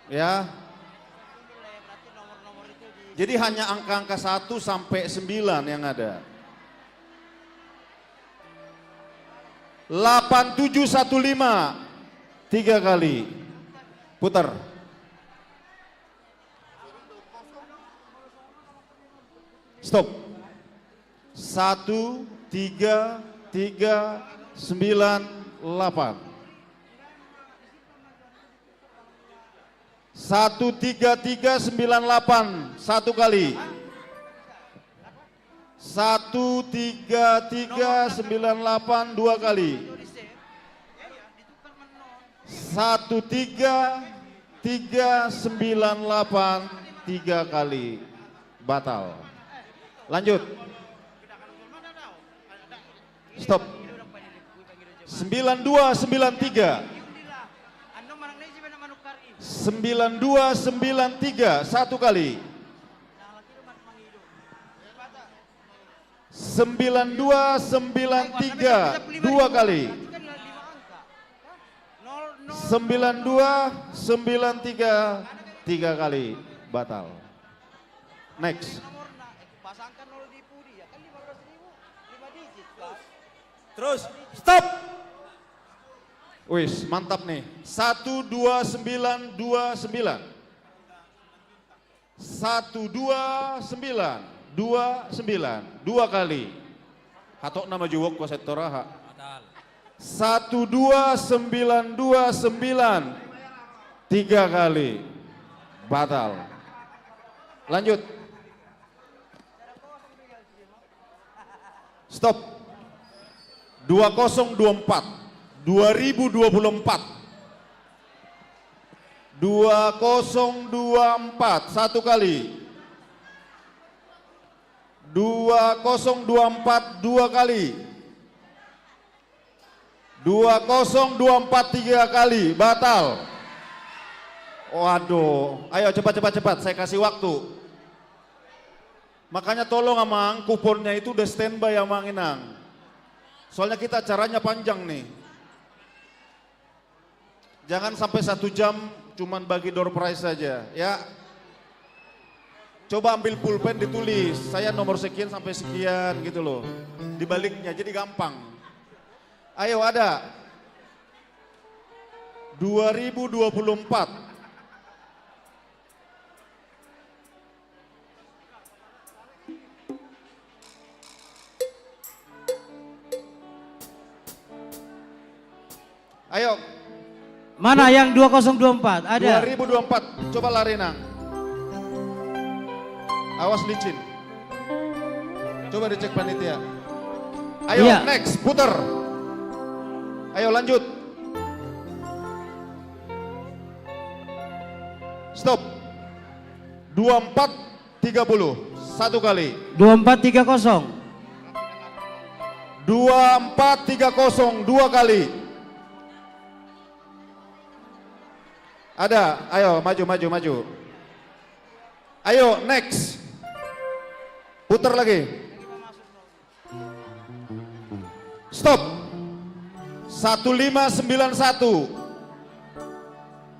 Ya. Jadi hanya angka-angka 1 sampai 9 yang ada. 8715 3 kali. Putar. Stop. 1 3 3 9 8. 13398 1 kali. 13398 2 kali. 13398 3 kali. Batal. Lanjut. Stop. 9293. 9293 1 kali. 9293 2 kali. 9293 3 kali. Batal. Next. Terus. Stop. Wis, mantap nih. 12929. 12929 2 kali. Hatok nama juwok ko sektoraha. 12929 3 kali. Batal. Lanjut. Stop. 2024 2024 2024 1 kali. 2024 2 kali. 2024 3 kali. Batal. Waduh, ayo cepat, saya kasih waktu. Makanya tolong Amang, kuponnya itu udah standby Amang Inang. Soalnya kita acaranya panjang nih. Jangan sampai 1 jam cuman bagi door prize saja ya. Coba ambil pulpen ditulis, saya nomor sekian sampai sekian gitu loh. Dibaliknya jadi gampang. Ayo ada. 2024. Ayo. Mana yang 2024? Ada. 2024. Coba lari Nang. Awas licin. Coba dicek panitia. Ayo Iya. next, puter. Ayo lanjut. Stop. 2430. 1 kali. 2430. 2430 2 kali. Ada, ayo maju. Ayo next. Putar lagi. Stop. 1591.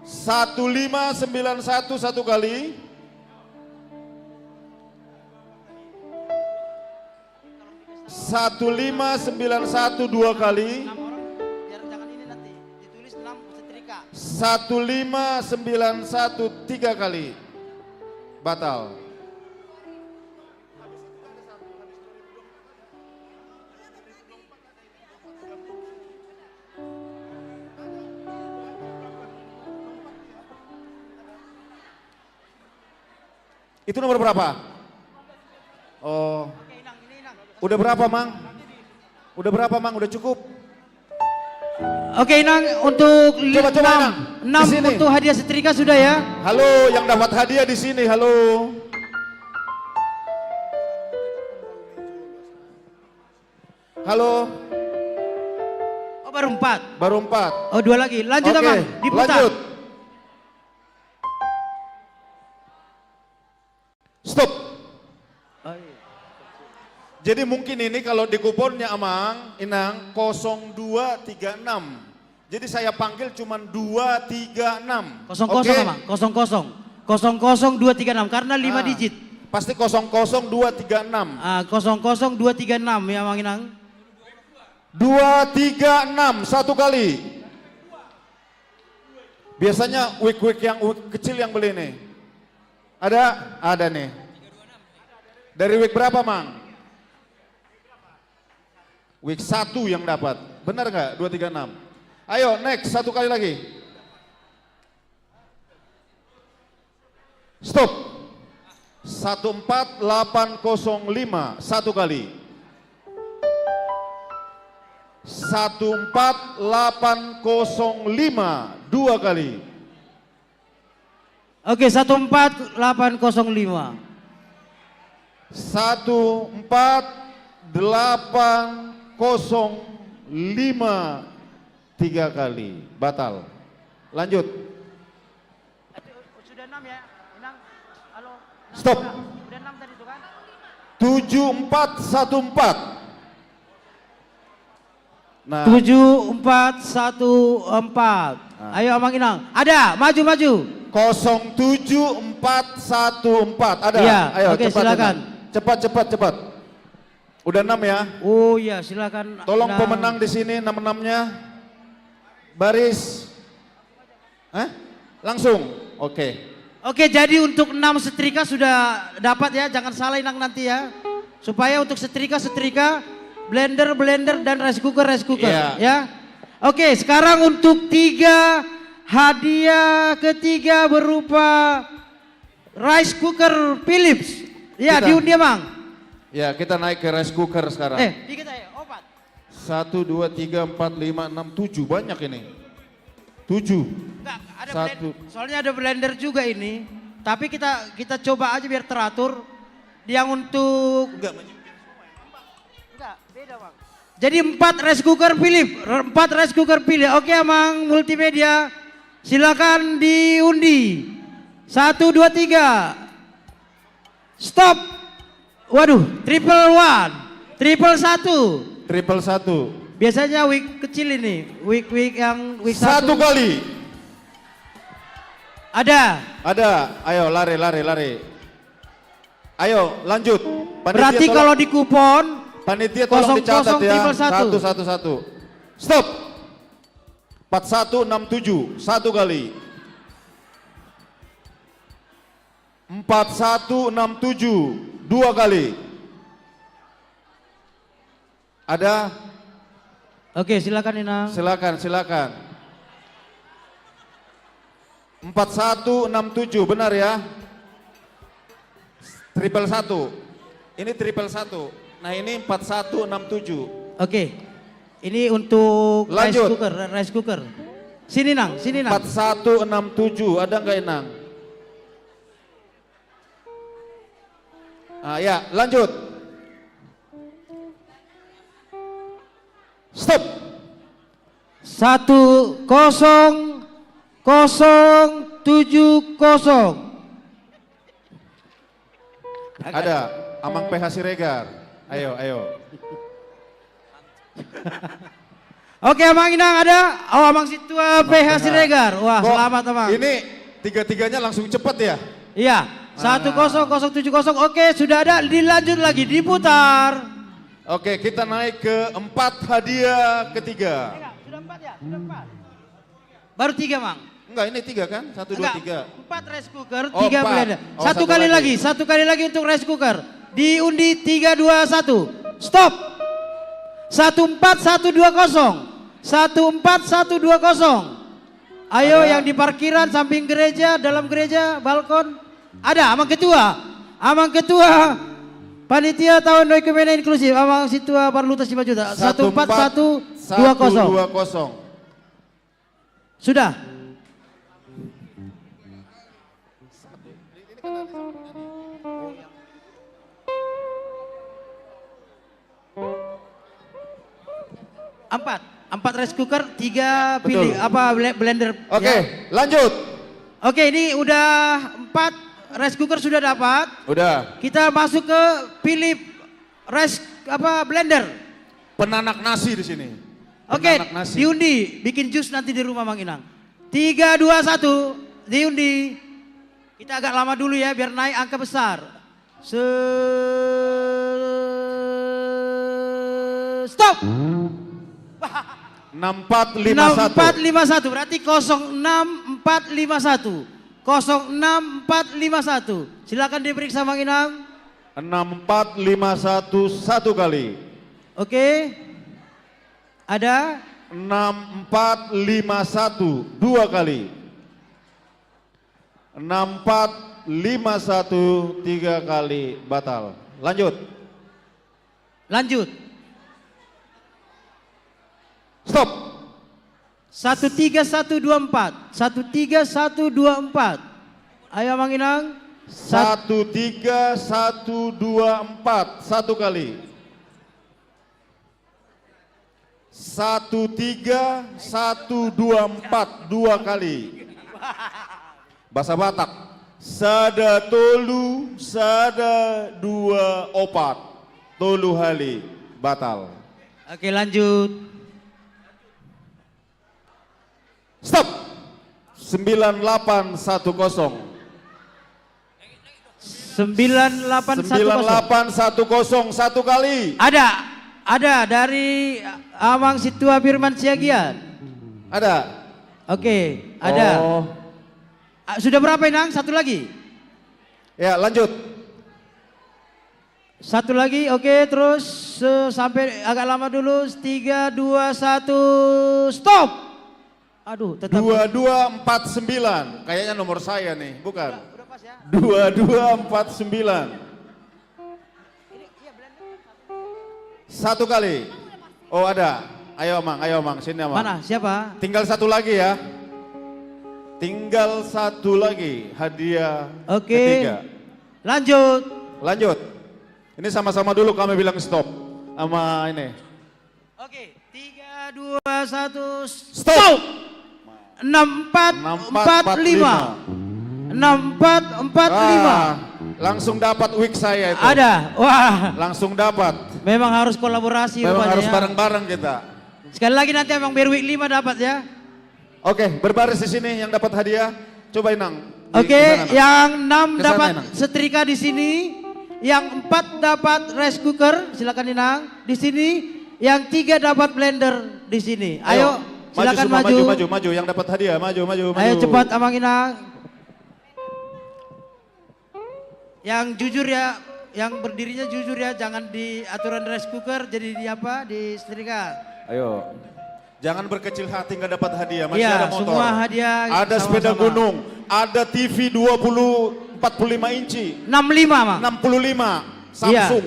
1591 1 kali. Satu 1591 2 kali. 1591 3 kali. Batal. Itu nomor berapa? Oh. Udah berapa, Mang? Udah berapa, Mang? Udah cukup? Oke, Inang, untuk Coba, Inang. 6 untuk hadiah setrika sudah ya? Halo, yang dapat hadiah di sini. Halo. Halo. Oh, baru 4. Baru 4. Oh, 2 lagi. Lanjut, Oke, Abang. Diputar. lanjut. Stop. Jadi mungkin ini kalau di kuponnya Amang, Inang 0236. Jadi saya panggil cuman 236. 00 Abang, 00. 00236 karena 5 digit. Pasti 00236. 00236 ya Bang Inang. 236 1 kali. Biasanya week yang kecil yang beli nih. Ada? Ada nih. Dari week berapa, Mang? Week 1 yang dapat. Benar nggak? 236. Ayo next 1 kali lagi. Stop. 14805 1 kali. 14805 2 kali. Oke, 14805. 14805 3 kali. Batal. Lanjut. Sudah 6 ya, Inang. Halo. Stop. Sudah 6 tadi itu kan? 7414. Nah. 7414. Ayo Abang Inang. Ada, maju. 07414. Ada. Iya, Ayo oke, cepat. silakan. Cepat. Udah 6 ya. Oh iya, silakan. Tolong Inang. pemenang di sini 6-6-nya. Baris. Langsung. Oke. Oke, jadi untuk 6 setrika sudah dapat ya, jangan salah Inang nanti ya. Supaya untuk setrika, blender dan rice cooker Iya. ya. Oke, sekarang untuk 3 hadiah ketiga berupa rice cooker Philips. Ya, diundi Bang. Ya, kita naik ke rice cooker sekarang. Dikit aja, obat. 1, 2, 3, 4, 5, 6, 7. Banyak ini. 7. Enggak, ada 1. soalnya ada blender juga ini. Tapi kita coba aja biar teratur. Yang untuk Enggak, beda Bang. Jadi 4 rice cooker Philips. 4 rice cooker Philips. Oke, Amang Multimedia. Silakan diundi. 1, 2, 3. Stop. Waduh, triple 1. Biasanya week kecil ini, week yang week 1 kali. Ada. Ada. Ayo lari. Ayo lanjut. Berarti tolong- kalau di kupon Panitia tolong dicatat ya. 0011. 111. Stop. 4167 satu kali. 4167 dua kali. Ada? Oke, silakan Inang. Silakan. 4167 benar ya? Triple 1. Ini triple 1. Nah ini 4167. Oke. Ini untuk Lanjut. rice cooker. Sini Nang. 4167 ada nggak Inang? Ah ya, lanjut. Stop. 10070. Ada Amang PH Siregar. Ayo. Oke, Amang Inang ada. Oh, Amang Situa PH Siregar. Wah, Kok selamat Amang. Ini tiga-tiganya langsung cepat ya? Iya, 10070. Oke, sudah ada. Dilanjut lagi, diputar. Oke, kita naik ke 4 hadiah ketiga. Sudah 4 ya? Sudah 4. Baru 3, Mang. Enggak, ini 3 kan? 1, 2, 3. 4 rice cooker, Oh, 3 empat. blender. Oh, Satu satu kali lagi. lagi, satu kali lagi untuk rice cooker. Diundi 3, 2, 1. Stop. 14120. 14120. Ayo Ada. yang di parkiran samping gereja, dalam gereja, balkon. Ada, Amang Ketua. Amang Ketua. Panitia tahun Oikumene inklusif. Amang Situa Parlutas 5 juta. 14120. Sudah. Empat rice cooker, 3 pilih blender. Oke, lanjut. Oke, ini udah 4 rice cooker sudah dapat. Udah. Kita masuk ke pilih rice blender. Penanak nasi di sini. Oke, Penanak nasi. diundi, bikin jus nanti di rumah Mang Inang. 3, 2, 1, diundi. Kita agak lama dulu ya biar naik angka besar. Stop. 6451. 6451 berarti 06451. 06451. Silakan diperiksa Mang Inang. 6451 satu kali. Oke. Ada 6451 dua kali. 6451 3 kali batal. Lanjut. Stop. 13124. 13124. Ayo Mang Inang. 13124 satu kali. 13124 dua kali. Bahasa Batak. Sada tolu, sada dua opat. Tolu hali batal. Oke, lanjut. Stop. 9810. 9810 satu kali. Ada dari Amang Situa Firman Siagian. Ada. Oke, ada. Oh. Sudah berapa Inang? Satu lagi. Ya, lanjut. Satu lagi, oke, terus sampai agak lama dulu. 3, 2, 1, stop. Aduh, tetap 2249. Kayaknya nomor saya nih, bukan? 2249. Satu kali. Oh, ada. Ayo Mang, sini Mang. Mana? Siapa? Tinggal satu lagi ya. Tinggal satu lagi hadiah ketiga. Lanjut. Ini sama-sama dulu kami bilang stop. Sama ini. Oke, 3, 2, 1, stop. 6445. 6445. Langsung dapat wig saya itu. Ada. Wah. Langsung dapat. Memang harus kolaborasi. Memang harus rupanya. bareng-bareng kita. Sekali lagi nanti Abang Berwik 5 dapat ya. Oke, berbaris di sini yang dapat hadiah. Coba Inang. Oke, yang 6 Kesana, dapat Inang. setrika di sini, yang 4 dapat rice cooker, silakan Inang. Di sini, yang 3 dapat blender di sini. Ayo, silakan semua, maju. maju. Yang dapat hadiah, maju. Ayo cepat Amang Inang. Yang jujur ya, yang berdirinya jujur ya, jangan di aturan rice cooker, jadi di apa? Di setrika. Ayo. Jangan berkecil hati nggak dapat hadiah, masih Iya, ada motor. semua hadiah Ada sepeda sama-sama. gunung, ada TV 45 inci. 65, Mang. 65 Iya. Samsung.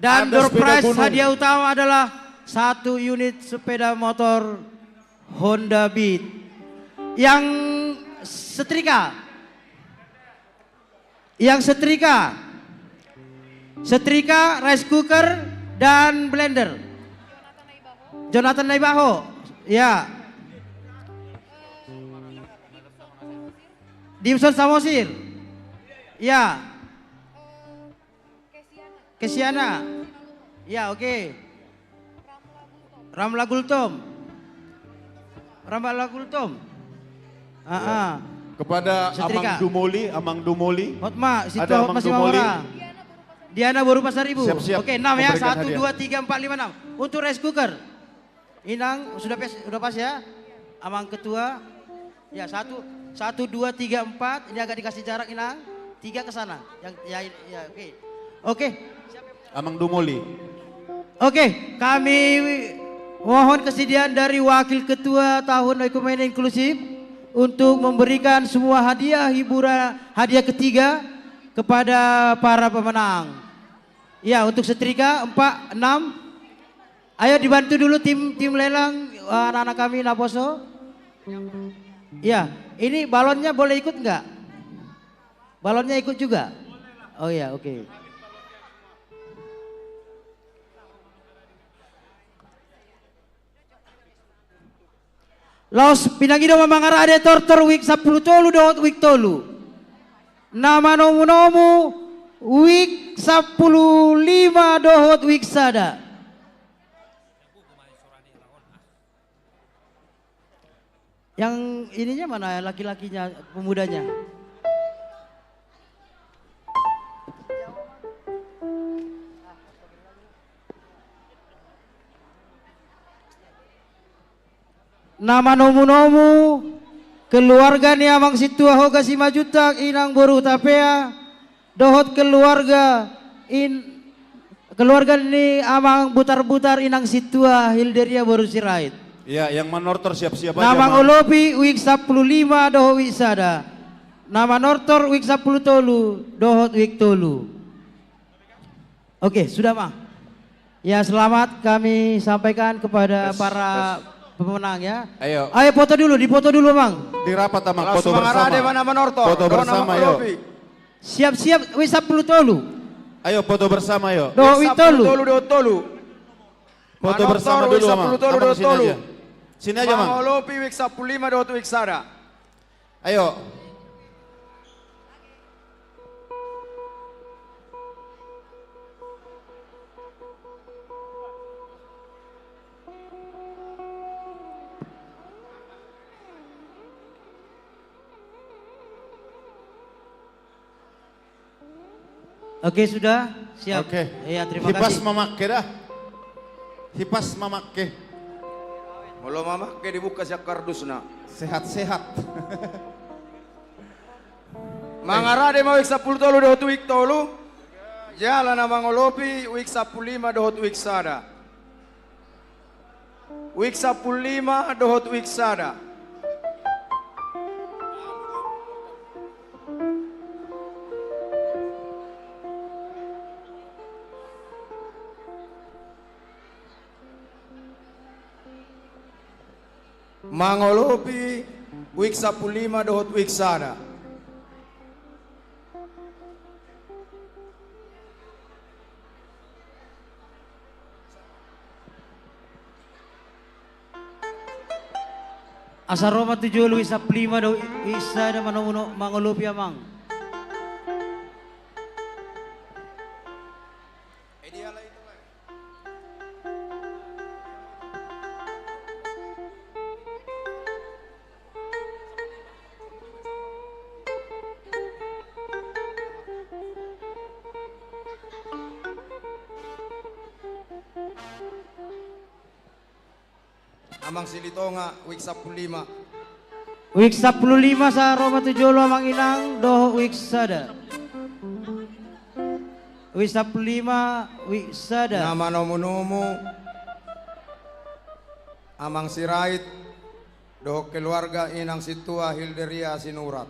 Dan Ada door sepeda prize gunung. hadiah utama adalah 1 unit sepeda motor Honda Beat. Yang setrika. Setrika, rice cooker, dan blender. Jonathan Naibaho. Ya. Dimson Samosir. Ya. Kesiana. Ya, oke. Ramla Gultom. Kepada Setrika. Amang Dumoli. Hotma, situ Ada Hotma Amang Dumoli. Simamora. Diana Boru Pasaribu. Siap-siap Oke, 6 ya. memberikan 1, hadiah. 2, 3, 4, 5, 6. Untuk rice cooker. Inang, sudah pas ya. Amang ketua. Ya, 1, 2, 3, 4. Ini agak dikasih jarak Inang. 3 ke sana. Yang ya oke. Oke. Amang Dumoli. Oke, kami mohon kesediaan dari Wakil Ketua Tahun Ekumene Inklusif untuk memberikan semua hadiah hiburan, hadiah ketiga kepada para pemenang. Ya, untuk setrika 4, 6. Ayo dibantu dulu tim lelang anak-anak kami Naposo. Ya, ini balonnya boleh ikut nggak? Balonnya ikut juga? Oh ya, oke. Los pinangido mamangarade tortor wik 10 tolu dohot wik tolu. Nama nomu wik 15 dohot wik sada. Yang ininya mana laki-lakinya, pemudanya? Nama nomu keluarga ni amang situa hoga si majutak inang boru tapea dohot keluarga keluarga ni amang butar-butar inang situa hilderia boru sirait. Ya, yang manortor siap-siap aja. Nama Mang. olopi wik 15 dohot wik sada. Nama nortor wik 10 tolu dohot wik tolu. Oke, sudah Mang. Ya, selamat kami sampaikan kepada para pemenang ya. Ayo foto dulu, dipoto dulu Mang. Di rapat Amang, Langsung foto bersama. mengarah mana menortor. Foto bersama yuk. Siap-siap wik 10 tolu. Ayo foto bersama yuk. Dohot wik tolu. Tolu. Foto bersama dulu Amang. Amang sini aja. Sini aja Mang. Mangolopi wik 15 dohot wik sada. Ayo. Oke, sudah siap. Oke. Iya, terima Hipas kasih. mamakke dah. Hipas mamakke. Molo mama ke dibuka siak kardusna. Sehat-sehat. Mangarade ma wik 10 tolu dohot wik tolu. Jalan na mangolopi wik 15 dohot wik sada. Wik 15 dohot wik sada. Mangolopi wik 15 dohot wik sada. Asaroma 7 luwis 15 do isa da manomuno mangolopi Amang. Amang Silitonga, week 15. Week 15 sa Roma Tujolo amang inang doho week sada. Week 15 week sada. Nama nomu-nomu amang Sirait doho keluarga inang Situa Hilderia Sinurat.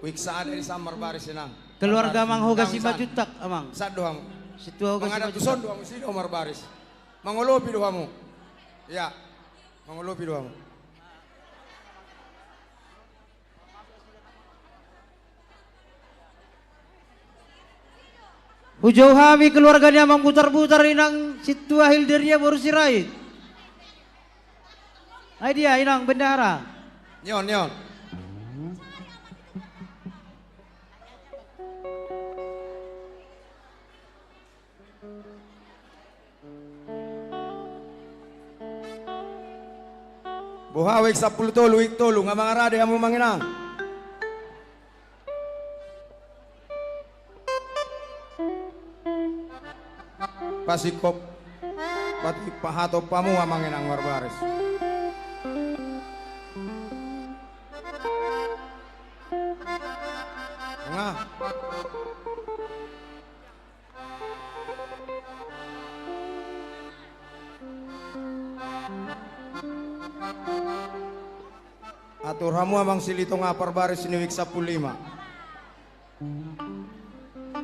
Week sada di Samar Baris inang. Keluarga Mang Hoga Simajutak amang. Sad dohamu. Situa Hoga Menghadap Simajutak. tuson dohamu sini Omar Baris. Mangolopi dohamu. Ya. Mangolopi dohamu. Hujau hami keluarganya amang putar-putar inang Situa Hilderia baru Sirait. Hai dia inang bendahara. Nyon, nyon. Buhawik 10 tolu, wik tolu, nga mga rade amu manginang. Pasikop, pati pahato pamu manginang warbaris. Nga. Atur hamu amang Silitong apar baris ini wik 15.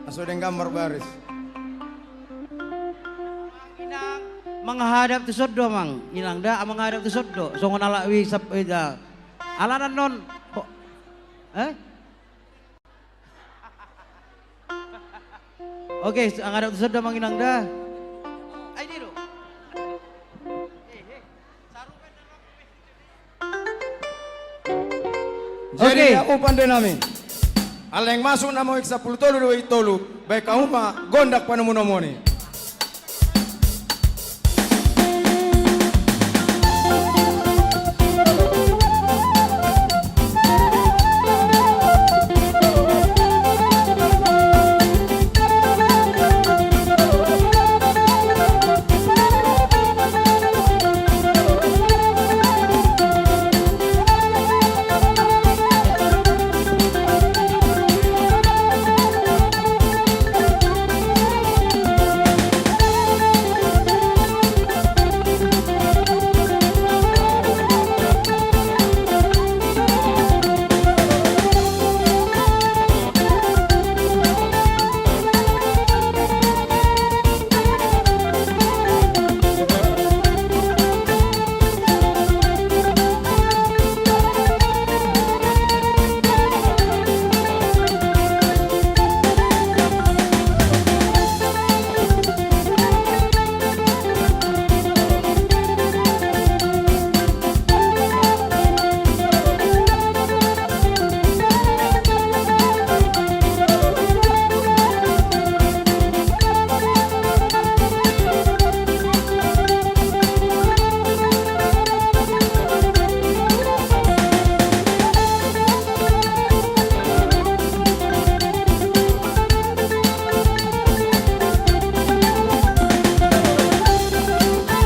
Aso deng gambar baris. Menghadap tu soddo mang ilang da menghadap tu soddo songon ala wi sap ida alanan non Oke, menghadap tu soddo mang ilang da ai di do Jadi aku pandai nami. Ala yang masuk nama wik 10 tolu do wik tolu. Baik kamu mah gondak panamu-namoni.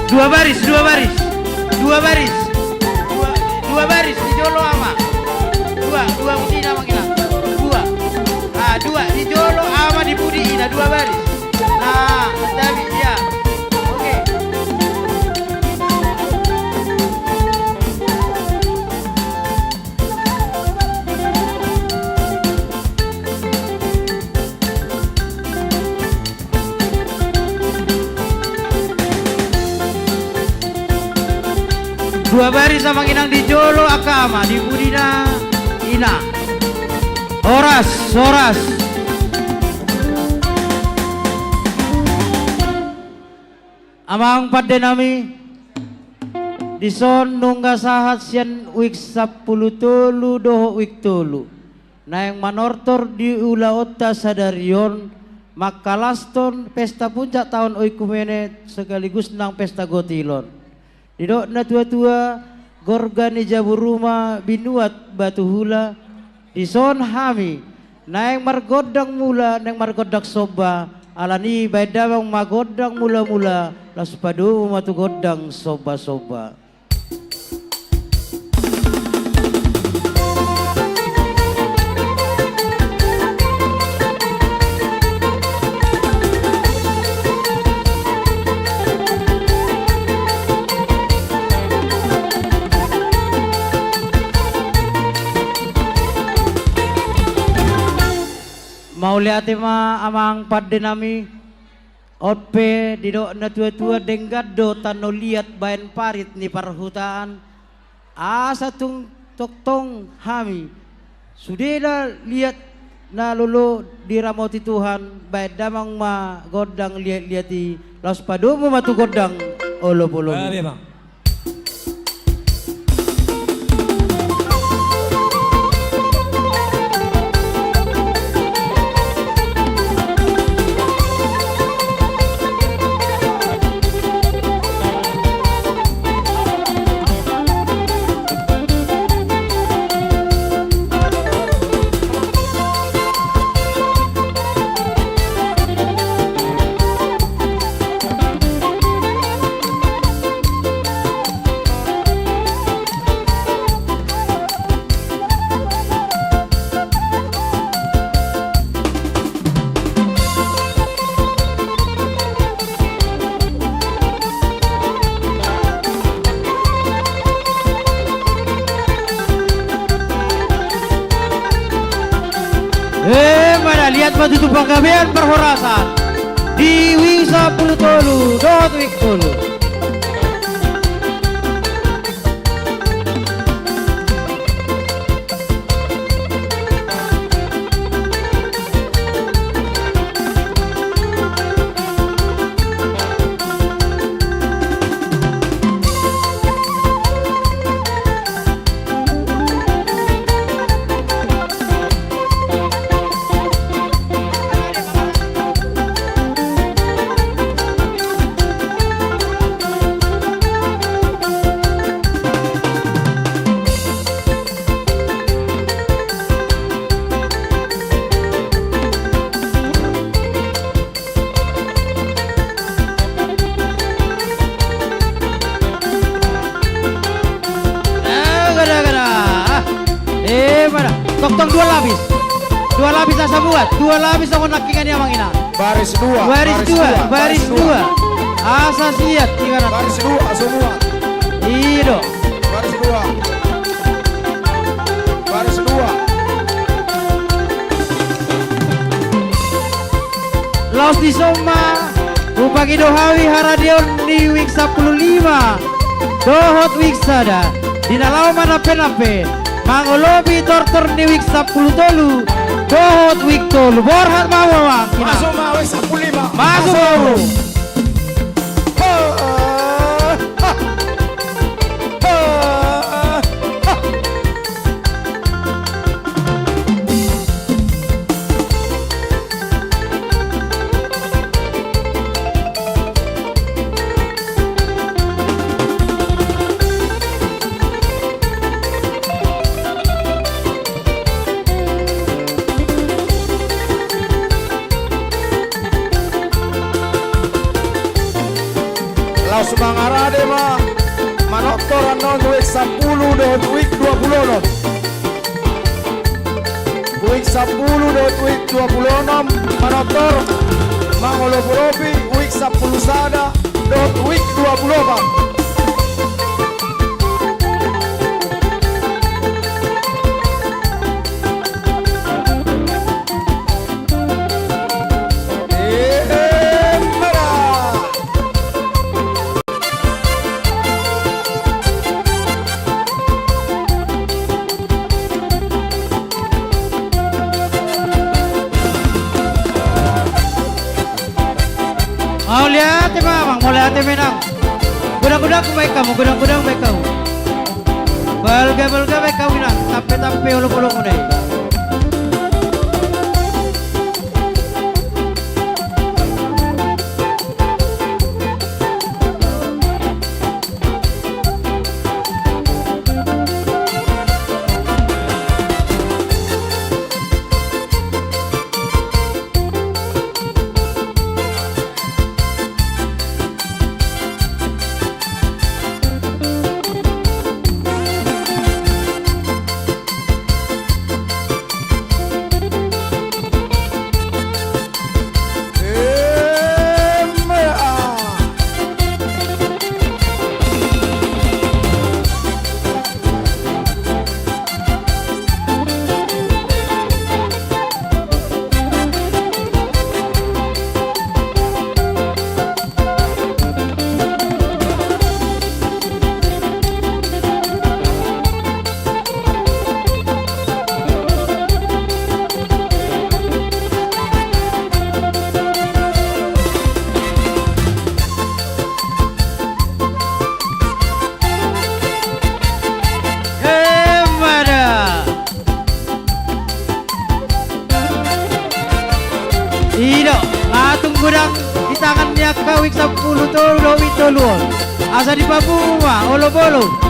Dua baris dua baris di jolo ama dua budi nama kita dua di jolo ama di budi ina dua baris nah tapi ya oke dua baris sama inang di jolo akama di budina ina horas amang pada nami dison nungga sahat sian wik 10 tolu doho wik tolu na yang manortor di ula otta sadarion makalaston pesta puncak tahun oikumene sekaligus nang pesta gotilon didok na tua-tua gorgani jabu rumah binuat batu hula dison hami naeng margodang mula naeng margodak soba alani baidawang magodang mula-mula laspadu matu godang soba-soba. Mauliati ma amang padde nami otpe didok na tua-tua denggado tano liat bayan parit ni parhutaan asa tung toktong hami sudela liat na lulu diramoti Tuhan bayan damang ma godang liati laus padumu matu godang olo-olo. Mana lihat batu tumpang gabean perhorasan di Wisa Pulutolu dot Wiktolu. Mana? Toktong dua lapis asa buat, dua lapis aku nakingan ya mang ina. Baris dua. Baris dua. Asa siat gimana? Baris dua semua. Ido. Baris dua. Baris dua. Laos di Soma, upagi dohawi haradion di Wik 15. Dohot Wik sada. Dinalau mana penape. Mangolobi tortor di Wik 10 dohot Wik tolu borhat mawawang masuk mau Wik 15 masuk mau Semangarade ma manoktoran non Wik 10 dot Wik 26 Wik 10 dot Wik 26 manoktor mangolobi Wik 10 sada dot Wik 24. Mulai hati menang. Gudang-gudang baik kamu, gudang-gudang baik kamu. Belga baik kamu menang. Tapi ulung-ulung mulai. aka wik 10 tolu do wik toluon. Asa di Papua, olo-bolo.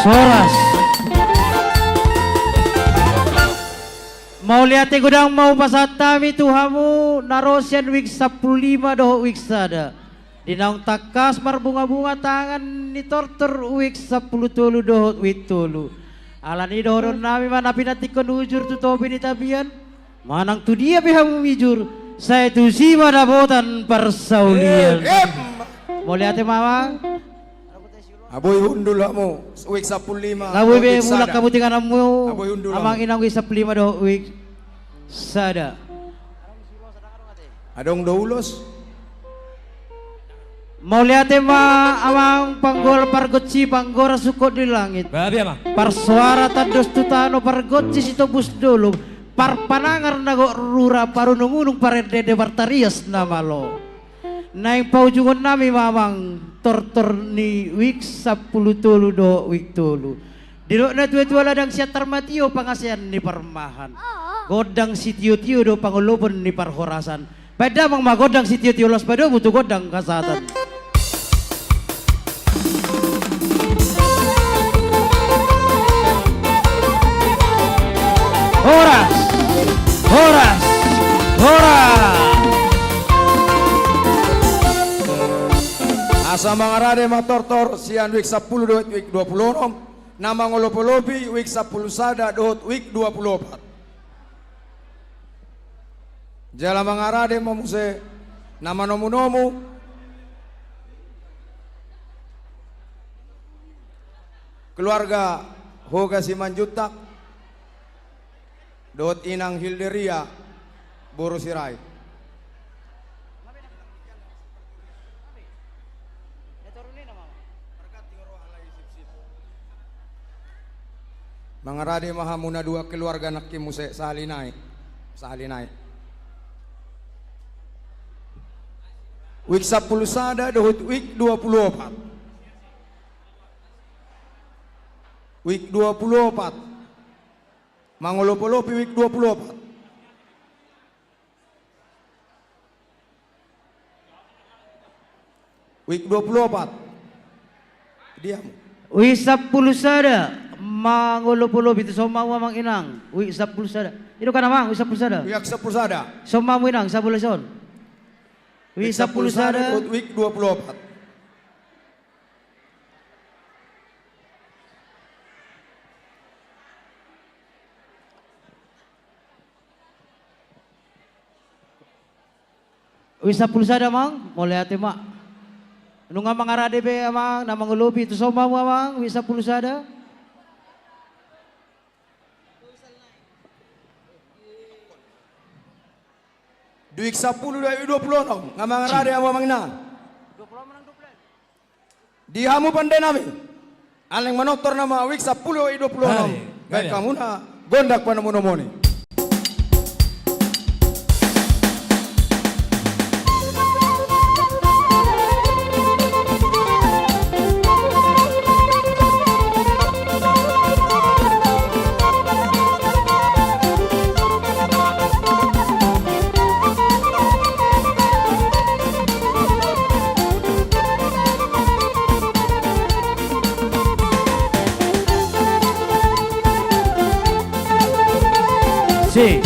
Horas. Mau lihat gudang mau pasatami tuhamu narosian wik 15 doh wik sada. Dinaung takas mar bunga-bunga tangan ni tortor wik 10 tolu doh wik tolu. Alani doron nami mana pinatikon ujur tu topi ni tabian. Manang tu dia pihamu mijur. Saya tu si madabotan persaulian. Mau lihat mama? Aboy hundul mo, wik 15. Aboy be mulak kabutingan mo. Amang inang wik 15 do wik sada. Adong doulos. Mau lihat ma amang panggol pargotsi panggora sukot di langit. Babi ama. Parsuara tados tutano pargotsi sito bus dulu. Parpanangar nago rura parunungunung paredede bartarias nama lo. Naing paujungon nami mamang tortor ni wik 10 tolu do wik tolu. Dilo na tua-tua ladang siya tarmatio pangasian ni parmahan. Godang si tio-tio do pangulupon ni parhorasan. Pada mang magodang si tio-tio los pado butuh godang kasatan. Horas, horas, horas. Asa mga rade mga tortor siyan wik 10 dohot wik 26 nama ngolopolobi wik 10 sada dohot wik 24. Jala mga rade mamuse nama nomu-nomu keluarga Hoga Simanjutak dohot inang Hilderia Boro Sirait. Mga rade mahamuna dua keluarga nakimuse sa halinay. Wik 10 sada dohot wik 24. Wik 24. Mangolopolopi wik 24. Wik 24. Diam. Wik 10 sada. Mangolo-polo bitu soma mang inang wik 10 sada. Itu kan mang wik 10 sada. Wik 10 sada. Soma mo inang sa bulason. Week 10 sada. Week 24. Week 10 sada mang, mulai ate mak. Nung amang arade be amang namang ulobi itu soma mo amang week 10 sada. Week 10 dari 26 ngamang rade amo mangna. Di hamu pandai nami. Aleng manotor nama week 10 dari 26. Baik kamu na gondak panamunomoni. Sí.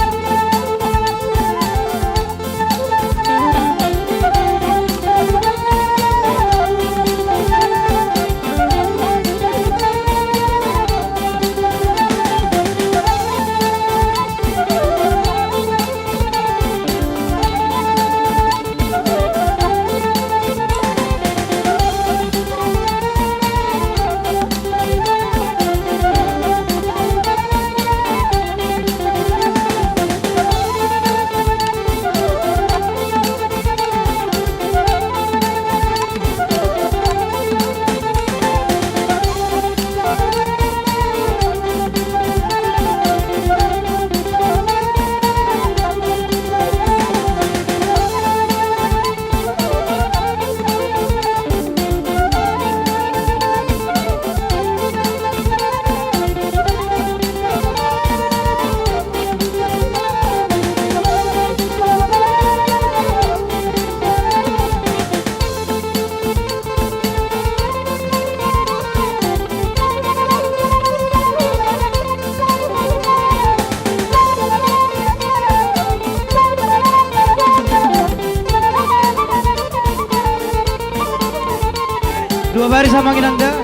Dua baris sama Kinanda.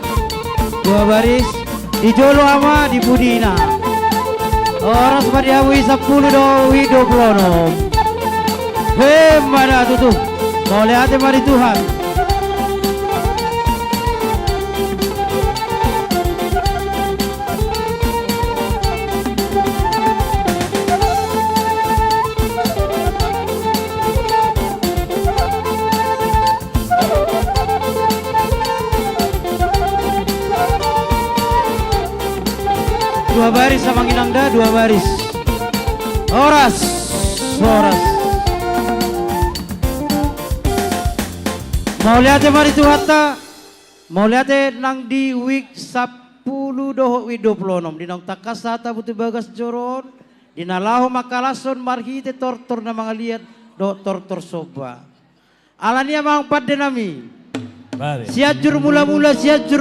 Dua baris di Jolo ama di Budina. Orang pada awi 10 do wi 26. Hei mana tuh? Mau lihat mari Tuhan. Dua baris sama Kinanda, dua baris. Oras. Mau lihat mari Tuhan ta. Mau lihat nang di week 10 doho week 26 di nang takasata butuh bagas joron. Di nalaho makalason marhite tortor na mga liat do tortor soba. Alania mang padde nami. Siajur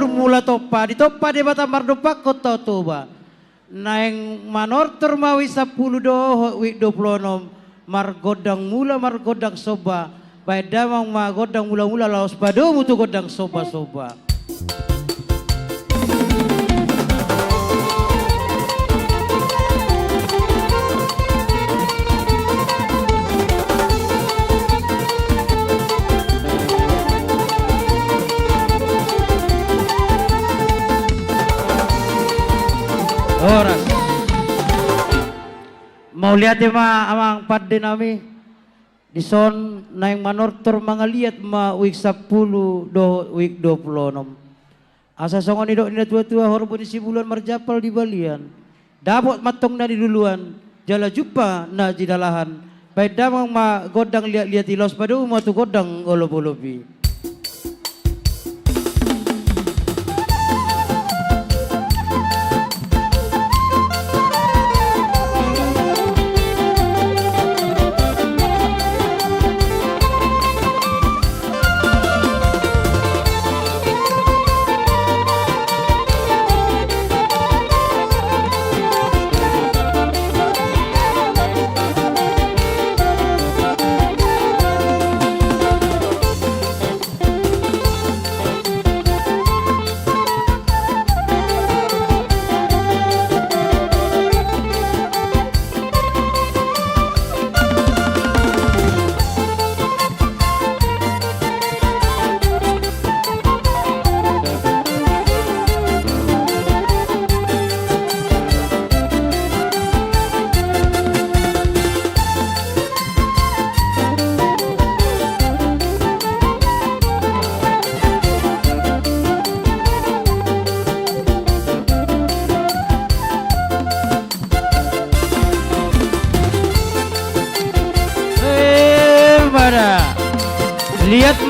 mula topa. Di topa de bata mardopak kota toba. Naeng manortor mawi 10 doho wik 26 margodang soba baik damang magodang mula laos pado mutu godang soba oras. Mau lihat ma amang padde nami di son naing manortor mga liat ma week 10 do week 26. Asa songon idok nila tua-tua horbon si bulan marjapal di balian. Dabot matong na di duluan jala jupa na jidalahan. Baik damang ma godang liat-liat ilos padu ma tu godang olob-olobi.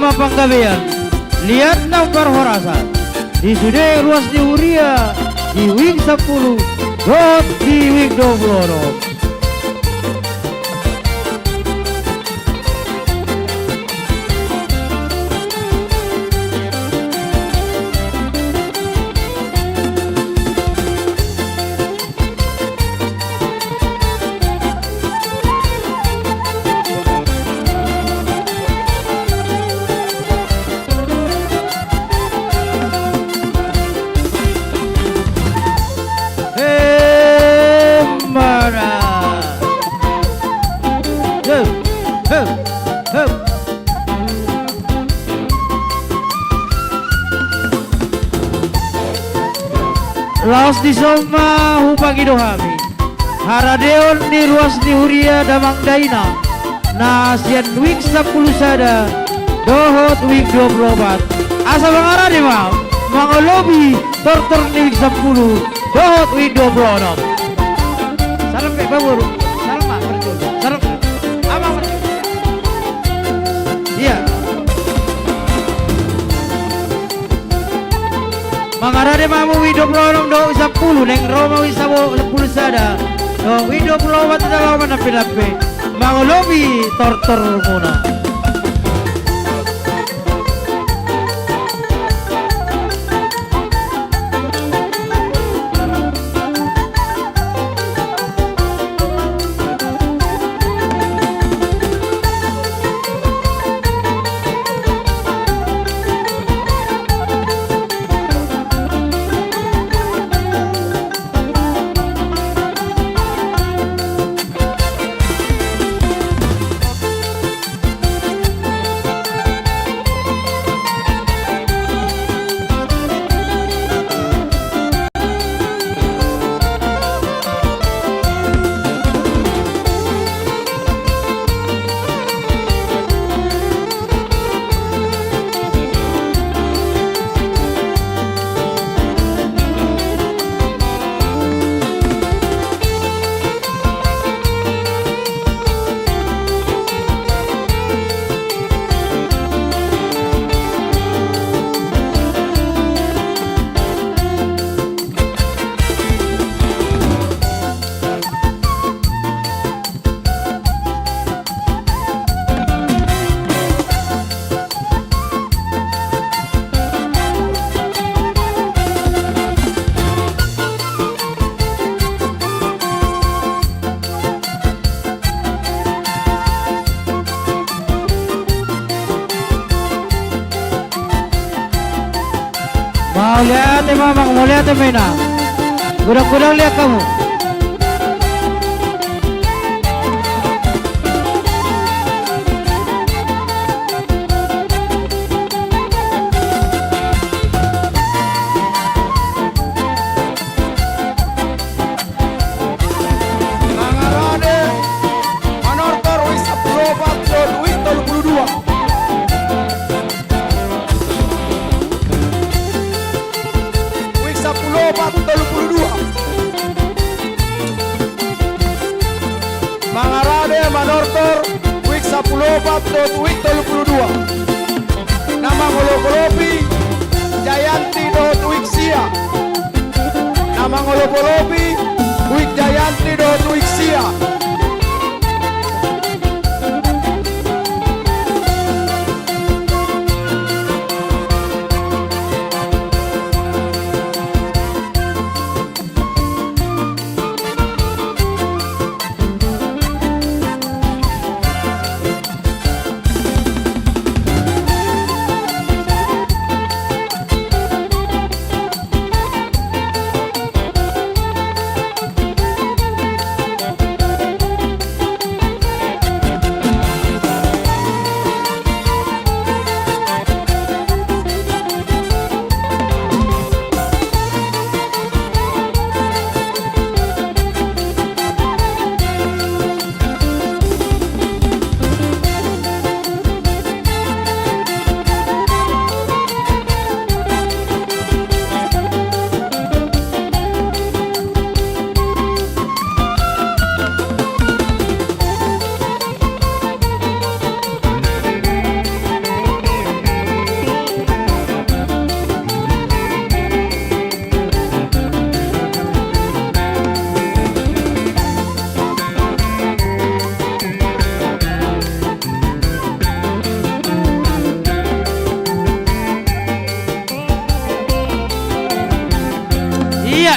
Ima panggabean, lihat nang perhorasan. Di sude ruas di Huria, di wing 10, dot di wing 20. Laos di Soma hupagi dohami Haradeon di ruas di Huria damang daina Nasian wik 10 sada Dohot wik 24 Asa bangara di mau Mangolobi tortor di wik 10 Dohot wik 26 Salam kek babur Salam mak berjul Salam Abang berjul Iya Mangarade mamu wido pronom do 10 neng Roma wisabo 10 sada do wido pronom tidak lama napi mangolobi tortor muna. Mau lihat mamang, mau lihat Mena. Gudang-gudang lihat kamu. Mangarade Manortor wis 10 do duit 32. Mangarade Manortor wik 10 wik 32 Nama ngolokolopi Jayanti dot wik sia Nama ngolokolopi wik Jayanti dot wik sia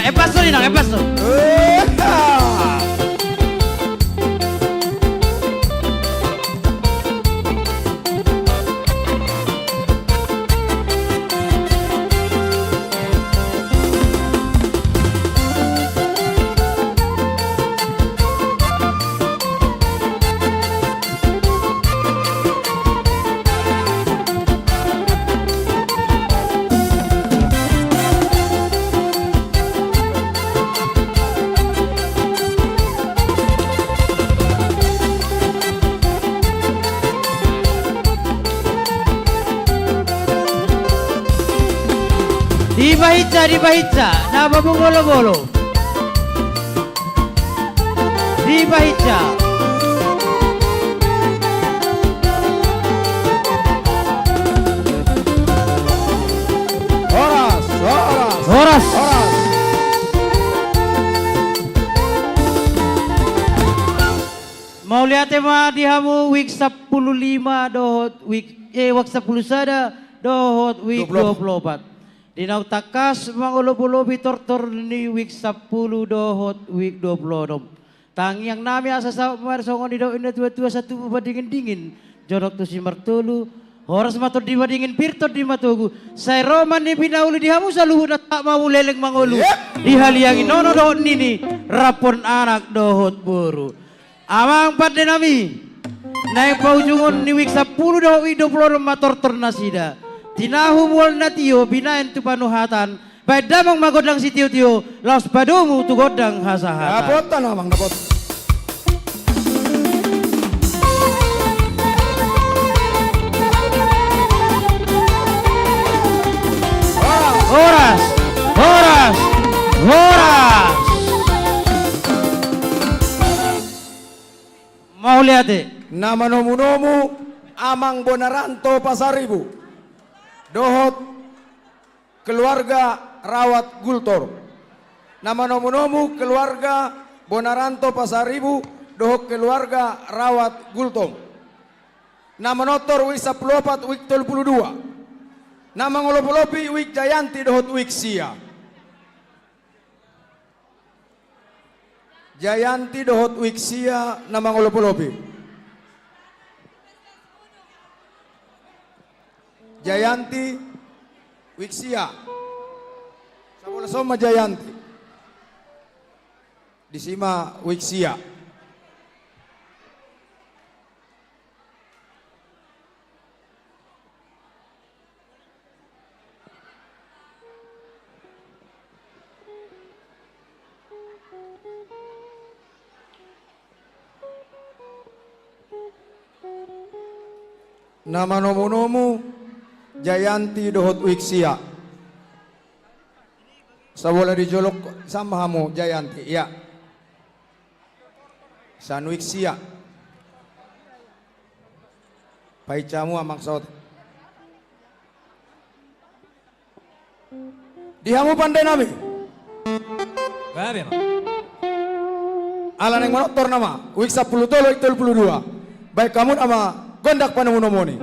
Ya, paso Inang, paso. Di Bahitsa, nama bolo-bolo. Di Bahitsa. Horas. Mau lihat tema dihamu week 15 dohot week week 10 sada dohot week 24. Dinau takas mangolo-bolo bitor ni week 10 dohot week 26. Tang yang nami asa sa marsongon di inda tua satu badingin-dingin. Jorok tu si martulu. Horas matur di badingin pirtot di matugu. Saya Roman ni pinauli dihamu saluhu na tak mau leleng mangolu. Dihaliangi nono dohot nini. Rapon anak dohot buru. Amang pada nami. Naik paujungon ni week 10 dohot week 26 mator ternasida. Tinahu mual natio binaen tu panuhatan. Baik damang magodang si tio-tio. Laos padomu tu godang hasahatan. Dapotan amang dapot. Horas. Mau lihat deh. Nama nomu-nomu Amang Bonaranto Pasaribu. Dohot keluarga Rawat Gultor. Nama nomu-nomu keluarga Bonaranto Pasaribu. Dohot keluarga Rawat Gultong. Nama notor wik 14 wik 32. Nama ngolop-lopi wik Jayanti dohot wik sia. Jayanti dohot wik sia nama ngolop-lopi. Jayanti wik sia. Sabola soma Jayanti. Disima wik sia. Nama nomu-nomu Jayanti dohot wiksia. Sabola dijolok sama hamu Jayanti, ya. San wiksia. Paicamu maksud. Dihamu pandai nami. Gabe. Ala neng motor nama wik 10 tolo wik 32. Baik kamu nama gondak panamunomoni.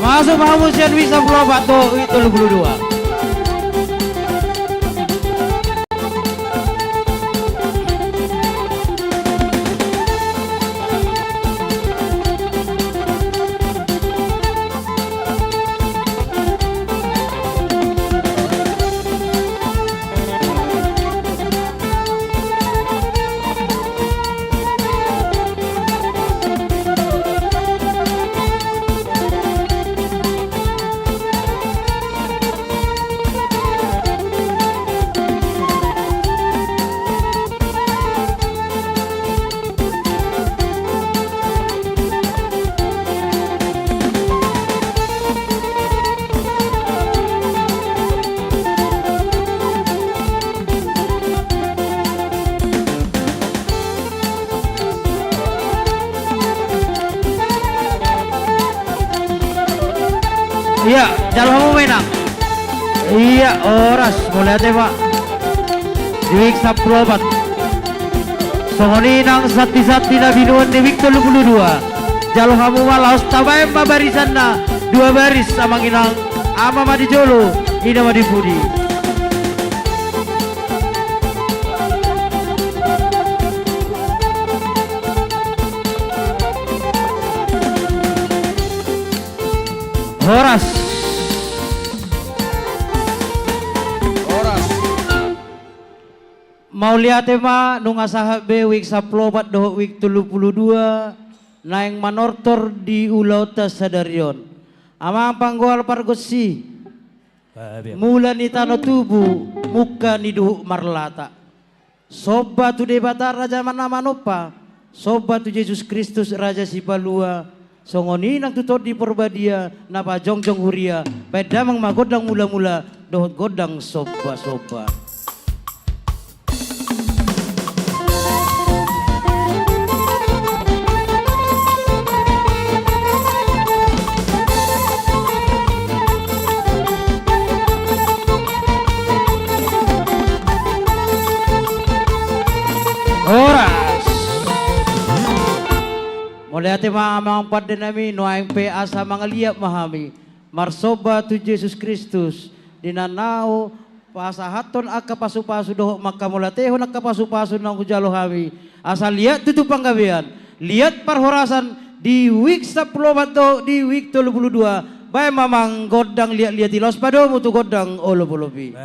Masuk Mahamud Sian Wik 14 tuh wik 32. Iya, jalan mau menang. Iya, oras mulai Pak. Diwik 14. Songoninang sati-sati na binuan diwik 32. Jalo kamu malaos tabay mabarisan na 2 baris sama inang ama madijolo ina madipudi. Horas. Mau lihat ma nung asaha be wik 14 doh wik 32 naeng manortor di ulauta sadarion. Amang panggoal pargosi. Mula ni tano tubu muka ni duhu marlata. Soba tu debata raja mana manopa. Soba tu Yesus Kristus raja sipalua. Songoni nang tutut di perbadia napa jongjong huria. Pedamang magodang mula-mula dohot godang soba-soba. Horas. Mulai ati mga pada nami noaing PA sa mga liap mahami. Marsoba tu Yesus Kristus dinanao pasahaton ak kapasu-pasu doh makamulateho nak kapasu-pasu nang kujalo hami. Asal lihat tutu panggabian. Lihat parhorasan di week 10 do di week 32. Bay mamang godang lihat-lihat ilos pado mutu godang olo-olobi.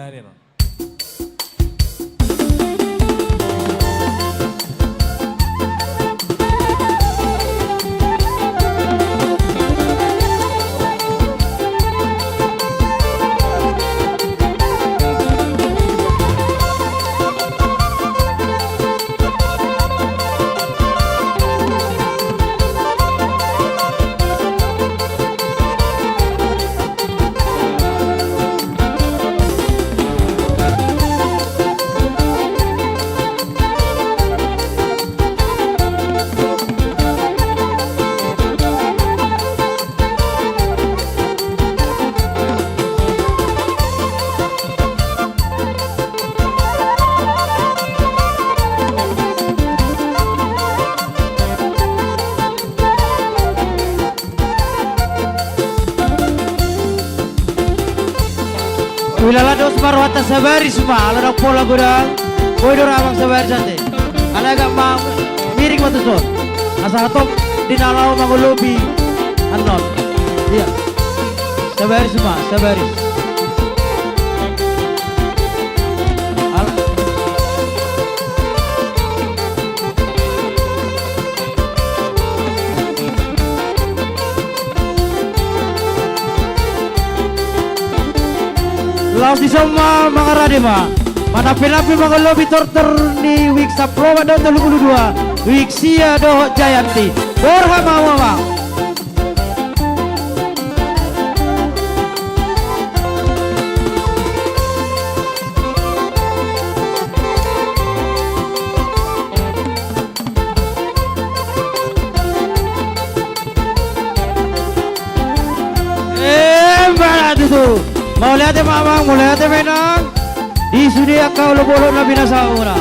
Wilala dos marwata sabari semua, ala pola godang, boy doramang sabari sante. Ala agak miring matu son. Asa hatop dinalau mangulobi anon. Iya. Sabari semua, sabari. Laos di semua mga radima. Manapi-napi mga lobby torter ni week 10 do 32. Week sia do Jayanti. Borha mama. Barat itu. Mau lihat ya mamang, mau lihat ya menang. Di sudi kau lobolo na binasa ura.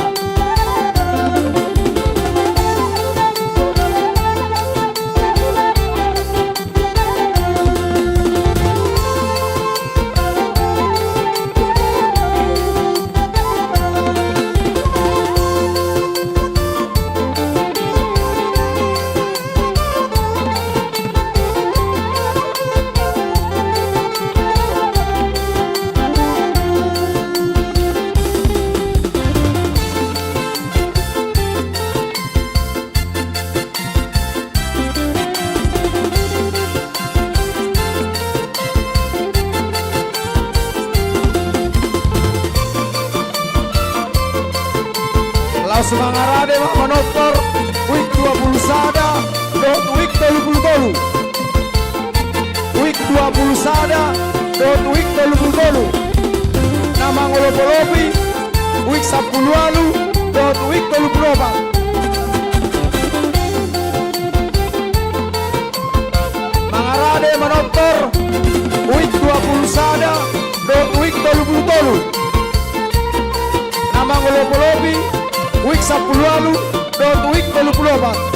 Semangarade manopor week 20 sada dot week 30 week 20 sada dot week 30 nama ngolopolopi week 10 lalu dot week 34 mangarade manopor week mangolopolopi, week 10 lalu, dot week 34.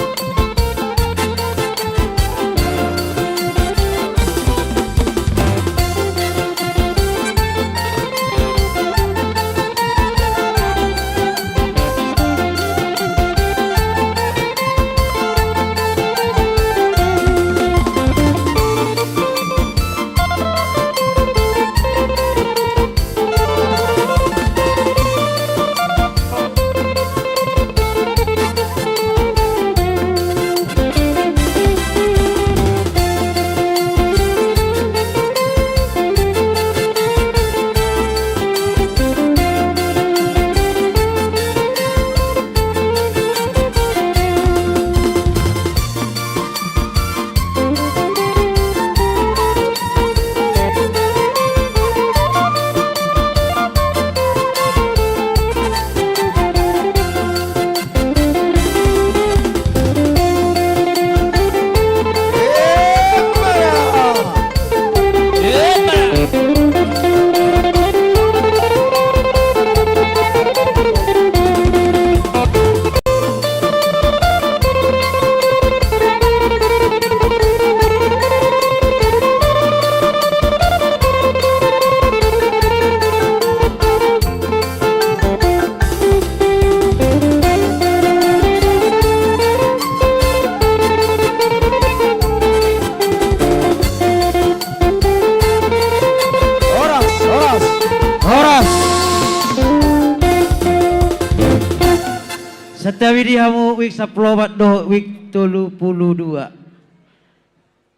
Setiawidi hamu wik 10 do wik 32.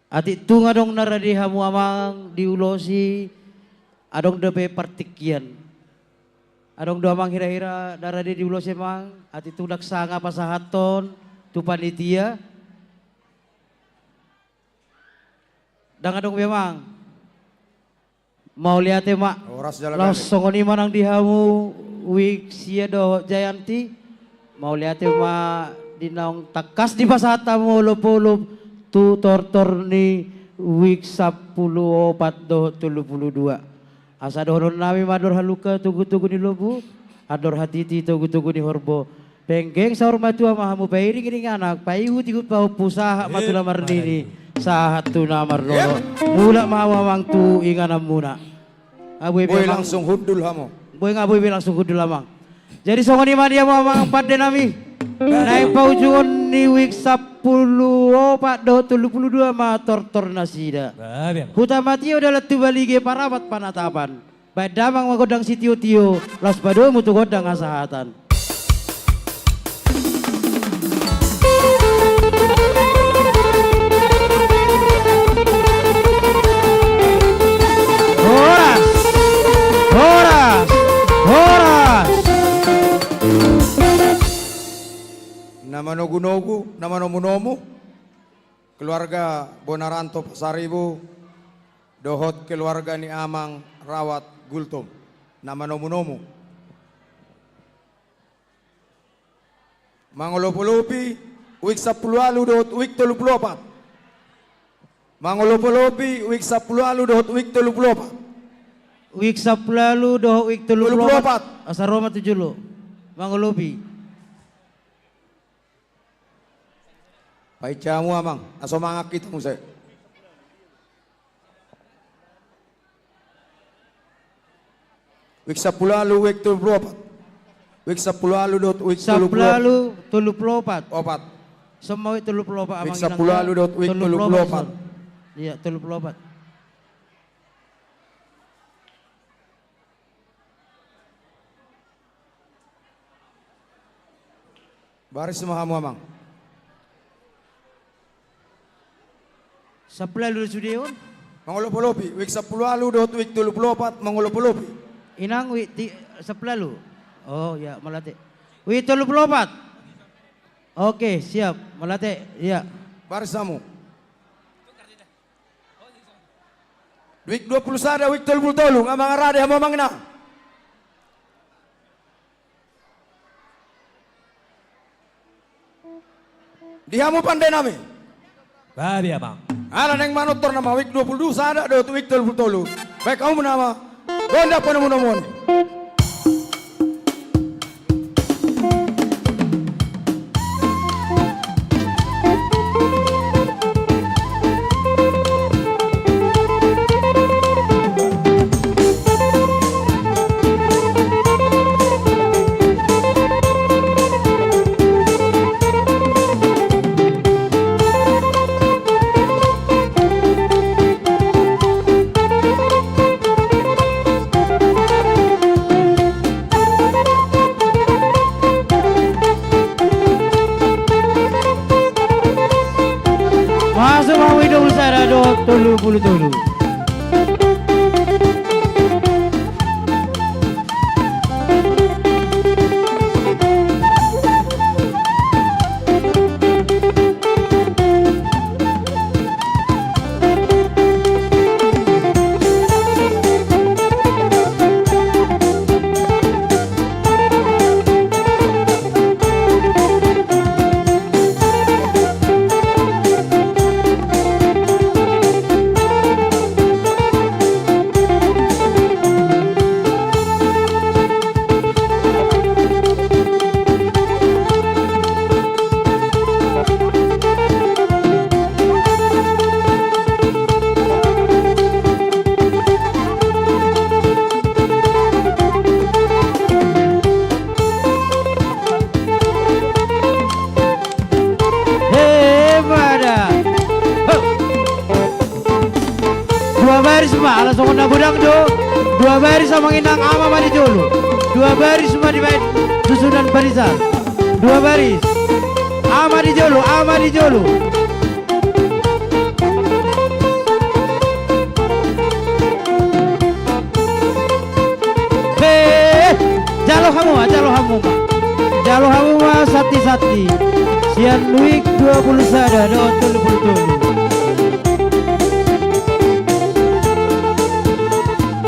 Ati tunga dong naradi hamu amang diulosi adong depe partikian. Adong do amang hira-hira naradi diulosi mang ati tudak sanga pasahaton tu panitia. Dang adong memang mau lihat mak langsung ni manang dihamu wik sia do Jayanti. Mau lihat ma dinaong takas di pasata mo lopolop tu tortor ni week 10 do 32. Asa dohon nami mador haluka tugu-tugu ni lobu ador hatiti tugu-tugu ni horbo. Penggeng sahur matua mahamu pairi gini anak paihu tigut pau pusaha matula marnini sahat tu namar lolo. Mula mahawang tu inganam muna. Boy langsung hudul hamu. Boy ngaboy langsung hudul amang. Jadi songoni madia mamang pada nami naik paujungan ni week 10 pak do 32 ma tortor nasida. Huta mati udah letu balige parabat panatapan. Baik damang magodang si tio-tio las pado mutu godang asahatan. Horas, horas, horas. Nama nogu-nogu, nama nomu-nomu, keluarga Bonaranto Pasaribu, dohot keluarga ni Amang Rawat Gultom, nama nomu-nomu. Mangolopolopi, wik 10 lalu dohot wik 34. Mangolopolopi, wik 10 lalu dohot wik 34. Wik 10 lalu dohot wik 34. Asal Roma 7 lo, Mangolopi. Pai jamu amang, aso mangak kita musik. Wik 10 lalu wik 34. Wik 10 lalu dot wik 10 lalu 34. Opat. Semua wik 34 amang. Wik 10 lalu dot wik 34. Iya 34. Baris mahamu amang. Sapla lu sudion. Mangolopolopi, wik 10 lalu dot wik 34 mangolopolopi. Inang wik sapla lu. Oh ya malate. Wik 34. Oke, siap. Malate, iya. Baris samu. Wik 20 sada wik 33 amang arade hamo mangna. Dihamu pandai nami. Babi abang. Ala neng manutor nama wik 22 sada do wik 33. Baik kamu nama. Gonda pun namun. Masuk mau hidup saya dohot tolu bulu tolu. Dua baris semua ala sokon gudang do. Dua baris sama inang ama madi jolo. Dua baris semua di baik susunan barisan. Dua baris. Ama di jolo, ama di jolo. Jalo kamu mah sati-sati. Sian Luik 20 sada do tulu.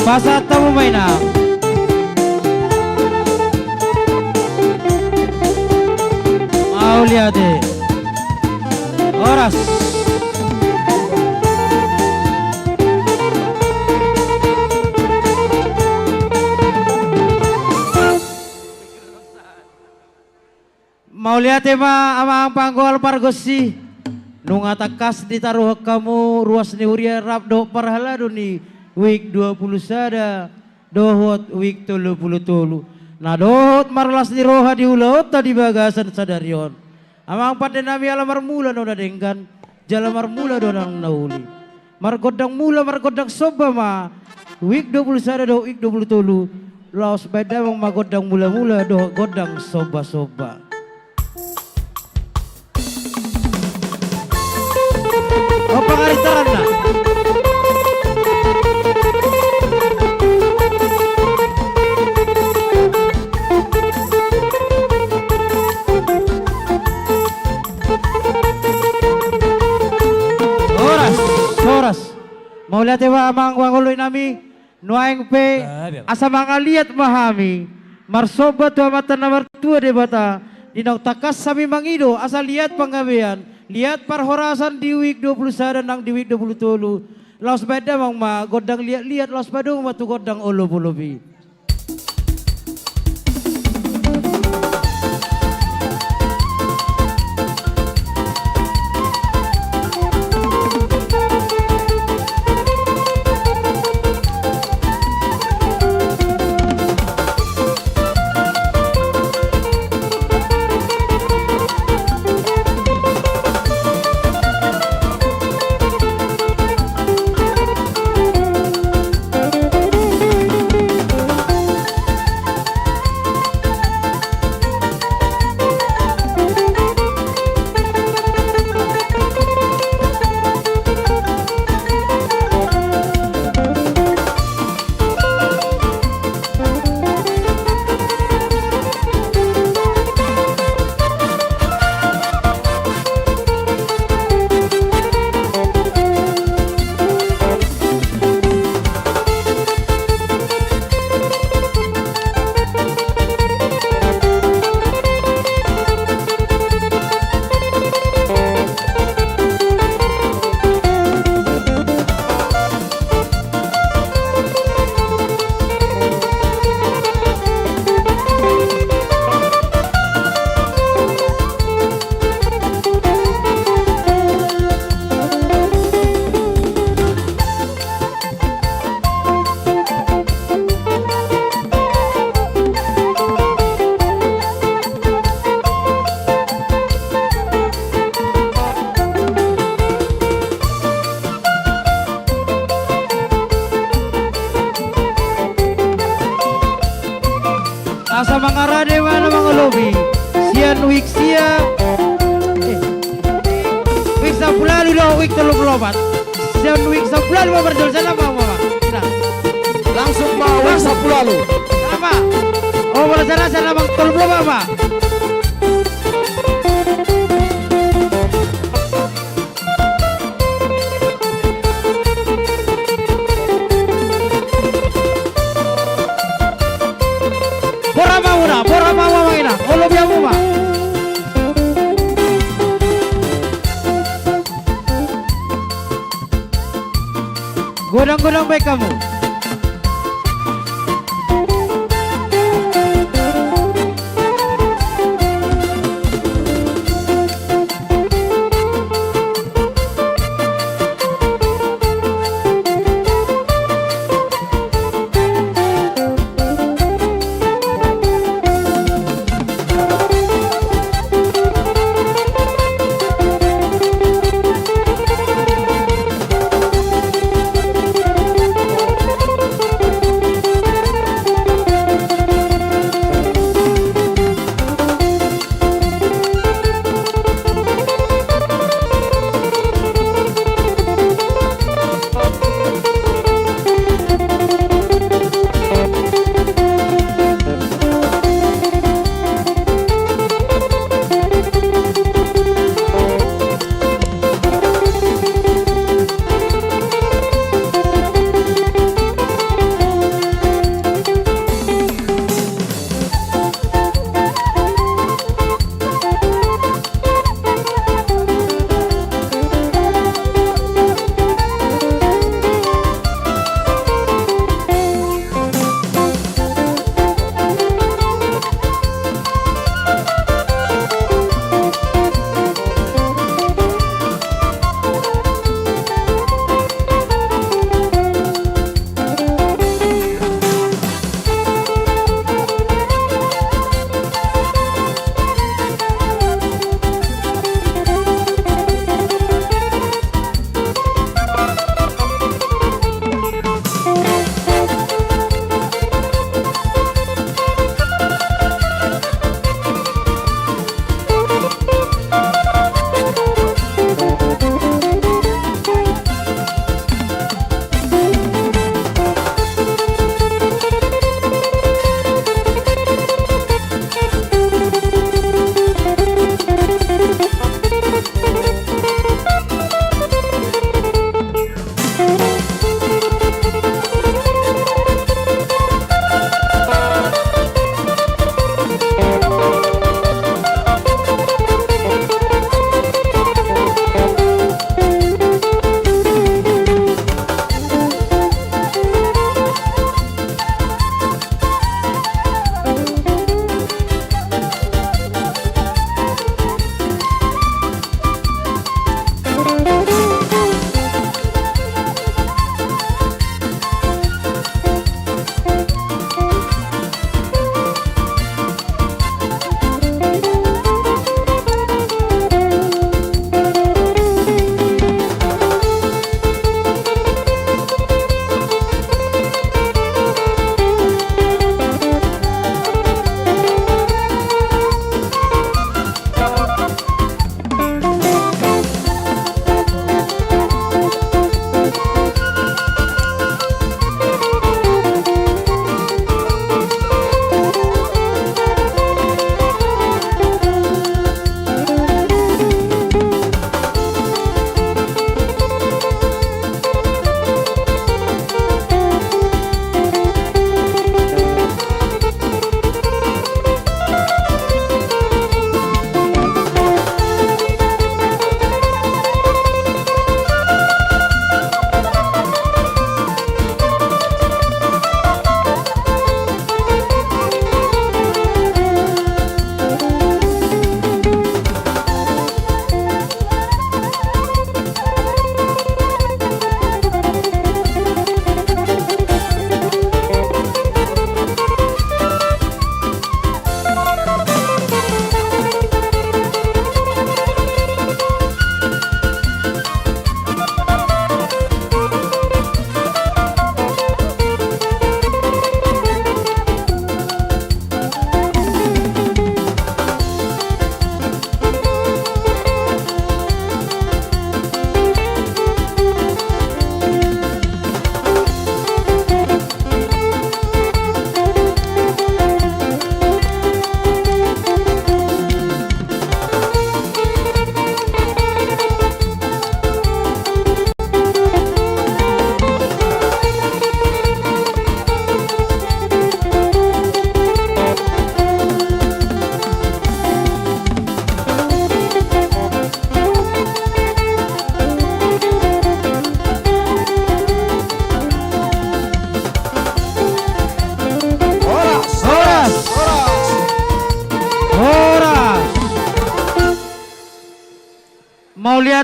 Pasat tamu maina. Mau lihat deh. Oras. Mau lihat ma amang panggol pargosi. Nunga takas ditaruh kamu ruas ni uria rap do parhala do ni. Week 20 sada dohot week 30 tolu. Nah dohot marlas ni roha di ulaut tadi bagasan sadarion. Amang pada nami alamar mula nona denggan. Jalamar mula donang nauli. Margodang mula margodang soba ma. Week 20 sada do week 20 tolu. Laos beda mang magodang mula-mula do godang soba-soba. Oh pangaritaran na. Mau lihat ya amang wanguloy nami nuaing pe asa mga liat mahami marsoba tua mata nomor 2 debata dinau takas sami mangido asa liat panggawean liat parhorasan di week 20 sada nang di week 20 tolu laos beda mang ma godang liat laos badung matu godang olobi. week 34. Sian week 10 mau berjual sana apa mama? Nah. Langsung mau week 10 lalu. Apa? Oh boleh sana bang 34 apa? Bora mau ina, kalau biar mama. Godang-godang baik kamu.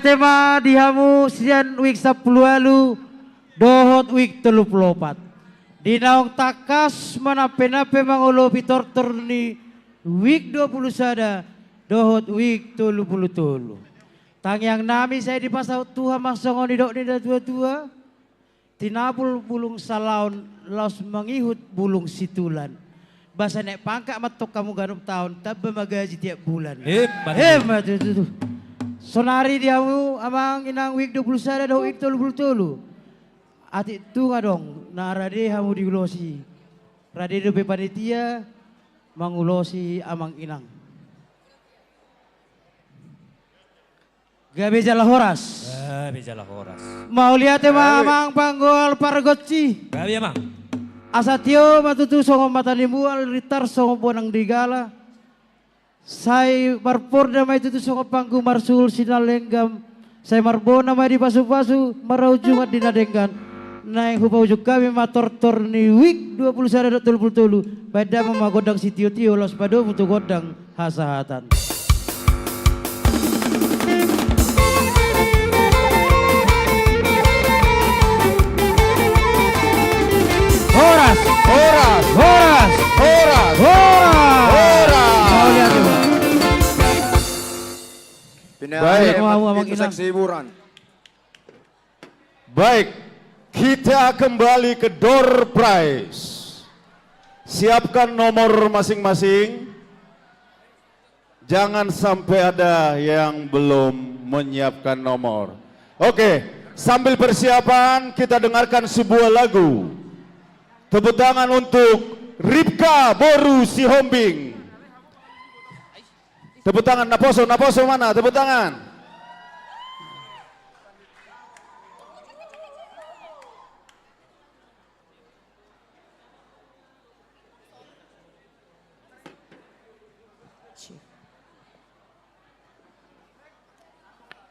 tema dihamu sian week 10 lalu dohot week 34. Dinaung takas manape-nape mangulo pitor ni week 20 sada dohot week 30. Tangyang nami saya di pasau Tuhan masongon di dok nida tua-tua. Tinapul bulung salaun laos mengihut bulung situlan. Bahasa nek pangkak matok kamu ganup tahun tabba magaji tiap bulan. Hebat itu. Sonari diamu amang inang week 20 sada dohot week 30. Ati tunga dong, na rade hamu diulosi. Rade dobe panitia mangulosi amang inang. Gabe jala horas. Gabe jala horas. Mau lihat amang panggol pargoci. Gabe amang. Asatio matutu songo matani mual ritar songo bonang digala. Sai marporda mai tutu songo panggu marsul sinalenggam. Sai marbona mai di pasu-pasu maraujungat dinadenggan. Naik hupa ujuk kami mator-tor ni week 21 20 pada memagodang si tio-tio los pado untuk godang hasahatan. Horas, horas, horas, horas, horas, horas. Baik, itu saksi hiburan. Baik. Kita kembali ke door prize. Siapkan nomor masing-masing. Jangan sampai ada yang belum menyiapkan nomor. Oke, sambil persiapan kita dengarkan sebuah lagu. Tepuk tangan untuk Ripka Boru Sihombing. Tepuk tangan, Naposo mana? Tepuk tangan.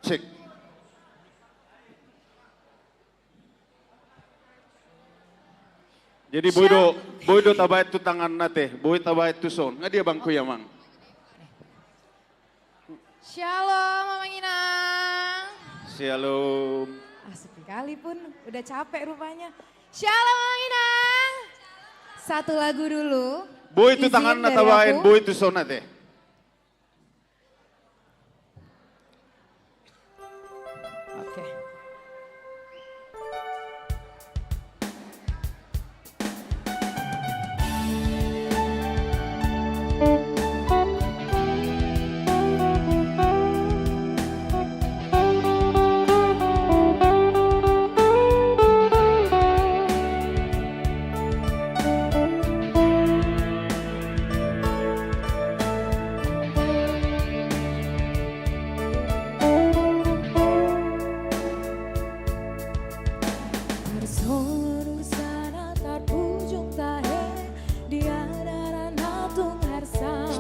Cek. Jadi boido tabait tu tangan nate, boy tabait tu son. Nggak dia bangku ya mang. Shalom Mamang Inang. Shalom. Sepi kali pun, udah capek rupanya. Shalom Mamang Inang. Satu lagu dulu. Boy tu tangan natabain, boy tu son nate.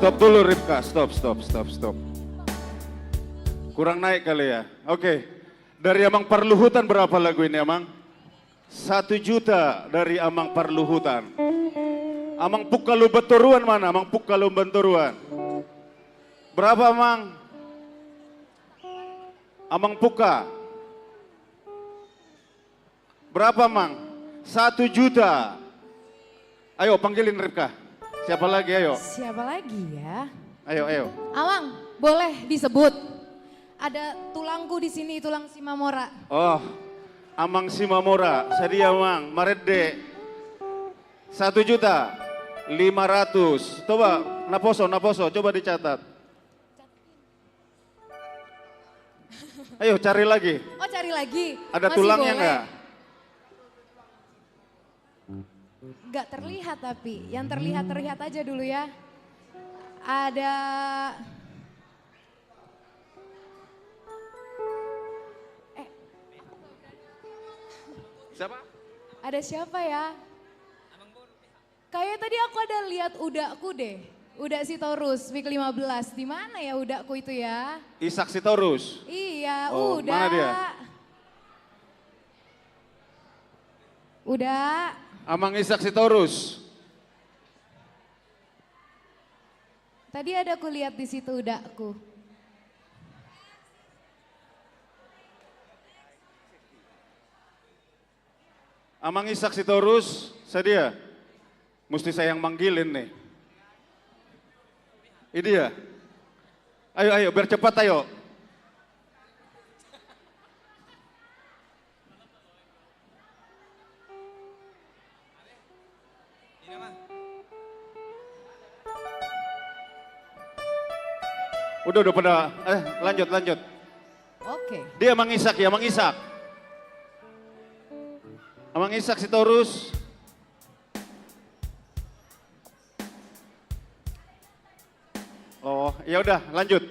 Stop dulu Ripka, stop. Kurang naik kali ya. Oke, dari Amang Parluhutan berapa lagu ini Amang? 1 juta dari Amang Parluhutan. Amang Pukalu Benturuan mana? Amang Pukalu Benturuan. Berapa Amang? Amang Puka. Berapa Amang? 1 juta. Ayo panggilin Ripka. Siapa lagi ayo? Siapa lagi ya? Ayo. Amang, boleh disebut. Ada tulangku di sini, tulang Simamora. Oh, Amang Simamora. Sedia Amang, Marede. 1 juta 500. Coba Naposo, coba dicatat. Ayo cari lagi. Oh cari lagi? Ada masih tulangnya boleh. enggak? Gak terlihat tapi, yang terlihat aja dulu ya. Ada siapa? Ada siapa ya? Kayak tadi aku ada lihat udakku deh. Udak Sitorus, week 15. Di mana ya udakku itu ya? Ishak Sitorus. Iya, Oh, udah. mana dia? Udah. Amang Ishak Sitorus. Tadi ada aku lihat di situ udakku. Amang Isak Sitorus, sedia? Mesti saya yang manggilin nih. Ini ya. Ayo, biar cepat ayo. Udah pada, lanjut. Oke. Dia Mang Isak ya, Mang Isak. Mang Isak Sitorus. Oh, ya udah, lanjut.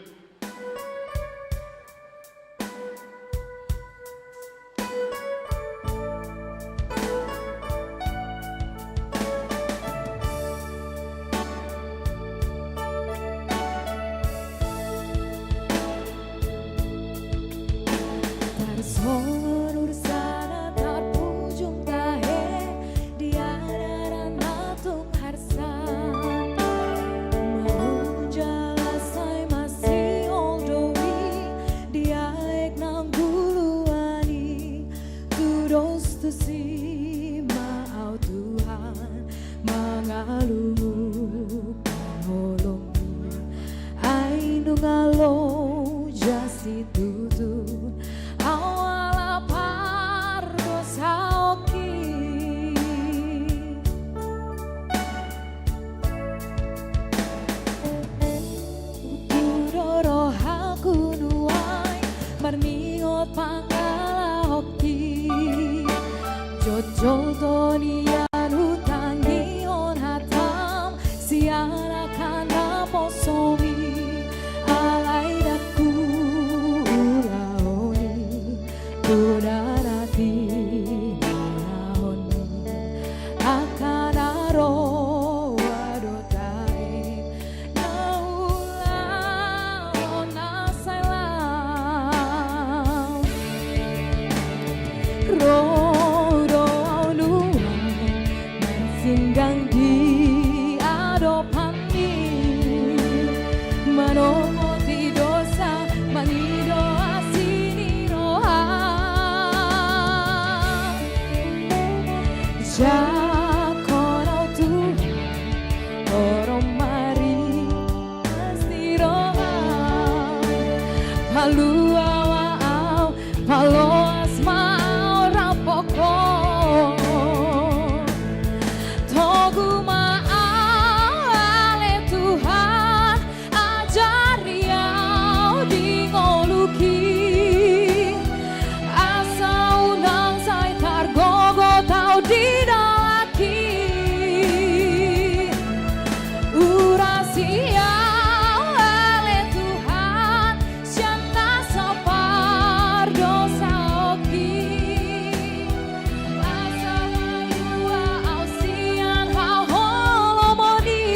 Tersorur sana terpujung tahe dia ranatung harsan menunjalasai masih oldowi dia eknang buluani tudos tusi mau Tuhan mengalumu penolongmu ainu ngalo jasi tutun awala pardo saoki Uturo haku nuai marniot pangala hoki Jojol donian hutangi on hatam siara kana posomi alai daku Udarati nahoni akan aro wadotai naulah nasailah rodo nuai singgang di adopani manoti dosa manido asini roha Jakono Tuhan orang mari pasti roha palu awau palo asma rapoko togu maale Tuhan ajari au di ngoluki asa unang sai targogo tau di Urasia oleh Tuhan sianta sapar dosa oki asa malua ausian hau holomoni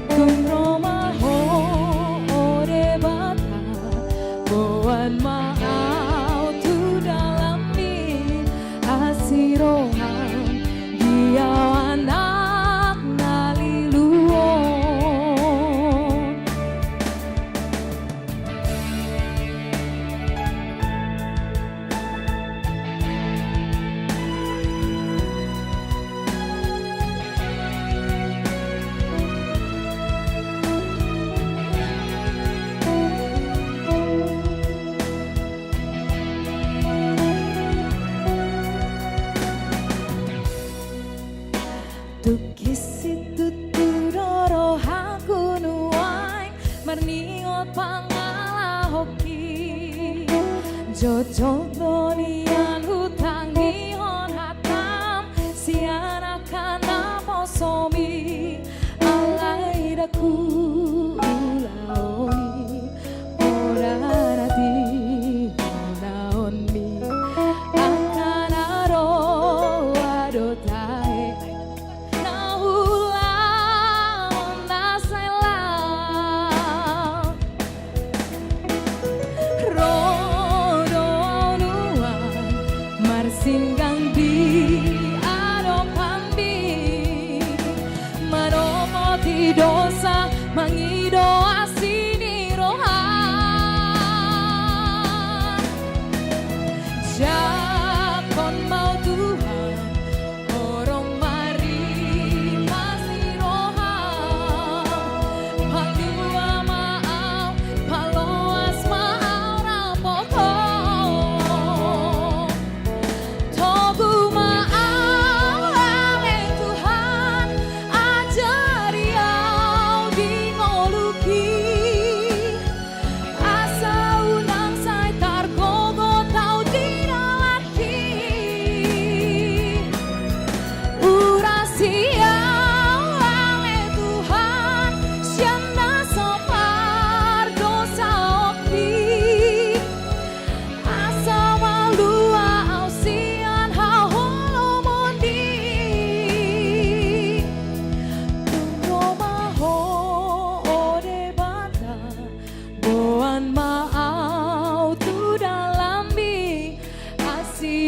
kumroma ho ore bata boan mau tu dalam mi asirohan dia anak naliluon Tukisi tuturo haku nuai marniot pangala hoki Jojo donian hutangi on hatam siana kana posomi alai daku ulaoni orarati naonmi akan aro adotai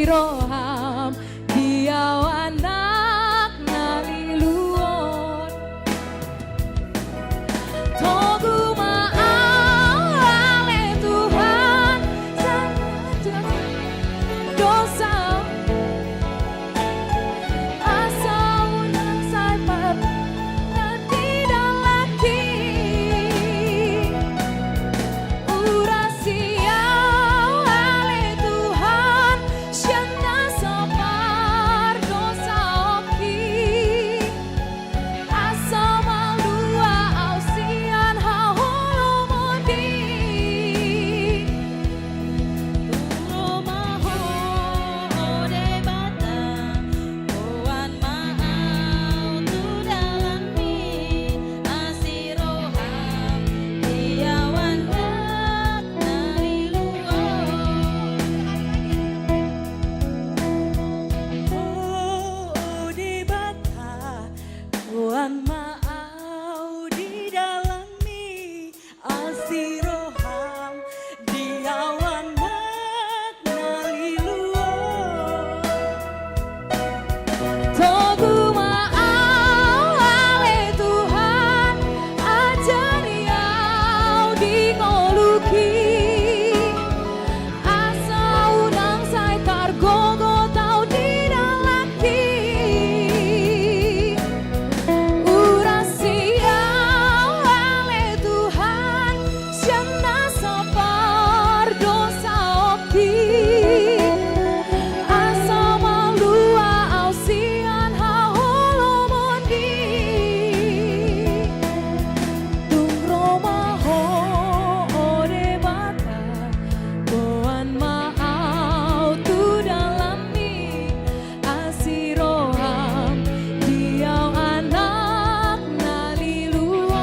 asiroham diau anak naliluon togu maale Tuhan saja dosa asal unang sabar tidak lagi urasia ale Tuhan siana sabar dosa oki asal malua ausian haholomodi turomaho ode bata Tuhan mau tu dalam mi asiroham diawan dak naliluon ode bata Tuhan mau di dalam mi asiroham diawan dak naliluon togu maale Tuhan ajari au di ngoluki asa unang sai targogo tau tidak lagi urasia ale Tuhan siana sabar dosa oki asa malua ausian haholomodi tungromaho ode bata Tuhan mau tu dalam mi asiroham diau anak naliluon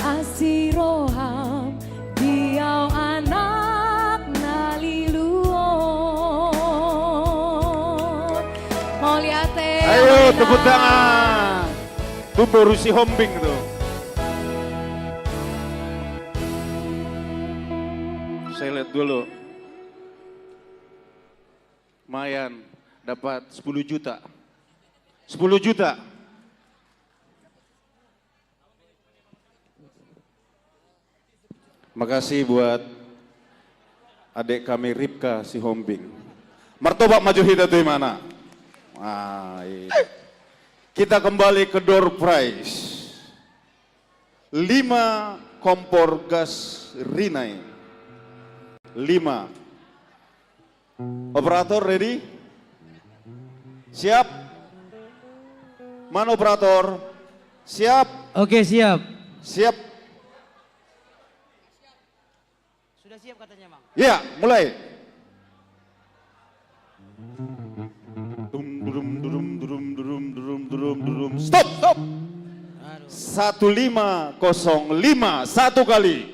asiroham diau anak naliluon mau lihat Ayo tepuk tangan. Itu baru si Hombing tuh. Saya lihat dulu. Mayan dapat 10 juta. 10 juta. Makasih buat adik kami Ripka si Hombing. Martabak maju hida tuh mana? Iya. Kita kembali ke door prize. 5 kompor gas Rinnai. 5. Operator ready? Siap? Mana operator? Siap? Oke, siap. Siap. Sudah siap katanya, Mang. Ya, mulai. Stop, stop. 1505 satu kali.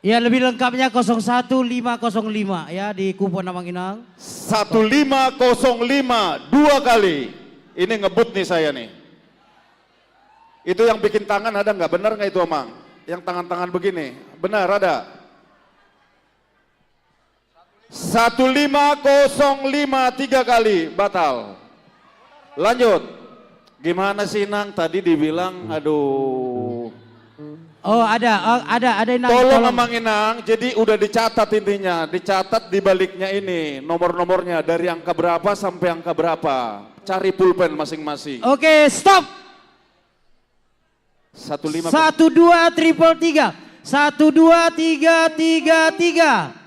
Ya, lebih lengkapnya 01505 ya di kupon Amang Inang. 1505 2 kali. Ini ngebut nih saya nih. Itu yang bikin tangan ada nggak? Benar nggak itu Amang? Yang tangan-tangan begini, benar ada? 1505 3 kali batal. Lanjut. Gimana sih Nang? Tadi dibilang, aduh. Oh ada Inang. Tolong Amang Inang, jadi udah dicatat intinya, dicatat di baliknya ini nomor-nomornya dari angka berapa sampai angka berapa. Cari pulpen masing-masing. Oke, stop. 15 12333 12333.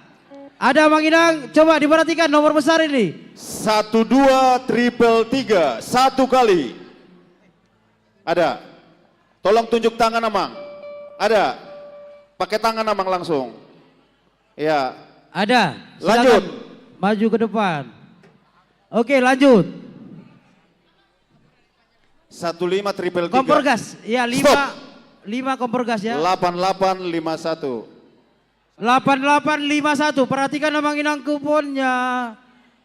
Ada Mang Inang, coba diperhatikan nomor besar ini. 12333 satu kali. Ada. Tolong tunjuk tangan Amang. Ada. Pakai tangan Amang langsung. Ya. Ada. Lanjut. Silakan maju ke depan. Oke, lanjut. 15333. Kompor gas. Ya, 5 kompor gas ya. 8851. 8851. Perhatikan Amang Inang kuponnya.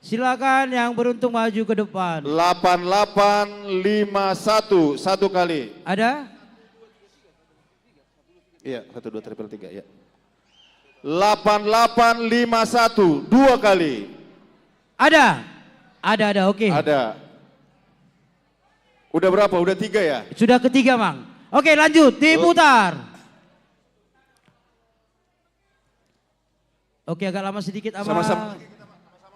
Silakan yang beruntung maju ke depan. 8851 satu kali. Ada? Iya, 12333 ya. 8851 dua kali. Ada, oke. Ada. Udah berapa? Udah 3 ya? Sudah ketiga, Mang. Oke, lanjut, diputar. Oke, agak lama sedikit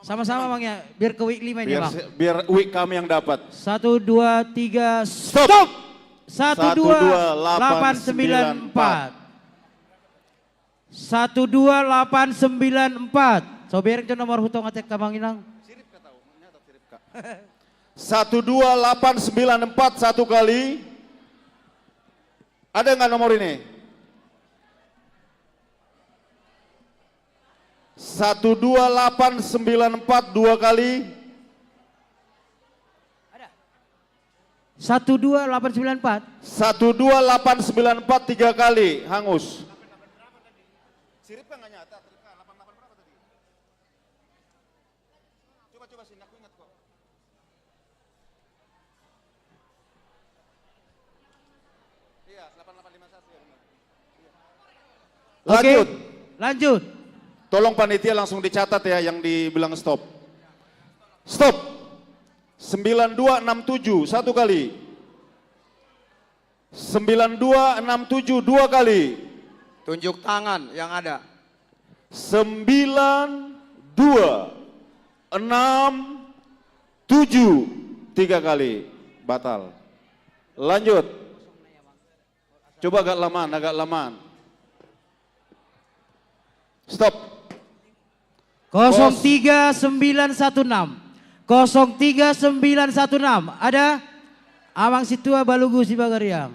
sama-sama, Mang ya, biar ke week 5 ini, Mang. Biar week kami yang dapat. 1, 2, 3, stop. 12894. 12894. So bereng nomor hutong atek ka Mang Inang. 12894 satu kali. Ada nggak nomor ini? 12894 dua kali. 12894. 12894 3 kali, hangus. Sirip kan nggak nyata, 88 berapa tadi? Coba sini, aku ingat kok. Iya, 8851 ya benar. Lanjut. Lanjut. Tolong panitia langsung dicatat ya yang dibilang stop. Stop. 9267 satu kali. 9267 dua kali. Tunjuk tangan yang ada. 9267 3 kali. Batal. Lanjut. Coba agak lamaan. Stop. 03916. 03916. Ada Amang Situa Balugu Sibagariang.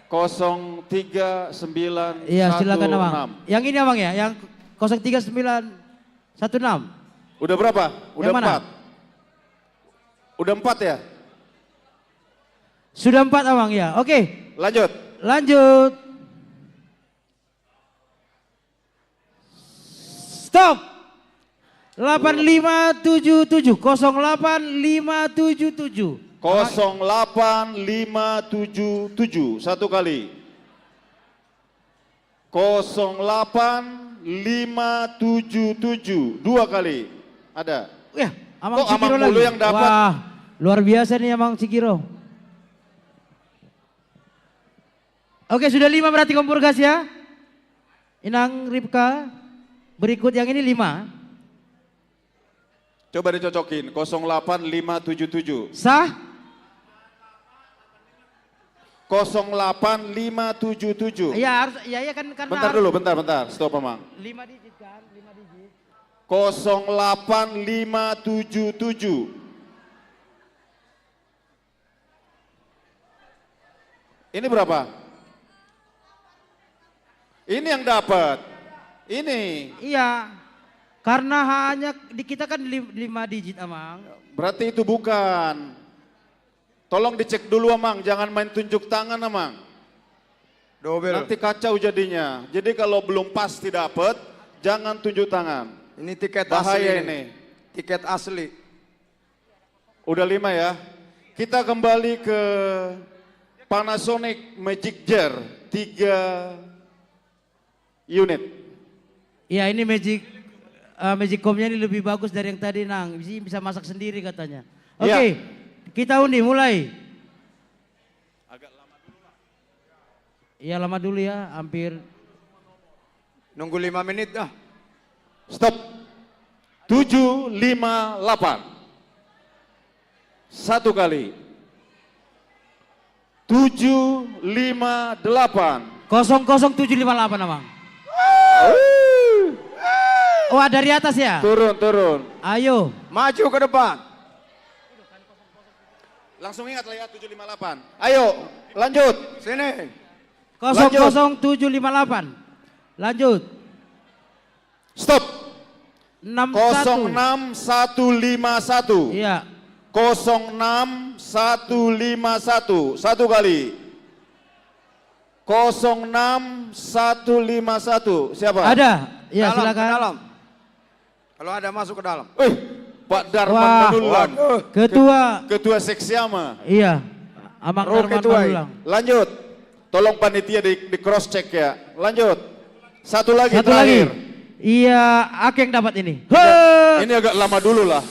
03916. Iya, silakan Amang. Yang ini Amang ya, yang 03916. Udah berapa? Udah 4. Udah 4 ya? Sudah 4 Amang ya. Oke. Lanjut. Stop. 8577. 08577. 08577 satu kali. 08577 dua kali. Ada. Ya, Amang Kok Cikiro Amang lagi. mulu yang dapat? Wah, luar biasa nih Amang Cikiro. Oke, sudah 5 berarti kompor gas ya. Inang Ripka. Berikut yang ini 5. Coba dicocokin 08577. Sah? 08577. Iya harus, iya kan karena Bentar dulu, bentar. Stop Amang. 5 digit kan, 5 digit. 08577. Ini berapa? Ini yang dapat. Ini. Iya. Karena hanya di kita kan 5 digit Amang. Berarti itu bukan. Tolong dicek dulu Amang, jangan main tunjuk tangan Amang. Dobel. Nanti kacau jadinya. Jadi kalau belum pasti dapat, jangan tunjuk tangan. Ini tiket Bahaya asli ini. Tiket asli. Udah 5 ya. Kita kembali ke Panasonic Magic Jar 3 unit. Iya ini Magicom-nya ini lebih bagus dari yang tadi Nang. Bisa masak sendiri katanya. Oke, kita undi mulai. Agak lama dulu lah. Iya lama dulu ya, hampir. Nunggu 5 menit dah. Stop. 758. Satu kali. 758. 00758 Amang. Oh dari atas ya? Turun. Ayo. Maju ke depan. Langsung ingat lah ya 758. Ayo, lanjut. Sini. 00758. Lanjut. Stop. 61. 06151. Iya. 06151. Satu kali. 06151. Siapa? Ada. Iya Dalam, silakan. ke dalam. Kalau ada masuk ke dalam. Pak Darman Wah, Manulang. Ketua Seksiama. Iya. Amang Darman Manulang. Lanjut. Tolong panitia di cross check ya. Lanjut. Satu lagi Satu terakhir. lagi. Iya, aku yang dapat ini. Ini agak lama dulu lah.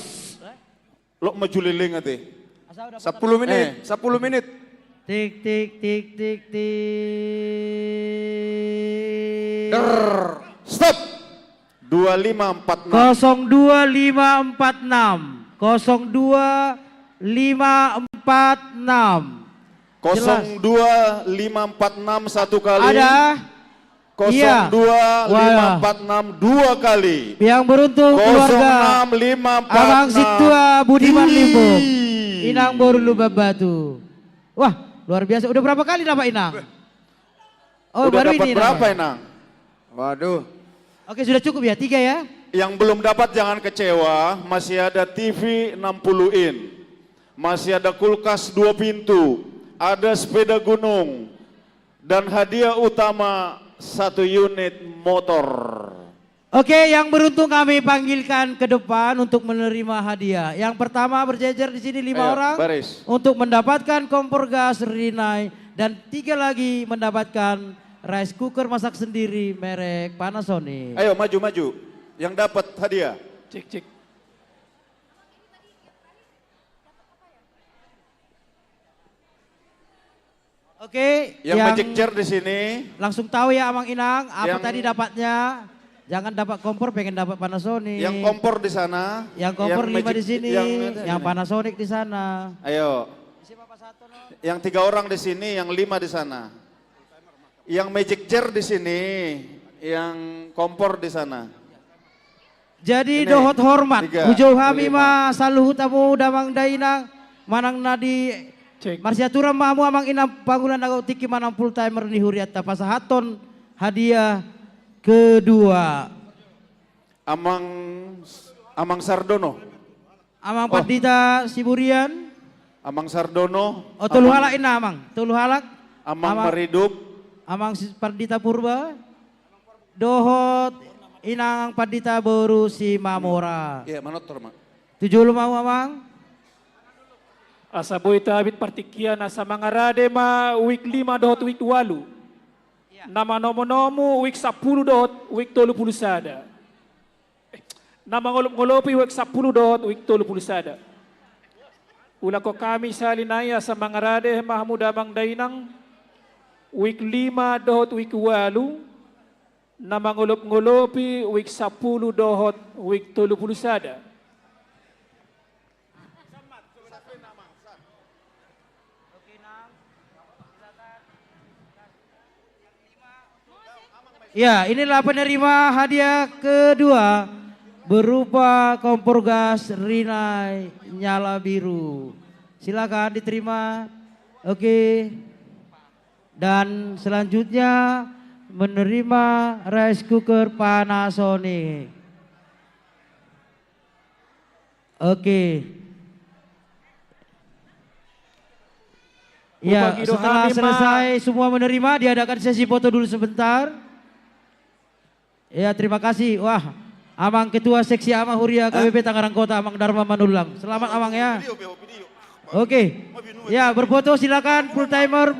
Lo maju liling nanti. 10 menit, 10 menit. Tik tik tik tik tik. Stop. 2546. 02546. 02546. 02546 satu kali. Ada. 02546 dua kali. Yang beruntung keluarga 06546. Abang Situa Budiman Limpo. Inang Borulu Babatu. Wah, luar biasa. Udah berapa kali dapat Inang? Oh, udah baru dapat ini berapa Inang? Waduh. Oke, sudah cukup ya? 3 ya? Yang belum dapat jangan kecewa, masih ada TV 60 in. Masih ada kulkas 2 pintu, ada sepeda gunung, dan hadiah utama 1 unit motor. Oke, yang beruntung kami panggilkan ke depan untuk menerima hadiah. Yang pertama berjejer di sini 5 orang baris. untuk mendapatkan kompor gas Rinnai, dan 3 lagi mendapatkan rice cooker masak sendiri merek Panasonic. Ayo maju-maju, yang dapat hadiah. Cek. Oke, yang magic chair di sini. Langsung tahu ya Amang Inang, apa Yang- tadi dapatnya? Jangan dapat kompor, pengen dapat Panasonic. Yang kompor di sana. Yang kompor 5 magic- di sini, yang Panasonic di sana. Ayo. Yang 3 orang di sini, yang 5 di sana. Yang magic chair di sini, yang kompor di sana. Jadi Ini, dohot hormat, 3, Ujau Hamima, Saluhu Tamu, Damang Dainang, Manang Nadi, Marsiatura Mamu, Amang Inang, Panggulan Agau Tiki, Manang Full Timer di Huriata, Pasahaton, hadiah kedua. Amang Sardono. Amang Padita Siburian. Amang Sardono. Oh, Tulu Halak Ina Amang, Tulu Halak. Amang Maridup. Amang Pardita Purba. Dohot Inang Padita Boru si Mamora. Iya, manotor, Mak. 7 mau Amang. Asa boy tabit partikian asa mangarade ma week 5 dohot week 8. Nama nomo-nomo week 10 dohot week 30 sada. Nama ngolop-ngolopi week 10 dohot week 30 sada. Ula ko kami sa linaya sa mangarade Mahmud Amang Dainang week 5 dohot week 8. Nama ngolop-ngolopi week 10 dohot week 30 sada. Ya, inilah penerima hadiah kedua berupa kompor gas Rinnai nyala biru. Silakan diterima. Oke. Dan selanjutnya menerima rice cooker Panasonic. Oke. Ya, Upang Ido setelah Hamima. selesai semua menerima, diadakan sesi foto dulu sebentar. Ya, terima kasih. Wah, Amang Ketua Seksi Amang Huria KBP Tangerang Kota, Amang Dharma Manulang. Selamat Amang ya. Oke. Ya, berfoto silakan full timer.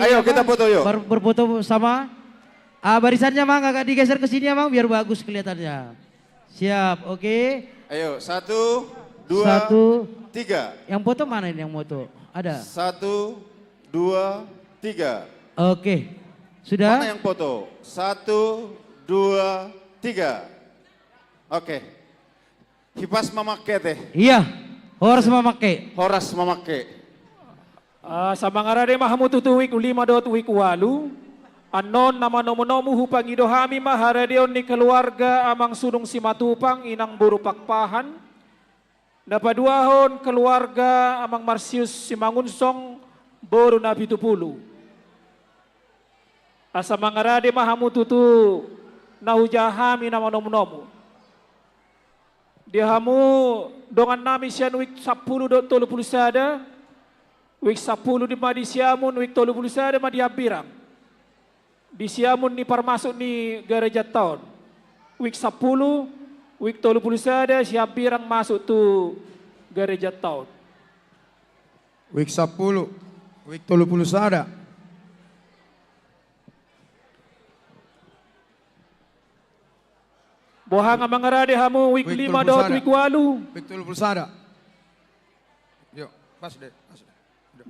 Ayo, kita foto yuk. Berfoto sama. Barisannya Mang agak digeser ke sini Amang biar bagus kelihatannya. Siap, oke. Ayo, 1, 2, 1, 3. Yang foto mana ini yang foto? Ada. 1, 2, 3. Oke. Sudah? Mana yang foto? 1, 2, 3. Oke. Hipas memakai teh. Iya. Horas memakai. Horas memakai. Sa mangarade Mahmud tutu week 5 dot week 8. Anon nama nomo-nomo hupang Ido Hamima haradeon ni keluarga Amang Sunung Simatupang Inang Buru Pakpahan. Napaduahon keluarga Amang Marsius Simangunsong Boru Nabi Tupulu. Asa mangarade Mahamud tutu nahujahami nama nomo-nomo. Dihamu dongan nami sian week 10 dot 30 sada. Week 10 di Madi Siamun, week 30 sada Madi Abirang. Di Siamun ni parmasuk ni gereja tahun. Week 10, week 30 sada si Abirang masuk tu gereja tahun. Week 10, week 30 sada. Bohang ang mga rade hamu week 5 dohot week 8. Betul pulsada. Yuk, pas deh.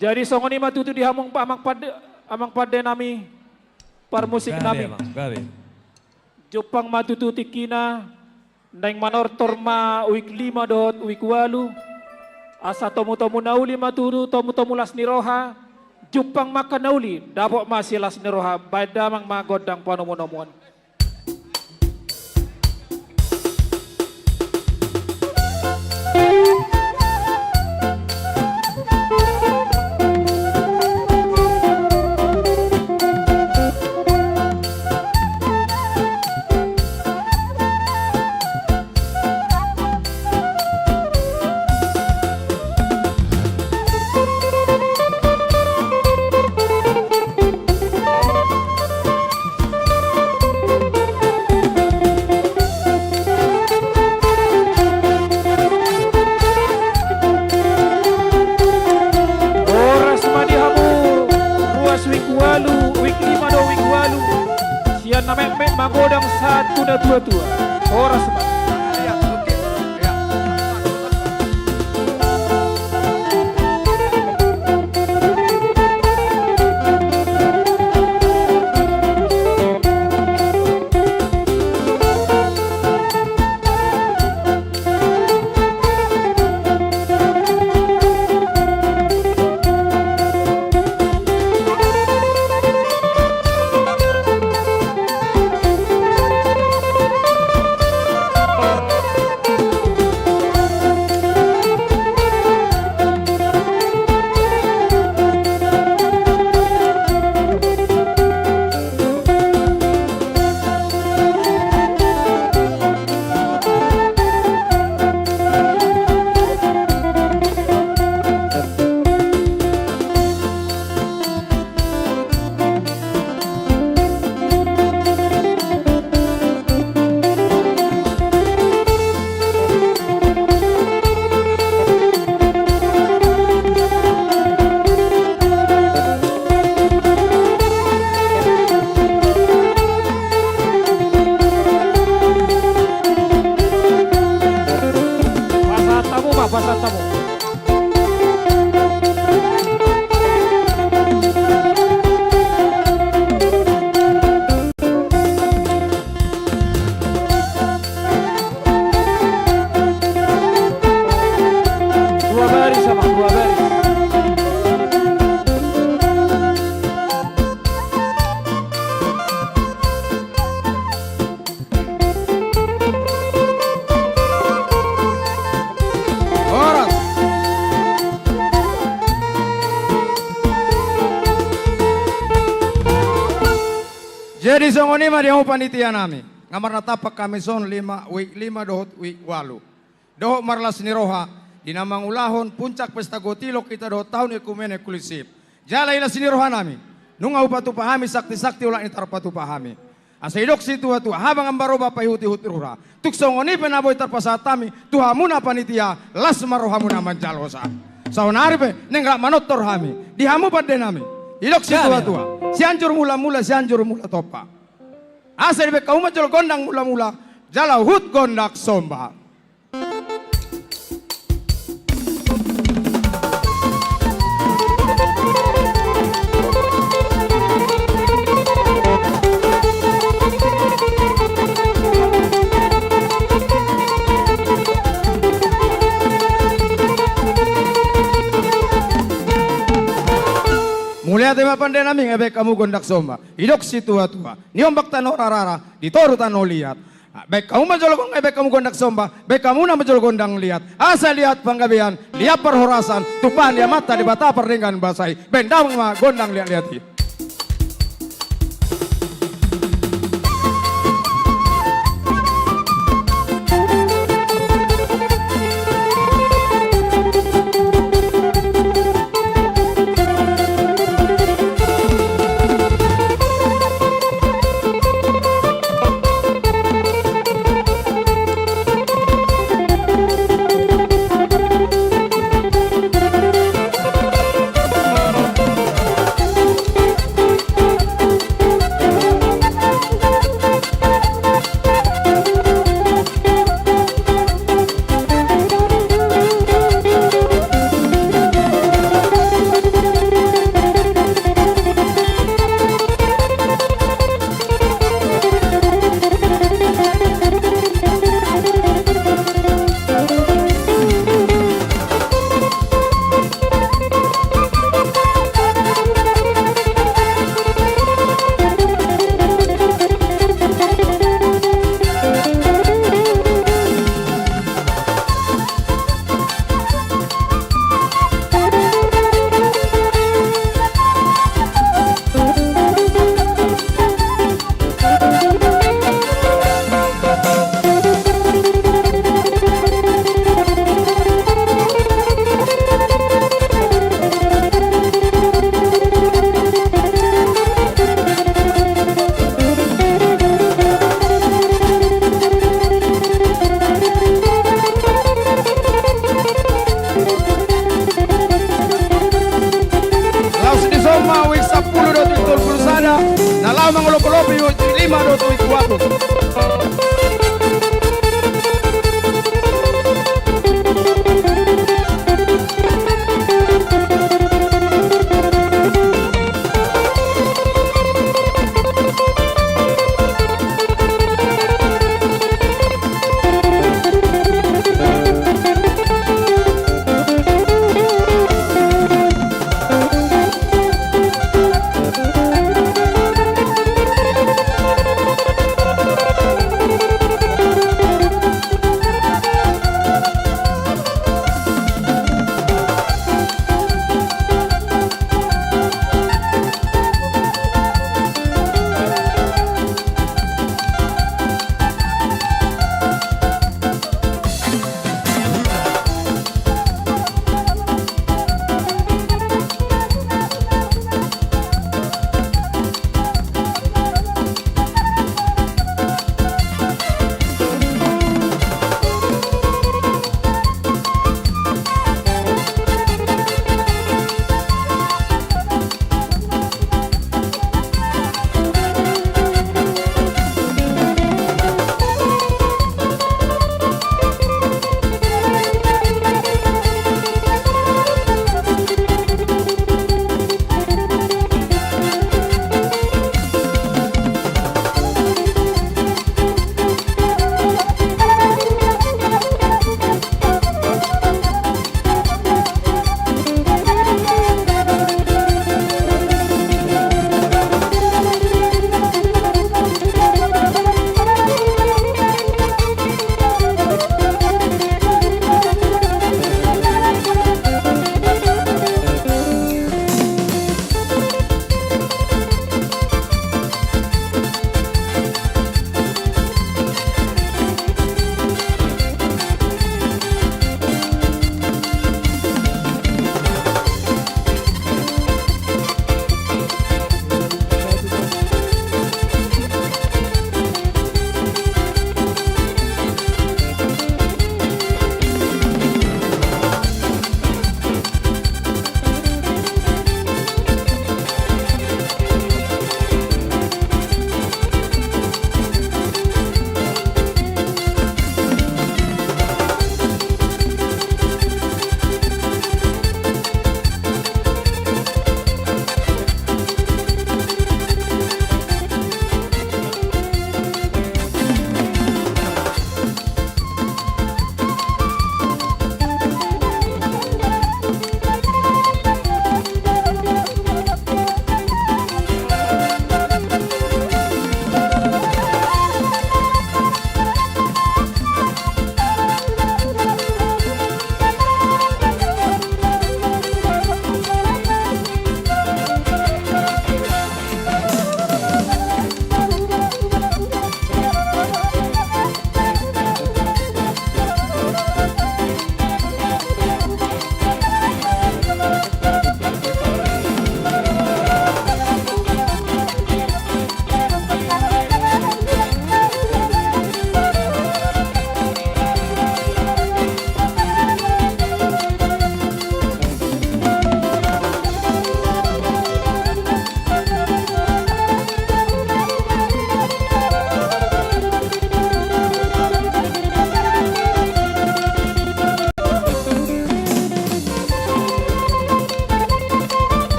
Jadi songo ni matutu di hamong pa amang pade nami par musik nami. Jupang matutu tikina naing manor torma week 5 dohot week 8. Asa tomu-tomu nauli matutu tomu-tomu las niroha. Jupang makan nauli dapok masih las niroha badamang magodang panomonomon. Magodang 1 dan 2 Horas Pak. Jadi songoni mah dia panitia nami. Ngamar natapak kami son 5 dohot week 8. Dohot marlas niroha dinamang ulahon puncak pesta gotilok kita dohot tahun ekumene kulisip. Jalailah siniroha nami. Nunga upatu pahami sakti-sakti ulah ni tarpatu pahami. Asa idok situ atu habang ambaroba pahuti-huti rura. Tuk songoni penaboy tarpasatami tuhamuna panitia las marohamuna manjalosa. Saunari pe nenggak manotor hami. Dihamu pada nami. Idok situ atu. Sianjur mula-mula sianjur mula topa. Asa dibe kauma jol gondang mula-mula jala hut gondak somba. Mulia tema pandai nami ngebe kamu gondak somba. Idok situ atua. Niombak tano rarara. Ditoru tano lihat. Baik kamu menjolok ngebe kamu gondak somba. Baik kamu na menjolok gondang lihat. Asa lihat panggabean. Lihat perhorasan. Tupahan dia mata di bata perdenggan basai. Bendang ma gondang lihat-lihat.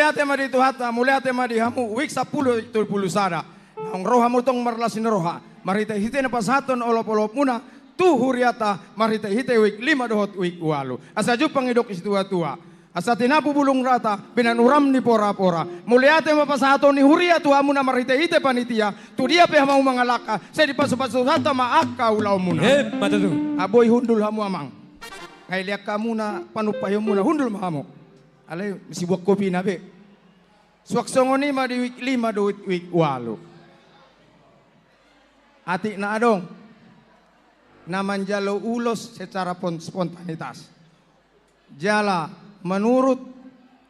mulia tema di tuhata, mulia tema di hamu, wik 10 itu puluh sada. Nang roha mutong marlasin roha, marite hite na pasaton olop-olop muna, tu huriata, marite hite wik 5 dohot wik walu. Asa jupang idok tua. Asa tinapu bulung rata, pinanuram ni pora-pora. Mulia tema pasaton ni huria tu hamu na marite hite panitia, tu dia pe mau mangalaka, saya di pasu-pasu hata maaka ulau muna. Aboy hundul hamu amang. Ngai liak kamu na panupayo muna hundul mahamu. Alay, si buak kopi na be. Suwak songoni ma di week 5 do week 8. Ati na adong. Naman jalo ulos secara spontanitas. Jala menurut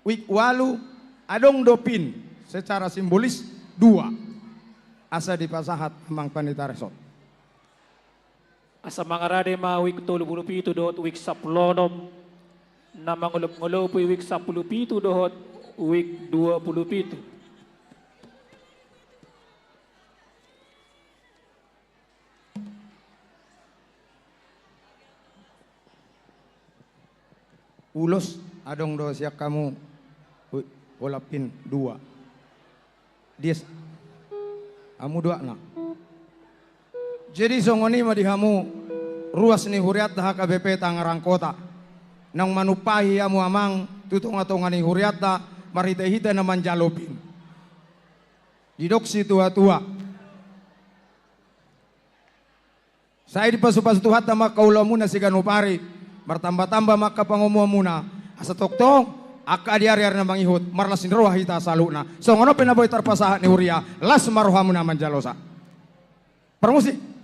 week 8 adong dopin secara simbolis 2. Asa di pasahat mang panita resort. Asa mangarade ma week 37 dot week 10 na mangulop-ngulop week 17 dohot week 27. Ulos adong do siak kamu olapin 2. Dies amu 2 na. Jadi songoni ma dihamu ruas ni huriat dah KBP Tangerang Kota. Nang manupahi amu amang tutong-atongan ni huriata marite-hite naman jalopin. Didok si tua-tua. Saya di pasu-pasu tuhat nama kaulah muna si ganupari. Bertambah-tambah maka pangumuh muna. Asa toktong aka diari-ari namang ihut marlasin roha hita saluna. So ngono penaboy tarpasahat ni huria las maroha muna manjalosa. Permusi.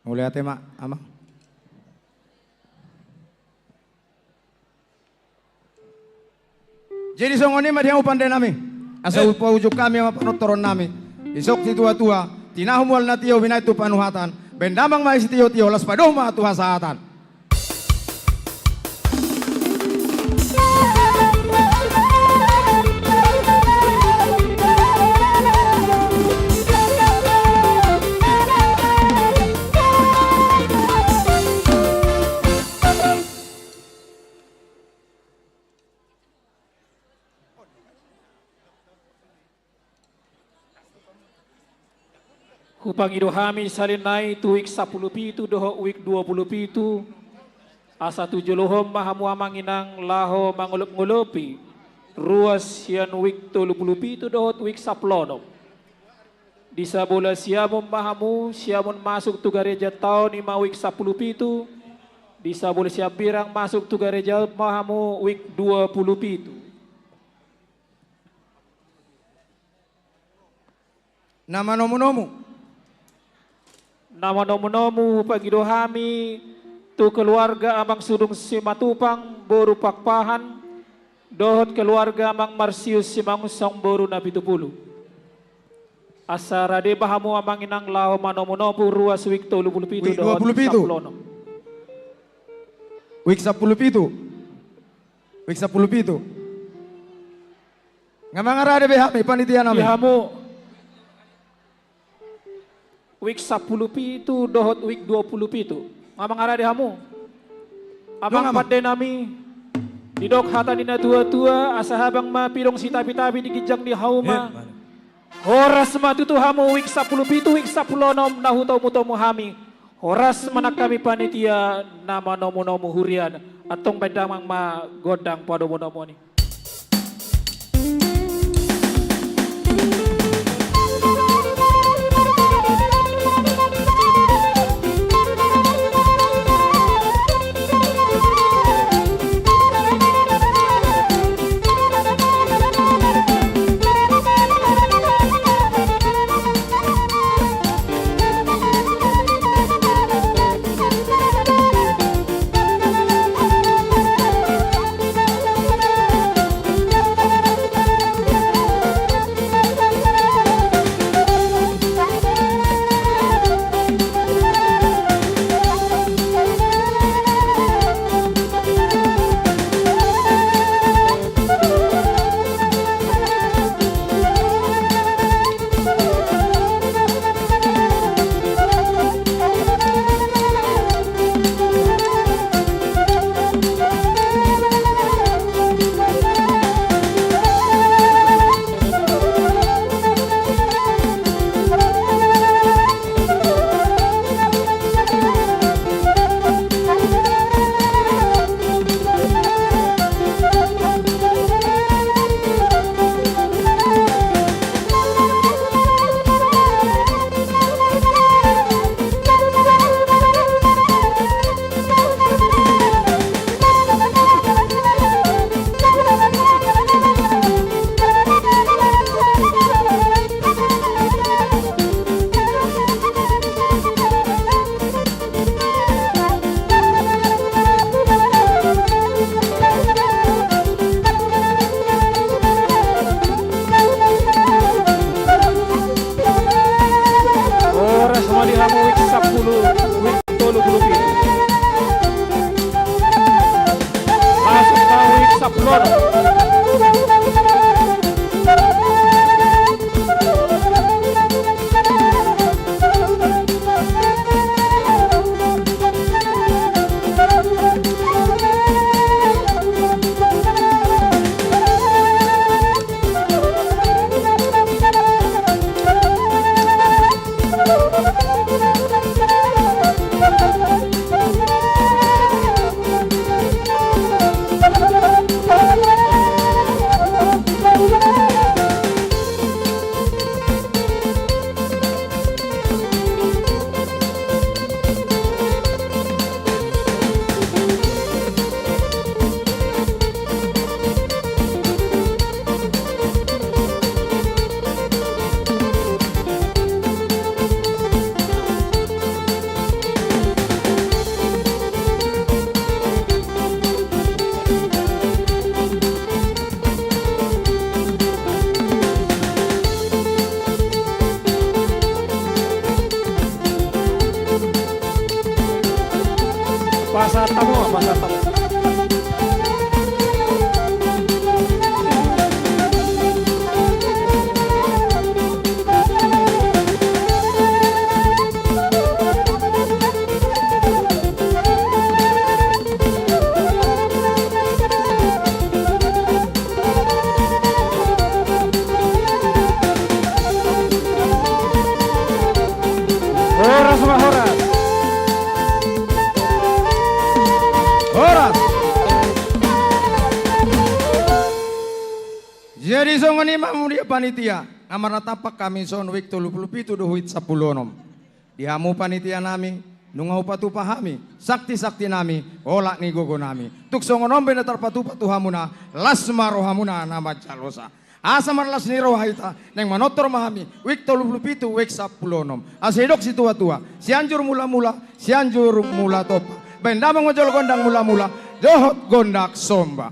Mulia tema amang. Jadi songoni madiang upande nami. Asa upa ujuk kami ama panotoron nami. Isok si tua-tua, tinahumwal na tiyo binay tu panuhatan. Bendamang mai si tiyo-tiyo las padoh ma tu hasatan. Hupangido hami salinay tu week 17 doho week 27 asa tujulohom mahamu amanginang laho mangulup-ngulupi ruas yan week 37 doho week 10. Di sa bola siamon mahamu siamon masuk tu gereja tahun 5 week 17. Di sa bola siapirang masuk tu gereja mahamu week 27. Nama nomu-nomu. Nama nomu-nomu pagido hami tu keluarga amang sudung simatupang boru pakpahan dohot keluarga amang Marsius simangusang boru na 70. Asa rade bahamu amang inang lao manomu-nomu ruas week 37 dohot 27. Week 17. Week 17. Ngamang rade behami panitia nami. Bihamu week 17 dohot week 27. Ngamang arade hamu. Abang pande nami. Didok hata nina tua-tua asa habang mapilong si tapi-tapi di kijang di hauma. Horas matutu hamu week 17 week 10 nahu tomu hami. Horas manak kami panitia nama nomu-nomu hurian atong bedamang ma godang padomo-nomo ni. Keluarga week 10. Pasar tamu, pasar tamu. Horas sama horas. Horas. Jadi songon imam mulia panitia amarna tapak kami son wik 37 duhit 10 nom. Dihamu panitia nami nungau patu pahami sakti-sakti nami olak ni gogo nami. Tuk songon ombe na tarpatu-patu hamuna lasma rohamuna nama jalosa. Asa marlas ni rohaita neng manotor mahami wik 37 wik 10 nom. Asedok si tua-tua sianjur mula-mula sianjur mula topa. Benda mengojol gondang mula-mula dohot gondak somba.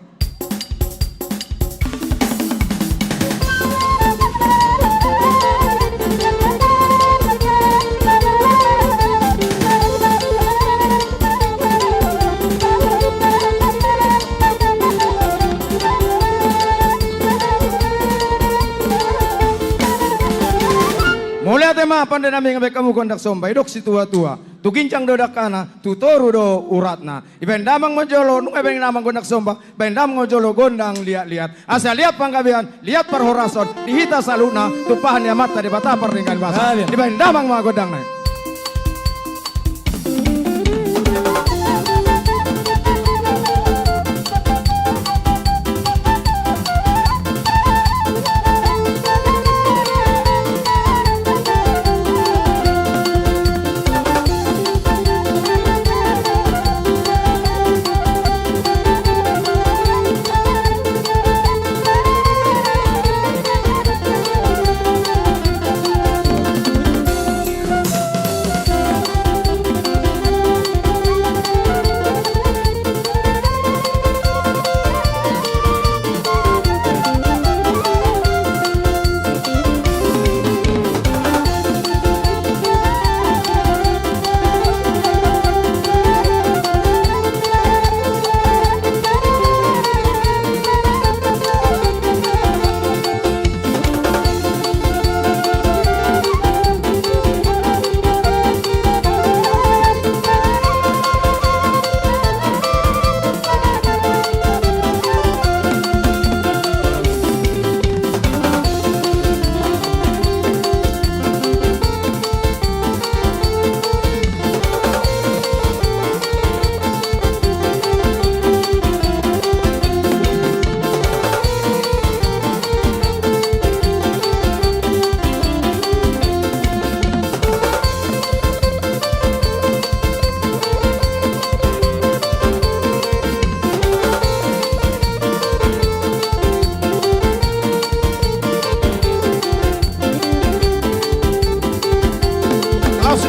Mulai tema pandai nami ngabe kamu gondak somba idok si tua-tua tu gincang dodakana tu toru do uratna iben damang mojolo nu ebeng namang gondak somba ben damang mojolo gondang lihat-lihat asal lihat panggabean lihat perhorason dihita saluna tu pahan ya mata di bata perningkan basa iben damang ma gondang naik.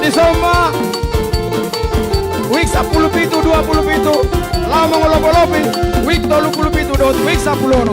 Somba wik 10 pitu 20 pitu lama ngolopi wik 30 pitu dot wik 10 no.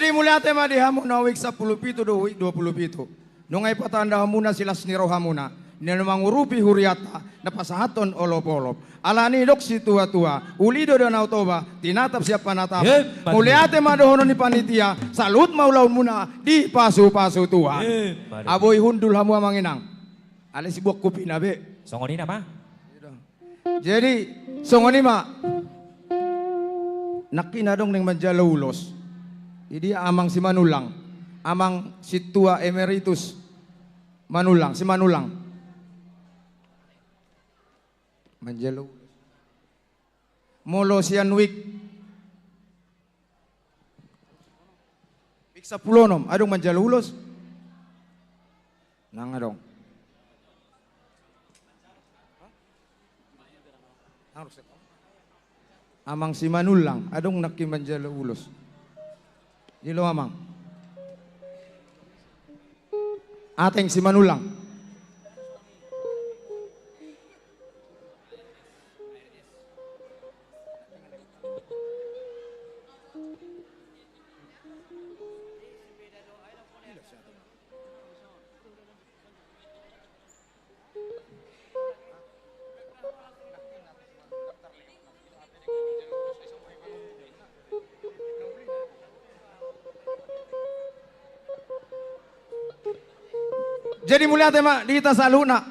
Jadi mulia tema di hamuna week 10 pitu do week 20 pitu. Nungay patanda hamuna sila sniro hamuna. Nila mangurupi huriata na pasahaton olop-olop. Alani dok si tua-tua. Ulido dan autoba. Tinatap siap panatap. Mulia tema dohono ni panitia. Salut maulaun muna di pasu-pasu tua. Aboy hundul hamu amanginang. Ale si buak kopi nabe. Songonina mah. Jadi songonima. Nakina dong neng manjalaulos. Jadi amang si Manulang, amang si tua emeritus Manulang, si Manulang. Manjalaulos. Molo sian week 10 nom, adong manjalaulos. Nang adong. Amang si Manulang, adong naki manjalaulos. Dilo amang. Ateng si Manulang. Jadi mulia tema di kita saluna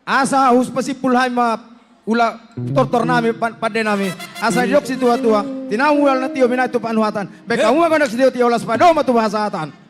asa hus pasipulhay ma ula tortor nami pada nami asa jok si tua-tua tinawal na tiyo minay tu panuhatan beka unga konak si tiyo las pado matu bahasatan.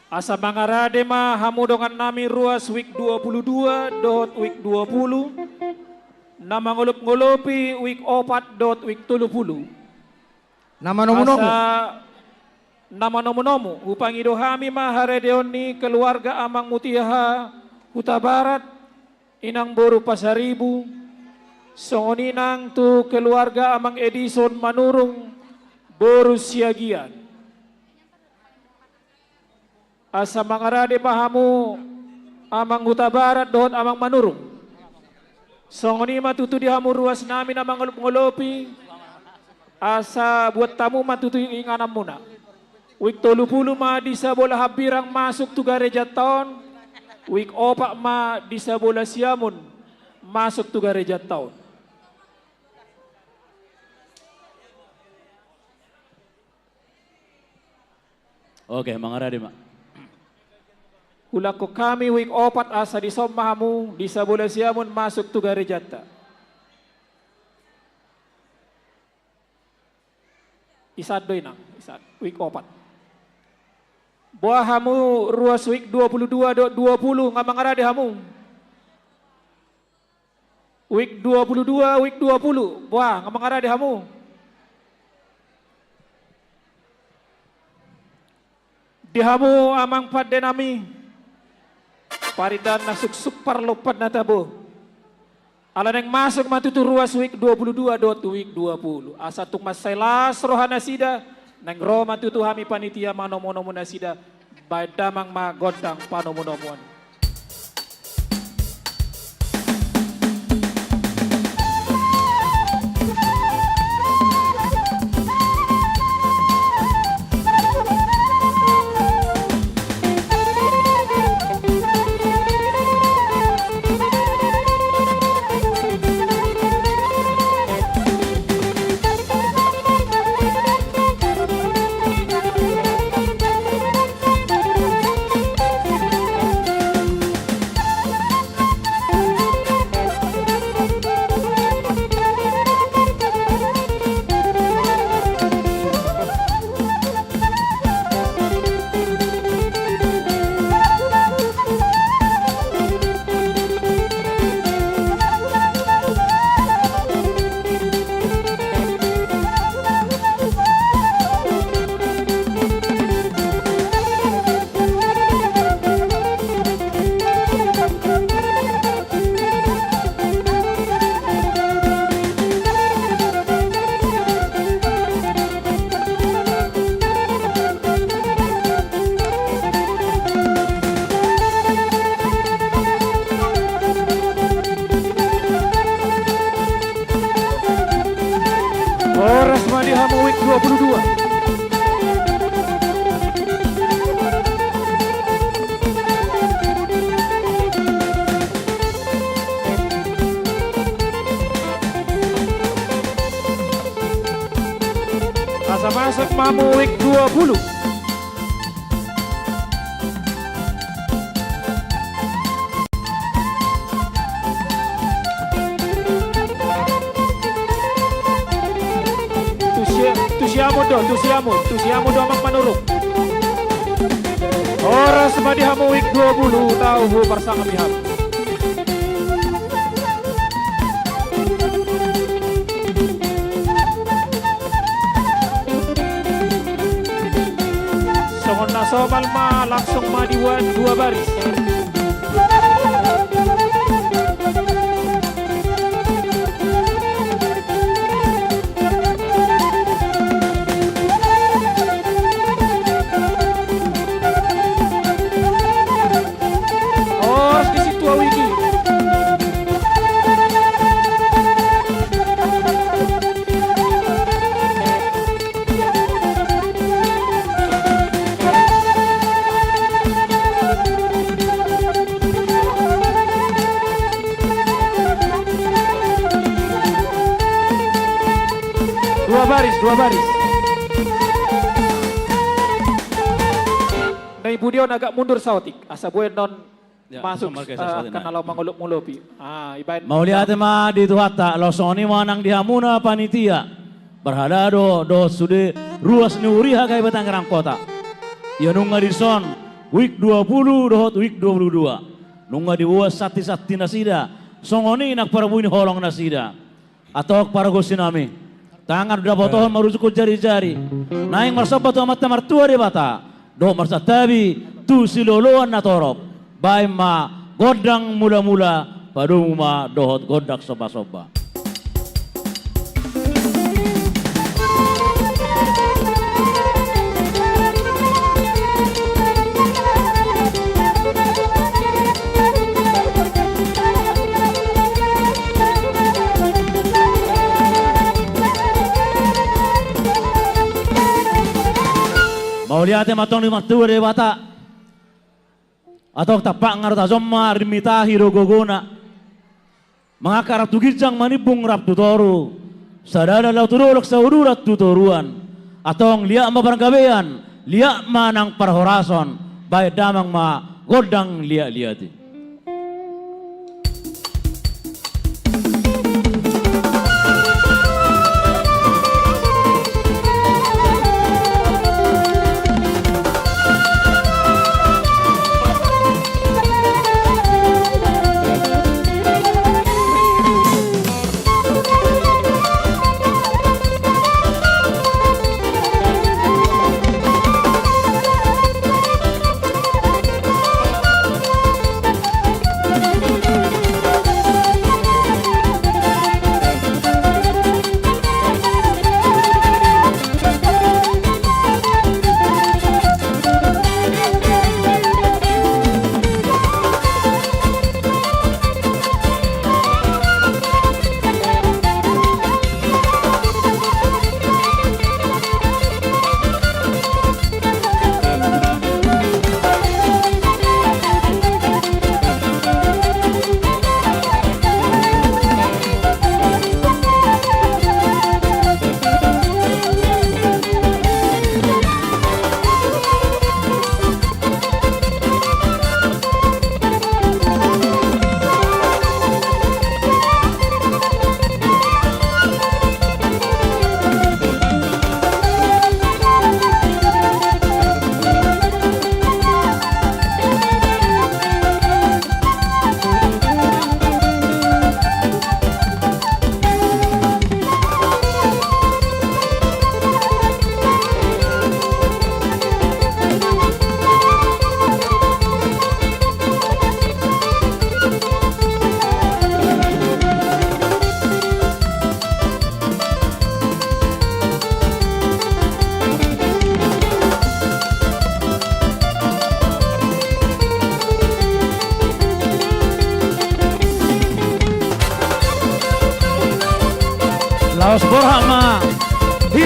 Asa mangarade mah hamu dongan nami ruas week 22 dot week 20 nama ngulup-ngulupi week 4 dot week 30 nama nomu-nomu nama nomu-nomu upang idohami mah haredeoni keluarga amang mutiha Huta Barat inang boru pasaribu songoninang tu keluarga amang Edison Manurung boru siagian. Asa mangarade mahamu amang Huta Barat dohot amang Manurung. Songoni matutu di hamu ruas nami na mangolup-ngolopi. Asa buat tamu matutu inganam muna. Wik 30 ma di sa bola habirang masuk tu gareja taon. Wik 4 ma di sa bola siamun masuk tu gareja taon. Oke, mangarade mak. Ulako kami week 4 asa di sommahamu di sabola siamun masuk tu garejata. Isad doy nang, isad week 4. Buahamu ruas week 22.20 ngamangarade hamu. Week 22 week 20 buah ngamangarade hamu. Di hamu amang padde nami. Paridan na suksuk parlopat na tabo. Ala neng masuk matutu ruas week 22 dot week 20. Asa tuk masailas rohana sida. Neng roh matutu hami panitia manomonomo na sida. Badamang magodang panomonomuan. 22. Asa masuk Mamu week 20. Tusiamo do amang manuruk. Oras madihamu week 20 tahu bersama biham. Songon na somal ma langsung madiwan 2 baris. Dua baris. Nah Ibu Dion agak mundur sautik. Asa buen non masuk kanal manguluk mulupi. Ibain. Mau lihat ma di tuhata losoni manang dihamuna panitia. Berhadado do sude ruas nuriha kai Batanggerang kota. Ya nunga di son week 20 dohot week 22. Nunga di uas sati nasida. Songoni nak para buni holong nasida. Atau para gosinami. Tangan udah botohon marusuk jari-jari. Naing marsobat tu amat martua di bata. Do marsa tabi tu siloloan na torop. Baim ma godang mula-mula padung ma dohot godak soba-soba. Mau lihat matong di matua de bata. Atau tapak ngarta zomma rimita hiro gogona. Mengakar tu gijang manibung rap tutoru. Sadada lau turulok saururat tutoruan. Atau liak ma baranggabean, liak ma nang parhorason. Baik damang ma godang liak-liati.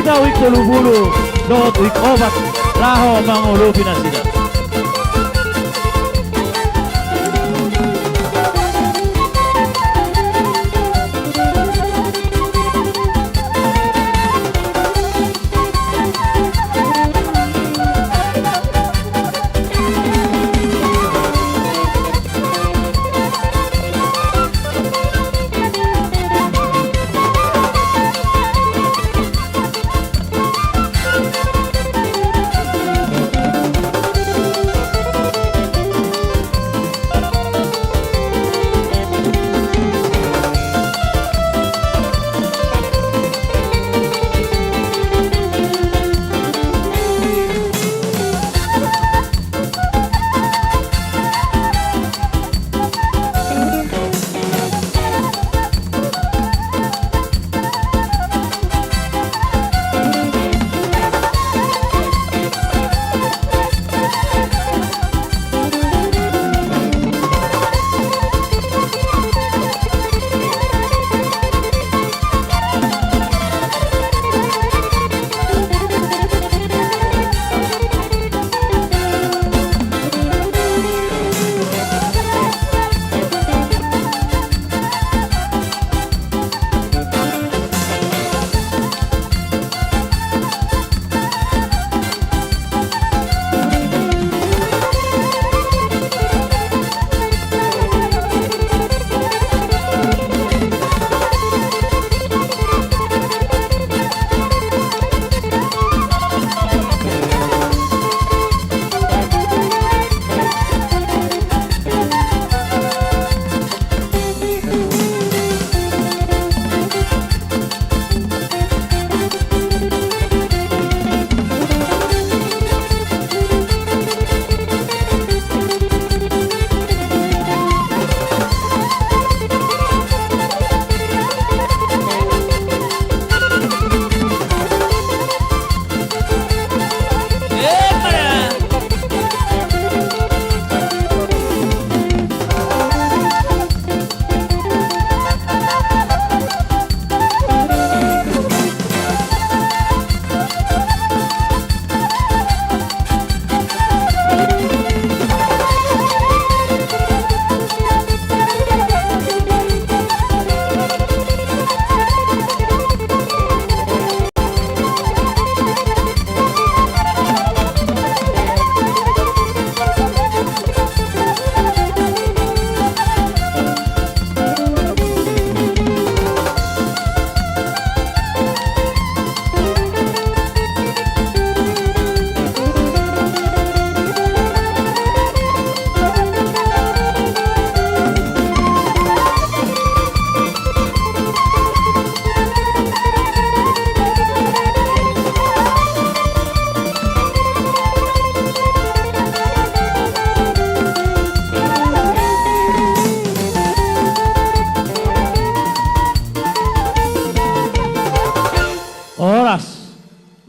kita week 30 dohot week obat laho mangulupi na sila.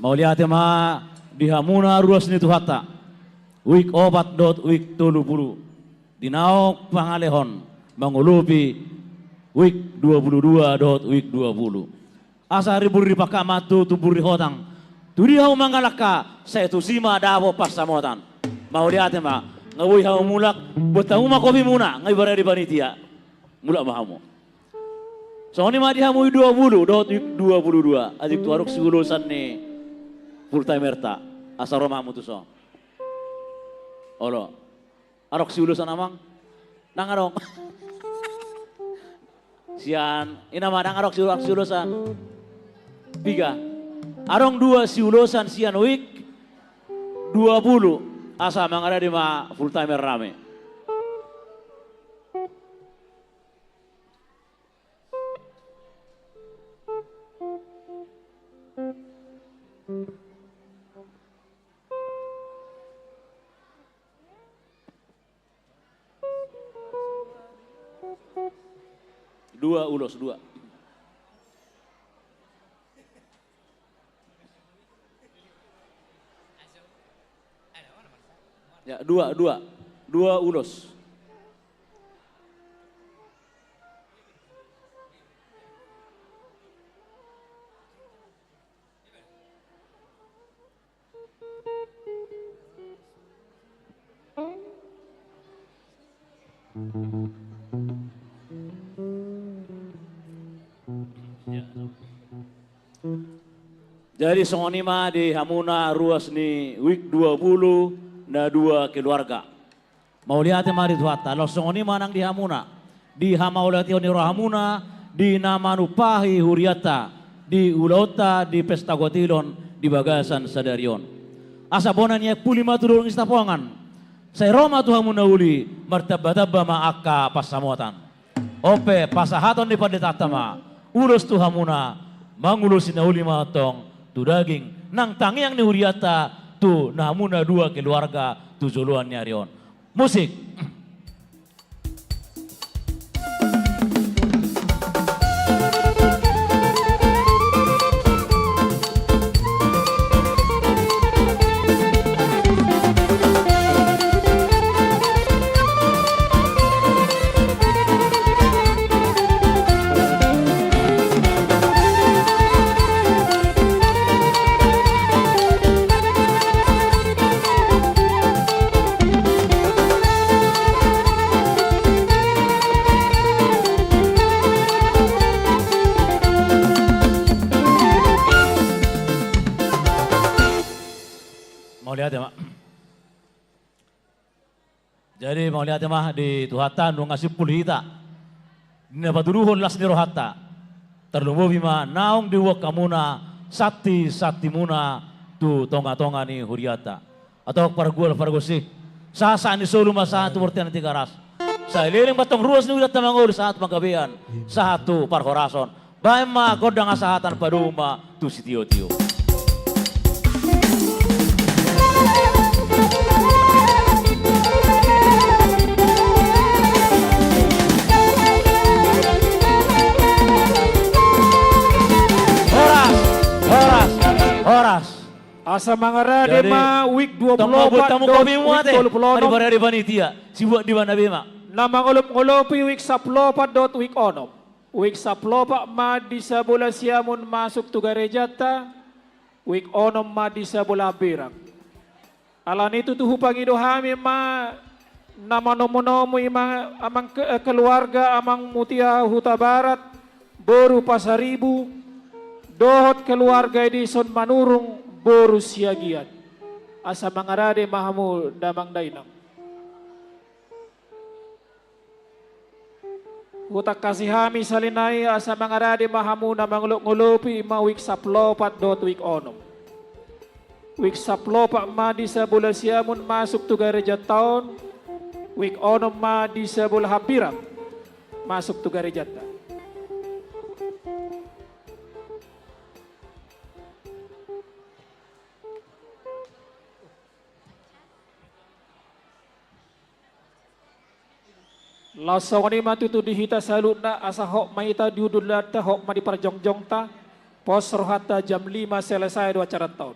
Mauliate ma dihamuna ruas ni tuhata. Week obat dot week 30. Dinao pangalehon mangulupi week 22 dot week 20. Asa riburi pakamatu tuburi hotang. Turi hau mangalaka sa etusima davo pasamotan. Mauliate ma ngawi hau mulak betamu ma kopi muna ngai bara di panitia. Mulak mahamu. Soalnya mah dihamui 20 dot week 22. Adik tuaruk sigulusan nih full timer ta asa Roma mutu so. Olo. Arok sigulusan amang. Nang arok. Sian ina mah nang arok sigulusan. Tiga. Arong 2 sigulusan sian week 20 asa mangada di ma full timer rame. Dua ulos, dua. Ya, dua ulos. Jadi songonima di Hamuna ruas ni week 20 na 2 keluarga. Mau lihat mari tuata, lo songonima nang di Hamuna. Di Hamaulati ni Hamuna, di Namanupahi Huriata, di Ulauta, di Pesta Gotilon, di Bagasan Sadarion. Asa bonanya puli maturung istapongan. Saya Roma tu Hamuna uli, martabadaba maaka pasamuatan. Ope pasahaton di padetatama, ulus tu Hamuna, mangulusin na uli matong, tu daging, nang tangiang ni Huriata, tu Hamuna 2 keluarga, tu juluan nyarion. Musik. Lihat ya, Mak. Jadi mau lihat ya, Mak, di Tuhatan nung ngasih pulita. Dinapaduruhon las ni rohata. Terlumbo bima naong diwak kamuna sati muna tu tonga-tonga ni Huriata. Atau pargul sih. Sasa ni solo masa tu bertian nanti garas. Sa ililing batong ruas ni ulat tamangol saat magabian. Satu parhorason. Bae ma godang asahatan paduma tu si tio-tio. Horas. Asa mangara de ma week 24 di bara di panitia. Sibuk di mana bema. Nama ngolop-ngolopi week 14 week onom. Week 14 ma di sa bola siamun masuk tu garejata. Week onom ma di sa bola birang. Alan itu tuh pangido hami ma nama nomo-nomo imang amang keluarga amang mutia huta barat boru pasaribu dohot keluarga di son manurung boru siagian asa mangarade mahamu damang dainang huta kasih hami salinai asa mangarade mahamu namang ngulupi ma week 14 week onom week 14 ma di sa bola siamun masuk tu gereja tahun week onom ma di sa bola habiram masuk tu gereja ta. Lasong ni matu tu dihita salut na asa hok maita diudulata hok ma di parjongjong ta pos rohata jam 5 selesai 2 acara tahun.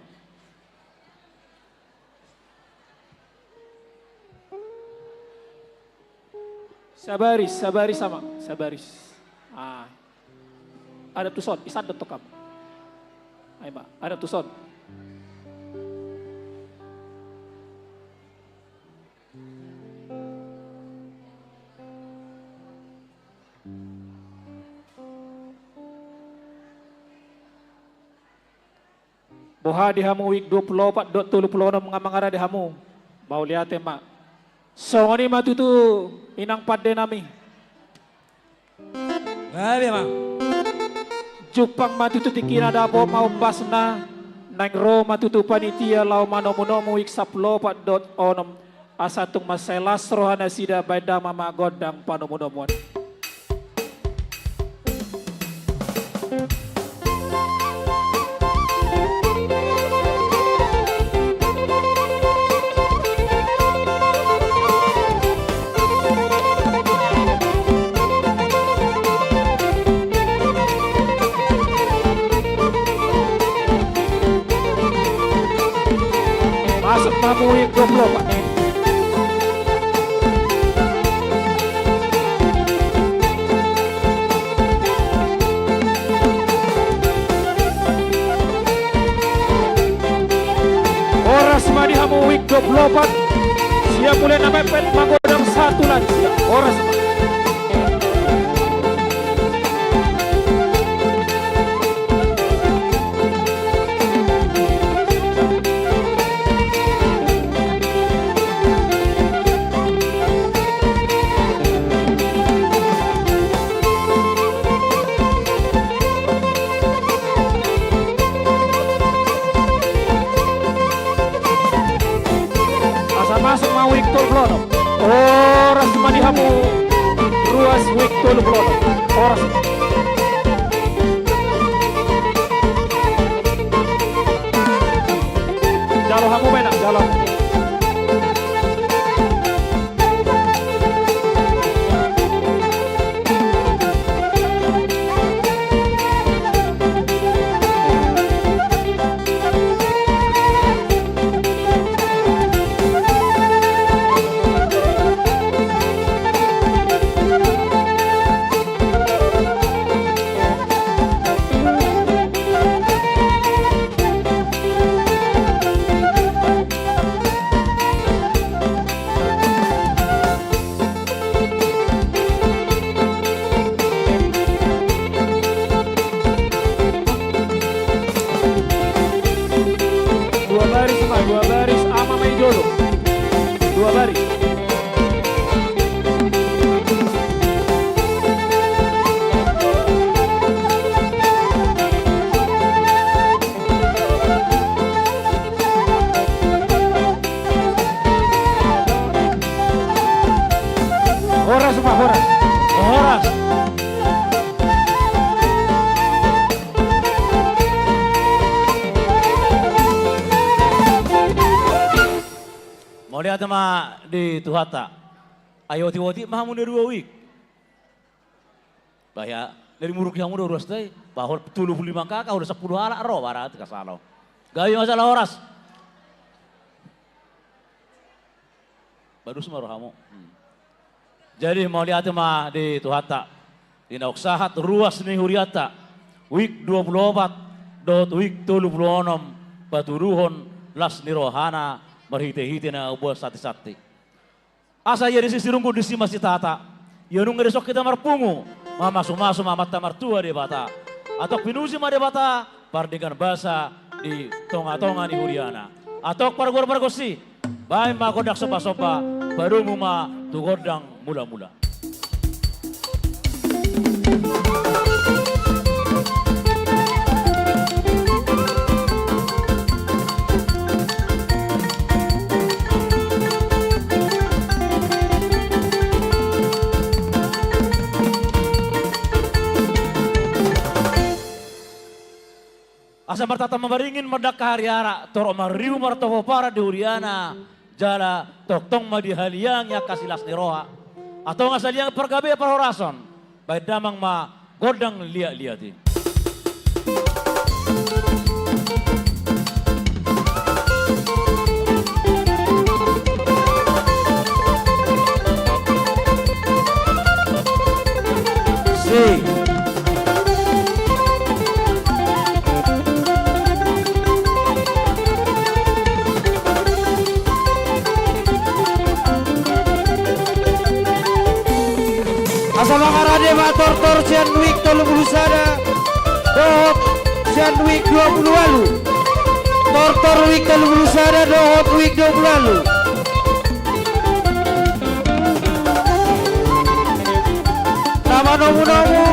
Sabaris sama, sabaris. Ah, ada tuson, isan detok kamu. Ayo Mbak, ada tuson. Boha di hamu week 24.36 mengamangara di hamu. Mau lihat ya Mak. Songoni matu tu inang pade nami. Ngabe Mak. Jupang matu tu tikina dabo mau basna. Nang ro matu tu panitia lau manomonomo week 14.06 asatung maselas rohana sida baida mama godang panomonomon. Masuk tamu week 24. Horas madi hamu week 24. Dia boleh namanya magodang satu lansia. Orang semua. Masuk mau Victor Blono. Oras manihamu ruas Victor Blono. Oras. Jalo hamu menak jalo. Dua baris ama main jolo. Dua baris. Horas semua, horas. Horas. Mau lihat sama di Tuhata. Ayo tiwati mah mundur 2 week. Bahaya dari muruk yang mundur urus teh. Bahwa 75 kakak udah 10 halak roh barat kasalo. Gayo masalah horas. Baru semua rohamu. Jadi mau lihat sama di Tuhata. Di Nauksahat ruas nih huriata. Week 24 dot week 36 Baturuhon las nirohana marhite-hite na ubos sati-sati. Asa ya di sisi rungku di sima si tata. Ya nung resok kita marpungu. Mama-sumasu mamata martua di bata. Atau pinusi ma di bata. Pardikan basa di tonga-tonga di huriana. Atau pargor-pargosi. Baik ma kodak sopa-sopa. Baru muma tu godang mula-mula. Asa martata mabaringin mardak kahariara, toro mariu martoho para di huriana, jala toktong madi haliang ya kasilas niroha, atau ngasaliang pergabe perhorason, baik damang ma godang liat-liati. Si. Asal Rade Matortor Sian Week 30 sada Dohot Sian Week 20 lalu Tortor Week 30 sada Dohot Week 20 lalu Nama nomu-nomu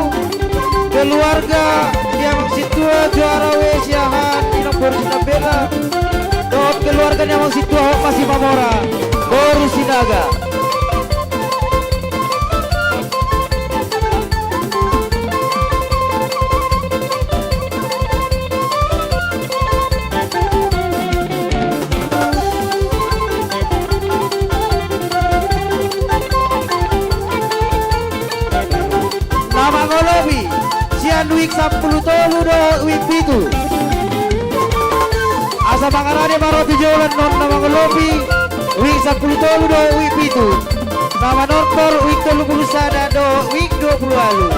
keluarga yang situa juara wesiahan Inokor Sinabela Dohot keluarga yang situa masih Mamora Boris Sinaga. Week 10 tolu do week pitu asa bangarane maroti jolan non nama ngelobi week 10 tolu do week pitu nama nortor week 30 sada do week 20 lalu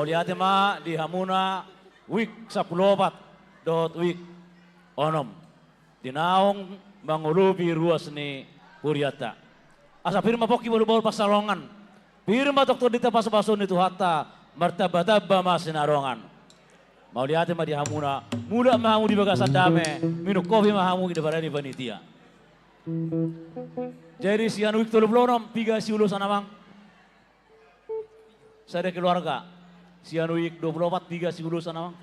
Mauliate ma di hamuna week 14 week onom. Tinaong mangulubi ruas ni Puriata. Asa firma poki bolu-bolu pasalongan. Firma doktor dita pasu-pasu ni Tuhata martaba-taba masinarongan. Mauliate ma di hamuna mula mahamu di bagasan dame minum kopi mahamu di barani panitia. Jadi sian week 36 tiga si ulusan amang. Saya keluarga. Sian week 24 tiga si ulusan amang.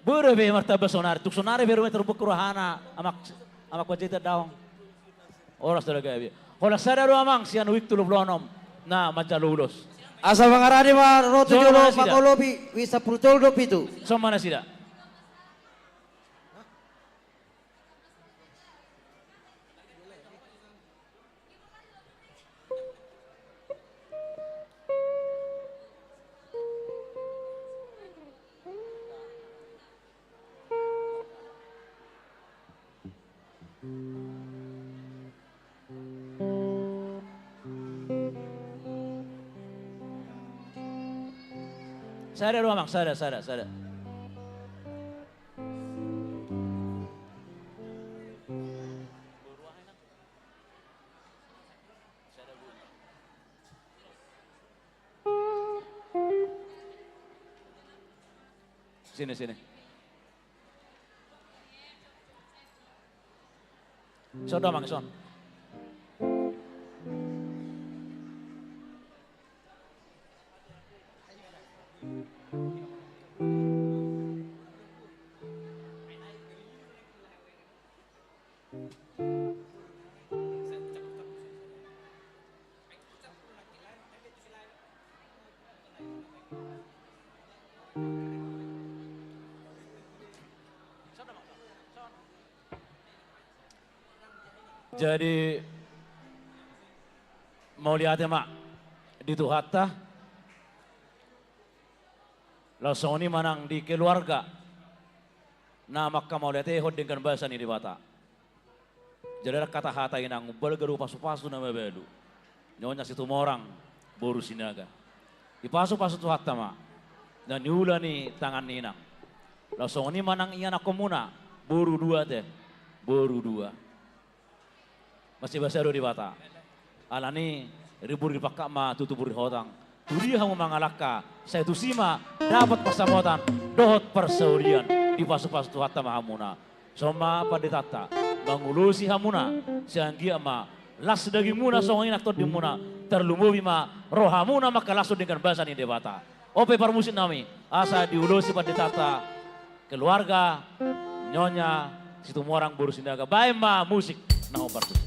Berbe martaba sonar, tuk sonare beru meter bukurahana amak wajita daong. Oras talaga abi. Hola sada do amang sian week 36 na manca lulus. Asa mangarani ma rotu jolo makolobi wisa prutol do pitu. Somana sida. Sada do amang, sada. Sini. Son amang, son. Jadi mau lihat ya mak di Tuhata langsung ini manang di keluarga nama mau lihat hod dengan bahasa ini di bata. Jadi kata hata inang bergeru pasu-pasu nama bedu nyonya situ morang boru sinaga di pasu-pasu Tuhata mak dan niula ni tangan ninang langsung ini manang iana komuna boru dua. Masih bahasa di bata. Alani ribur di pakak ma tutubur di hotang. Turi hamu mangalaka. Saya tu sima dapat pasamotan. Dohot persaurian di pasu-pasu Tuhata mahamuna. Soma padetata mangulusi hamuna. Sianggia ma las daging muna songin aktor di muna. Terlumubi ma rohamuna maka lasu dengan bahasa ni debata. Ope parmusin nami asa diulusi padetata keluarga nyonya situ morang borusindaga. Bae ma musik na opartu.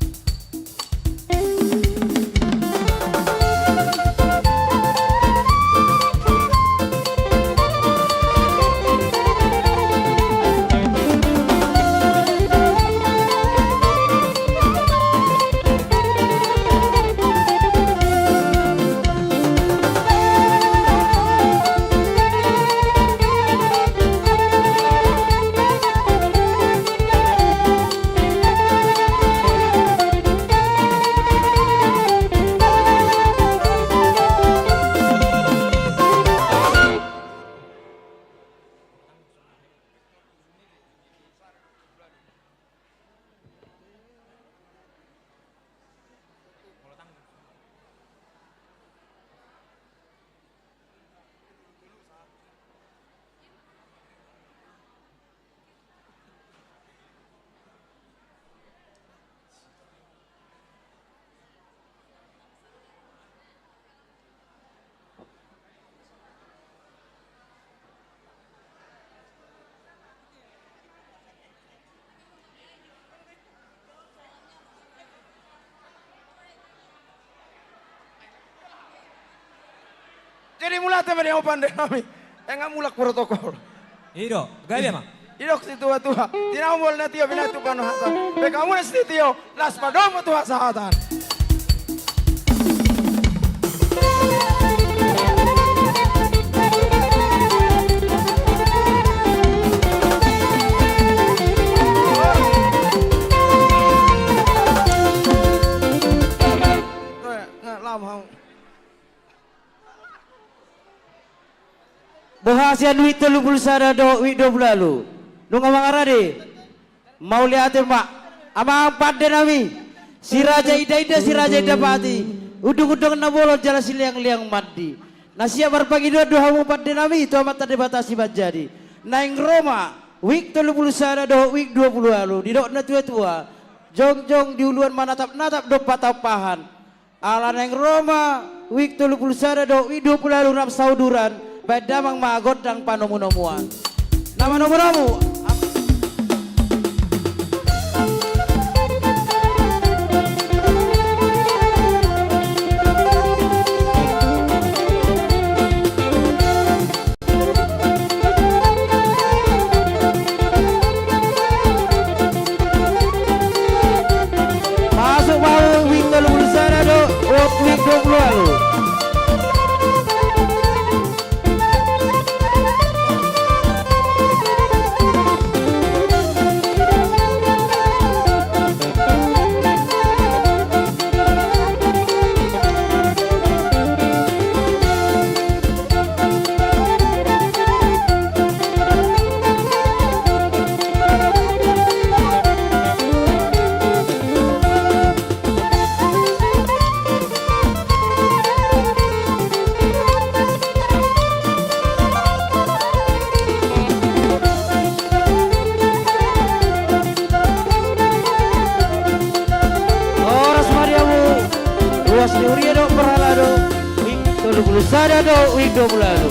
Jadi mulate mene opande nami. Enggak mulak protokol. Ido, gaya mah. Idok si tua-tua. Tina umol na tiyo binatu pano hatan. Beka muna si tiyo. Las padomo tuha sa hatan. Bohasian wik 31 do wik 20 lalu. Nung amang arade. Mau lihatin mak. Amang pade nami. Si raja ida si raja ida pati. Udung-udung na bolot jala siliang-liang mandi. Nasia berbagi dua hamu pade nami itu amat tadi batasi bajadi. Naing Roma wik 31 do wik 20 lalu. Di dok na tua-tua. Jong-jong diuluan manatap-natap do patapahan. Ala naing Roma wik 31 do wik 20 lalu ram sauduran. Badamang magot dang panomu-nomuan. Nama nomu-nomu. Masuk mau wik 31 do wik 20 lalu. Huria do perhalado wik 31 do wik 20 lalu.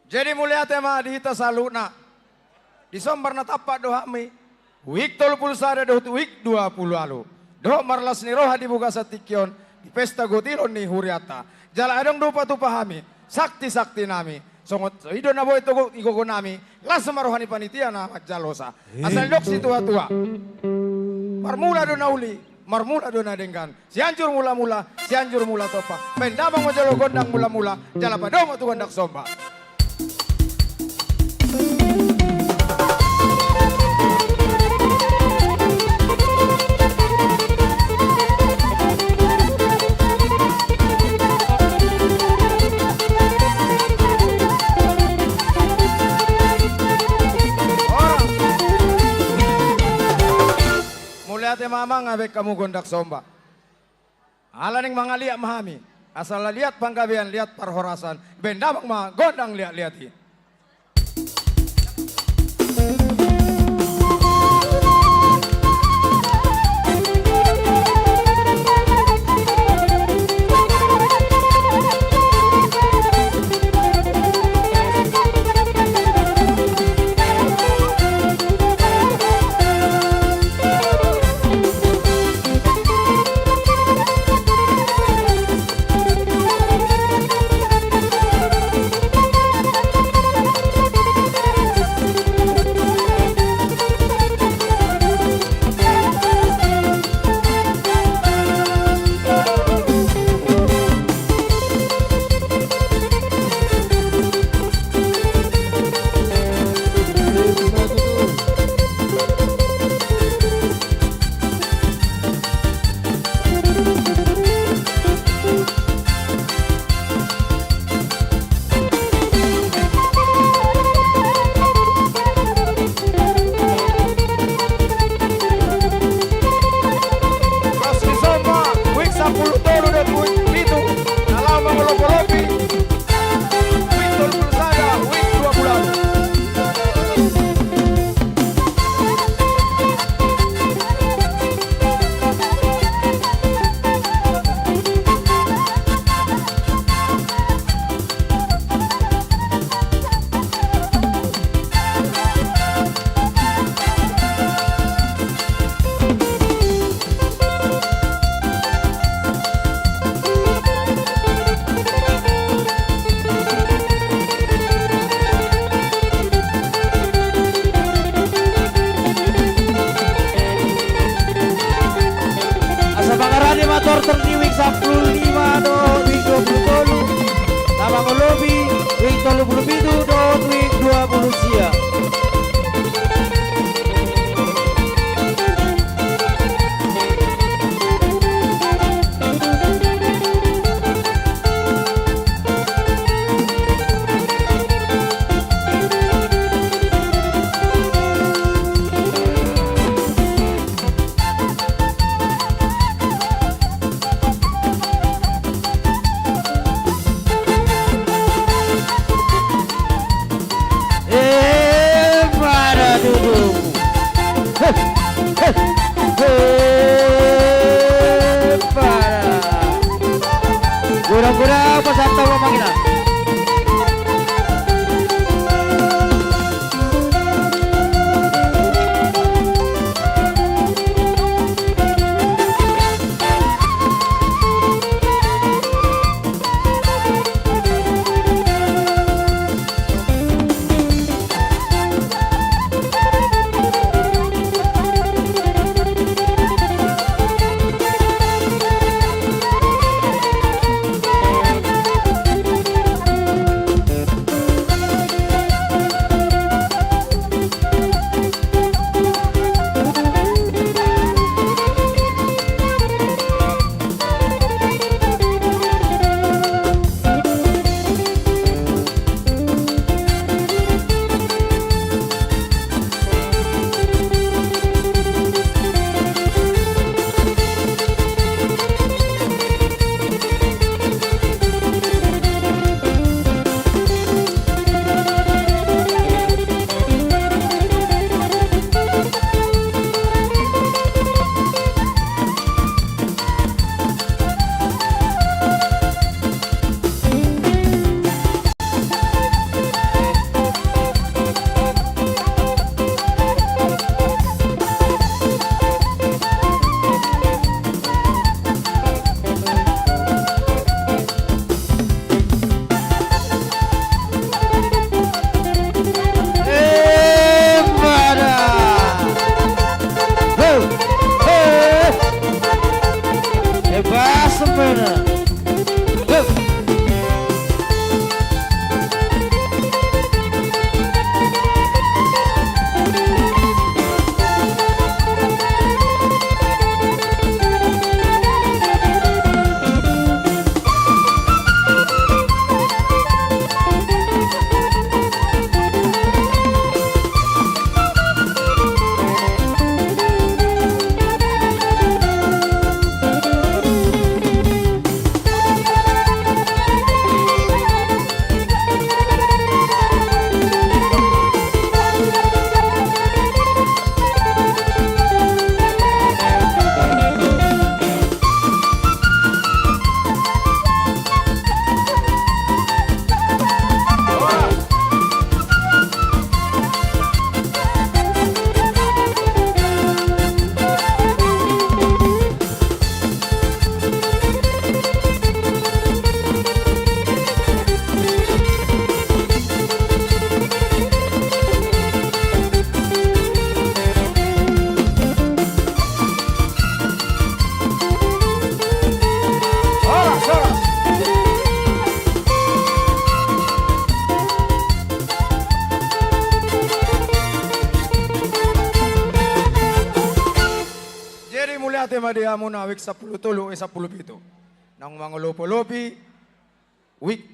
Jadi mulia tema di hita saluna. Di sombar na tapak dohami. Wik 31 do wik 20 lalu. Doh marlas ni roha dibuka satikyon. Di pesta gotilon ni huriata. Jala adong dupa tu pahami. Sakti-sakti nami. Songot ido na boy togo igogo nami. Lasa marohani panitia na jalosa. Asal dok si tua-tua. Marmula do nauli. Marmula do na denggan. Sianjur mula-mula. Sianjur mula topa. Pendamang majalo gondang mula-mula. Jala padong tu gondak somba. Ate mama ngabek kamu gondak somba. Ala ning mga liat mahami. Asal lihat panggabian, lihat parhorasan. Benda mga gondang lihat-lihati. 37 week 20 sia. Gura-gura pasatau mamangina. tema dia muna week 10 tulo 10 pito. Nang mga lopo-lopi week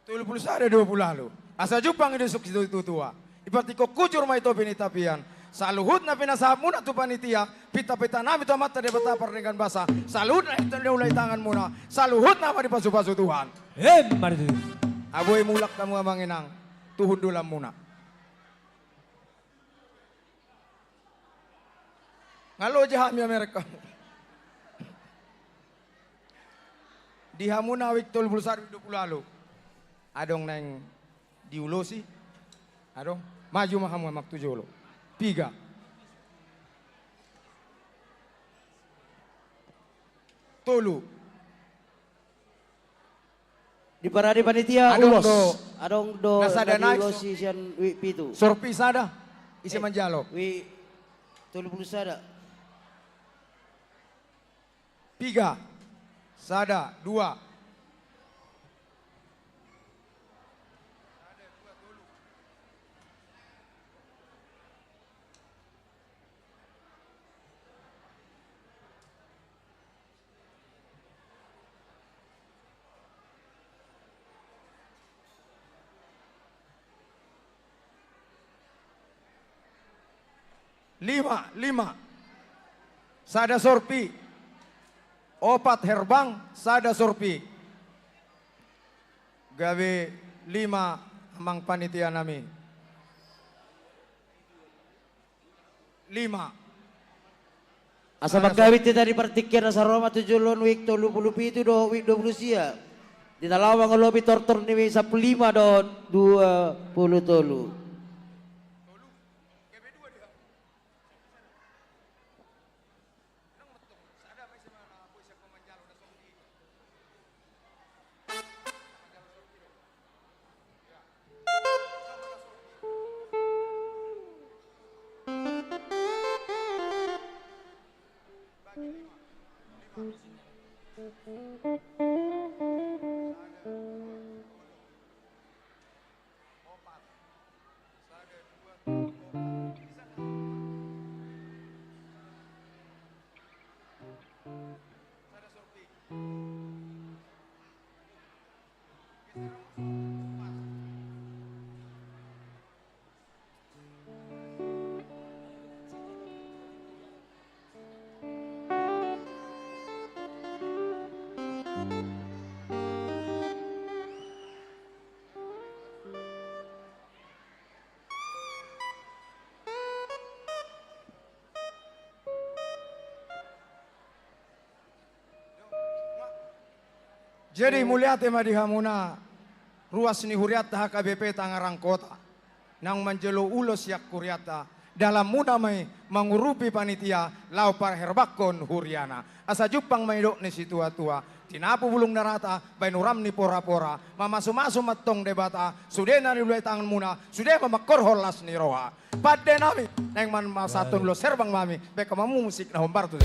tulo puluh sada 20 lalu. Asa jupang idusuk situ tutua. Ipati ko kucur may to pinitapian. Sa luhut na pinasahap muna to panitia, pita-pita namin to mata de bata parningan basa. Sa luhut na ito ulay tangan muna. Sa luhut na maripasu-pasu Tuhan. Maridu. Aboy mulak kamu amang inang. Tuhun dulam muna. Ngalo jahami Amerika. Dihamuna wik tol bulsar 20 lalu. Adong neng diulosi. Adong maju mahamu amak tujolo. Tiga. Tolu. Di parade panitia Adong ulos. do. Adong do. Nasada naik. Ulosi sian wi pitu. Sorpis ada. Isi manjalo. Wi tolu puluh sada. Tiga. Sada 2. Lima. Sada sorpi. 4 herbang, sada sorpi. Gawe 5 amang panitia nami. 5. Asa magkawit ti tadi partikyan sa Roma 7 week 30 pitu do week 20 sia. Di dalawang lobi tortor ni 15 do 20 Jadi mulia tema dihamuna ruas ni huriata HKBP Tangerang Kota nang menjelo ulos yak kuriata dalam muda mai mengurupi panitia lau par herbakon huriana asa jupang maidok ni situa-tua tinapu bulung narata bainuram ni pora-pora mamasu-masu matong debata sudena ni ulai tangan muna sudah memakor holas ni roha padde nami neng man masatun lo serbang mami beka mamu musik na hombar tu.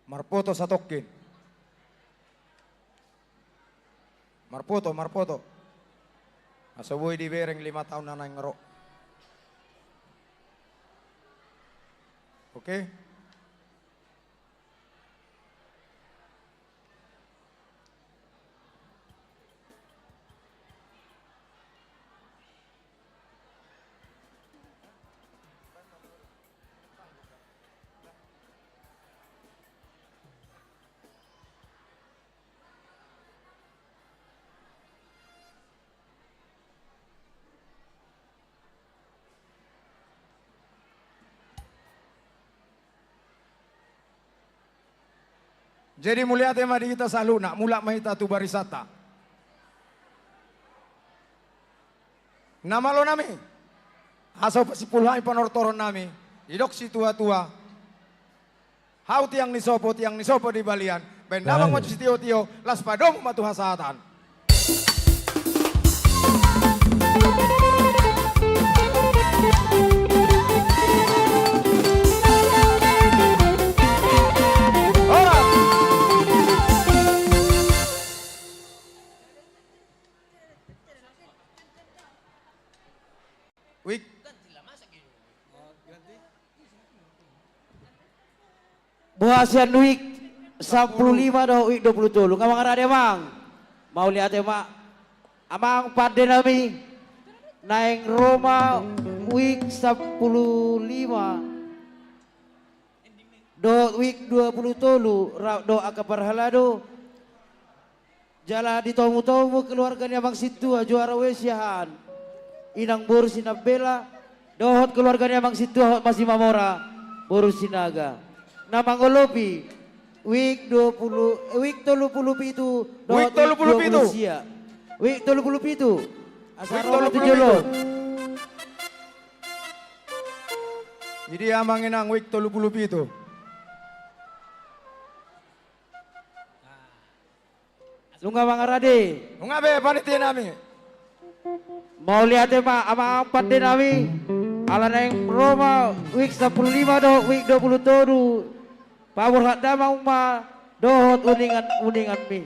Marpoto satokin. Marpoto. Asaboy di bereng 5 tahun na nang ngero. Oke? Jadi mulia tema di kita selalu nak mula mahita tu barisata. Nama lo nami, asal pasipulai panortoron nami, idok si tua-tua. Hau tiang ni sopo di balian, bendamang maju si tio-tio, las padong matu hasatan. Buasian week 15 do week 20 kamang ada emang mau lihat emak amang pade nami naik Roma week 15 do week 20 tolu do akaparhalado jala di tomu keluarganya bang situ juara wesiahan inang boru sinabela dohot keluarganya bang situ masih mamora boru sinaga. Nama ngolopi Week 20 week 37 Week 37. sia. Week 37. Asa Week Roma 37. Tujolo. Jadi amangin ang week 37. Lunga mga rade. Lunga be panitia nami. Mau lihat Pak ama empat din nami. Ala neng Roma week 15 do week 27. Pawur hak damang ma dohot uningan mi.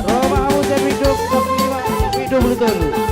Roma Amusen week 25 week 27.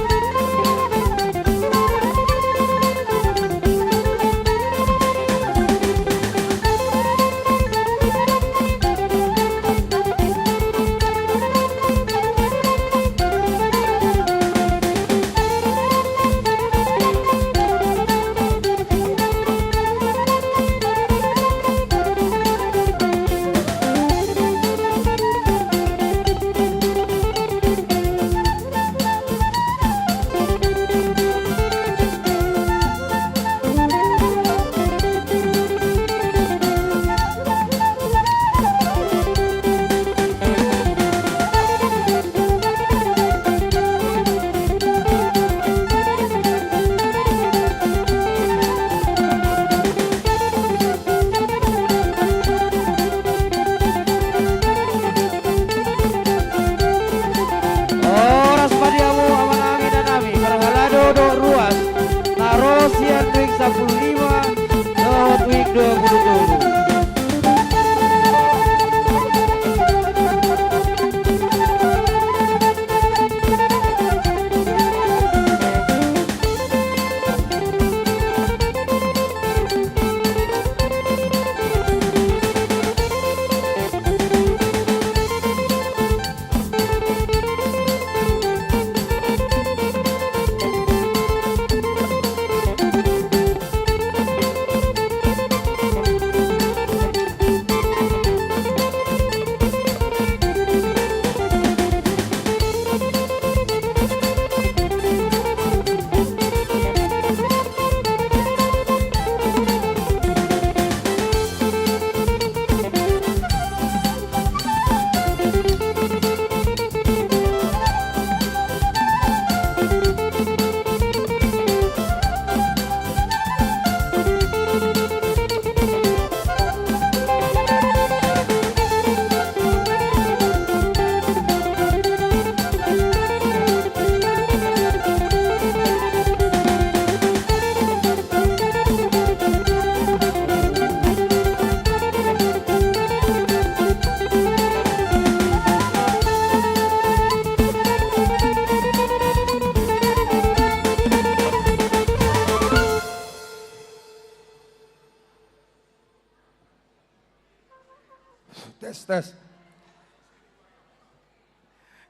Tes.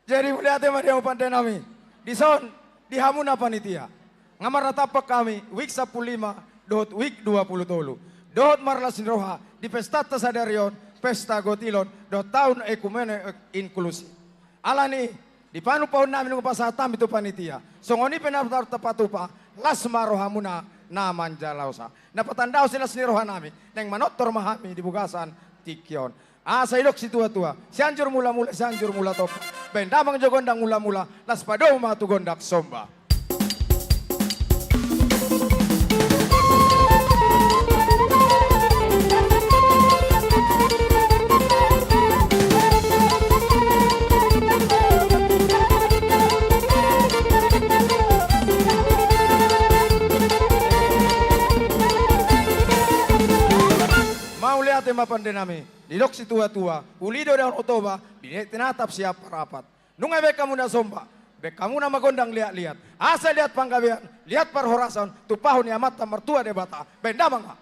Jadi mulia tema dia pandai nami. Di son di hamuna panitia. Ngamar natapak kami week 15 dohot week 20 tolu. Dohot marlas roha di pesta tasadarion pesta gotilon dohot tahun ekumene inklusif. Alani di panu paun namin ng pasatam itu panitia. Songoni penaftar tapatupa las marohamuna na manjalausa. Napatandao sila siniroha namin nang manotor mahami di bugasan tikyon. Sa ilok si tua-tua, sianjur mula-mula, sianjur mula top. Bendamang jogondang mula-mula, las pado matu gondak somba. Mau lihat tema pandai Dilok si tua-tua, ulido dan otoba, tinatap siap rapat. Nunga be kamu na somba, be kamu na magondang lihat-lihat. Asa lihat panggabian, lihat parhorasan, tupahon ni amata mertua debata, benda mangga.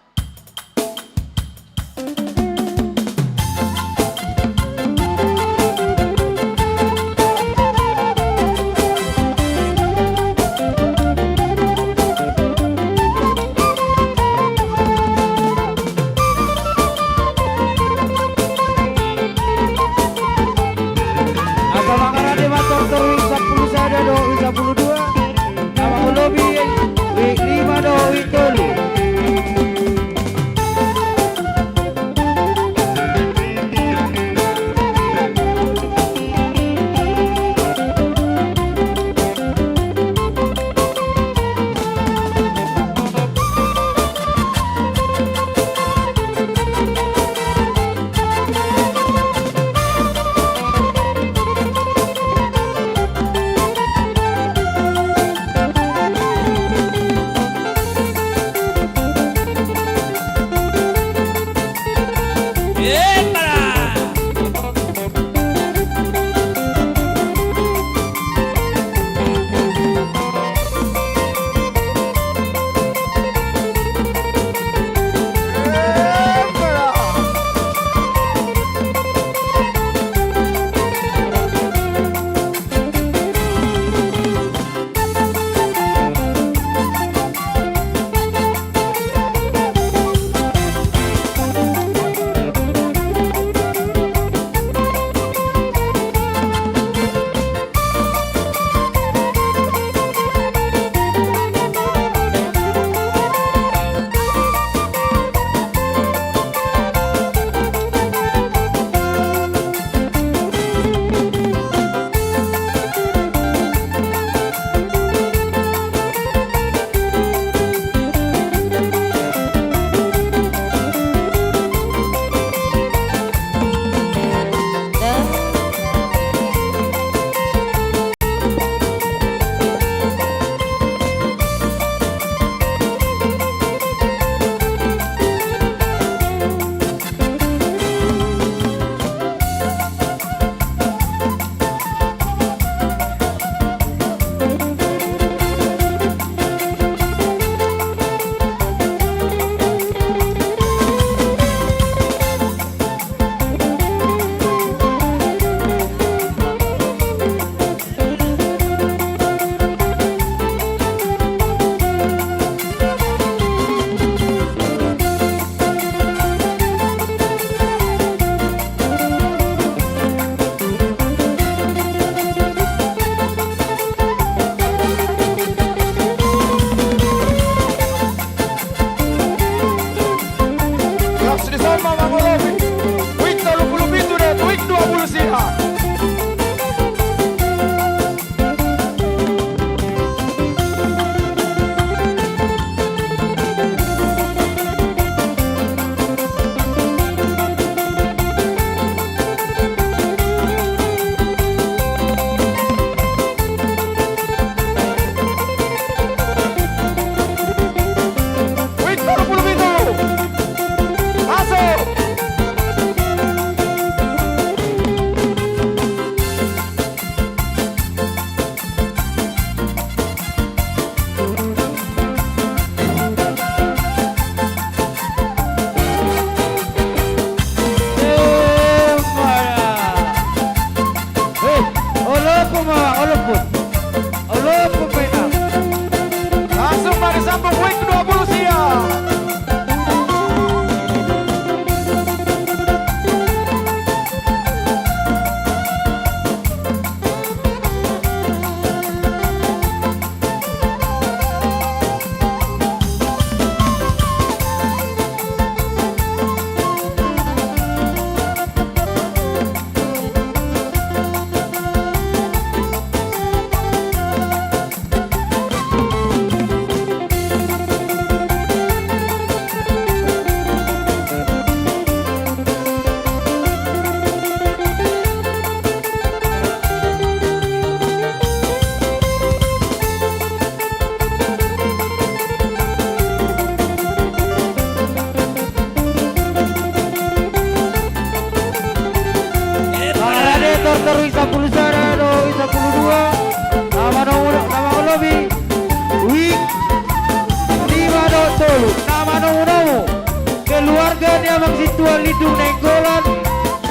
awang situa lidung nenggolan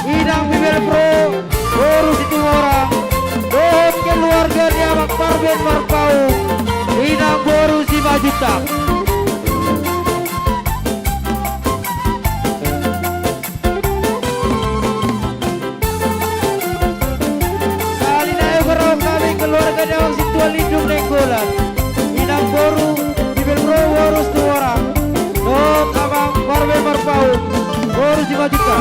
inang bibel pro boru situ orang dohon keluarga ni awak parben marpau inang boru 5 juta. Keluarga Dewang Situa Lindung Nenggolan inang boru bibel pro warus 2 orang dong abang parbe marpau boru 5 juta.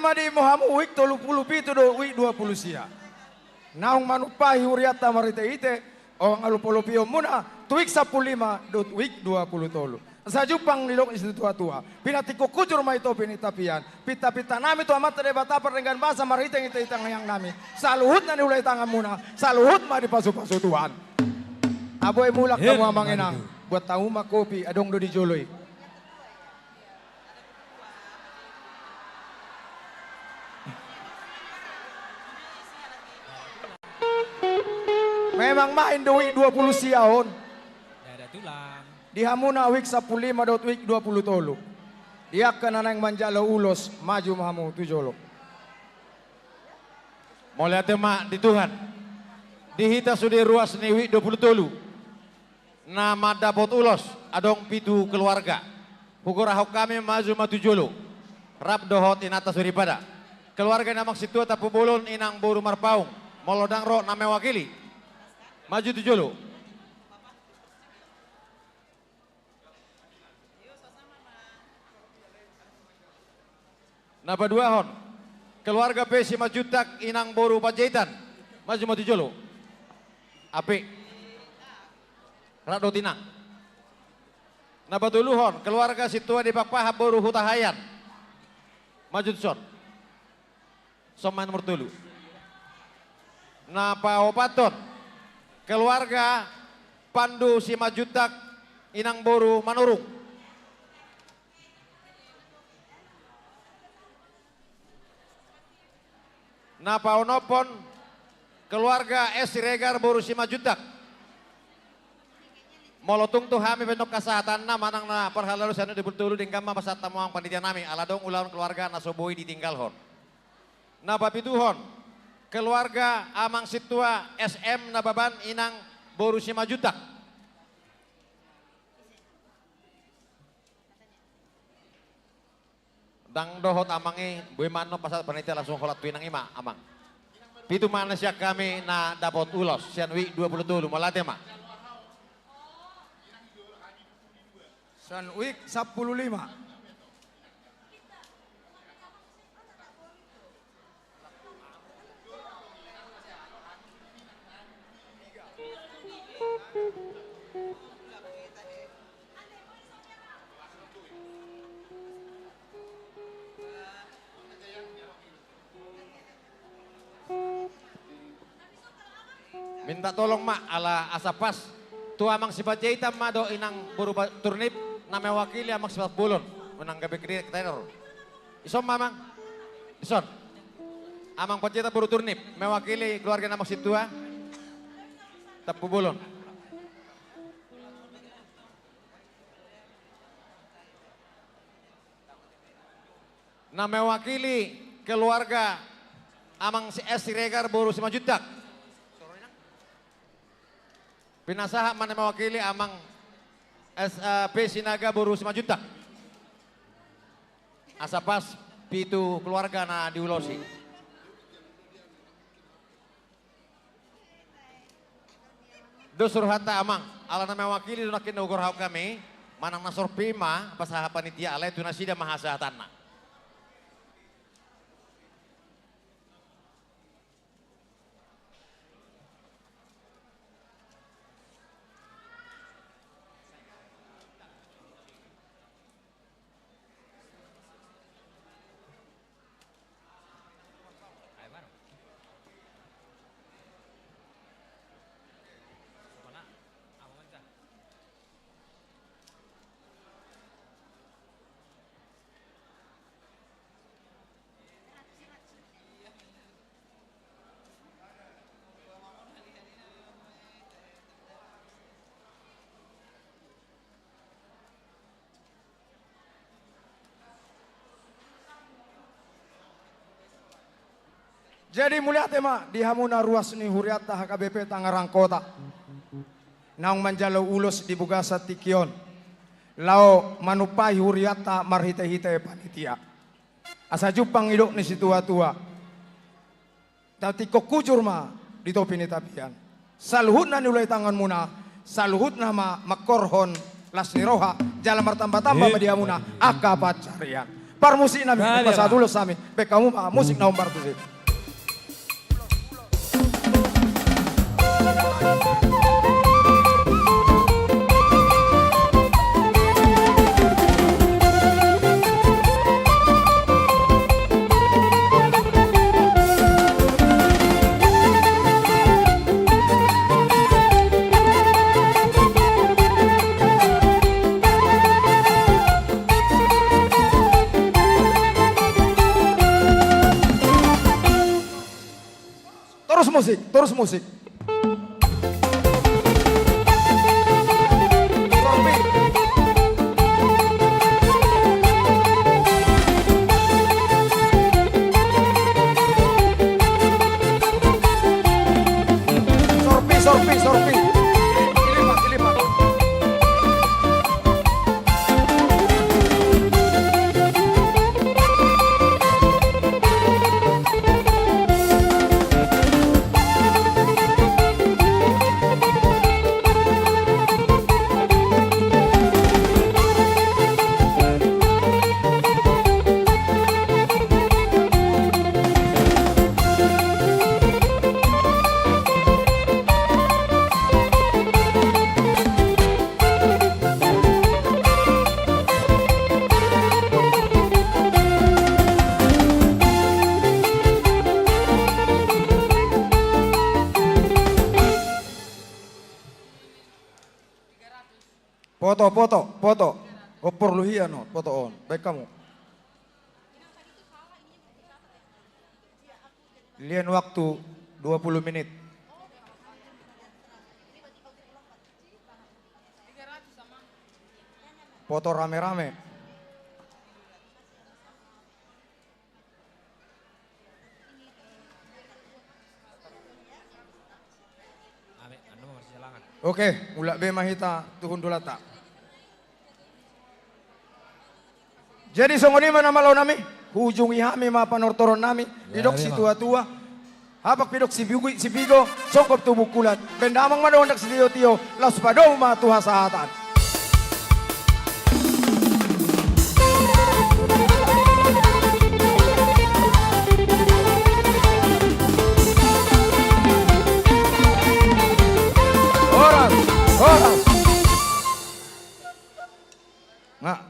madi mohamu wik 37 do wik 20 sia. Naung manupahi huriata marite ite o ngalupolopio muna tuik 15 do wik 20 tolu. Sa jupang nilok isu tua-tua. Pinatiko kucur mai to pinitapian. Pita-pita nami tu amat tade batapar dengan bahasa marite ite itang yang nami. Saluhut na ni ulay tangan muna. Saluhut ma di pasu-pasu Tuhan. Aboy mulak kamu amang enang. Buat tahu mak kopi adong do di joloy. Memang main duit 20 siaon. Ada tulang. Di hamuna wik 15 dot wik 20 tolu. Dia kena nang manjalo ulos maju mahamu tujolo. Mulai tema di Tuhan. Dihita sudah ruas ni wik 20 tolu. Nama dapot ulos adong pitu keluarga. Hukur ahok kami maju matujolo. Rap dohot inata suripada. keluarga namang situa tapu bulun inang buru marpaung, molodang ro na mewakili. Maju tu julu. Napa dua hon, keluarga Pesi Majutak inang boru Panjaitan, maju julu. Api, Rado Tinang. Napa duluhon, keluarga situa di Pakpaha boru Hutahayan, maju son. Soman nomor tulu. Napa opaton, keluarga Pandu Simajutak inang boru Manurung. Napa onopon keluarga S. Siregar boru Simajutak. Molotung tuh hami bentuk kesehatan na manang na perhalalu sanu dibultulu dingkam pasat tamuang panitia nami aladong ulang keluarga nasoboi ditinggal hon. Napa pituhon keluarga amang situa SM nababan inang boru Simajutak. Dang dohot amangi buy mano pasal panitia langsung kholat pinang ima amang. Pitu mana siya kami na dapat ulos sianwi 20 malate ma. Sianwi 15. Minta tolong mak ala asapas tu amang sifat jahitam ma do inang buru turnip na mewakili amang sifat bulon menang gabi kiri teror. Ison mamang, ison amang pajeta buru turnip mewakili keluarga namang situa tapu bulon. Na mewakili keluarga amang si S. Siregar boru Simajutak. Pinasaha mana mewakili amang SP Sinaga boru Simajutak. Asapas pitu keluarga na diulosi. Dosur hata amang ala na mewakili dunakin ugur hau kami manang nasor pima pasaha panitia alai tunasida mahasahatanna. Jadi mulia tema di hamuna ruas ni huriata HKBP Tangerang Kota. Naung manjalo ulos di Bugasa Tikion. Lao manupai huriata marhite-hite panitia. Asa jupang idok ni si tua-tua. Tati kokujur ma di topi ni tapian. Saluhut na nilai tangan muna. Saluhut nama makorhon las niroha. Jalan bertambah-tambah di hamuna. Akabat carian. Parmusik nami pasal dulu sami. Bekamu musik naum parmusik. Terus musik. Sorpi. Ilipat. Foto. Opor luhian, foto on. Baik kamu. Lian waktu 20 menit. Foto rame-rame. Oke, mulak be mahita tuhun dulata. Jadi songoni mana malau nami, hujungi hami ma panortoron nami, didok si tua-tua, hapak pidok si bigo, songkop tubuh kulat, bendamang madondak si tio, laus padong ma tuha sahatan. Horas.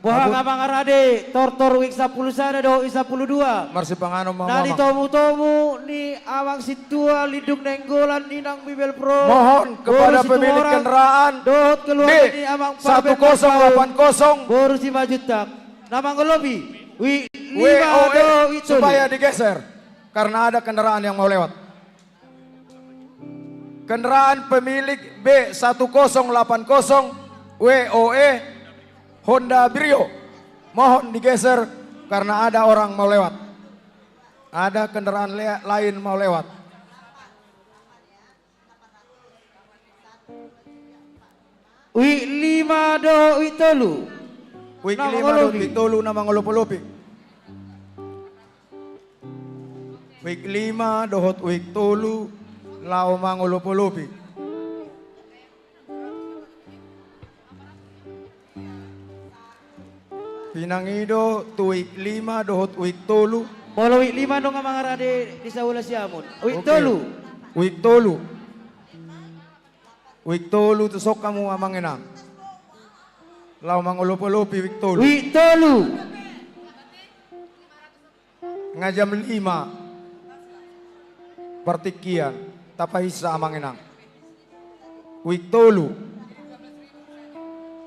Buah ngabang arade, tortor wik 10 sana do 12. Marsi pangano mama. Nadi tomu ni awang situa lidung nenggolan ninang bibel pro. Mohon kepada pemilik kendaraan dohot keluar ini awang 1080 baru 5 juta. Nama ngelobi. WOE supaya digeser karena ada kendaraan yang mau lewat. Kendaraan pemilik B1080 WOE Honda Brio, mohon digeser karena ada orang mau lewat. Ada kendaraan lain mau lewat. Wik 5 do wik tolu. Wik 5 do wik tolu nama ngolopi. Wik 5 dohot wik tolu lau mangolopi. Pinangido tuik 5 dohot wik tolu. Molo wik 5 dong nga rade di saula siamun. Wik tolu. Wik tolu tusok kamu amang enang. Lau mangolopi wik tolu. Wik tolu. Ngajam 5. Partikian. Tapahisa amang enang. Wik tolu.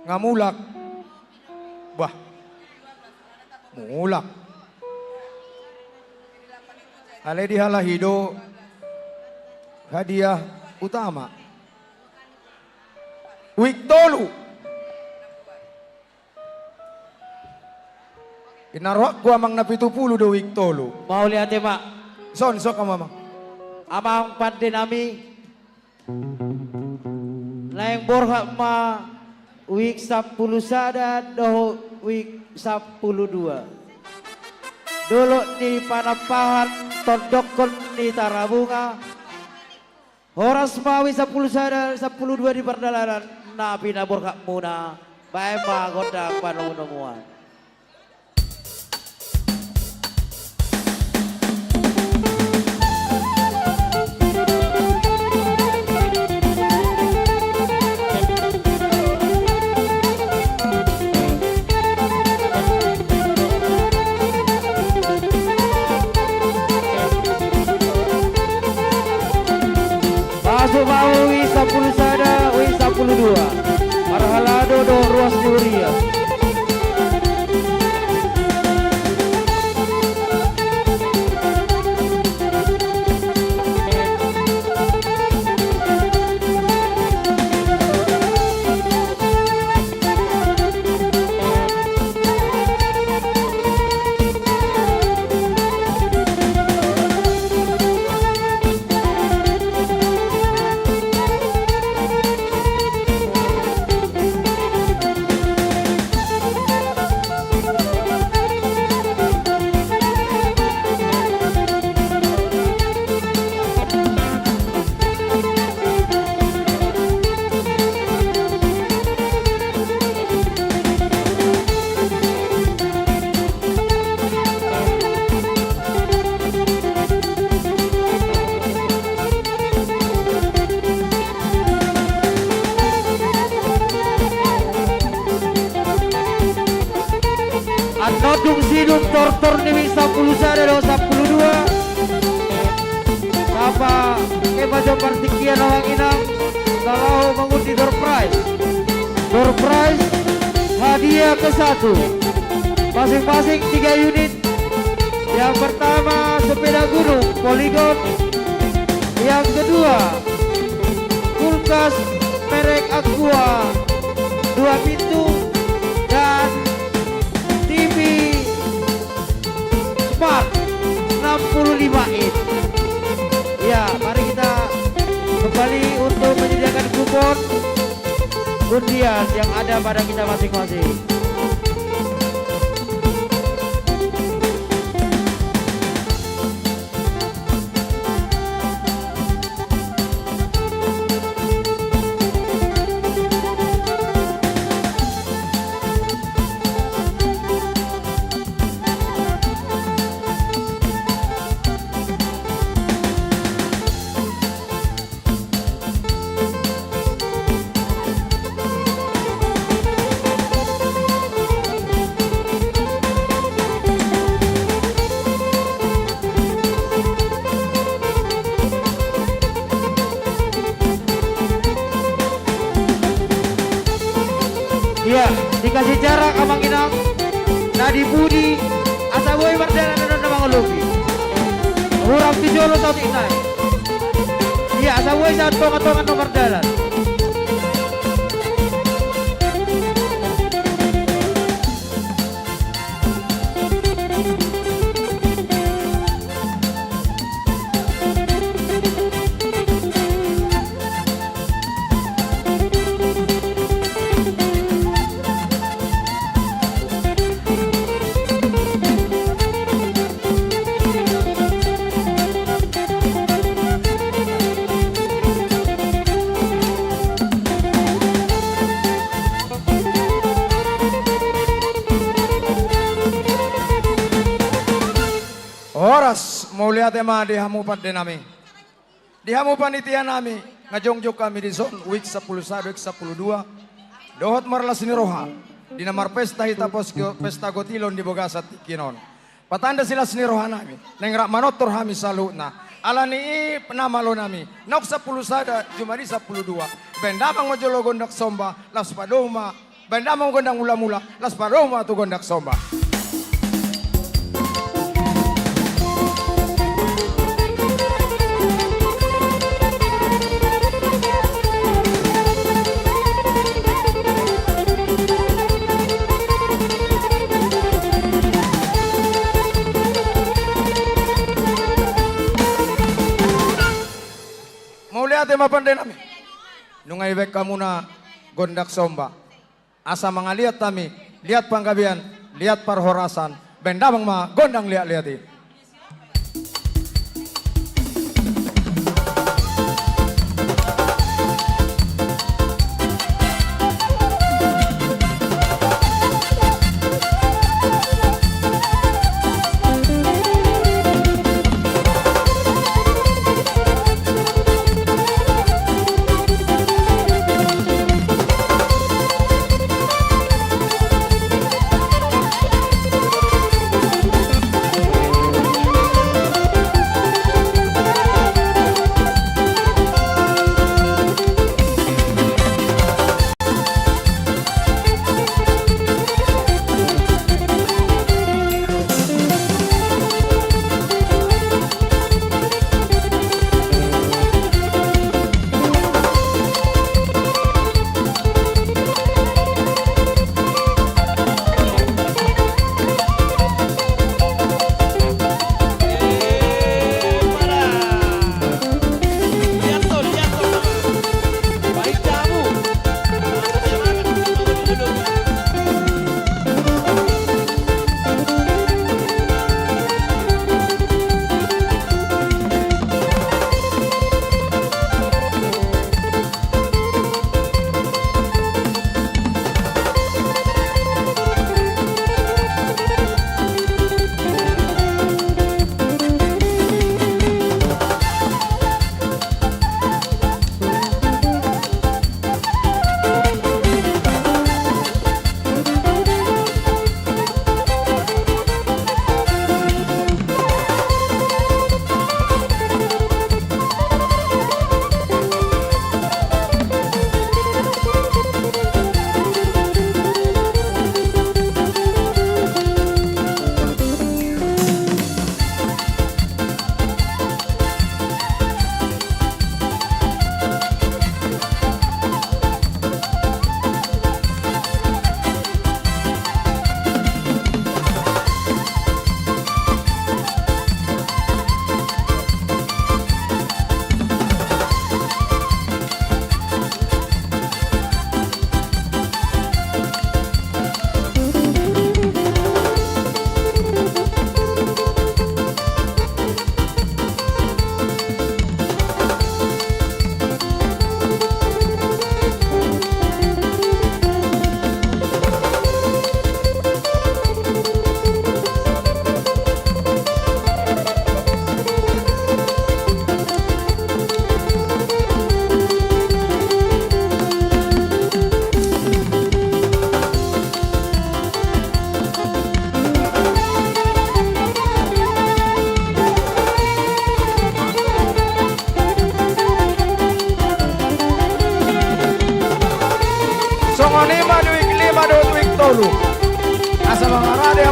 Ngamulak. Bah. Mulak. Ale di halahido. Hadiah utama. Wik tolu. Inaruak ko amang napitupulu do wik tolu. Mau lihat ya Pak. Son, sok kamu amang. Amang pande nami laeng borha ma wik 10 sada doh wik 12. Dulu ni panapahan tondokon ni tarabunga. Horas ma wik 10 sada 12 di perdalanan nabi na borha muna. Bae ma gondang panomuan. Masuk mau wi 10 sada wi 12. Marhalado do ruas Nuria. Anodung sidung tortor ni 10 sada do 12. Sapa ke bajo partikian orang inang kalau mengundi door prize. Door prize hadiah ke-1 masing-masing 3 unit. Yang pertama sepeda gunung Polygon, yang kedua kulkas merek Aqua 2 pintu, dan TV Smart 65 inch. Ya, mari kita kembali untuk menyediakan kupon undian yang ada pada kita masing-masing. Ya, dikasih jarak Amang Inang, Nadi Budi, Asaboy Mardana dan Mangolobi. Urang Tijolo tau tinay. Ya, Asaboy sa tonga-tonga nomor dalan. Oras mulia tema di hamupan din nami. Di hamupan itian nami ngajongjuk kami di zon week 11 week 12 dohot marlas ni roha di namar pesta hitapos pesta gotilon di Bogasat Kinon. Patanda sila ni roha nami nengrak manotor hami salutna. Ala ni penamalo nami nok 10 sada jumari 12 bendamang mojolo gondak somba las padoma bendamang gondang mula-mula las padoma tu gondak somba. Ate mapandai nami. Nungay wek kamu na gondak somba. Asa mga lihat kami, lihat panggabian, lihat parhorasan, bendamang ma gondang lihat-lihati.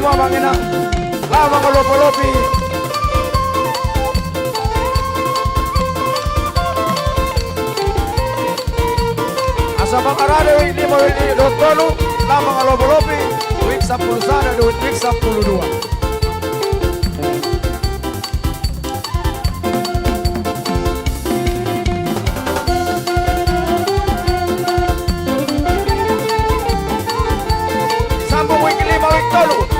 semua mangina lama ngolopi-lopi. Asa pangarada wik 5 wik 2 lama ngolopi-lopi. Wik 10 sana wik 10 2. Sambung wik 5 wik 3.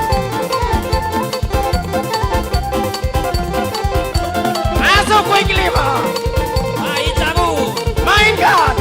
Masuk wik 5. Main cabu. Mainkan.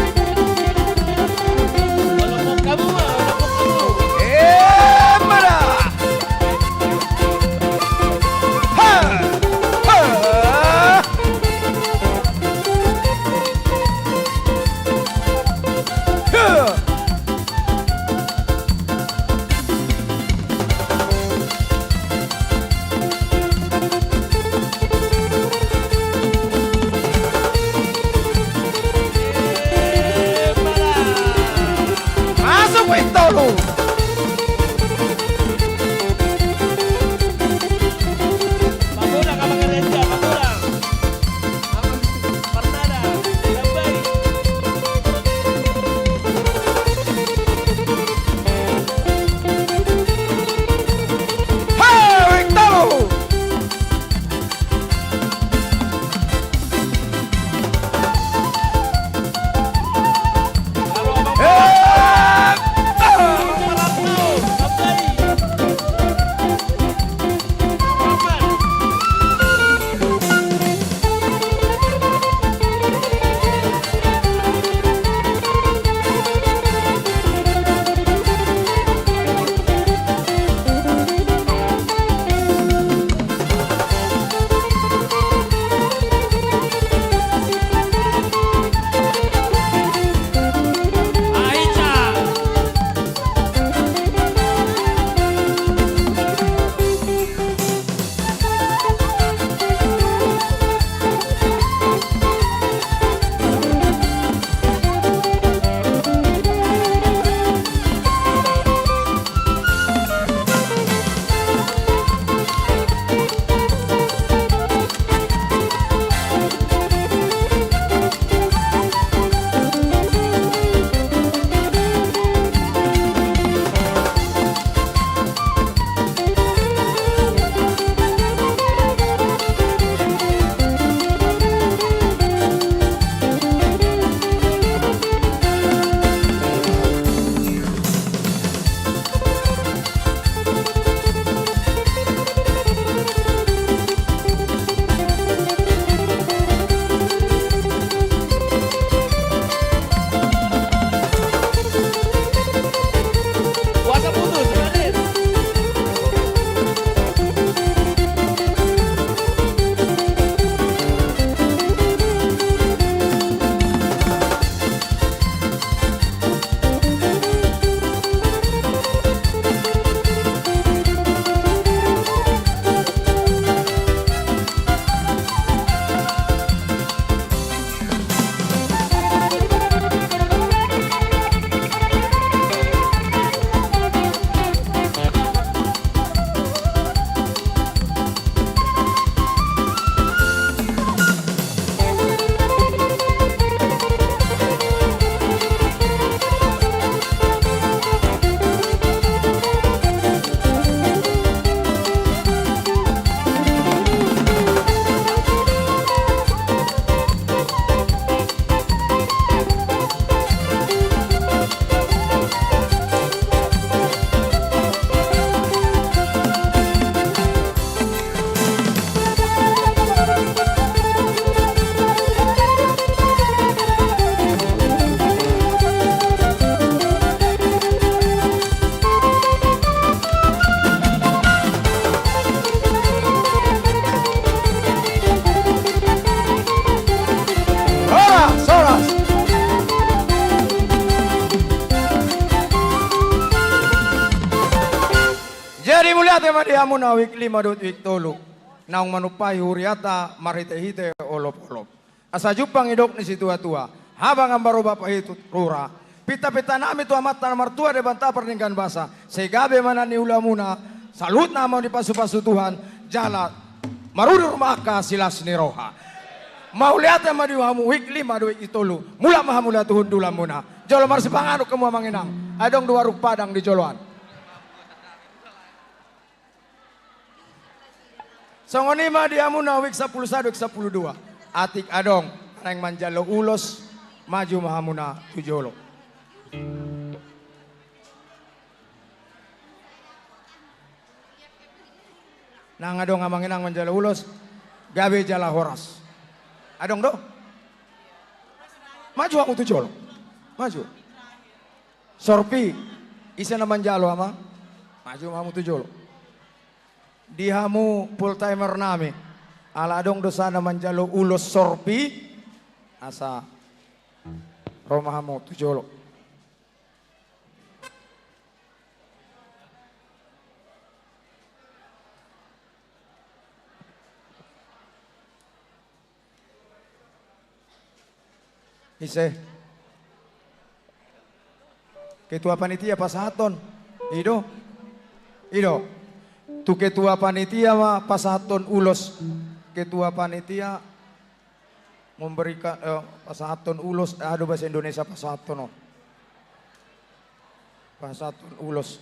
tema diamu na wik 5.3 naung manupai huriata maritehite olop-olop. Asa jupang idok ni si tua-tua. Habang ang baro bapak itu rura. Pita-pita nami tua mata martua de banta perningkan basa. Segabe mana ni ulamuna Salut nama di pasu-pasu Tuhan. Jala marudur maka silas ni roha. Mau lihat yang madiwamu wik 5 duit itulu. Mula maha mula tuhun dula muna. Jolo marsi panganu kemu manginang. Adong 2 ruk padang di joloan. Songonima diamuna wik 11 wik 12. Atik adong neng manjalo ulos maju mahamuna tujolo. Nang adong amanginang manjalo ulos gabe jala horas. Adong do. Maju aku tujolo. Maju. Sorpi isa na manjalo ama. Maju mamu tujolo. Dihamu full timer nami. Ala adong dosa na manjalo ulos sorpi asa romahamu tujolo. Ise ketua panitia pasahaton Ido tu ketua panitia mah pasahaton ulos ketua panitia memberikan pasahaton ulos aduh bahasa Indonesia pasahaton pasahaton ulos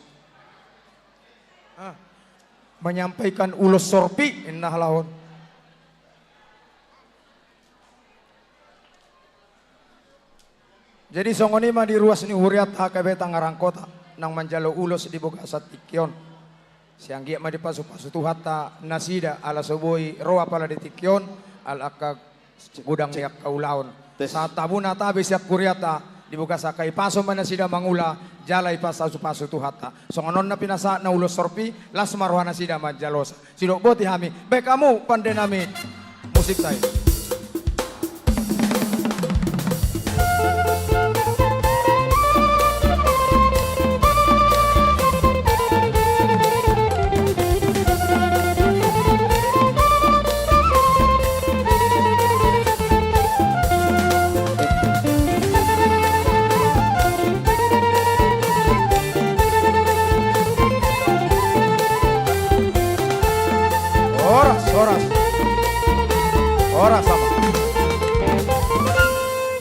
menyampaikan ulos sorpi innah lahon. Jadi songoni mah di ruas ni huriat HKB Tangerang Kota nang manjalo ulos di boga satikyon. Siang gia mah di pasu-pasu tuhata nasida ala soboi roa pala di tikyon al akag gudang siak kaulaon. Saat tabuna tabi siak kuriata di boga sakai paso mana sida mangula jalai pasu-pasu tuhata. Songonon na pinasa na ulos sorpi las marwana sida manjalosa. Sidok boti hami. Baik kamu pandai nami musik saya. Ora sama.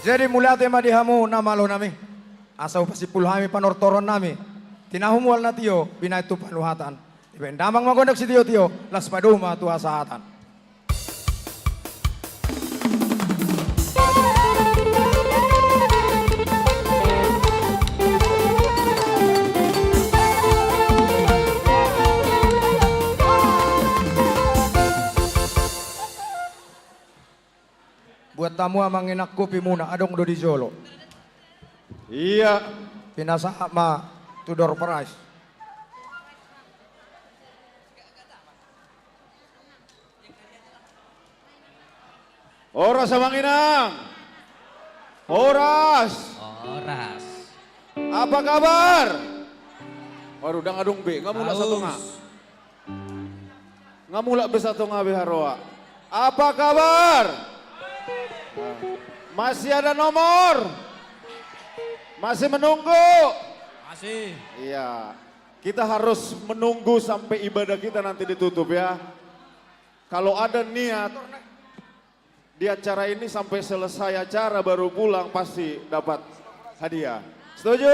Jadi mulai tema dihamu nama lo nami. Asau pasti puluhami panortoron nami. Tinahum wal natio bina itu panuhatan. Iben damang magondok si tio las paduma tu asahatan. Buat tamu amang enak kopi muna adong do di Jolo. Iya. Pinasa ma Tudor Price. Oras amang inang. Oras. Apa kabar? Waduh dang adung be, ngamula satu nga. Ngamula be satu nga beharoa. Apa kabar? Masih ada nomor? Masih menunggu? Masih. Iya. Kita harus menunggu sampai ibadah kita nanti ditutup ya. Kalau ada niat di acara ini sampai selesai acara baru pulang pasti dapat hadiah. Setuju?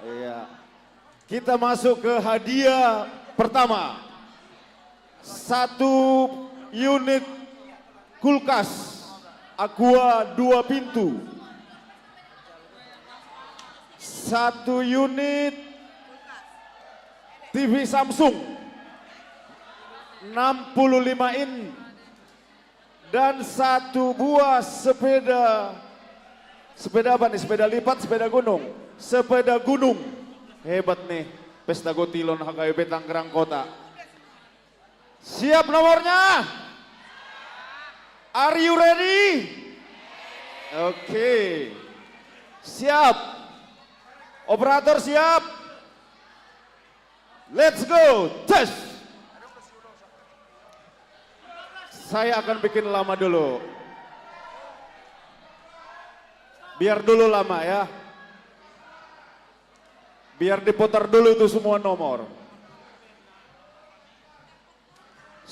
Iya. Kita masuk ke hadiah pertama. 1 unit kulkas Aqua 2 pintu. 1 unit TV Samsung 65 in dan 1 buah sepeda apa nih? Sepeda lipat, sepeda gunung. Sepeda gunung. Hebat nih Pesta Gotilon HKBP Tangerang Kota. Siap nomornya? Are you ready? Oke. Siap. Operator siap. Let's go. Tes. Saya akan bikin lama dulu. Biar dulu lama ya. Biar diputar dulu itu semua nomor.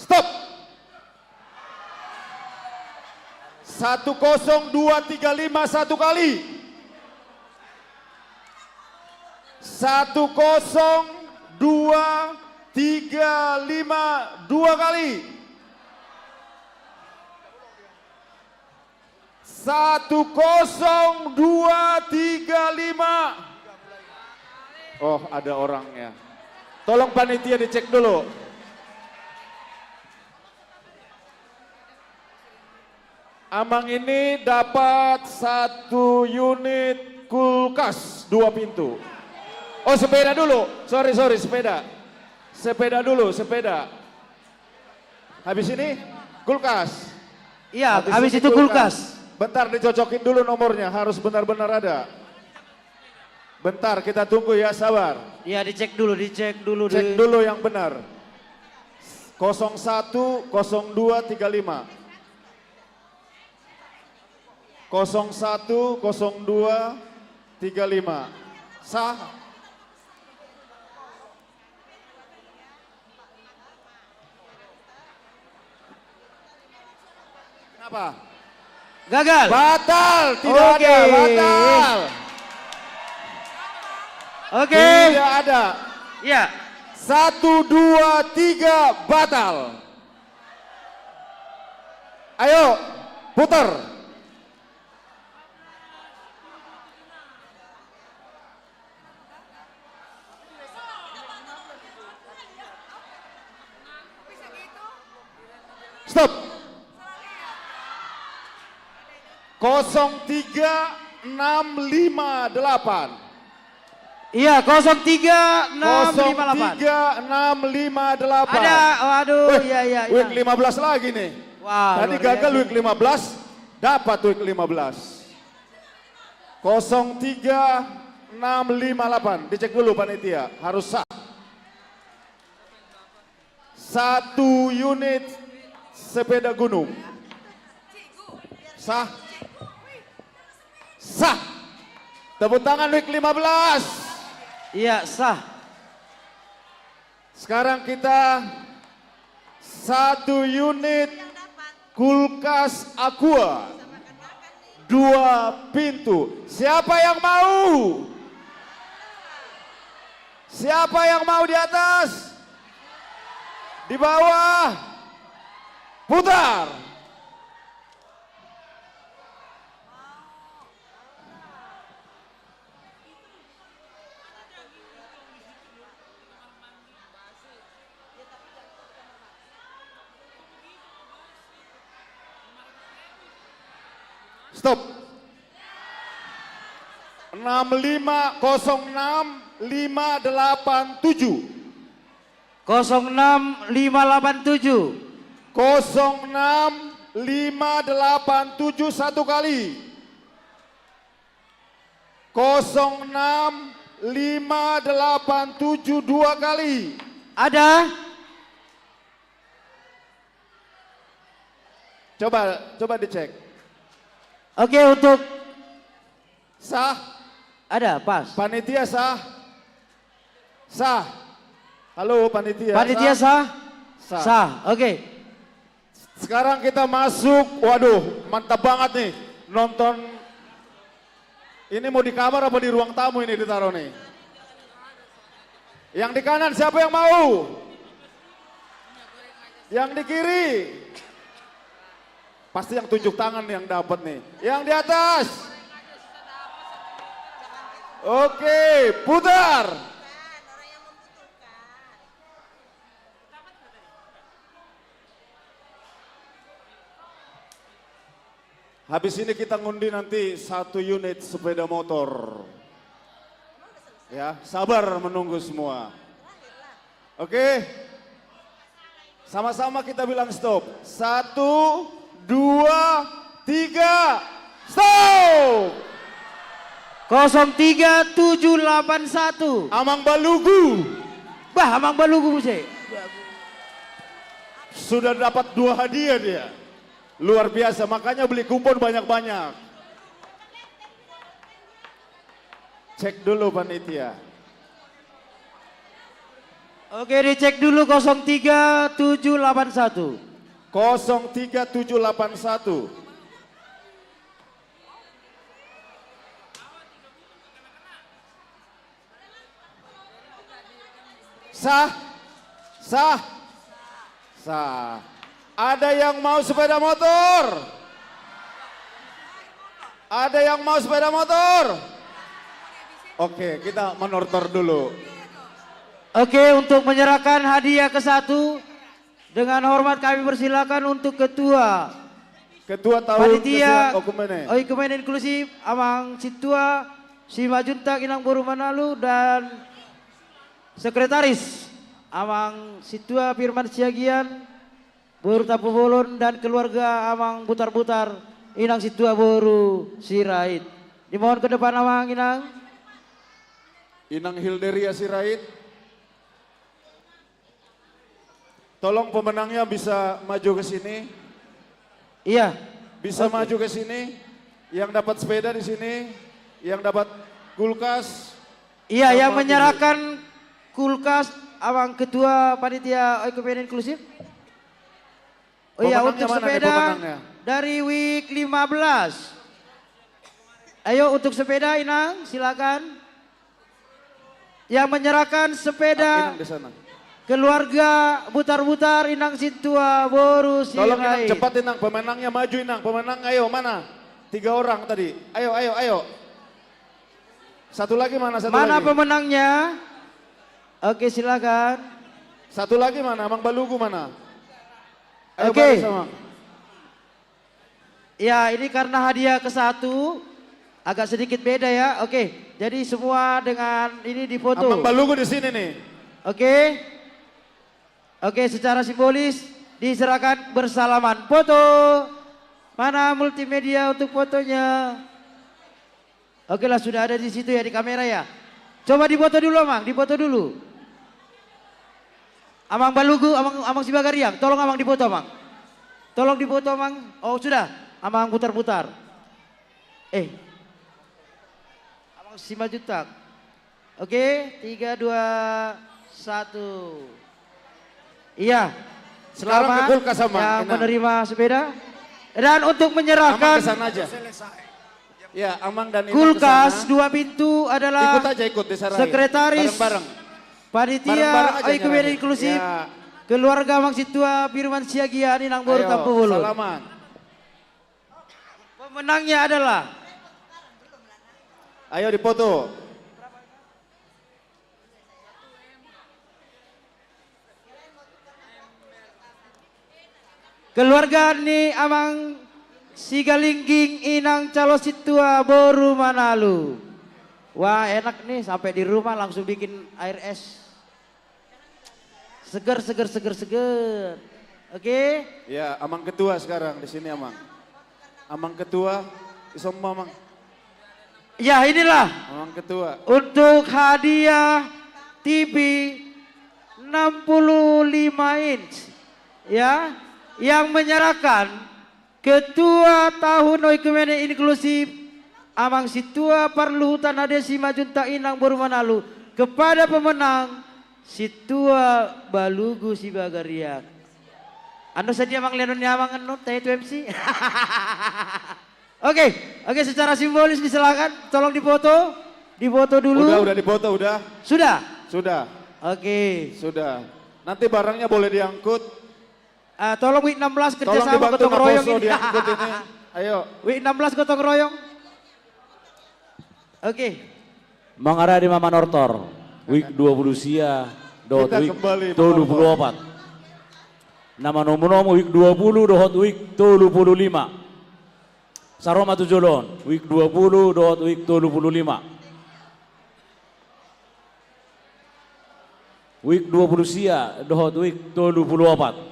Stop. 10235 satu kali. 10235 dua kali. 10235. Oh, ada orangnya. Tolong panitia dicek dulu. Amang ini dapat 1 unit kulkas 2 pintu. Oh, sepeda dulu. Sorry, sepeda. Sepeda dulu, sepeda. Habis ini kulkas. Iya, habis itu kulkas. Bentar dicocokin dulu nomornya, harus benar-benar ada. Bentar, kita tunggu ya, sabar. Iya, dicek dulu. Cek dulu yang benar. 010235. 010235. Sah. Kenapa? Gagal. Batal, tidak ada, batal. Oke. Tidak ada. Ya. 1, 2, 3, batal. Ayo, putar. Stop. 03658. Iya, 03658. 03658. Ada, waduh, iya. Week 15 lagi nih. Wah, tadi gagal week 15, dapat week 15. 03658. Dicek dulu panitia, harus sah. 1 unit sepeda gunung. Sah. Sah. Tepuk tangan week 15. Iya, sah. Sekarang kita 1 unit kulkas aqua 2 pintu. Siapa yang mau? Siapa yang mau di atas? Di bawah? Putar. Stop. 0606587. 06587. 06587 satu kali. 06587 dua kali. Ada? Coba dicek. Oke, untuk sah. Ada, pas. Panitia sah. Sah. Halo panitia. Panitia sah? Sah. Oke. Sekarang kita masuk. Waduh, mantap banget nih. Nonton. Ini mau di kamar apa di ruang tamu ini ditaruh nih? Yang di kanan siapa yang mau? Yang di kiri. Pasti yang tunjuk tangan yang dapat nih. Yang di atas. Oke, putar. Habis ini kita ngundi nanti 1 unit sepeda motor. Ya, sabar menunggu semua. Oke. Sama-sama kita bilang stop. 1, 2, 3, stop! 03781. Amang Balugu. Bah, Amang Balugu sih. Sudah dapat 2 hadiah dia. Luar biasa, makanya beli kupon banyak-banyak. Cek dulu panitia. Oke, dicek dulu 03781. 03781. Sah. Sah. Sah. Ada yang mau sepeda motor? Ada yang mau sepeda motor? Oke, kita menortor dulu. Oke, untuk menyerahkan hadiah ke satu, dengan hormat kami persilakan untuk ketua tahun panitia Oikumene. Oikumene inklusif Amang Situa Simajuntak Inang Boru Manalu dan sekretaris Amang Situa Firman Siagian Boru Tapu Bolon dan keluarga Amang Butar-Butar Inang Situa Boru Sirait. Dimohon ke depan Amang Inang. Inang Hilderia Sirait. Tolong pemenangnya bisa maju ke sini. Iya. Bisa maju ke sini. Yang dapat sepeda di sini, yang dapat kulkas. Iya, yang menyerahkan kulkas Amang Ketua Panitia Oikumene Inklusif. Oh iya, untuk sepeda dari week 15. Ayo untuk sepeda Inang, silakan. Yang menyerahkan sepeda keluarga Butar-Butar Inang Situa Boru Sirait. Tolong Inang cepat Inang, pemenangnya maju Inang. Pemenang ayo mana? 3 orang tadi. Ayo, ayo, ayo. Satu lagi mana? Mana pemenangnya? Oke, silakan. Satu lagi mana? Amang Balugu mana? Ayo Oke. sama. Ya, ini karena hadiah ke satu agak sedikit beda ya. Oke, jadi semua dengan ini difoto. Amang Balugu di sini nih. Oke. Oke, secara simbolis diserahkan bersalaman. Foto. Mana multimedia untuk fotonya? Oke lah, sudah ada di situ ya, di kamera ya. Coba difoto dulu Amang, difoto dulu. Amang Balugu, Amang Sibagariang, tolong Amang difoto Amang. Tolong difoto Amang. Oh sudah, Amang putar-putar. Amang Simajuntak. Oke, 3, 2, 1. Iya. Sekarang Selamat ke kulkas Amang. yang menerima sepeda. Dan untuk menyerahkan Amang kesana aja. Ya, Amang dan Inang kulkas kesana. 2 pintu adalah Ikut aja, ikut disarai. sekretaris Bareng-bareng. panitia Bareng-bareng aja Oikumene nyerahin. Inklusif Ya. keluarga Amang Situa Firman Siagian Inang Boru Ayo, Tapu Bolon. salaman. Pemenangnya adalah Ayo dipoto. keluarga ni Amang Sigalingging Inang Calo Situa Boru Manalu. Wah enak nih, sampai di rumah langsung bikin air es. Seger. Oke. Ya, Amang Ketua sekarang di sini Amang. Amang Ketua, semua Amang. Ya inilah Amang Ketua. untuk hadiah TV 65 inch. Ya, yang menyerahkan Ketua Tahun Oikumene Inklusif Amang Situa Parluhutan Adesi Majuntak Inang Boru Manalu kepada pemenang Situa Balugu Sibagariak. Anu saja Amang Lenon Amang anu teh itu MC. Oke, secara simbolis disilakan, tolong difoto dulu. Udah dipoto, udah. Sudah? Sudah. Oke. Sudah. Nanti barangnya boleh diangkut. Tolong WIK 16 Tolong kerjasama dibantu gotong royong Naposo ini. diangkut ini. Ayo. WIK 16 gotong royong. Oke. Mangara di Mama Nortor. Week 20 sia. Dot Kita week kembali, to Mama 24. Nama nomu week 20 dot week to 25. Saroma Tujolon, week 20 dot week to 25. Week 20 sia dot week to 24.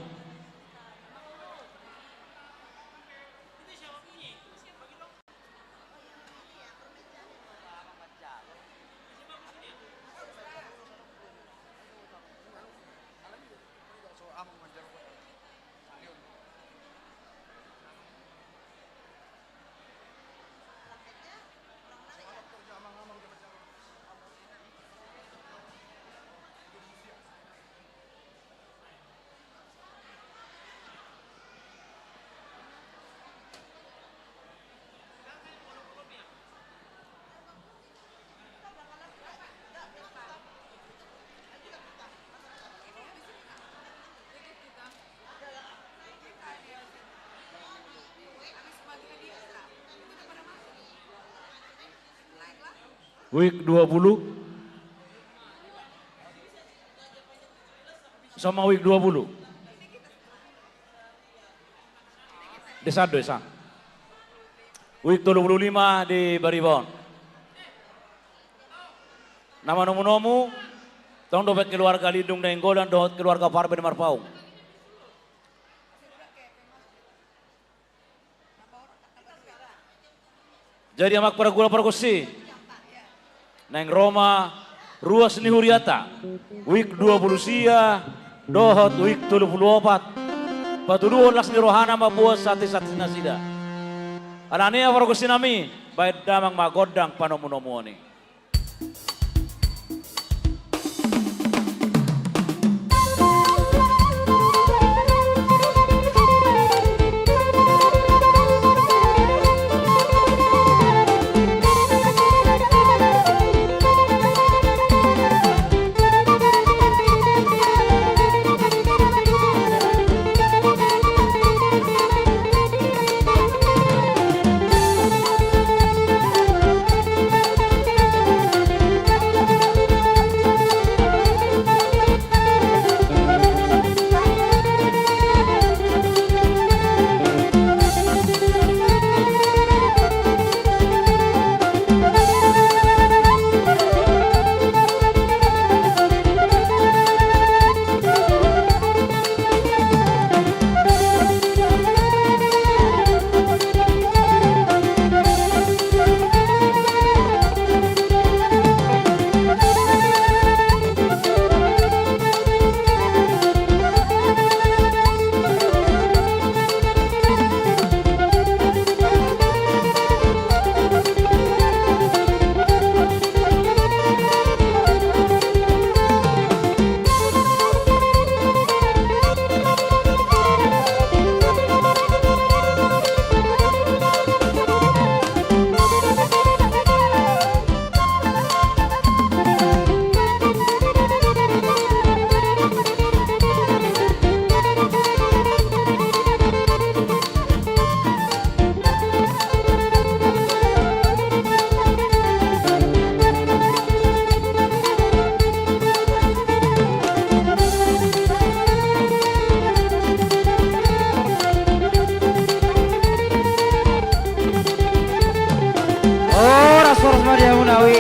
week 20 sama week 20. Desa. Week 25 di Baribon. Nama nomu-nomu, tong dompet keluarga Lidung Denggo dan dompet keluarga Parben Marpaung. Jadi amak para gula perkusi, neng Roma, ruas ni Huriata, week 20 sia, dohot week 34, patuduhon las ni Rohana mabuas sati-sati nasida. Anania perkusi nami, baik damang magodang panomu-nomu ni.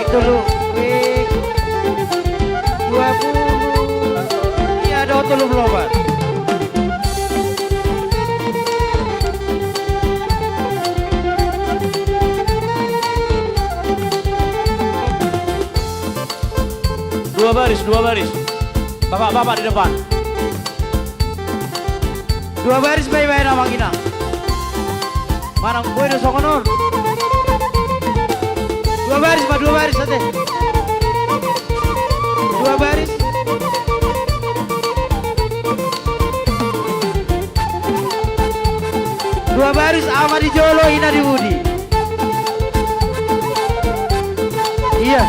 dulu week 20 iya ada telu belobat. Dua baris. Bapak-bapak di depan. Dua baris bayi-bayi nama kita. Manang boy do songonon. Dua baris ate. Dua baris. Dua baris ama di Jolo ina di Budi. Iya.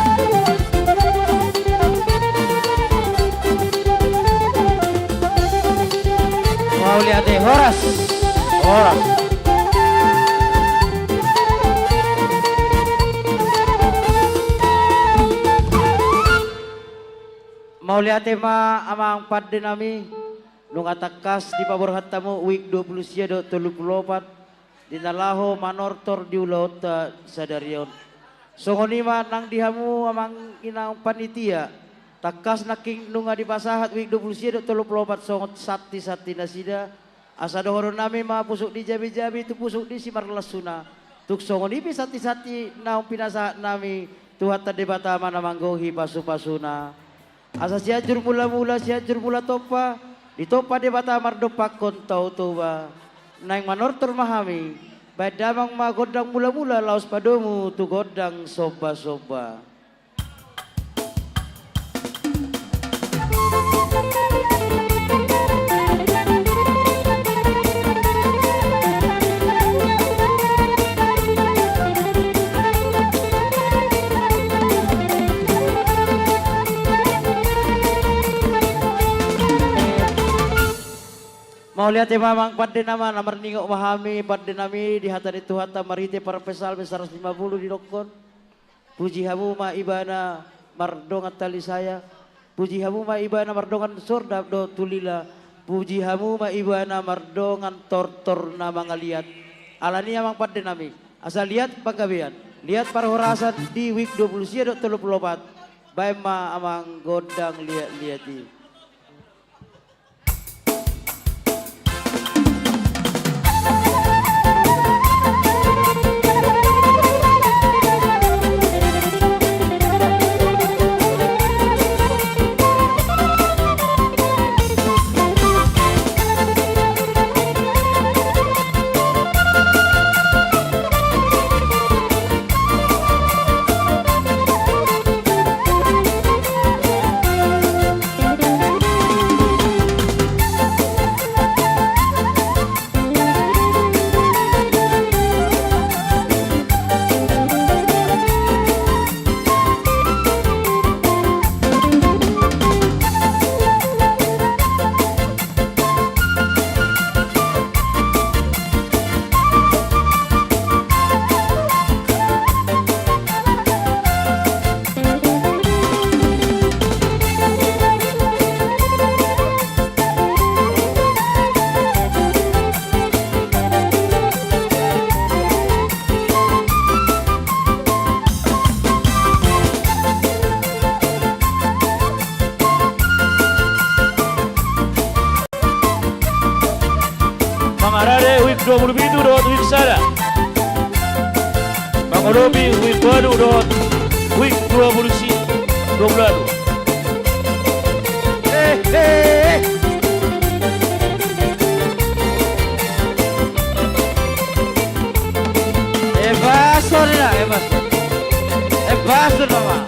Mau lihat deh Horas. Mau lihat tema amang padde nami nung atakas di pabor hatamu week 20 sia do 34 di nalaho manortor di ulaut sadarion songonima nang dihamu amang inang panitia takas naking nunga di pasahat week 20 sia do 34 songot sati nasida asa dohoron nami mapusuk di jabi-jabi tu pusuk di simar lasuna tuk songonipi sati naung pinasahat nami tuhat tadebata mana manggohi pasu-pasuna asa siajur mula-mula siajur mula topa ditopa de bata mardopak kontau tuba naing manortor mahami badamang magodang mula-mula laos padomu tu godang soba-soba. Mau lihat ya mamang padde nama namar ningok mahami padde nami di hata di tuhata marite para pesal besar 50 di dokon puji hamu ma ibana mardongan tali saya, puji hamu ma ibana mardongan sorda do tulila, puji hamu ma ibana mardongan tortor nama ngaliat. Alani amang pada nami, asal lihat pagawean, lihat parhorasan di week 20 34, baik ma amang godang lihat-lihati. Mangarare week 27 dot week sada. Mangolobi week 2 dot week 20. Evasor mama.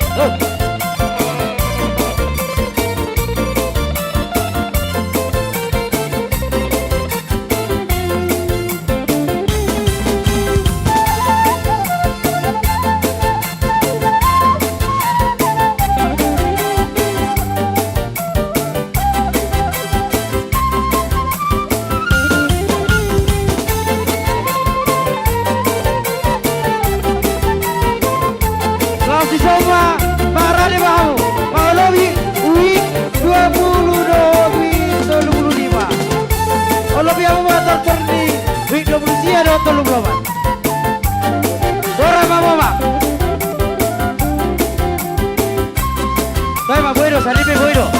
Semua para di bahu Mangolobi week 2025 Olobi yang membuat terdi week 20 ada 34 Dora mama Toy ma boiro salipe boiro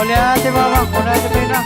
lihat mama, kona cepena.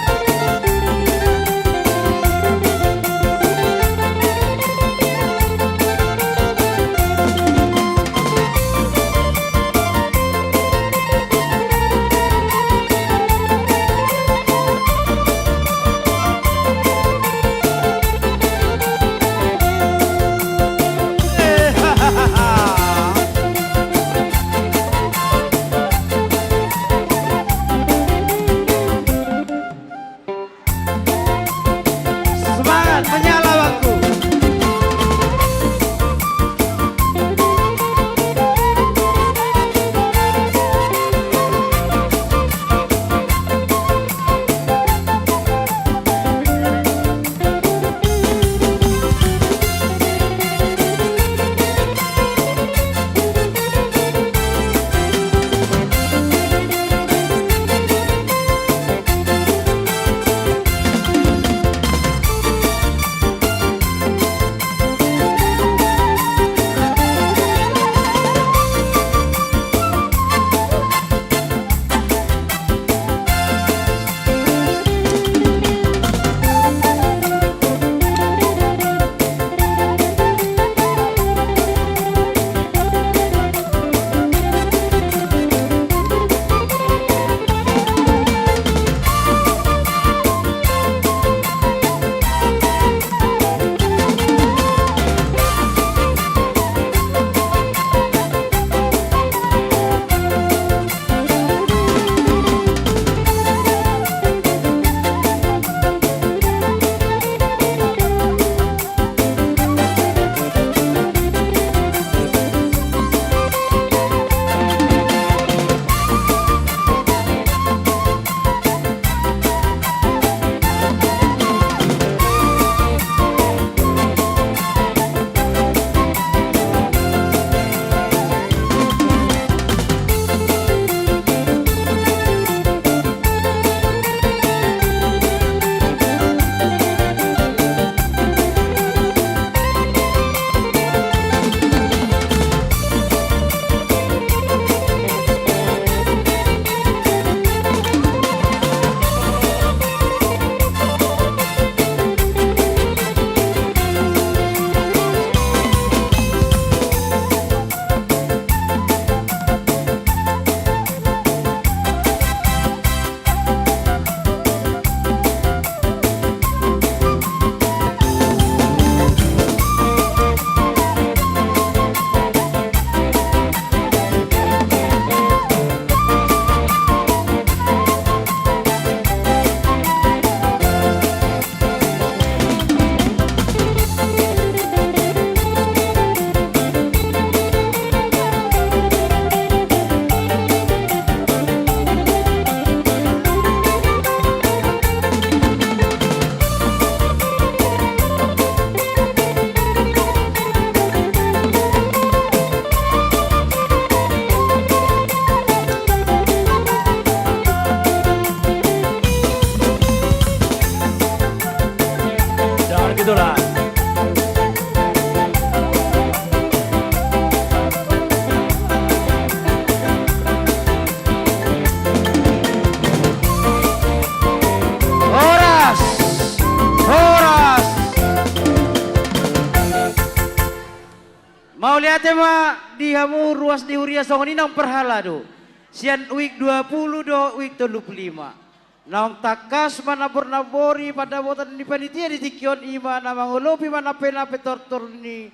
lihat ma di hamu ruas di Huria songon inang perhala do. Sian week 20 do week 35. Naong takas manabor-nabori pada botan di panitia di tikion ima na mangulopi manape-nape tortor ni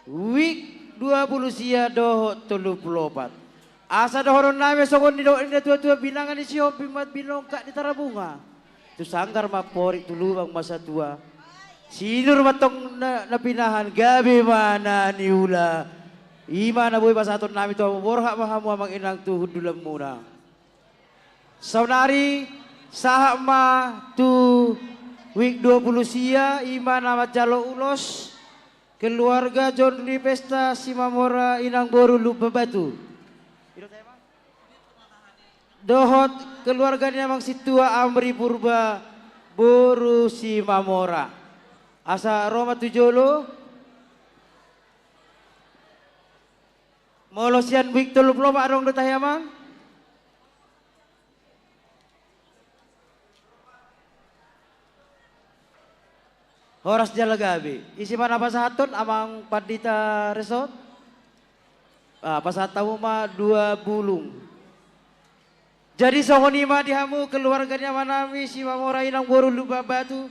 week 20 sia do 34. Asa dohoron nami songon ni do ina tua-tua binangan di sihopi mat binongka di Tarabunga. Tu sanggar mapori tulubang masa tua. Sinur matong na pinahan gabi mana niula. Ima na boy pasaton nami to borha mahamu amang inang tuhud dulam muna. Saunari sahak ma tu week 20 sia ima nama jalo ulos keluarga John di pesta Simamora inang boru lupa batu. Dohot keluarganya mang situa Amri Purba boru Simamora. Asa Roma Tujolo Molosian week 30 arong detah yamang. Horas Jalagabi. Isi mana pasahaton amang Padita Resort? Pasahatamu mah 2 bulung. Jadi songonima dihamu keluarganya manami si Mamora inang boru lupa batu.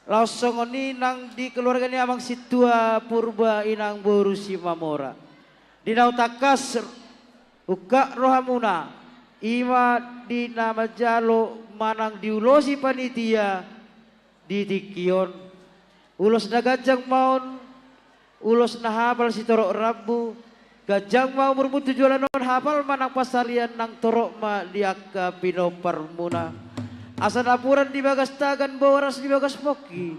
Laos songoni nang di keluarganya amang situa Purba inang boru si Mamora. Dinau takas uka rohamuna ima di nama jalo manang diulosi panitia di tikion ulos na gajang maun ulos na hapal si torok rabu gajang mau bermutu jualan non hafal manang pasalian nang torok ma diaka pinopar muna asa napuran di bagas tagan boras di bagas poki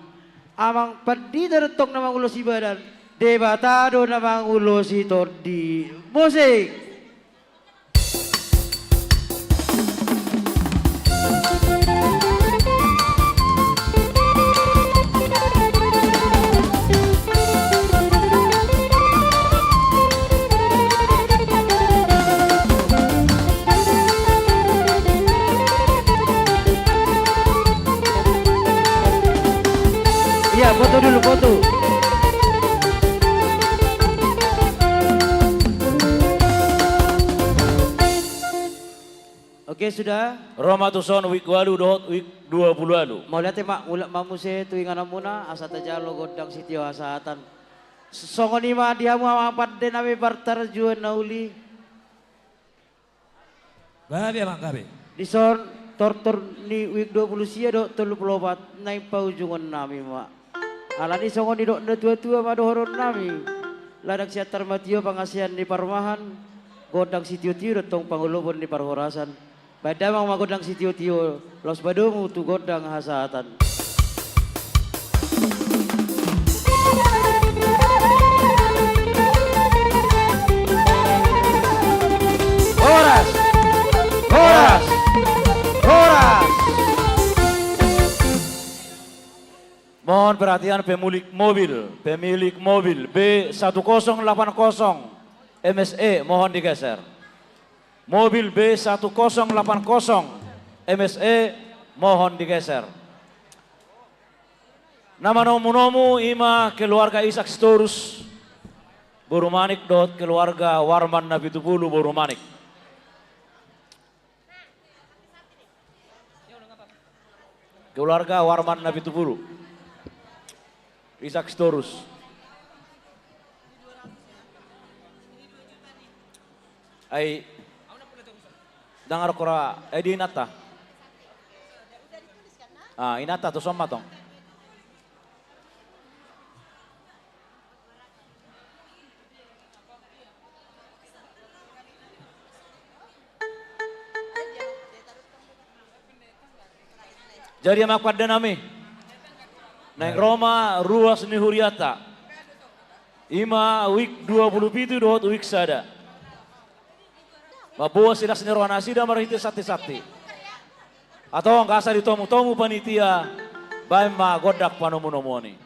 amang padita retong namang ulos ibadan debatado namang ulos di musik. Iya, foto dulu, foto. Oke, sudah. Roma tuson week 8 dohot week 20 alu. Mau lihat mak ulak mamuse tu ingana muna asa tajalo godang sitio asatan. Songoni ma dihamu ampat de nami bartar juan nauli. Gabi amang gabi. Dison tortor ni week 20 sia do 34 naik paujungan nami mak. Alani songoni do na tua-tua ma dohoron nami. Ladak siatar matio pangasian di Parmahan. Godang sitio-tio tong pangulubon di Parhorasan. Pada mang magodang sitio-tio los badomu tu godang hasatan. Horas, horas, horas. Mohon perhatian pemilik mobil B1080 MSE mohon digeser. Mobil B1080 MSE mohon digeser. Nama nomu ima keluarga Isak Storus Borumanik dot keluarga Warman Nabitupulu Borumanik. Keluarga Warman Nabitupulu Isak Storus. Ai dangar kora di inata. Inata to somma tong. Jadi amak pada nami. Neng Roma ruas ni Huriata. Ima week 27 dohot week sada. Mabuah silas ni rohana sida marahiti sati-sati. Atau ngasa ditomu-tomu panitia bae ma godak panomu-nomoni.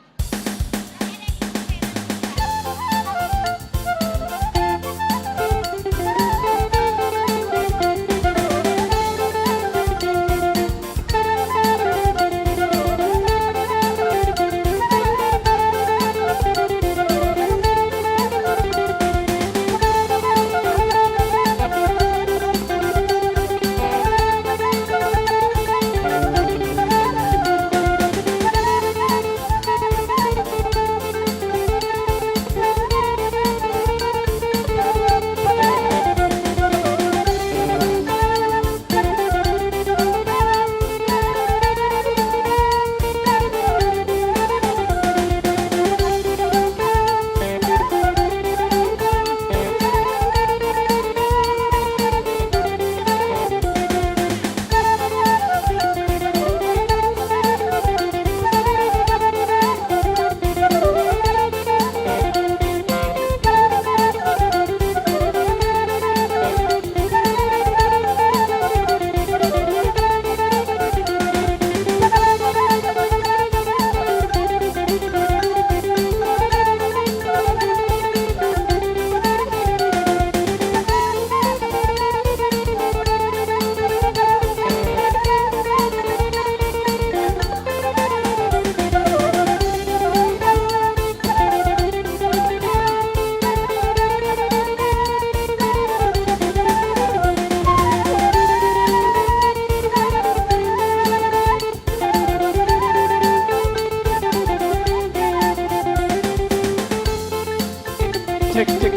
cek.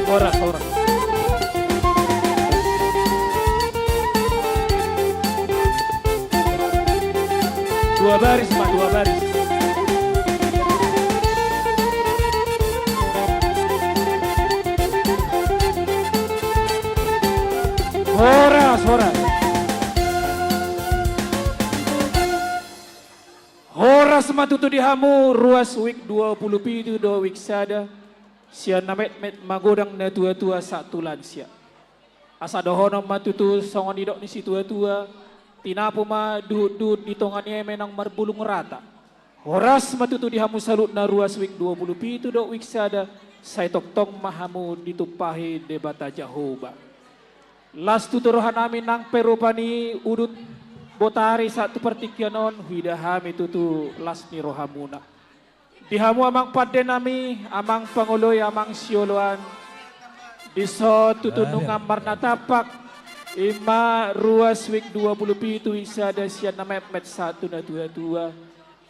Horas. Dua baris, Pak, dua baris. Horas. Horas matutu dihamu ruas week 27 do week sada. Sia namet magodang na tua-tua satu lansia. Asa dohono matutu songon idok ni si tua-tua. Tinapo ma duhut-duhut di tongannya menang marbulung rata. Horas matutu dihamu salut na ruas week 27 do week sada. Saya toktong mahamu ditupahi debata Jahoba. Las tuturuhan amin nang perupani udut botari satu pertikianon hidahami tutu las ni rohamuna. Dihamu amang paden nami, amang panguloy, amang sioloan. Diso tutunung amar natapak. Ima ruas week 27 isada siya na met 1 na 2.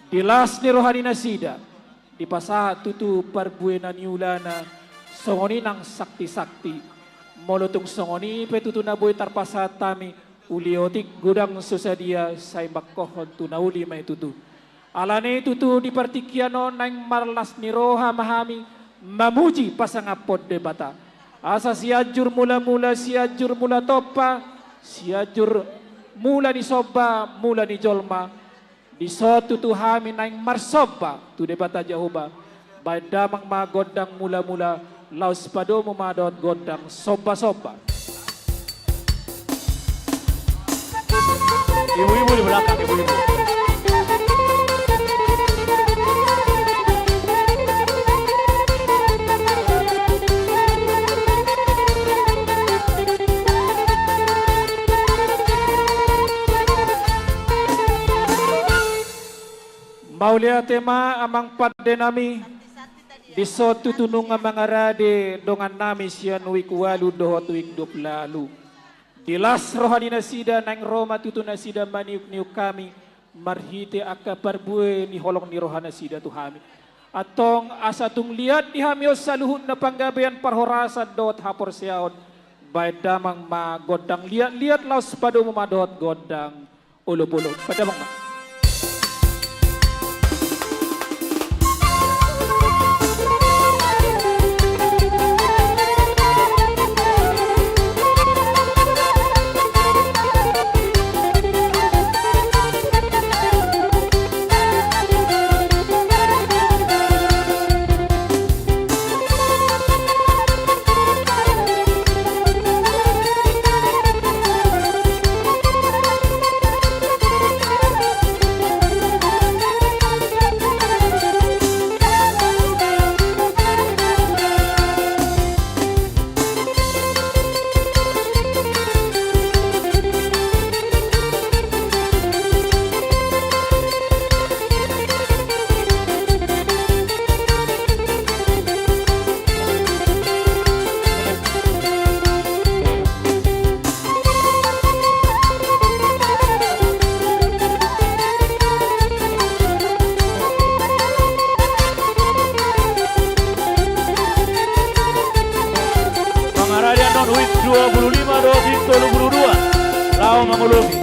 Dilas ni rohani nasida. Di pasahat tutu parbuena niulana. Songoni nang sakti-sakti. Molotong songoni petutu na boy tarpasahat tami. Uliotik gudang susadia say bakkohon tunauli may tutu. Alane tutu di partikiano nang marlas ni roha mahami mamuji pasangapod debata. Asa siajur mula-mula siajur mula topa siajur mula ni soba mula ni jolma di so tutu hami nang marsoba tu debata Jahoba. Badamang magodang mula-mula laus pado memadot godang soba-soba. Ibu-ibu di belakang, ibu-ibu. Maulia tema amang padde nami diso tutunung amang arade dongan nami sian wik walu dohot wik 20 lalu. Dilas rohani nasida nang Roma tutu nasida maniuk-niuk kami marhite aka parbue ni holong ni rohana nasida tuhami. Atong asatung liat di hamios saluhut na panggabean parhorasan dot hapor siaon baik damang ma godang liat laus padu memadot godang ulu-ulu padamang ma. Week 25 do week 22 Lao Mangologi.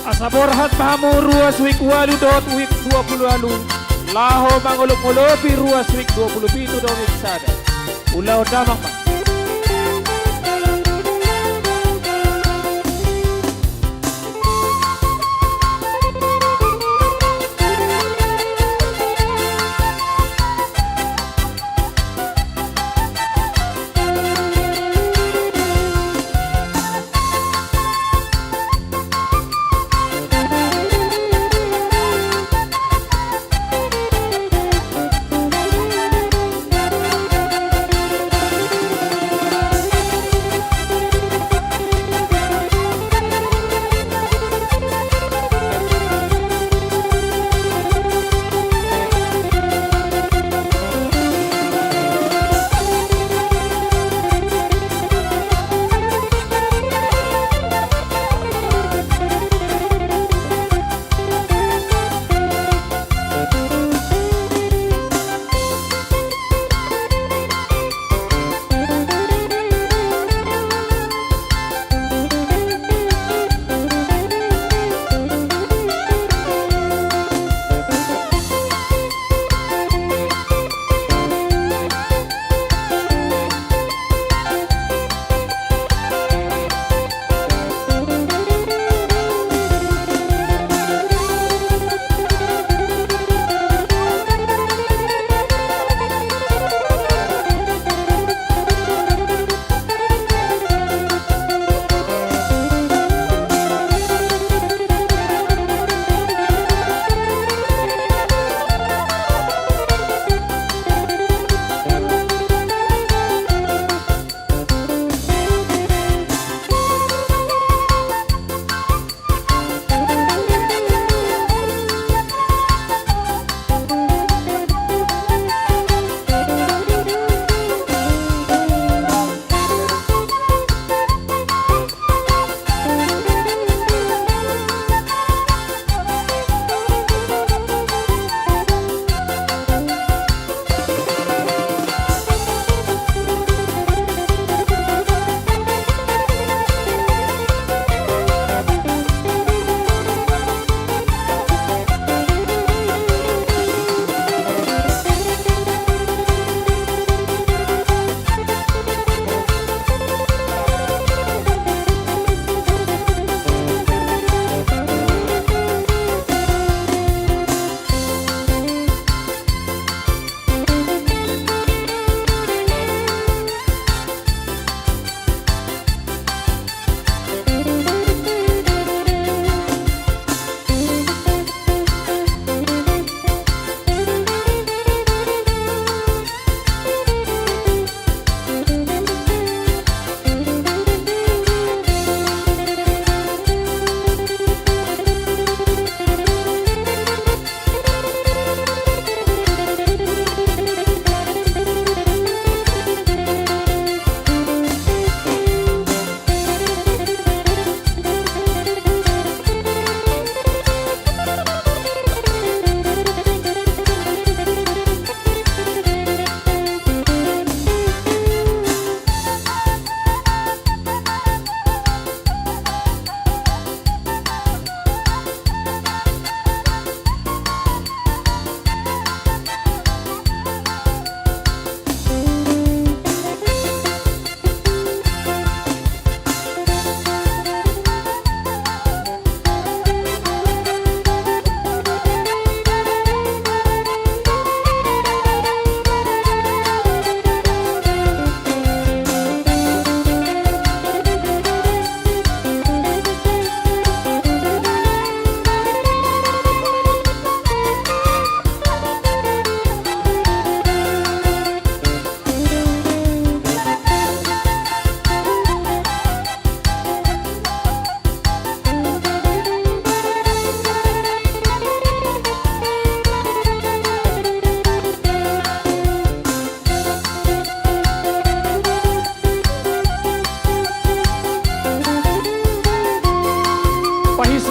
Asaborhat pahamu ruas week walu dot week 20 lalu. Laho mangulok-ulopi ruas week 27 do week sada. Ulau damang ma.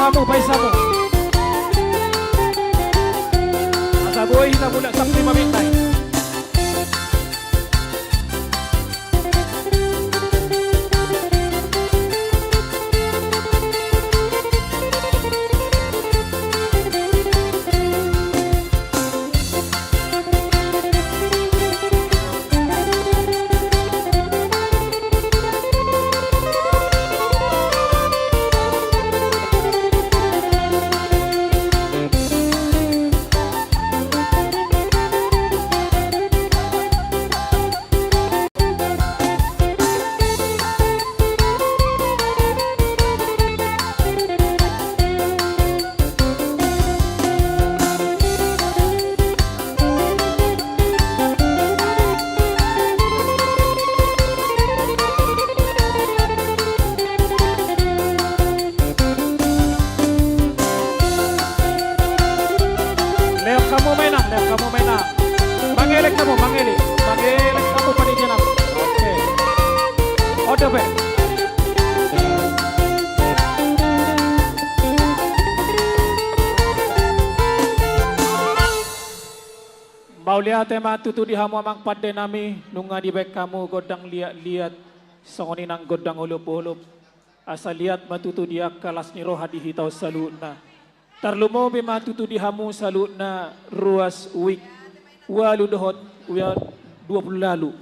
Paisamu, paisamu. Asa boy na mula sakti mamintay. Maulia tema tutu di hamu amang pade nami nunga di baik kamu godang liat-liat songoni nang godang ulup-ulup asa liat matutu dia kalas ni roha di hitau salutna tarlumo be matutu di hamu salutna ruas wik walu dohot uya 20 lalu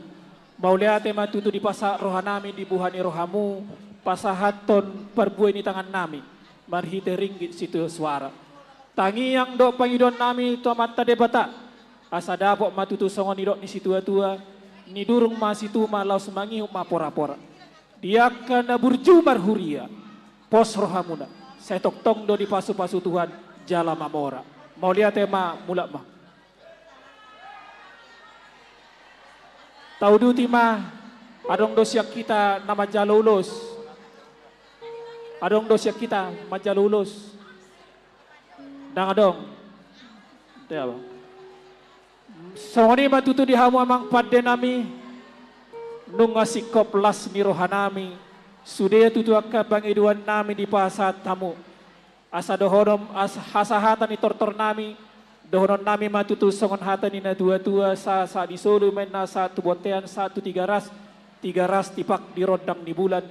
Maulia tema tutu di pasak roha nami di buhani rohamu pasahaton perbuai ni tangan nami marhite ringgit situ suara tangi yang dok pangidon nami to mata debata asa dapok matutu songon nidok ni situa-tua ni durung ma situ ma laus mangi ma pora-pora dia kana burjumar huria pos rohamuna saya tok-tong do di pasu-pasu Tuhan jala mamora mau lihat tema mulak mah tau duti mah adong dosyak kita nama jalulus adong dosyak kita majalulus dang adong dia apa Songoni matutu di hamu amang pade nami nunga sikop las ni rohanami sude tutu akka bangiduan nami di pasat tamu asa dohonom hasahatan ni tortor nami dohonon nami matutu songon hatan ni na tua-tua sa di solo men na sa tubontean sa tu tiga ras tipak di rodang di bulan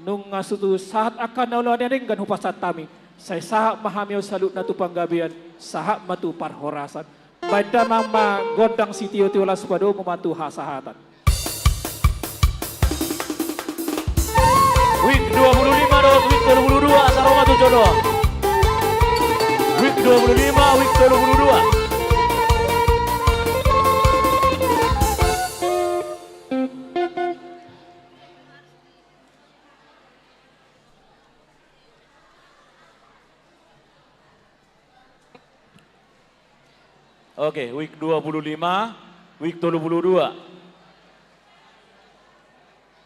nunga sutu sahat akan naulo adenggan hupasat tami saya sahak mahamio salut na tu panggabian sahak matu parhorasan pada mama godang sitio tiola supado mematu hasahatan. Week 25 dot week 22 Asaroma Tujodo. Week 25 week 22. Oke, week 25, week 22.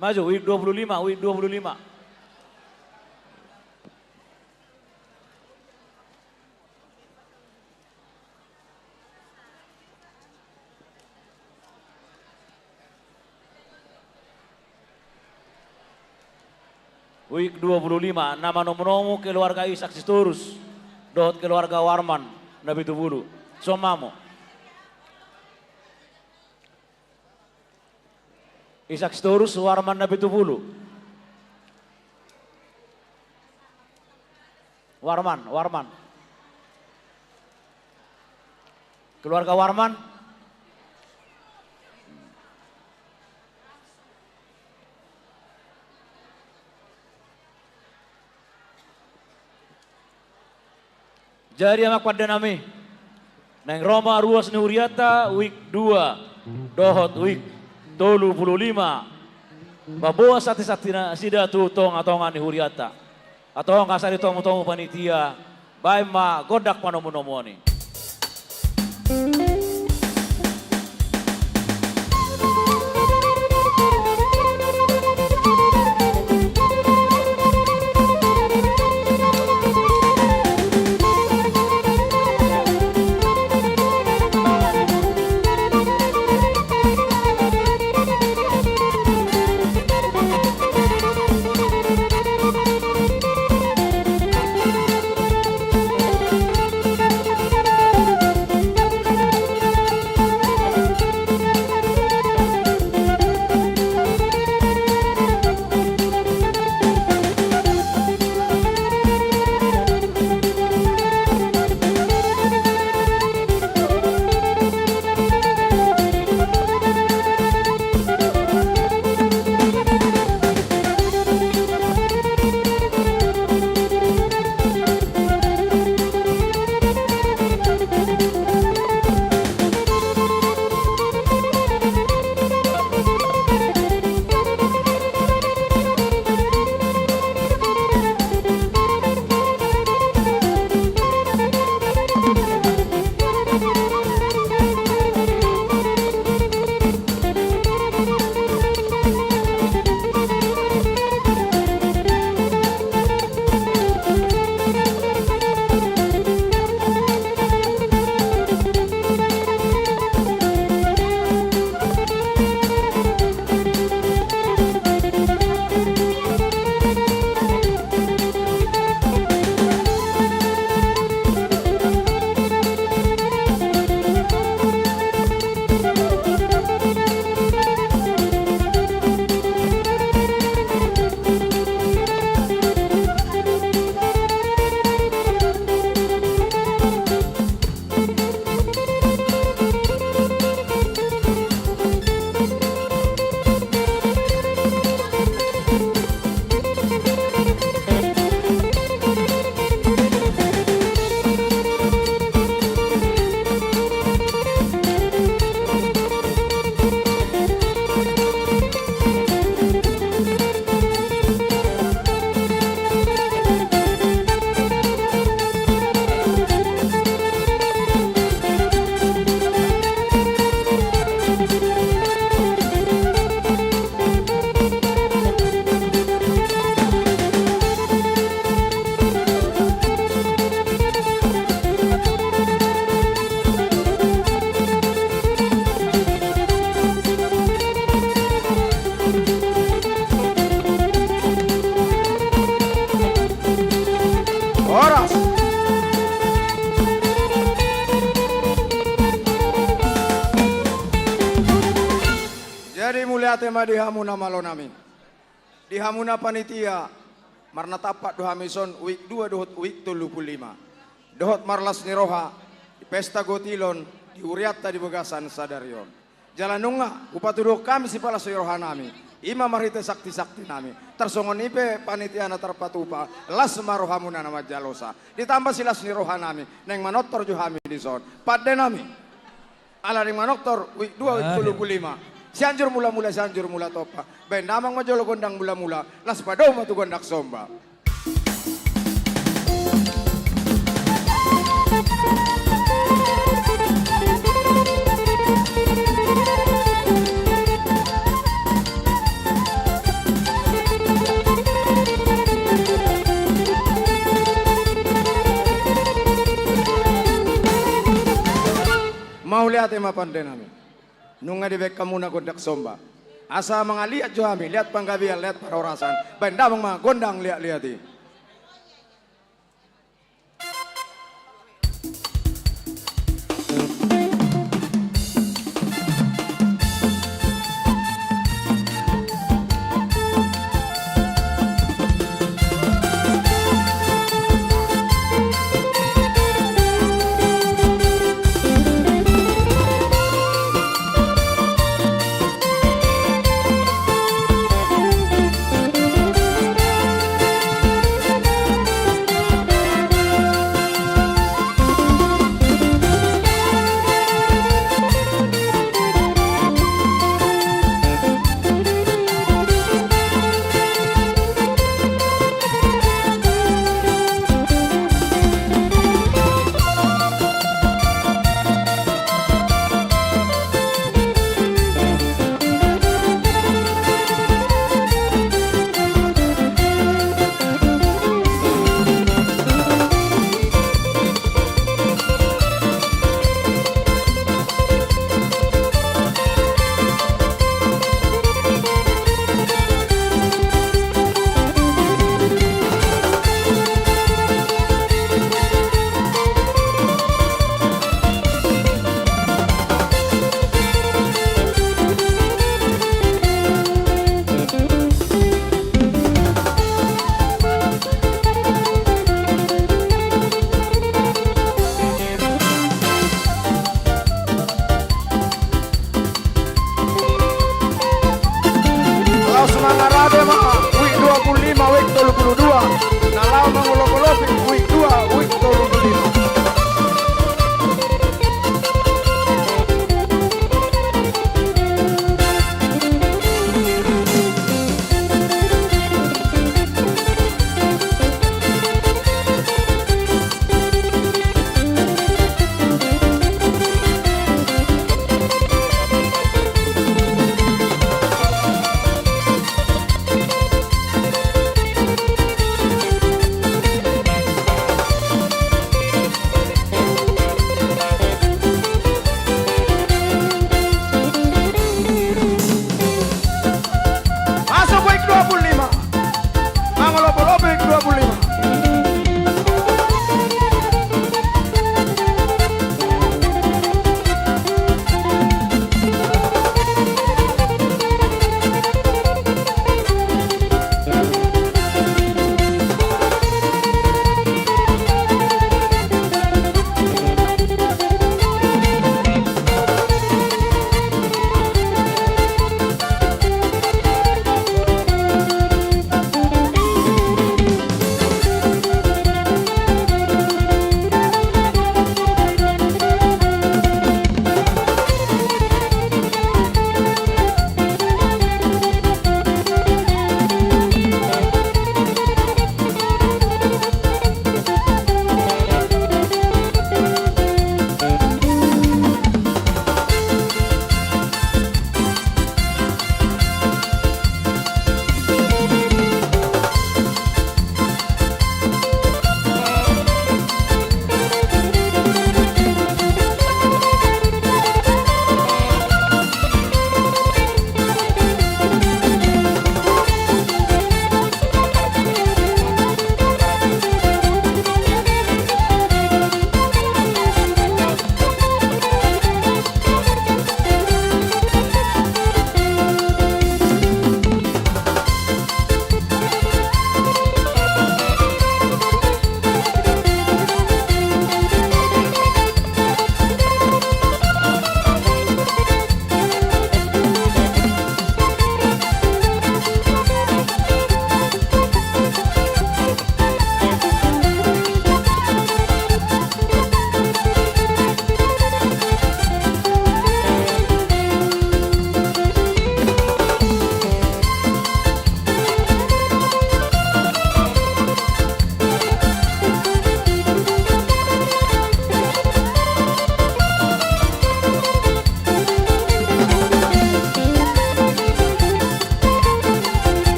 Maju, week 25, week 25. Week 25, nama nomu keluarga Isak Sisturus, dot keluarga Warman, Nabi Tubulu, Somamo. Isak Storus Warman Nabi Tubulu. Warman. Keluarga Warman. Jadi amak pada nami. Neng Roma ruas ni Huriata week 2. Dohot week 35 babawa sati-satina sida tutong atongan ni Huriata atong kasari tong panitia bay ma godak panomo-nomo ni tema di hamuna malo nami. Di hamuna panitia marna tapak doha mison week 2 dohot week 35. Dohot marlas ni roha di pesta gotilon di uriatta di Bagasan Sadarion. Jalan nunga upatuduh kami si pala roha nami. Ima marite sakti-sakti nami. Tersongon ipe panitia na terpatupa. Las marohamuna nama jalosa. Ditambah silas ni roha nami. Neng manotor juhami di zon. Padde nami. Ala ring manoktor week 2 week 35. Sianjur mula-mula sianjur mula topa. Ben namang majolo gondang mula-mula. Las padau matu gondak somba. Mau lihat ema pandai nami. Nunga di bek kamu na gondak somba. Asa mga lihat jo kami, lihat panggabian, lihat parorasan. Benda mga gondang lihat-lihati.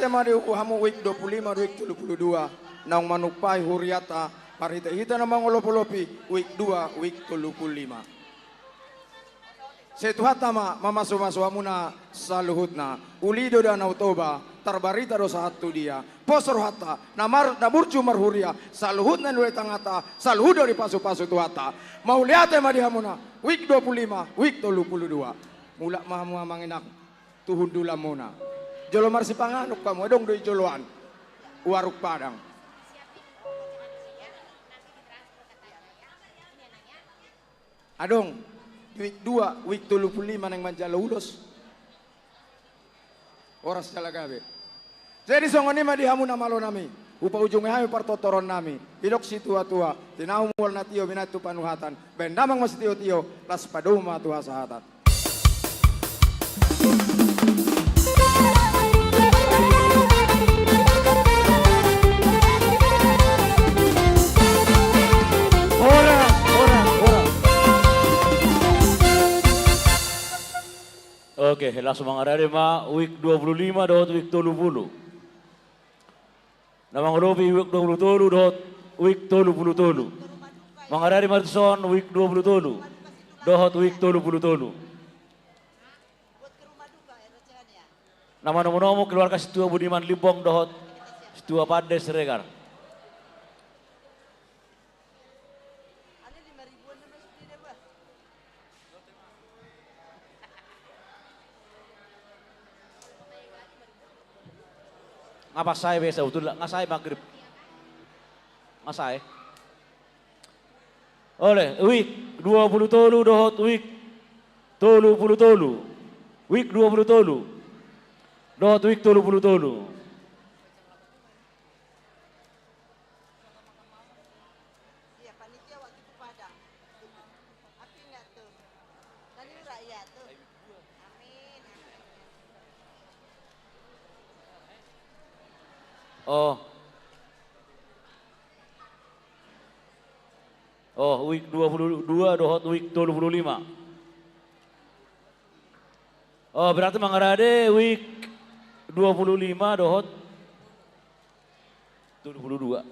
Mauliate mari hamu week 25 week 32 naung manupai huriata parita-hita na mangolopolopi week 2 week 35. Setuhatama mamasu-masu amuna sa luhutna ulido dan autoba tarbarita do sa hatu dia posor hata namurcu marhuria sa luhutna nule tangata sa luhudo di pasu-pasu tuhata mauliate mari hamuna week 25 week 32 mula mahamu amanginak tuhun dula muna jolo marsi panganuk kamu dong doi joloan waruk Padang. Adong week 2 week 35 nang manjala ulos oras calagabe. Jadi songoni madi hamu na malo nami upa ujungnya hamu partotoron nami hidok si tua-tua tinahum wal natio binatu panuhatan bendamang mas tio-tio las paduma tuha sahatan. Oke, langsung mengarah ma week 25 dot week 30. Namang lobi week 23 dot week 30. Mengarah Marson week 27 dot week 30. Nama nomo keluarga Situa Budiman Limbong dot Situa Pades Regar. Ngapa saya biasa betul nggak saya maghrib nggak saya oleh week 20 tolu dohot week 30 tolu week 20 tolu dohot week 30 tolu week 22 dohot week 25. Berarti mengarade week 25 dohot 22.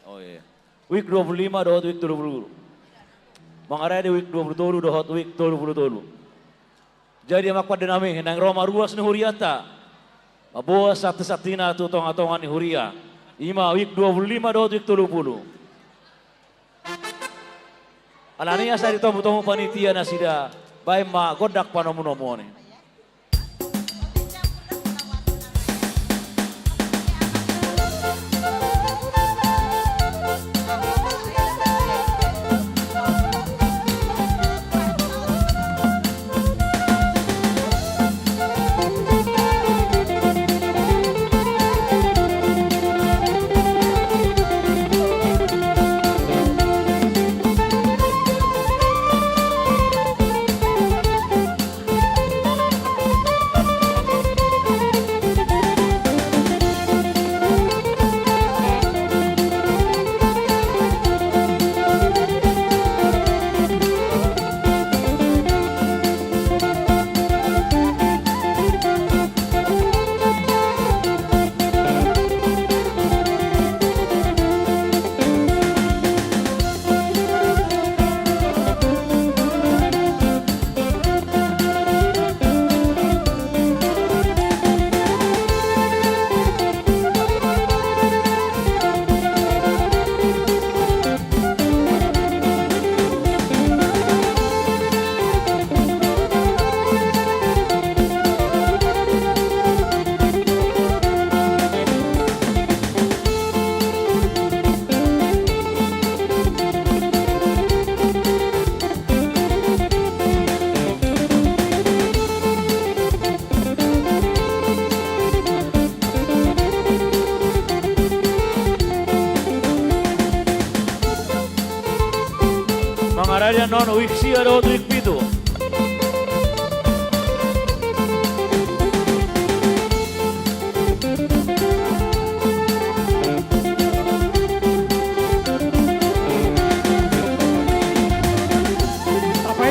Iya. Week 25 dohot week 20. Mengarade week 27 dohot week 27. Jadi makwa dinami nang Roma ruas ni huriata. Mabuha sakti-saktina tutong-atongan ni huria. Ima week 25 dohot week 30. Alaniya sa dito panitia na sida bay ma godak panomunomo ni. Mangaraya non week sia do week pitu.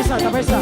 Tapesa.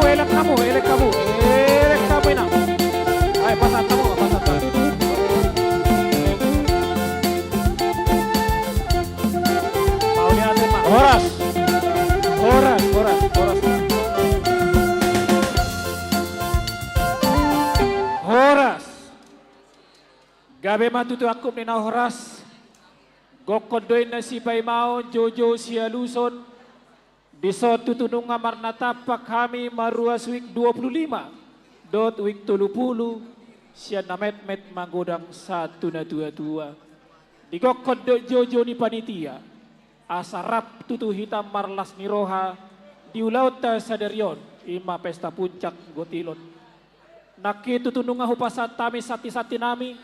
elek kamu inang. Ayo pasat kamu. Mau lihat mak. Horas. Horas. Gabe matutu angkup nina horas. Gokondoin na si Paimao Jojo Sialuson. Diso tutunung ngamar natapak kami maruas week 25. Dot week 30. Siya namet manggodang 1 na 22. Digokondo Jojo ni panitia. Asarap tutu hitam marlas ni roha. Diulaut ta saderion. Ima pesta puncak gotilon. Nakitutunung nga hupasan tami sati-sati nami.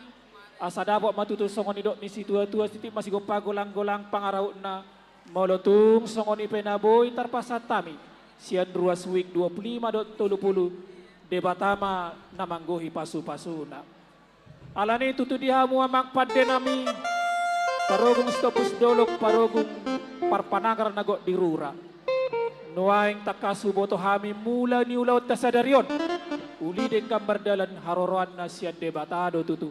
Asa dapok matutu songon idok ni si tua-tua siti masih gopa golang-golang pangaraut na molotung songon ipenaboy tarpasat tami sian ruas week 25.30 debatama namanggohi pasu-pasuna alani tutu dihamu amang padde nami parogung stopus dolok parogung parpanagar nagot dirura nuaing takasu boto hami mula ni ulaut tasadarion uli deng gambar dalan haroroan na sian debatado tutu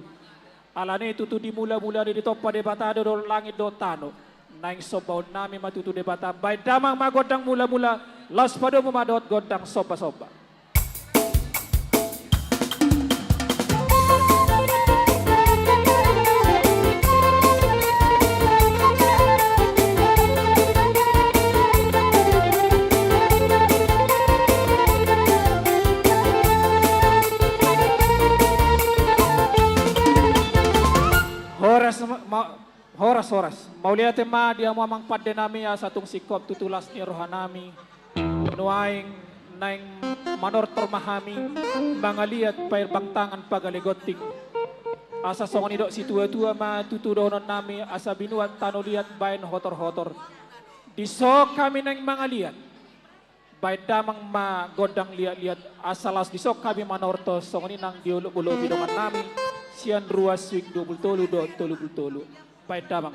alane tutu di mula-mula di topa debatado do langit do tano naing sobaw nami matutu debata bay damang magodang mula-mula las pado mamadot godang soba-soba. Horas. Mau lihat ma dia mau amang padde nami ya satung sikop tutulas ni rohanami. Nuaing naing manor termahami mangaliat pair bangtangan pagaligoting. Asa songon idok si tua-tua ma tutu donon nami asa binuan tano liat bain hotor-hotor. Disok kami naing mangaliat. Bain damang ma godang liat-liat asalas disok kami manorto songon inang diuluk-uluk bidongan nami. Sian ruas week 20.30. Baik damang.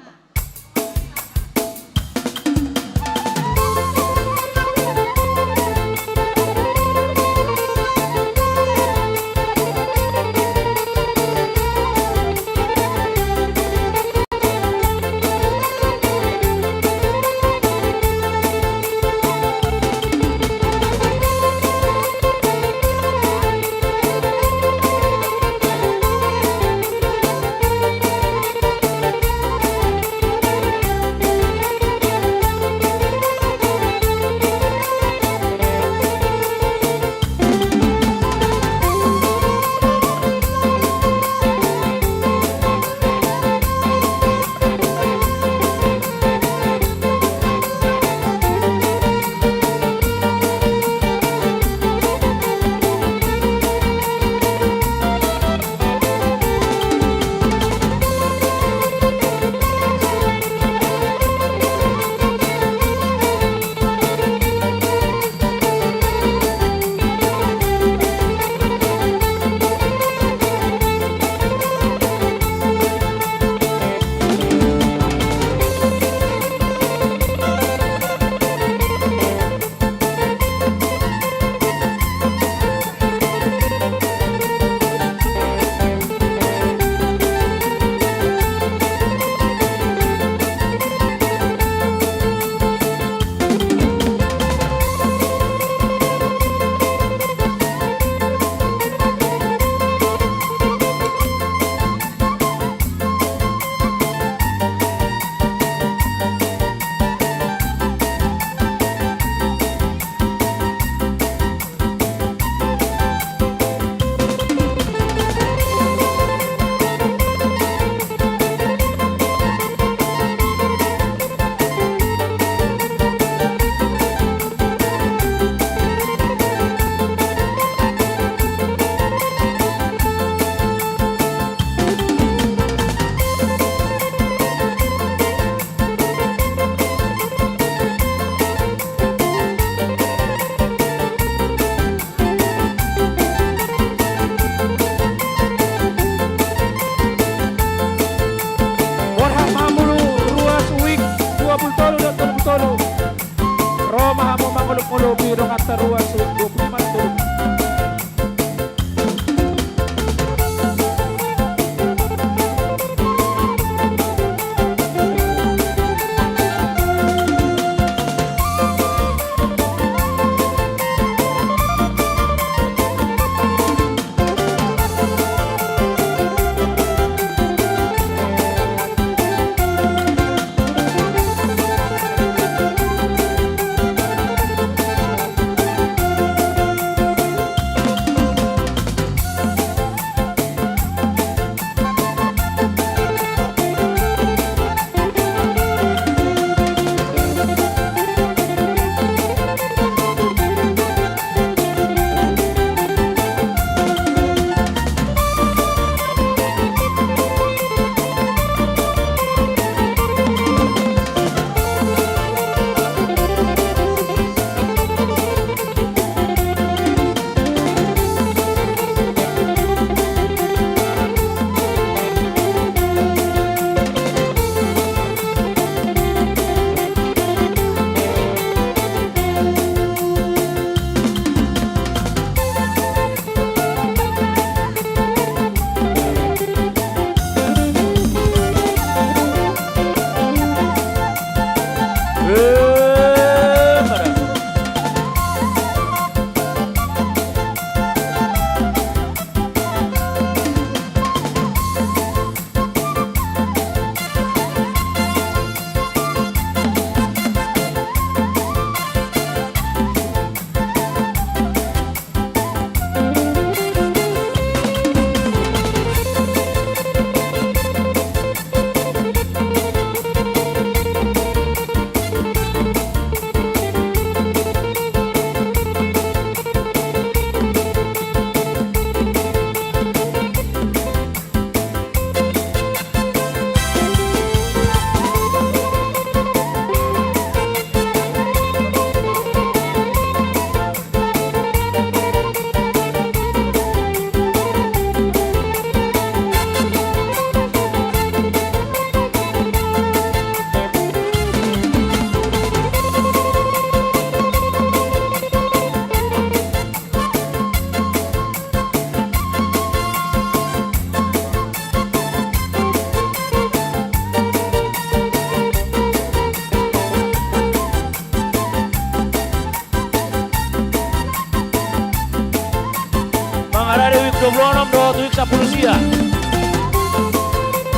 26 dohot week 10 sia.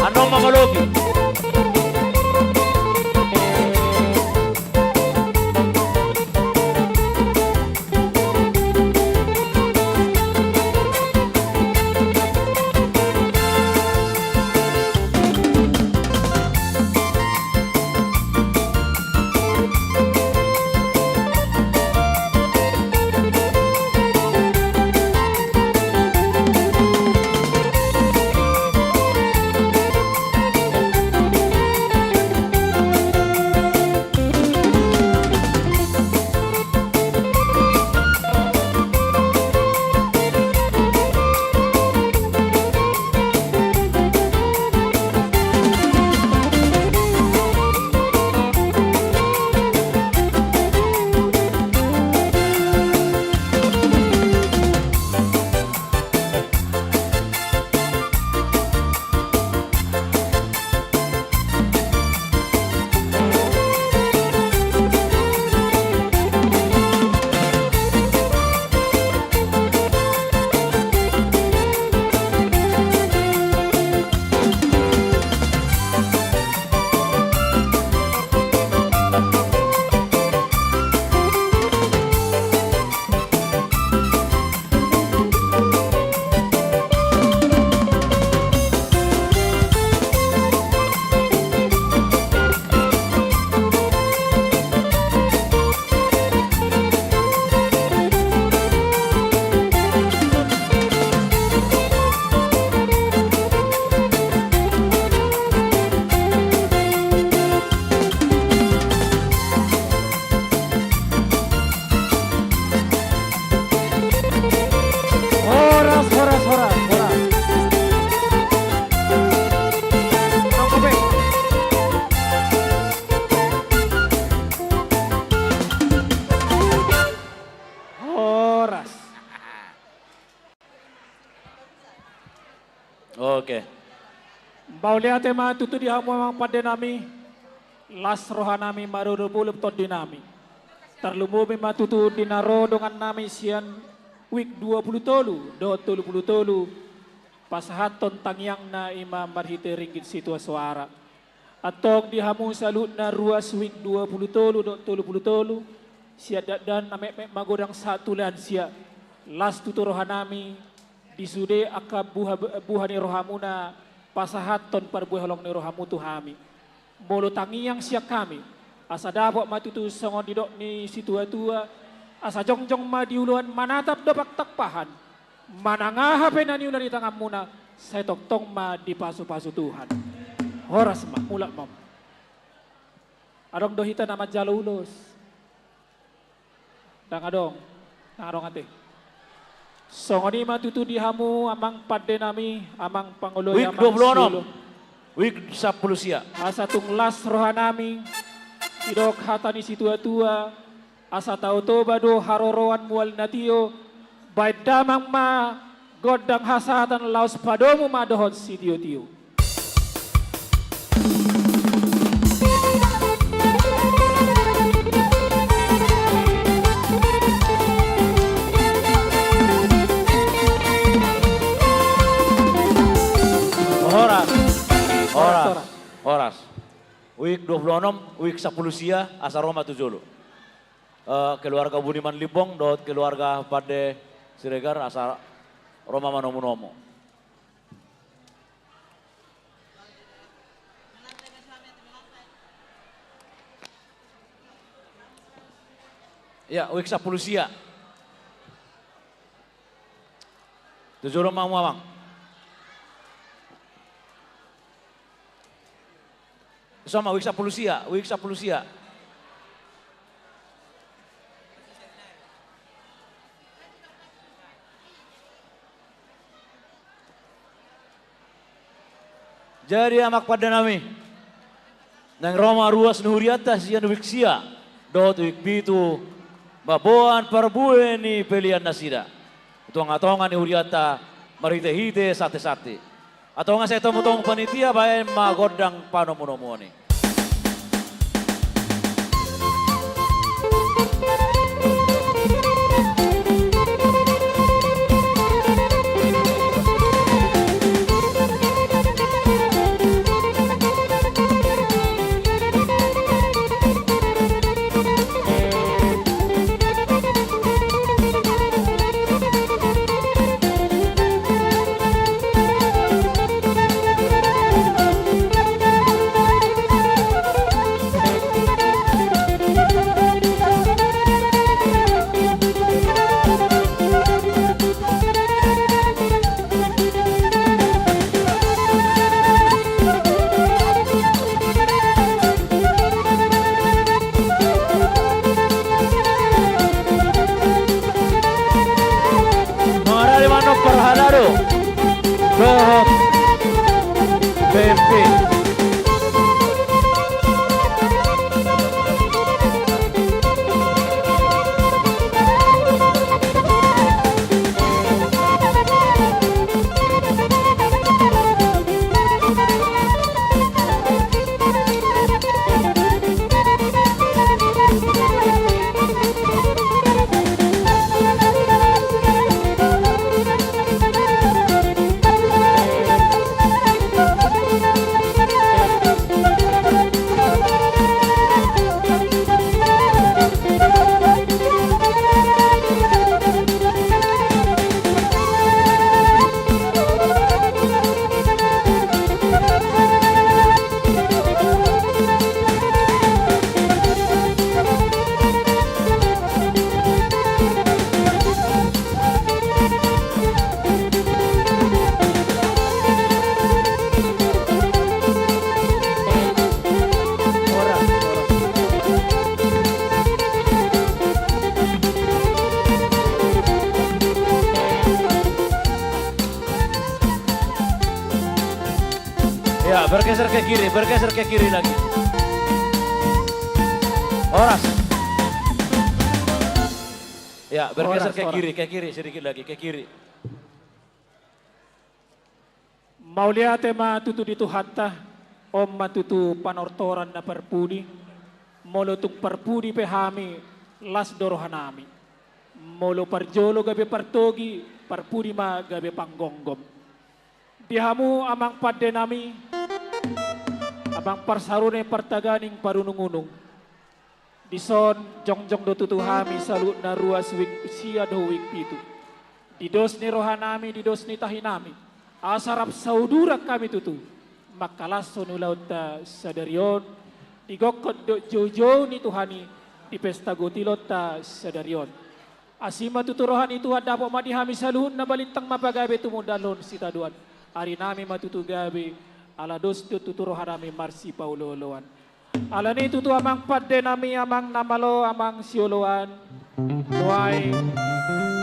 Anong mangolobi. Oke. Baulia tema tutu di hamu memang pada nami las rohanami marudupul tot dinami. Terlumu memang tutu dinaro dengan nami sian week 20 tolu do 30 tolu pasahaton tangyang na imam marhite ringgit situa suara. Atong di hamu salut na ruas week 20 tolu do 30 tolu sia dan name magodang satu lan sia las tutu rohanami disude akab buhani rohamuna pasahaton parbuah holong ni rohamu tuhami molo tangi yang siak kami asa dapok matutu songon didok ni situa-tua asa jongjong ma diuluan manatap dapak takpahan manangah penani ular di tangan muna saya tong ma di pasu-pasu Tuhan horas ma mulak mam adong dohita nama jalulus dang adong ate songoni matutu di hamu amang pade nami amang pangulo week 26 week 10 sia asa tunglas rohanami idok hatani situa-tua asa tau toba do haroroan mual natio baik damang ma godang hasatan laos padomu ma dohot si tio-tio. Horas. Week 26, week 10 sia, asa Roma tujolo. Keluarga Budiman Limbong, dot keluarga Pade Siregar, asa Roma manomu-nomu. Ya, week 10 sia. Tujolo mamang. Sama week 10 sia, week 10 sia. Jadi amak pada nami. Nang Roma ruas nuhuriata sian week sia. Dot week bitu baboan parbue ni pelian nasida. Tuang-atongan ni huriata marite-hite sate-sate. Atau nga saya temu-temu panitia bae magodang panomunomo ni. Perhalado dohot BMP. Ya, bergeser ke kiri lagi. Oras. Ya, bergeser ke kiri sedikit lagi, ke kiri. Mauliate matutu ditu hatta, om matutu panortoran na perpudi, molotuk perpudi pehami, las dorohanami. Molo parjolo gabe partogi, parpudi ma gabe panggonggom. Dihamu amang padde nami, amang parsarune partaganing parunungunung. Dison jongjong do tutuhami salut na ruas wik sia do wik pitu. Didos ni rohanami, didos ni tahinami. Asarap saudura kami tutu. Makalas sonulaut ta sadarion. Digokot do jojo ni tuhani di pesta gotilot ta sadarion. Asima tuturohan itu hadapo madihami saluhun na balintang mapagabe tumundalon sitaduan. Ari nami matutu gabi ala dos tuturo harami marsi pauloloan. Ala ni tutu amang padde nami amang namalo amang sioloan. Nuay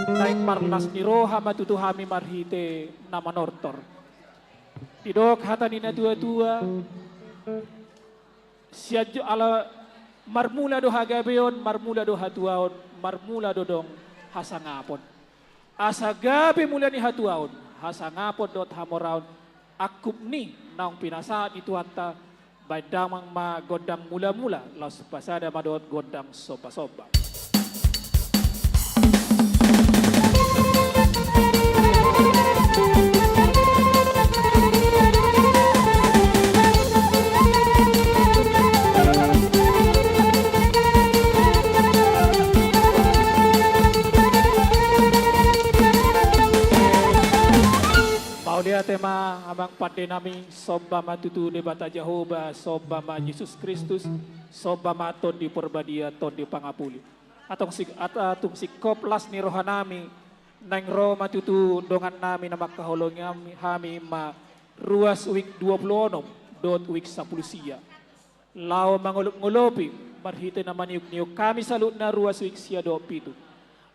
naik marlas ni roha matutu hami marhite namanortor. Tidok hatani na tua-tua. Siadjo ala marmula do hagabeon, marmula do hatuaon, marmula do dong hasangapon. Asa gabi mula ni hatuaon. Hasangapon dot hamoraun akup ni naong pinasaan itu hanta baydamang ma godang mula-mula laus pasada madot godang sopa-sopa. Dia tema abang pade nami soba matutu debata Jehovah soba ma Yesus Kristus soba ma ton di perbadia ton di pangapuli atong sikop las ni rohanami nang ro matutu dongan nami na makahulong hami ma ruas wik 26 dot wik 10 sia lao mangulop-ngulopi marhite na maniuk-niuk kami salut na ruas wik sia do pitu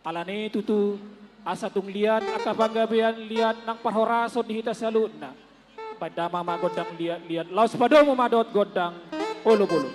alane tutu asa tung lian akabanggabean lian nang parhorason dihita salutna padama magodang lian laos padomo madot godang olo-bolo.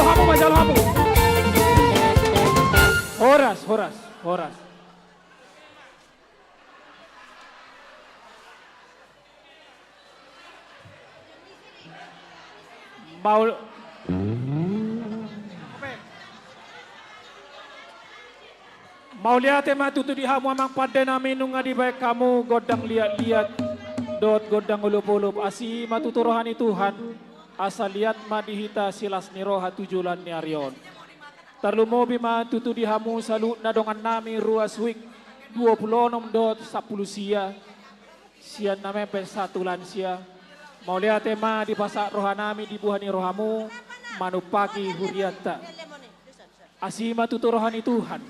Majalo hamu. Horas. Mau lihat tema tutu di hamu amang pada nami nunga di baik kamu godang lihat dot godang ulup asi matutu rohani Tuhan asa lihat madihita silas niroha tujulan ni Arion. Terlumo bima tutu di hamu salu nadongan nami ruas wik 26 dot 10 sia namempe satu lansia. Mau lihat tema di pasak rohanami di buhani rohamu manupaki huriata. Asima tutu rohani Tuhan.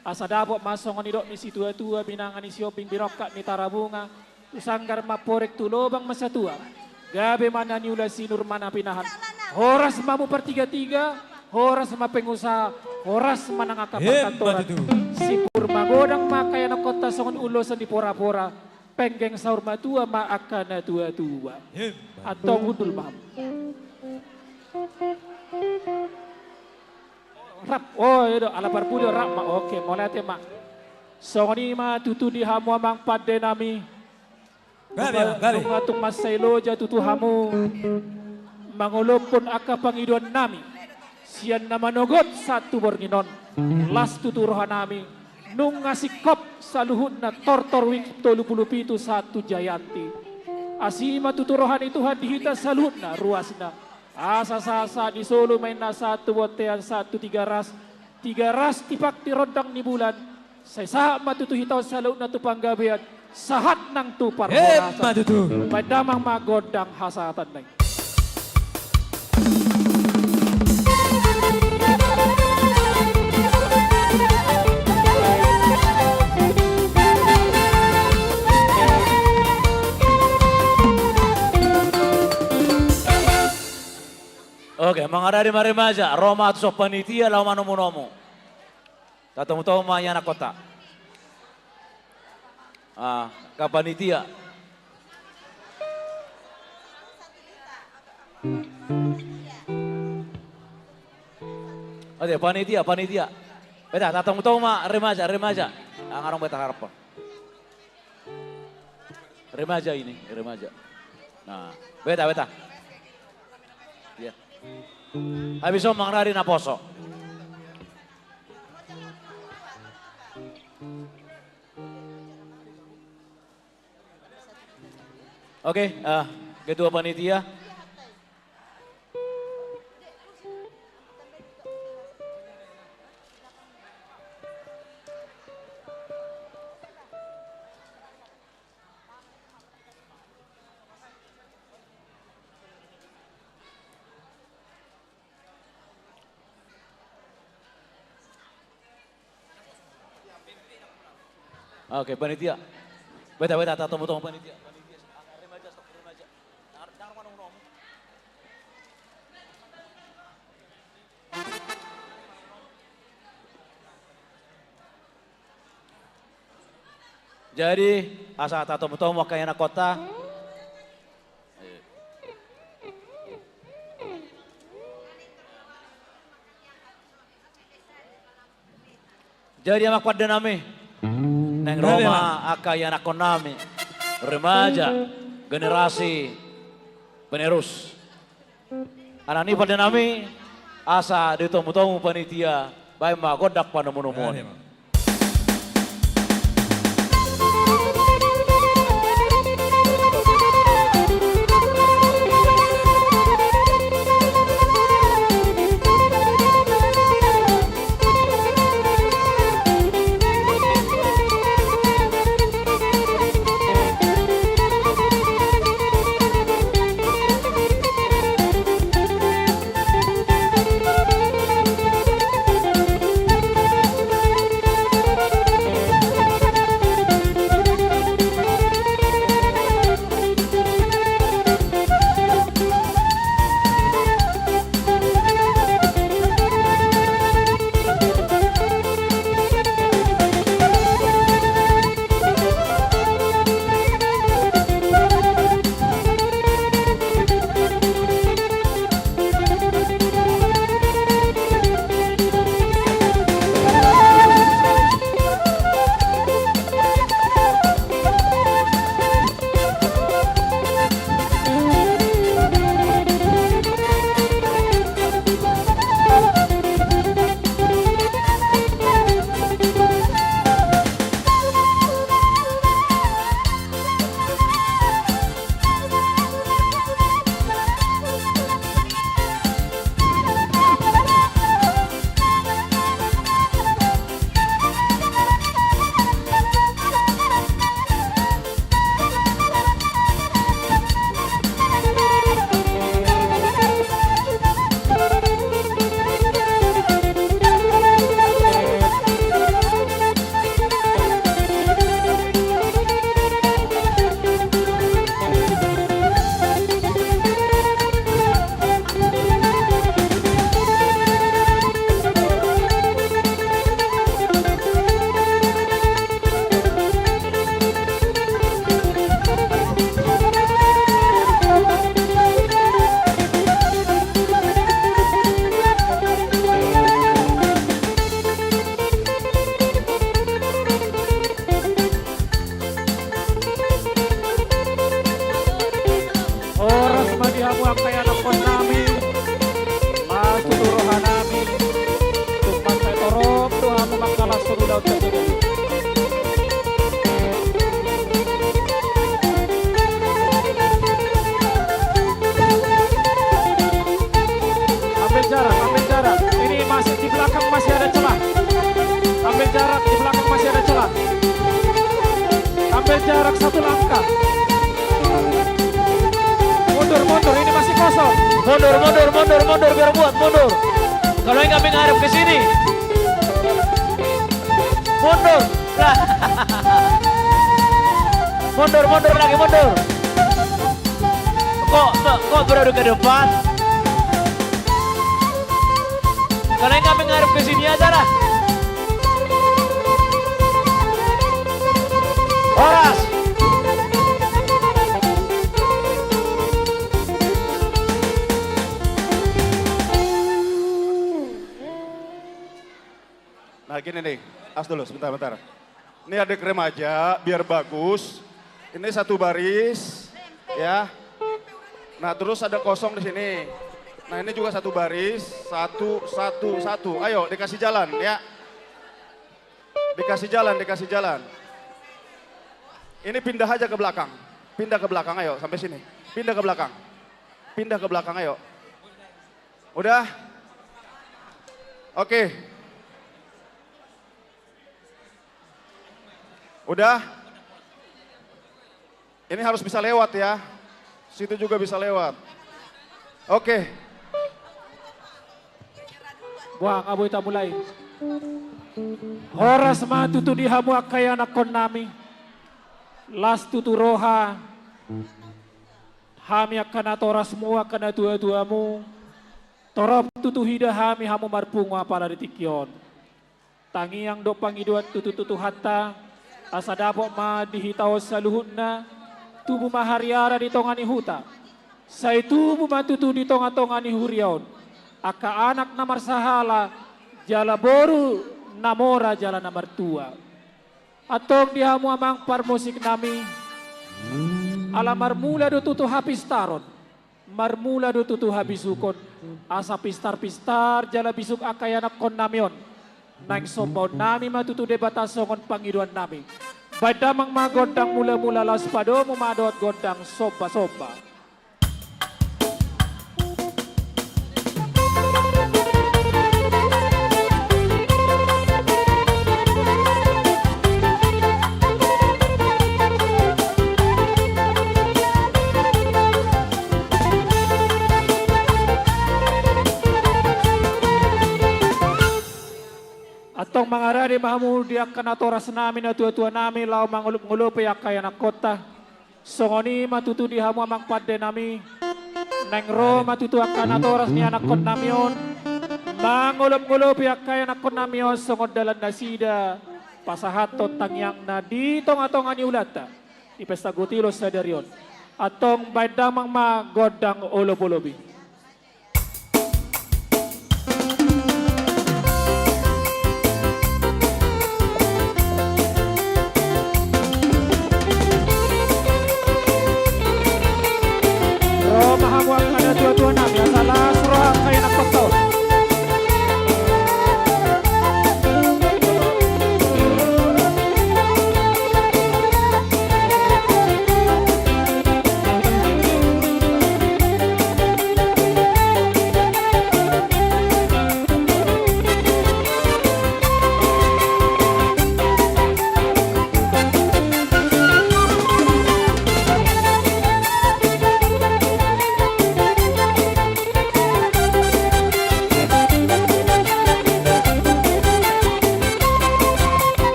Asa dapok masongan idok ni si tua-tua binangan ni sioping birokat ni tarabunga. Usanggar maporek tu lobang masa tua. Gabe mana niula sinur mana pinahan. Horas mamu per 3-3. Horas ma pengusaha. Horas manang akapan Sipur magodang makaya na kota songon ulosan di pora-pora. Penggeng saur matua maakana tua-tua. Atau gudul mam. Rap, oh itu ala parpudo rap ma oke mulai tema. Songoni ma tutu di hamu amang pade nami. Gabi. Ngatung masailo tutu hamu. Mangolopon aka pangiduan nami. Sian nama nogot satu borginon. Las tutu rohanami. Nung ngasih kop saluhut na tortor wing tolupulupitu satu jayanti. Asima tutu rohani Tuhan dihita saluhut na ruasna. Asa-sasa di Solo main na satu botean satu 3 ras. 3 ras tipak ti rodang ni bulan. Say sahak matutu hitaw sa laut na tupanggabian. Sahat nang tupar horasan. Padamang magodang hasatan na. Oke, mengadari remaja, Roma atau panitia lawan nomu. Tahu maya anak kota. Ke panitia. Oke, panitia. Beta, tahu ma remaja. Ngarang beta harap. Remaja ini. Nah, beta. Ya. Habis itu mengrari na poso. Oke, ketua panitia. Oke, panitia. Beta, tunggu panitia. Remaja. Jadi, asa tunggu kayana kota. Jadi amak pada nami. Neng Roma akaya anak konami remaja generasi penerus anak ini pada nami asa ditemu panitia baik magodak pada monomon. laut terbuka. Ambil jarak. Ini masih di belakang masih ada celah. Ambil jarak, di belakang masih ada celah. Ambil jarak 1 langkah. Mundur, ini masih kosong. Mundur, biar buat, mundur. Kalau yang kami ngarep ke sini. Mundur. Lah. mundur lagi. Kok beradu ke depan? Kalau yang kami ngarep ke sini aja lah. Horas. Nah gini nih, dulu sebentar. Ini ada remaja biar bagus. Ini 1 baris, ya. Nah terus ada kosong di sini. Nah ini juga 1 baris, 1. Ayo dikasih jalan ya. Dikasih jalan. Ini pindah aja ke belakang. Ayo sampai sini. Pindah ke belakang, ayo. Udah? Oke. Udah? Ini harus bisa lewat ya. Situ juga bisa lewat. Oke. Buang abu kita mulai. Horas matutu dihamu akai anak konami. Las tutu roha. Hami akan atora semua kena tua-tuamu. Torop tutu hida hami hamu marpungu apala ditikion. Tangi yang do pangiduat tutu hatta. Asa dapok ma dihitau saluhutna. Tubuh mahariara di tongani huta. Sai tubuh matutu di tonga-tongani huriaun. Aka anak namar sahala. Jala boru namora jala namar tua. Atong dihamu amang par musik nami. Ala marmula do tutu habis taron. Marmula do tutu habis ukon. Asa pistar jala bisuk akayanak kon namion. Nang sombau nami matutu debata songon pangiduan nami. Badamang magodang mula-mula las pado memadot godang soba-soba. Atong mangarari mahamu diakan atoras namin na tua-tua namin lau mangulup-ngulupi akay anak kota. Songoni matutu dihamu amang padde nami. Nengro matutu akan atoras ni anak kon namion. Mangulup-ngulupi akay anak kon namion songod dalan nasida. Pasahatot tangyang na di tong-atongan ni ulata. Di pesta gutilo sa darion. Atong baydamang magodang ulup-ulubi. Mahamuang ada tua-tua nabi asalah surah kaya nak foto.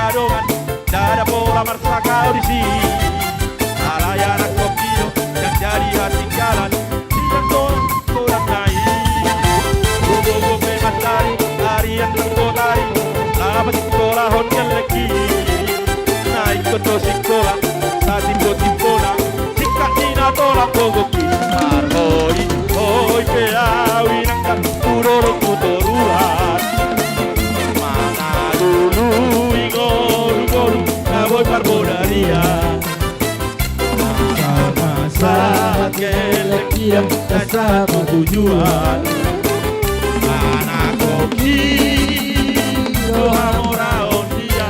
kadongan dada pola marsa kau di sini alayanak kokio yang jadi hati jalan dia tolong naik gogo pematari harian tengkotari lama sekolah hotel lagi naik ke sekolah saat timbo-timbona sikat nina tolak gogo kitar hoi hoi keawi nangkan turoro kutoruan mana dulu ingoru-ngoru naboy parbodaria masa kelekian tak satu tujuan mana koki doa moraon dia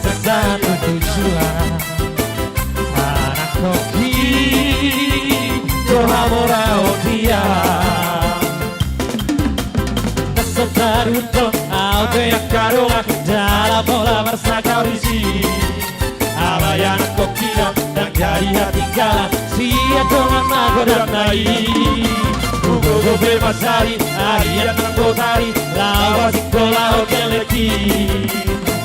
sesatu tujuan anak koki doa morao dia Sesaruto auto yang karungan dalam bola mersa kau di sini abayan koki dan jadi hati galah sia dengan nagoda naik Gugu bebasari harian tengkotari lawa sekolah hotel leki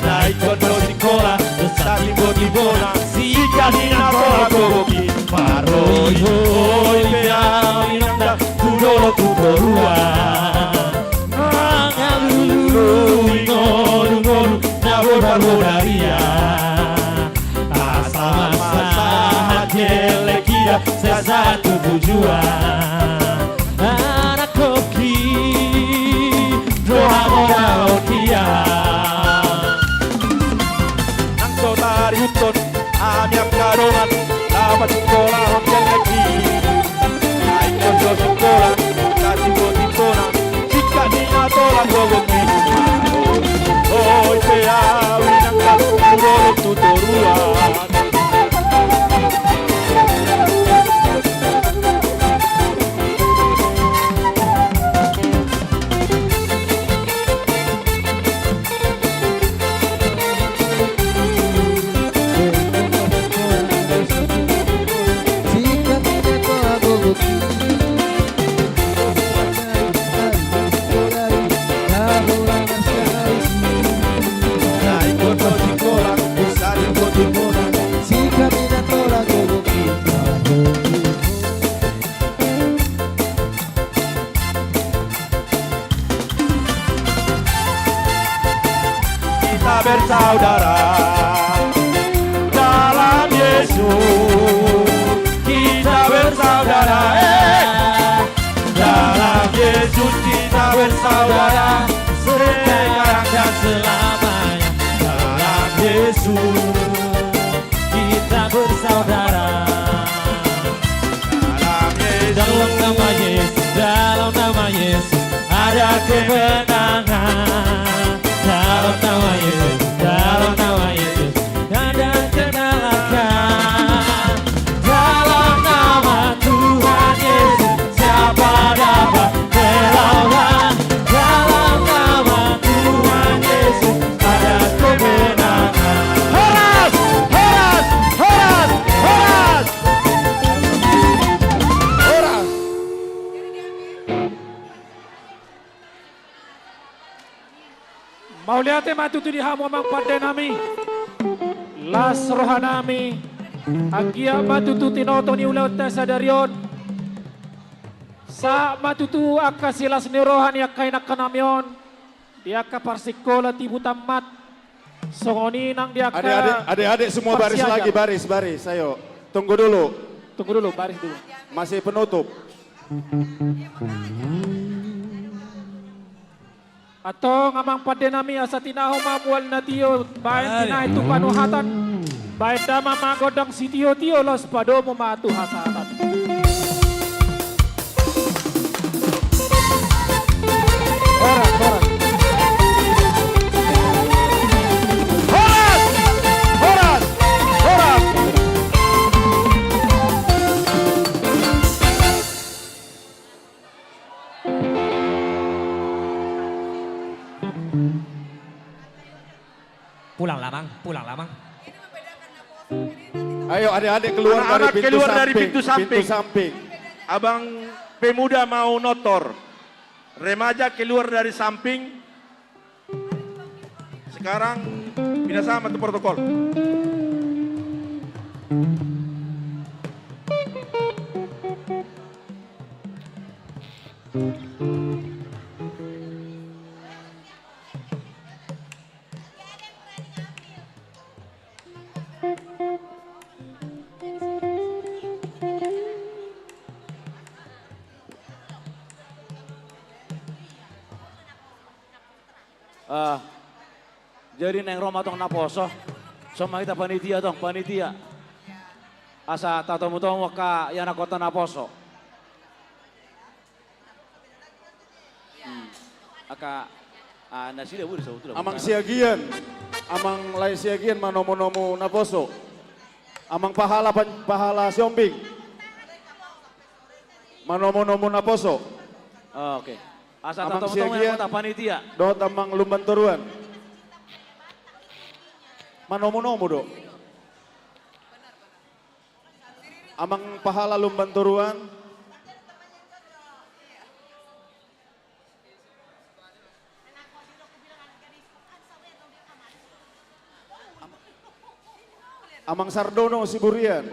naik kondo sekolah besar timbo-timbona sikat nina tolak gogoki paroi hoi beawi nanda tudoro tutoruan mangalulu ingoru-ngoru naboda-bodaria asa-asa hajelekia sesatu tujuan anak koki doa morao dia Utun, amiak kadongan, dapat sekolah hotel lagi. Naik kondo sekolah, kasih timbo-timbona, jika nina tolak gogoki. Oh, peawi nangkap, turoro tutoruan. Bersaudara dalam Yesus kita bersaudara dalam Yesus kita bersaudara sekarang dan selamanya dalam Yesus kita bersaudara dalam nama Yesus dalam nama Yesus ada kemenangan dalam nama Yesus dalam nama Yesus ada kemenangan dalam nama Tuhan Yesus siapa dapat melawan dalam nama Tuhan Yesus ada kemenangan horas horas horas horas horas Mauliate matutu di hamu amang pada nami las rohanami agia matutu tinoto ni ulau tasadarion Sa matutu aka silas ni rohan ya kay nakanamyon. Dia ka parsikola tibu tamat. Songoni nang dia ka. Adik-adik semua baris Parsiaga. lagi, baris. Ayo, tunggu dulu. Baris dulu. Masih penutup. Atau ngamang padenami asa tinaho mamual na tiyo. Bayan tina itu panuhatan. Bayan dama magodang si tiyo-tiyo los pado mo matu hasatan. Horas. Pulang lamang. Ayo adik-adik keluar Anak-anak dari keluar dari pintu pintu samping. Abang pemuda mau notor. Remaja keluar dari samping. Sekarang pindah sama tuh protokol. Jadi neng Roma tong naposo, sama kita panitia. Asa tatomu ka yana kota naposo. Aka nasida buri sautu. Amang siagian, amang lai siagian manomo-nomo naposo. Amang pahala siombing. Manomo-nomo naposo. Oke. Asa Amang tatomu siagian, kota panitia. Dot amang lumban toruan. Manomo-nomo do. Amang pahala lumban toruan. Amang Sardono Siburian.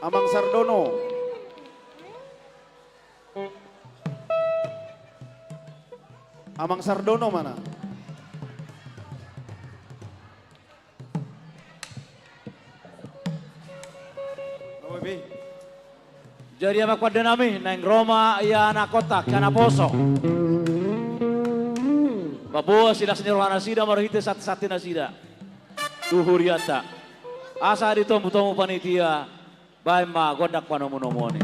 Amang Sardono. Amang Sardono mana? Jadi amak pada nami neng Roma ya anak kota kana poso. Babua sila senyerohana sida marahite sati nasida. Tuhuriata. Asa ditomu panitia bae ma godak panomo-nomone.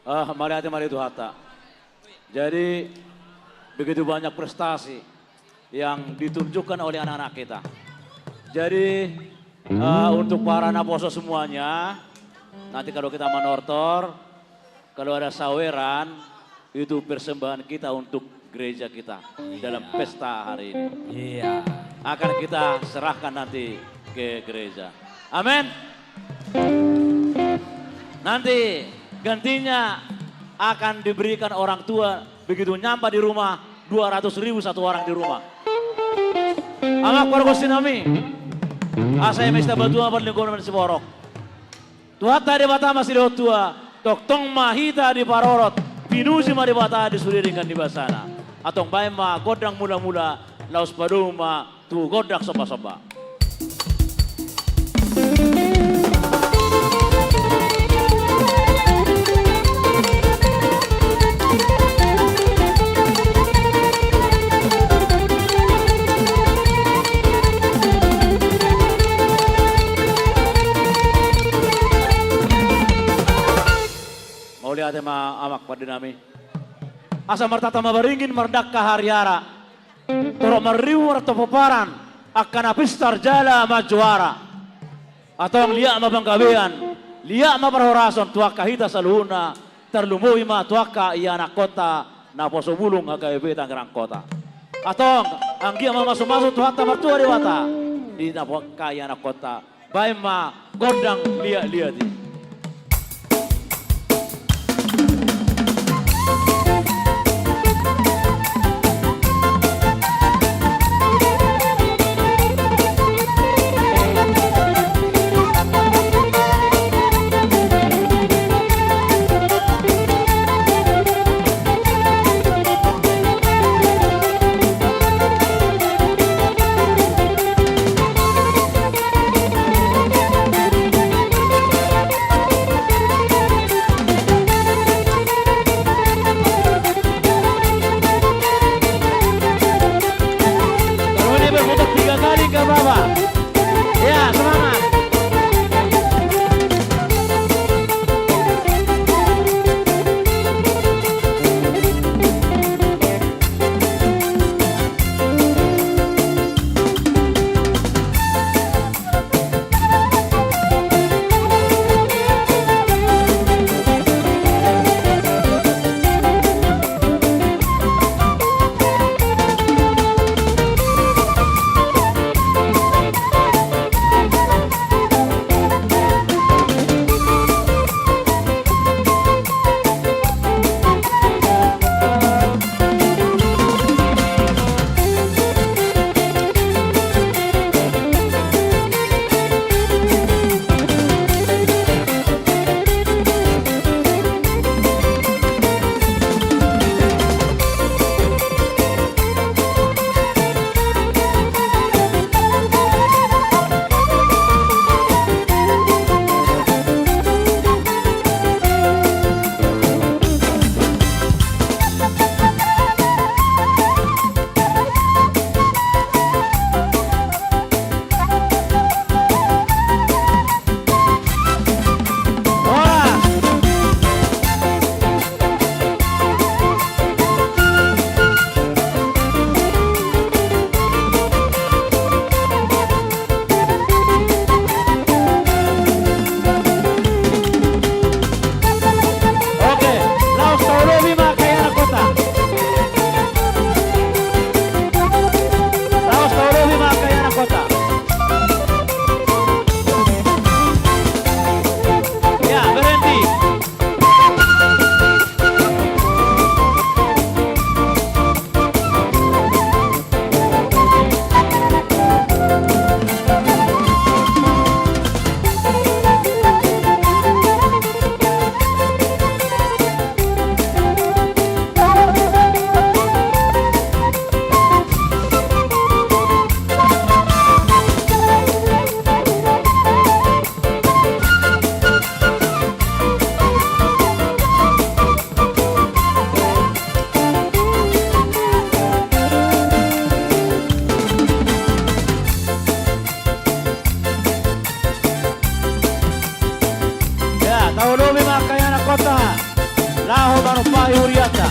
Mari itu Hatta. Jadi begitu banyak prestasi yang ditunjukkan oleh anak-anak kita. Jadi untuk para naposo semuanya, nanti kalau kita menortor, kalau ada saweran, itu persembahan kita untuk gereja kita dalam pesta hari ini. Iya. Akan kita serahkan nanti ke gereja. Amin. Nanti gantinya akan diberikan orang tua begitu nyampe di rumah 200.000 satu orang di rumah. Amak pargosinami. Asai mesta batua berlingkungan Siborok. Tuhatta di bata masih di tua. Toktong mahita di parorot. Pinusi ma di bata di suriringan di basana. Atong bae ma godang mula-mula laus paduma tu godak soba-soba. Mau lihat ma amak pada nami. Asa martata mabaringin mardak kahariara. Toro mariwar topoparan akan apistar jala majuara. Atau liak mabanggabean, liak mabarhorason tuak kahita saluhuna terlumui ma tuaka iya anak kota na poso bulung HKB Tangerang Kota. Atau anggia masuk-masuk tuhatta martua dewata di napoka iya anak kota. Bae ma godang liak-liak di. Manopai Huriata.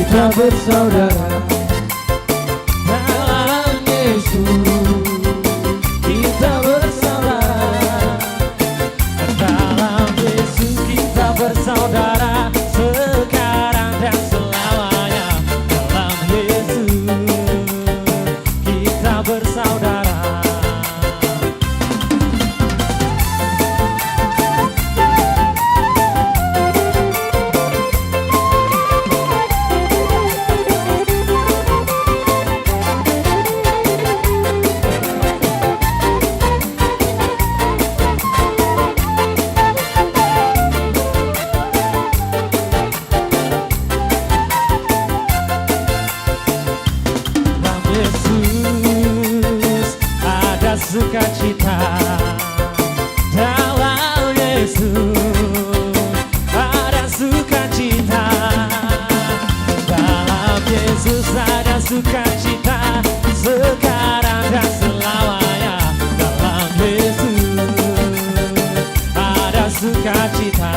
Kita bersaudara dalam Yesus. Kita bersaudara dalam Yesus. Kita bersaudara sekarang dan selamanya dalam Yesus. Kita bersaudara. Sukacita dalam Yesus, ada sukacita dalam Yesus, ada sukacita sekarang dan selamanya dalam Yesus, ada sukacita.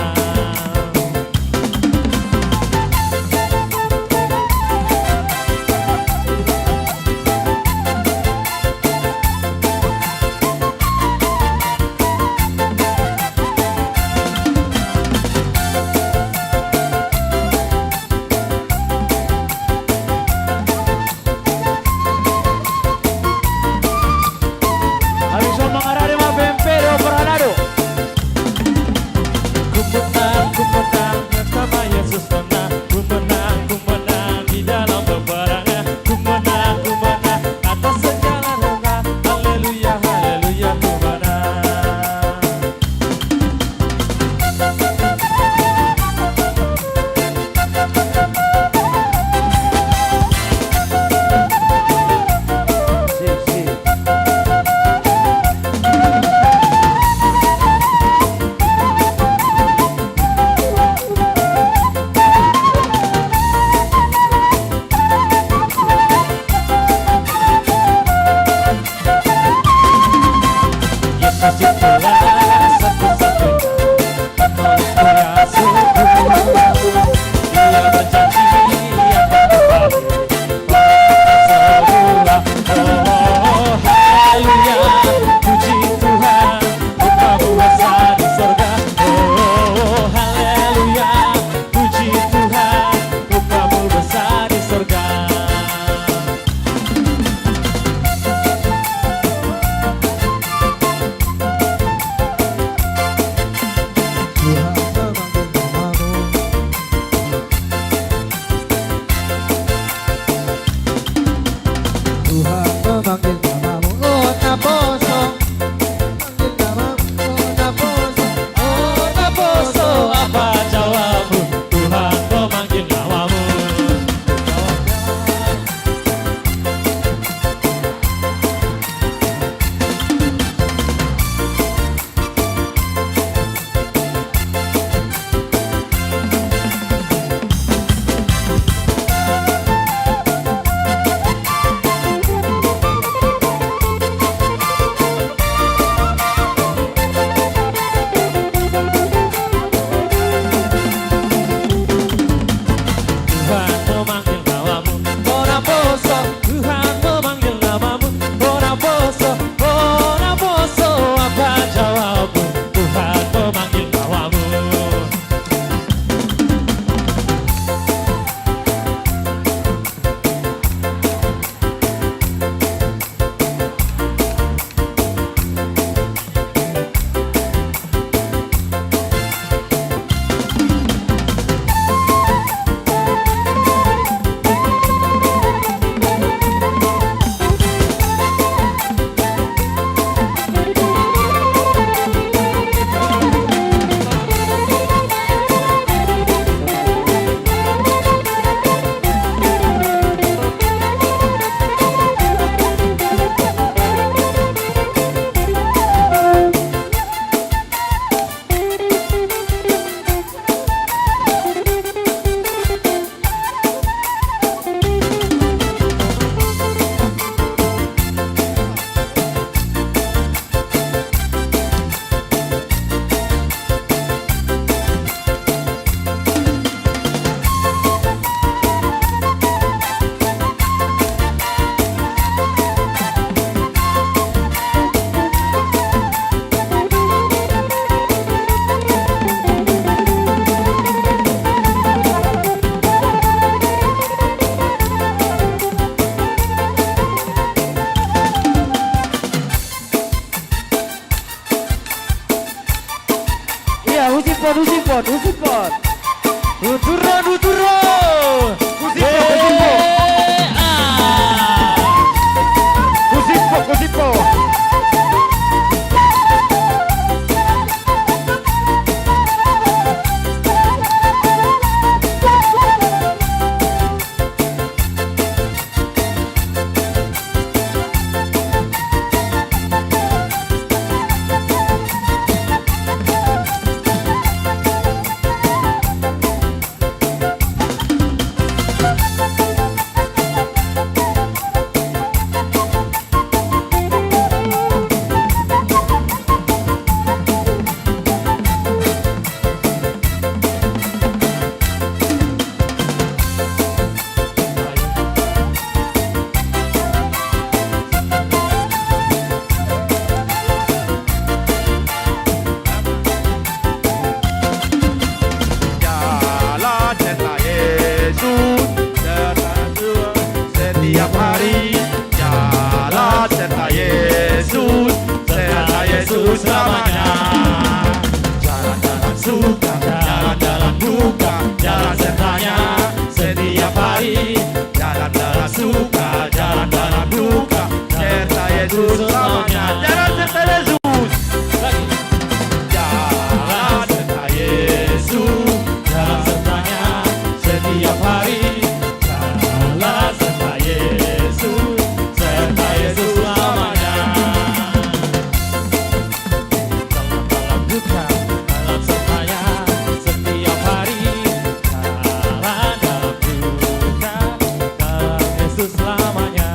usipon. Duturo. Kusipo. Setiap hari jalan serta Yesus selamanya. Jalan-jalan suka, jalan-jalan duka, jalan sertanya setiap hari. Jalan-jalan suka, jalan-jalan duka, serta Yesus selamanya. Jalan serta Yesus. Jalan serta Yesus, jalan sertanya setiap hari. Jalan serta Yesus selamanya. Dalam duka, dalam sertanya setiap hari. Jalan dalam duka, dalam Yesus selamanya.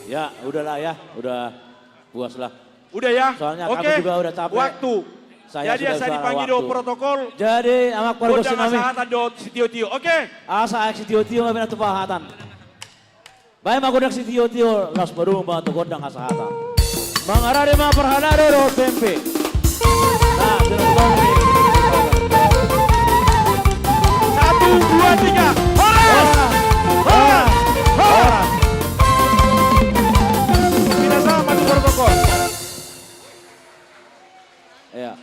Ya, udahlah ya, udah puaslah. Udah ya? Soalnya Oke. kami juga udah capek. Waktu. Jadi sudah saya dipanggil waktu. do protokol. Jadi amak keluarga Kodang sinami. asahatan do sitio-tio. Oke. Asa ak si tio-tio nga pinatupahatan. Baik magodak si tio-tio, las baru membantu kodang asahatan. Mangarari mga perhanado do tempe. Nah, tinutupang ini. 1, 2, 3. Horas! Horas! Horas! Minasama maju protokol. Ya.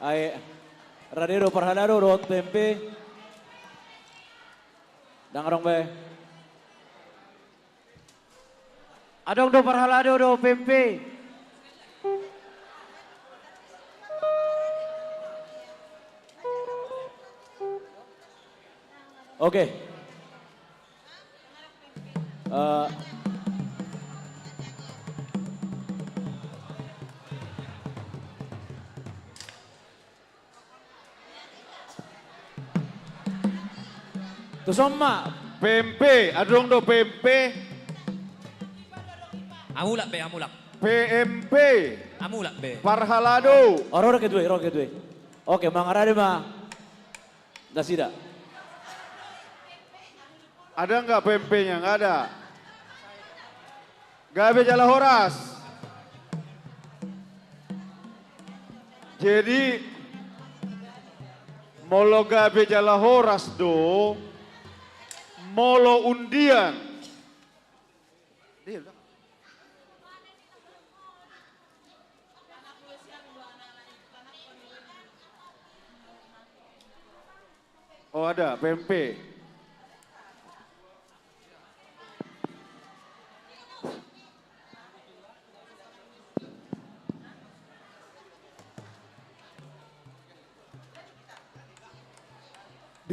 Ay, radero perhanado do tempe. Dangarong be. Adong do parhalado do pempe. Oke. Tusoma. PMP, adong do PMP. Amulak be, amulak. PMP. Amulak be. Parhalado. Oro kedua. Oke, mangarade ma. Dasida. Ada nggak PMP-nya? Nggak ada. Gabe Jala Horas. Jadi molo gabe Jala Horas do molo undian. Oh ada PMP.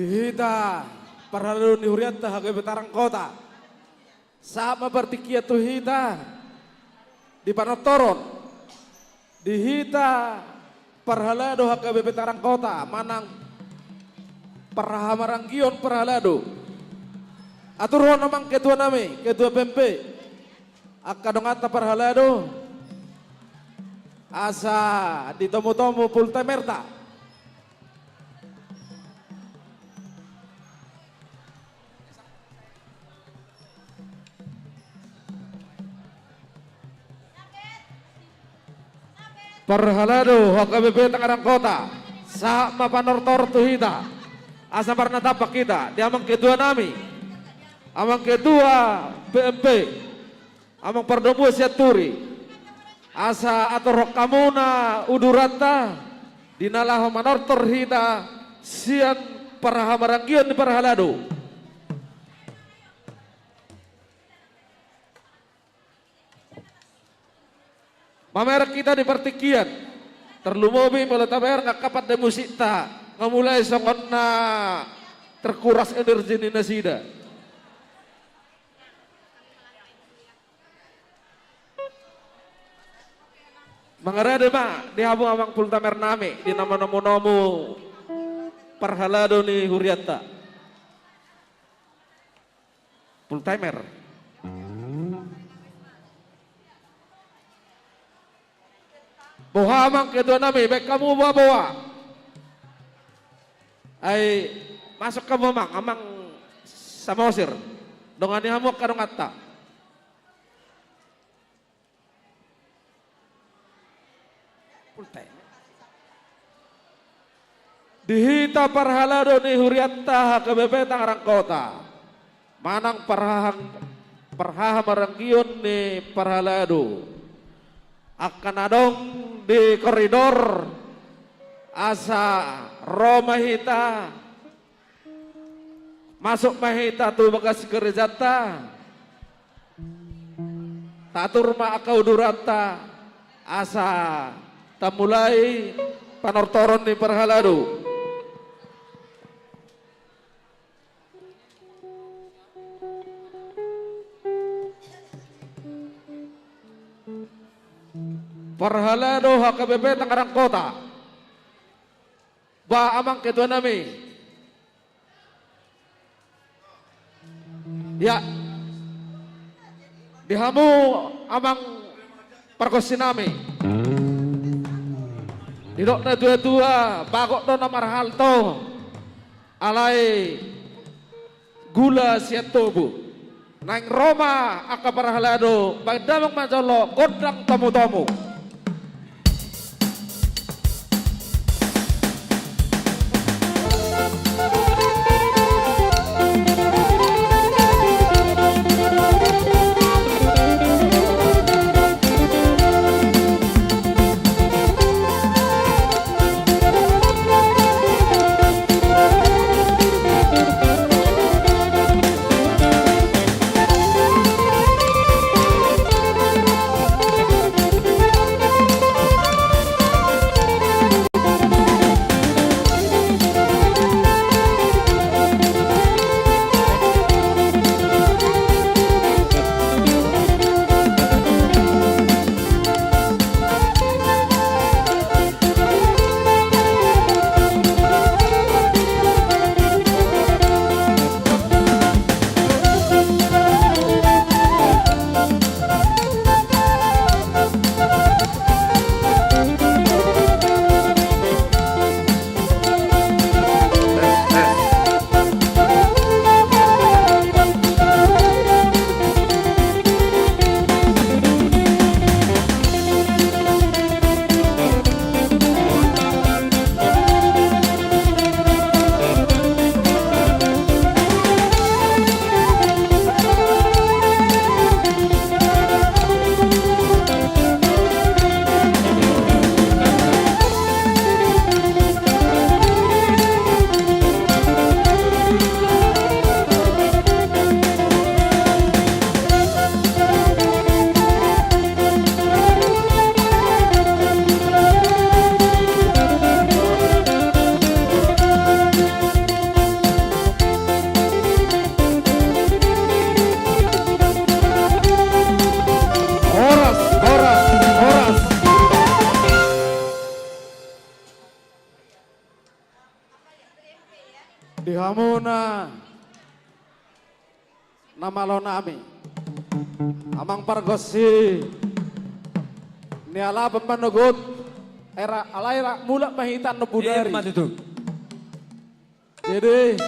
Dihita parhalado ni Huriatta hagai betarang kota. Sama bertikia tuhita di Panotoron. Dihita parhalado hagai betarang kota manang Parahamaranggion parhalado. Aturon namang ketua nami, ketua PMP. Akadongata parhalado. Asa ditomo-tomo pultamerta. Parhalado HKBP Tangerang Kota. Sa mapanortor tuhita. Asa parna tapak kita. Di amang ketua nami. Amang ketua PMP. Amang pardobu siaturi. Asa ator kamuna udurata dinalah manortor hita sian parahamaranggion di parhalado. Mamer kita di pertikian terlumobi meletamer ngakapat de musikta ngamulai songon na terkuras energi ni nasida. Mangarade ma di habung amang pultamer nami di nama nomu parhalado ni Huriatta. Pultamer. Bohamang ketua nami baik kamu bawa. Ay masuk kamu amang samosir. Dongani hamuk kadong atta. Dihita parhalado ni Huriatta HKBP Tangerang Kota. Manang parhamaranggion ni parhalado. Akan adong di koridor asa Romahita masuk mahita tu bagas kerjata tatur ma akau durata asa tamulai panortoron di parhalado. Parhalado HKBP Tangerang Kota. Ba amang ketua nami. Ya. Dihamu amang perkosi nami. Didok na tua-tua bagok do namar halto. Alai gula siatobu. Nang Roma aka parhalado bagdamang majolo godang tamu-tamu. Rohamuna namalo nami amang pargosi ni ala pemanugut era alaira mula mahitan no budari jadi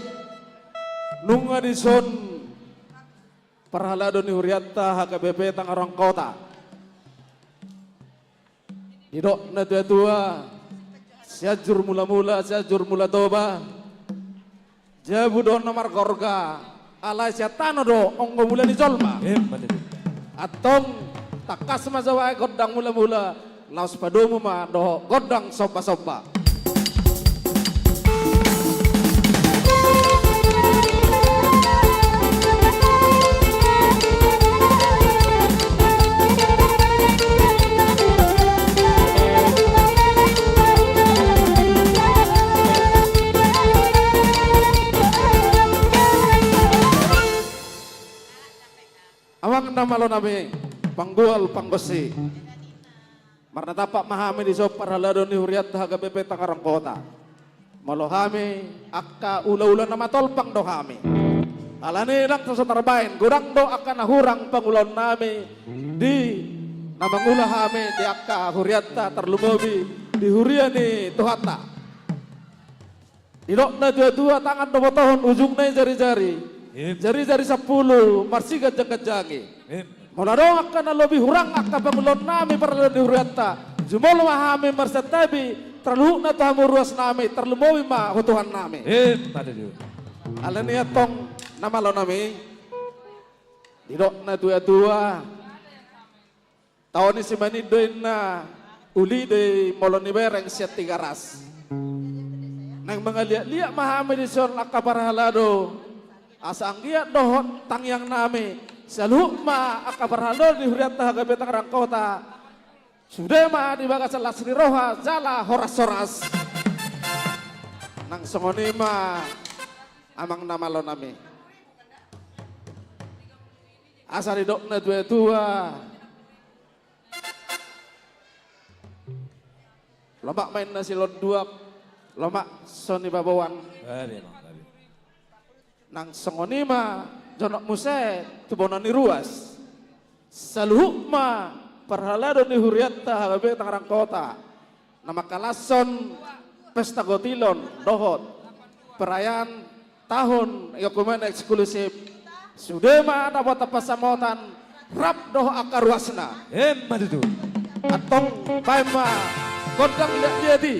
nunga dison parhalado ni huriatta HKBP Tangerang Kota hidok na tua siajur mula-mula siajur mula toba jabu do nomor gorga ala syatano do onggo mula di jolma atong takas mazawa godang mula-mula laos padomu ma do godang sopa-sopa awang namalo nami panggual panggosi marna tapak mahami di sop parhalado ni huriat HKBP Tangerang Kota malohami akka ula-ula nama tolpang do kami alani lang sa tarbain gurang do akka nahurang pangulon nami di namangula kami di akka huriatta terlumobi di huriani tuhata ilok na dua-dua tangan do botohon ujung na jari-jari jari-jari 10 marsiga jangka-jangi Maladong akan lebih hurang akan pangulon nami para di huriatta jumol mahami marsatabi terluhuk na tahamu ruas nami terlumowi ma hutuhan nami alani atong namalo nami didok na tua-tua tahun si manidoin na uli de moloni bereng siat 3 ras nang mga liak-liak mahami di son akabarhalado asang dia dohon tangyang nami saluma akabarhalado di huriatta HKBP Tangerang Kota sudah ma di bagas lasri roha jala horas-horas nang songoni ma amang namalo nami asal didok na tua-tua lomak main nasi lot 2 lomak soni babawan nang songonima jonok muse tubonani ruas saluhuk ma parhalado ni huriatta HKBP Tangerang Kota nama kalason pesta gotilon dohot perayaan tahun ekumen eksklusif sudah ma dapat pasamotan rap doh akar wasna madu atong paima godang liat jadi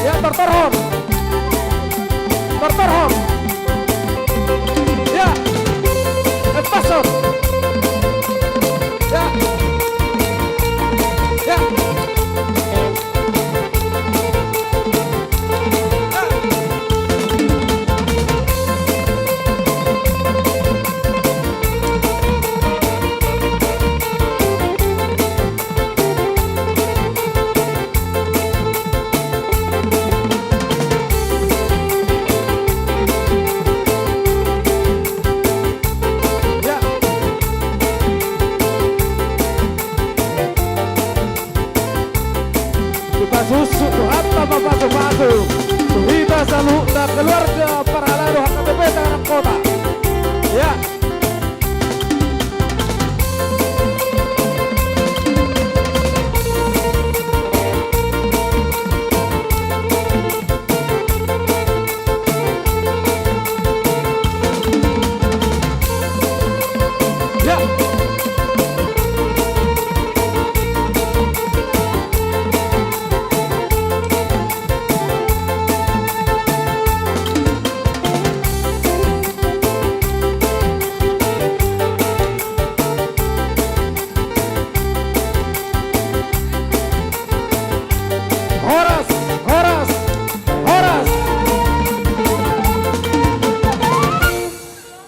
Ya, Tortorhon. Tortorhon. Ya. Pasor. Ya. Ya. Susu Tuhan tanpa pasu-pasu Tuhita selalu dan keluarga para lalu HKBP Tangerang Kota. Ya.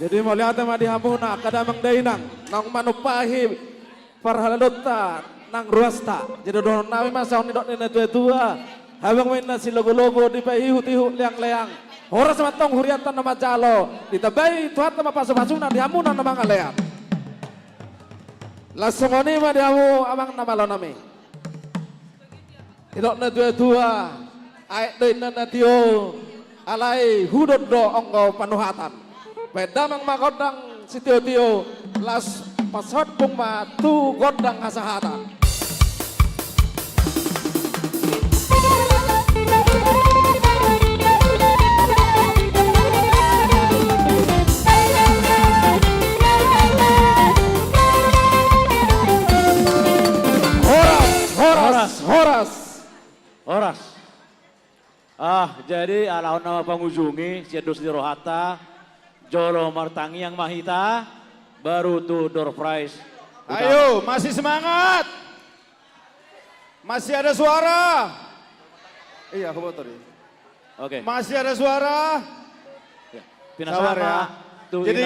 Jadi melihat di hamuna kadamang dainang nang manupahi parhaladota nang ruasta. Jadi doon namin masahon ni dok ni tua habang may na si logo-logo di pahihu-tihu liang-leang. Horas matong huriatan na majalo. Ditabay tuhat na mapaso-paso na di hamuna na mga leang. Lasong oni ma di hamu amang namalo nami. Idok na tua ay doon na tiyo alay hudod do onggo panuhatan. Pedamang magodang si Tio las pasot pung ma tu godang asahatan. Horas. Jadi alaun nama pengunjungi si Dus Rohata, Jolo Martangi yang Mahita, baru tuh door prize. Ayo, masih semangat. Masih ada suara. Iya, aku motor ya. Oke. Masih ada suara. Sabar ya. Jadi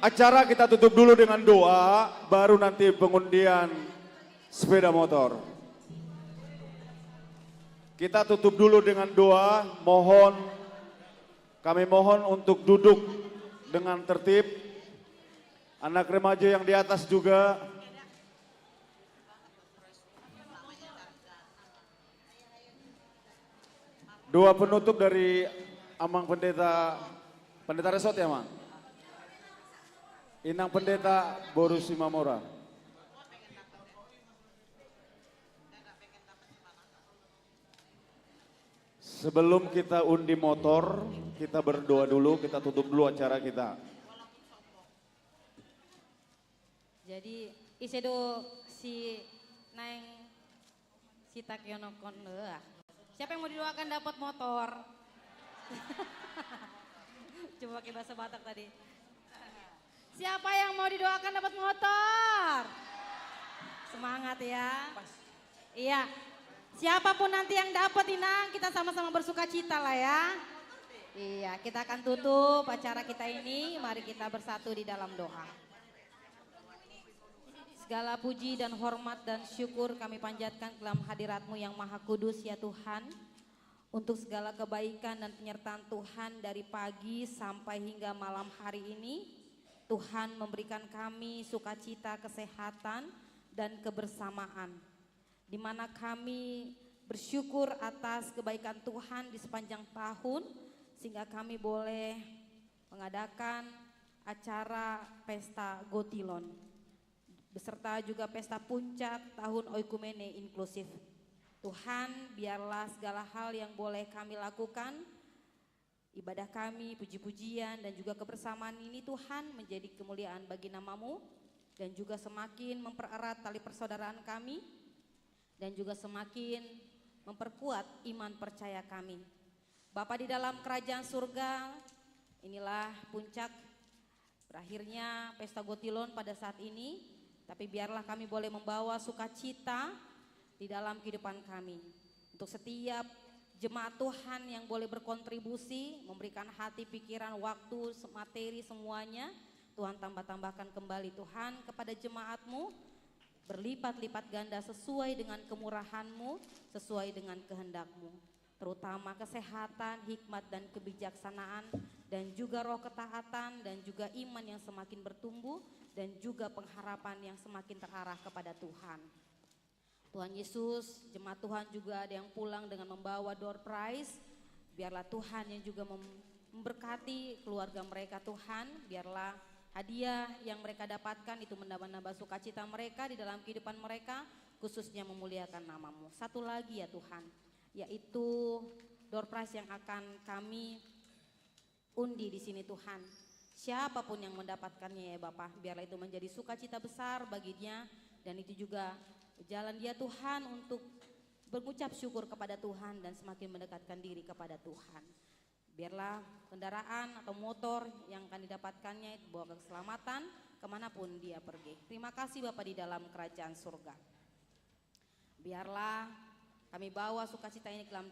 acara kita tutup dulu dengan doa, baru nanti pengundian sepeda motor. Kita tutup dulu dengan doa, kami mohon untuk duduk dengan tertib. Anak remaja yang di atas juga. Doa penutup dari Amang Pendeta Resot ya, Mang? Inang Pendeta Boru Simamora. Sebelum kita undi motor, kita berdoa dulu, kita tutup dulu acara kita. Jadi isedo si Neng si Takyono Konle. Siapa yang mau didoakan dapat motor? Coba pakai bahasa Batak tadi. Siapa yang mau didoakan dapat motor? Semangat ya. Iya. Siapapun nanti yang dapat Inang, kita sama-sama bersuka cita lah ya. Iya, kita akan tutup acara kita ini. Mari kita bersatu di dalam doa. Segala puji dan hormat dan syukur kami panjatkan ke dalam hadirat-Mu yang maha kudus ya Tuhan. Untuk segala kebaikan dan penyertaan Tuhan dari pagi sampai hingga malam hari ini. Tuhan memberikan kami sukacita, kesehatan dan kebersamaan. Di mana kami bersyukur atas kebaikan Tuhan di sepanjang tahun sehingga kami boleh mengadakan acara Pesta Gotilon beserta juga Pesta Puncak Tahun Oikumene Inklusif. Tuhan, biarlah segala hal yang boleh kami lakukan, ibadah kami, puji-pujian dan juga kebersamaan ini Tuhan menjadi kemuliaan bagi nama-Mu dan juga semakin mempererat tali persaudaraan kami dan juga semakin memperkuat iman percaya kami. Bapa di dalam kerajaan surga, inilah puncak berakhirnya Pesta Gotilon pada saat ini, tapi biarlah kami boleh membawa sukacita di dalam kehidupan kami. Untuk setiap jemaat Tuhan yang boleh berkontribusi, memberikan hati, pikiran, waktu, materi semuanya, Tuhan tambah-tambahkan kembali Tuhan kepada jemaat-Mu, berlipat-lipat ganda sesuai dengan kemurahan-Mu, sesuai dengan kehendak-Mu. Terutama kesehatan, hikmat dan kebijaksanaan, dan juga roh ketaatan, dan juga iman yang semakin bertumbuh, dan juga pengharapan yang semakin terarah kepada Tuhan. Tuhan Yesus, jemaat Tuhan juga ada yang pulang dengan membawa door prize. Biarlah Tuhan yang juga memberkati keluarga mereka Tuhan, biarlah hadiah yang mereka dapatkan itu menambah-nambah sukacita mereka di dalam kehidupan mereka, khususnya memuliakan nama-Mu. Satu lagi ya Tuhan, yaitu door prize yang akan kami undi di sini Tuhan. Siapapun yang mendapatkannya ya Bapak, biarlah itu menjadi sukacita besar baginya, dan itu juga jalan dia Tuhan untuk mengucap syukur kepada Tuhan dan semakin mendekatkan diri kepada Tuhan. Biarlah kendaraan atau motor yang akan didapatkannya itu bawa keselamatan kemanapun dia pergi. Terima kasih Bapak di dalam kerajaan surga. Biarlah kami bawa sukacita ini ke dalam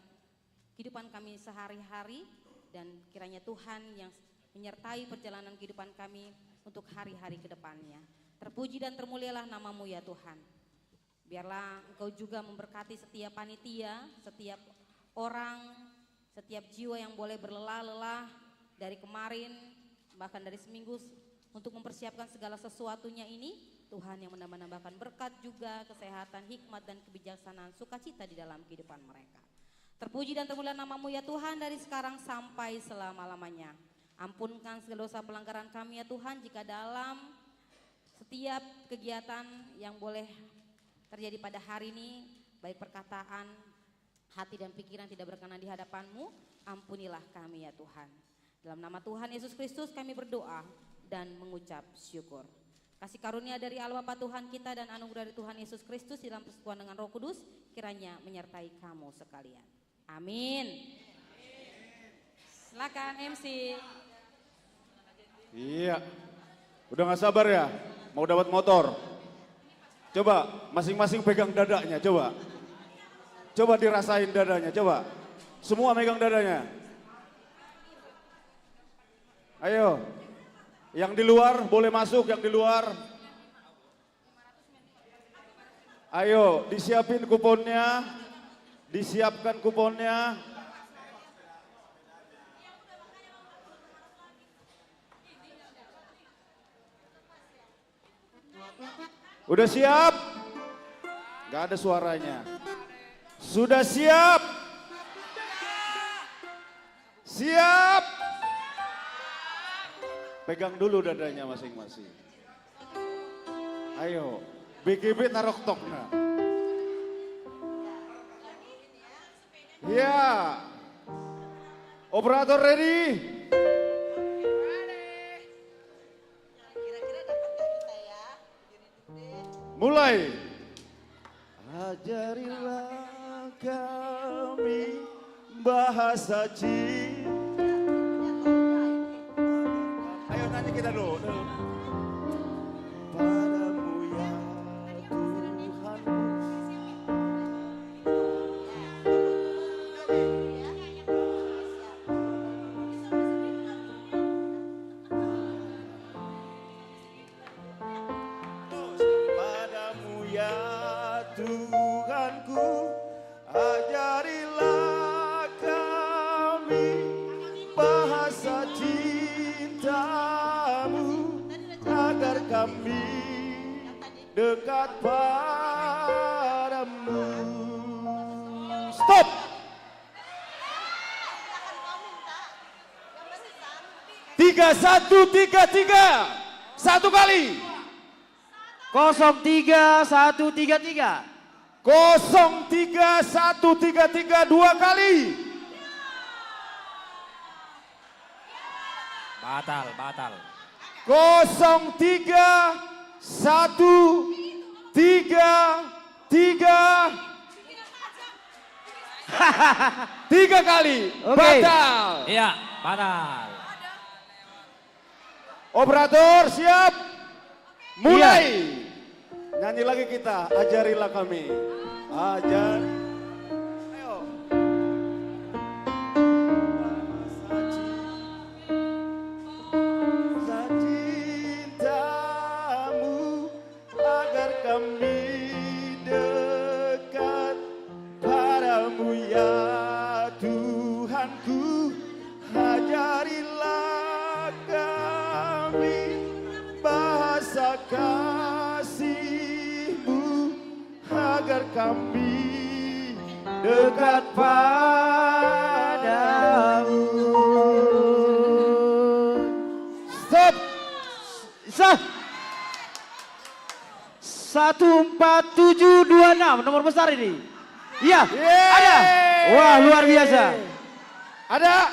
kehidupan kami sehari-hari, dan kiranya Tuhan yang menyertai perjalanan kehidupan kami untuk hari-hari ke depannya. Terpuji dan termulialah nama-Mu ya Tuhan. Biarlah Engkau juga memberkati setiap panitia, setiap orang, setiap jiwa yang boleh berlelah-lelah dari kemarin, bahkan dari seminggu untuk mempersiapkan segala sesuatunya ini. Tuhan yang menambah-nambahkan berkat juga, kesehatan, hikmat dan kebijaksanaan, sukacita di dalam kehidupan mereka. Terpuji dan termulia nama-Mu ya Tuhan dari sekarang sampai selama-lamanya. Ampunkan segala dosa pelanggaran kami ya Tuhan, jika dalam setiap kegiatan yang boleh terjadi pada hari ini, baik perkataan, hati dan pikiran tidak berkenan di hadapan-Mu, ampunilah kami ya Tuhan. Dalam nama Tuhan Yesus Kristus kami berdoa dan mengucap syukur. Kasih karunia dari Allah Bapa Tuhan kita dan anugerah dari Tuhan Yesus Kristus dalam persekutuan dengan Roh Kudus kiranya menyertai kamu sekalian. Amin. Silakan MC. Iya, udah gak sabar ya mau dapat motor. Coba masing-masing pegang dadanya, coba. Coba dirasain dadanya, coba. Semua megang dadanya. Ayo, yang di luar boleh masuk, yang di luar. Ayo, disiapin kuponnya, disiapkan kuponnya. Udah siap? Gak ada suaranya. Sudah siap? Siap? Pegang dulu dadanya masing-masing. Ayo, BGB taruh tokna. Ya. Operator ready? Mulai. Ajarilah kami bahasa cinta. Ayo nanti kita dulu. Padamu ya Tuhan. Padamu ya Tuhanku, ajarilah kami bahasa cintamu, agar kami dekat padamu. Stop! 3133 satu kali. 03133. 03133 dua kali. Batal. 03133. 3 kali. Oke. Batal. Iya, batal. Operator siap. Mulai. Nyanyi lagi kita. Ajarilah kami. Ajar. Ayo. Cintamu agar kami dekat padamu ya Tuhanku, ajarilah kami bahasa kasih-Mu agar kami dekat padamu. Stop. Sah. 14726 nomor besar ini. Iya, ada. Wah, luar biasa. Ada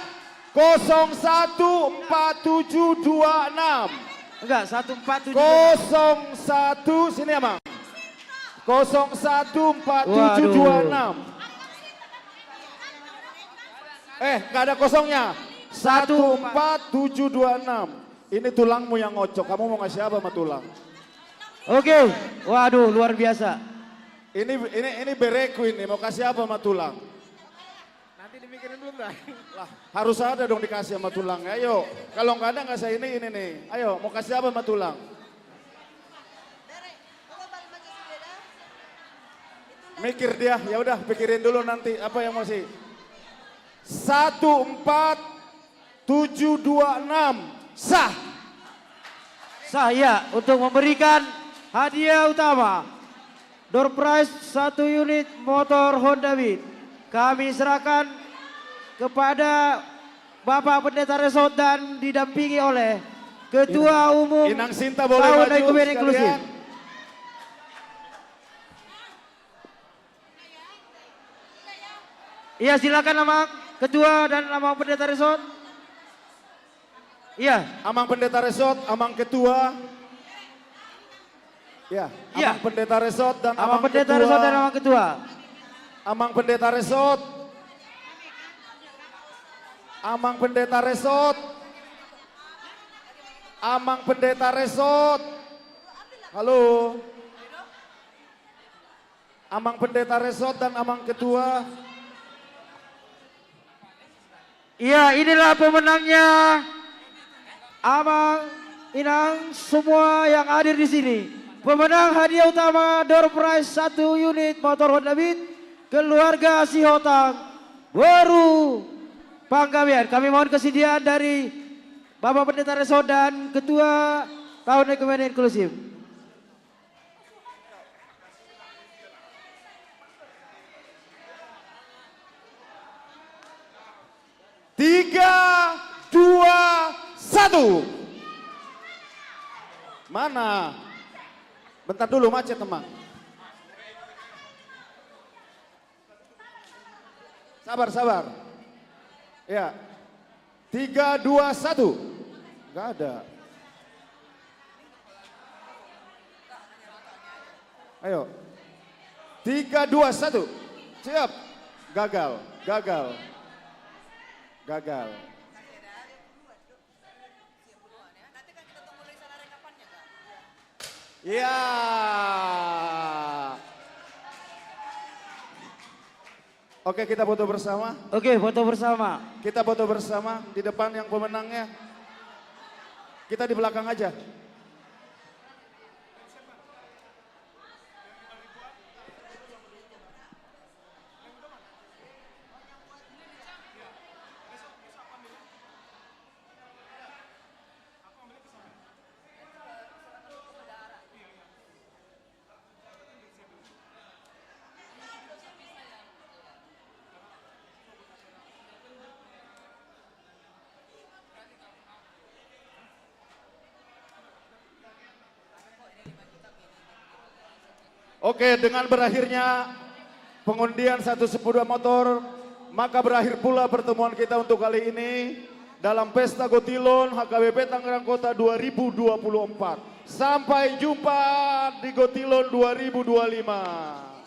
014726. Enggak, 147. 01 sini Amang. 014726. Enggak ada kosongnya. 14726. Ini tulangmu yang ngocok. Kamu mau ngasih apa sama tulang? Oke. Waduh, luar biasa. Ini bereku ini. Mau kasih apa sama tulang? Nanti dimikirin dulu dah. Lah, harus ada dong dikasih sama tulang. Ayo, kalau nggak ada nggak saya ini nih. Ayo, mau kasih apa sama tulang? Mikir dia, ya udah pikirin dulu nanti apa yang masih. 14726 sah. Sah ya, untuk memberikan hadiah utama door prize 1 unit motor Honda Beat. Kami serahkan kepada Bapak Pendeta Resort dan didampingi oleh Ketua Umum Inang Sinta boleh Tahun maju Ekumen Inklusif. sekalian. Iya, silakan Amang Ketua dan Amang Pendeta Resort. Iya. Amang Pendeta Resort, Amang Ketua. Ya, Amang Pendeta Resort dan Amang Pendeta Resort dan Amang Ketua. Amang Pendeta Resort. Amang Pendeta Resort. Amang Pendeta Resort. Halo. Amang Pendeta Resort dan Amang Ketua. Iya, inilah pemenangnya. Amang, Inang, semua yang hadir di sini. Pemenang hadiah utama door prize 1 unit motor Honda Beat keluarga Sihotang Weru Panggabean. Kami mohon kesediaan dari Bapak Pendeta Resort dan Ketua Tahun Ekumen Inklusif. Tiga, 2, 1. Mana? Bentar dulu macet teman. Sabar, sabar. Ya. 3, 2, 1. Enggak ada. Ayo. 3, 2, 1. Siap. Gagal, gagal. Gagal. Ya. Oke, kita foto bersama. Oke, foto bersama. Kita foto bersama di depan yang pemenangnya. Kita di belakang aja. Oke, dengan berakhirnya pengundian 1 sepeda motor, maka berakhir pula pertemuan kita untuk kali ini dalam Pesta Gotilon HKBP Tangerang Kota 2024. Sampai jumpa di Gotilon 2025.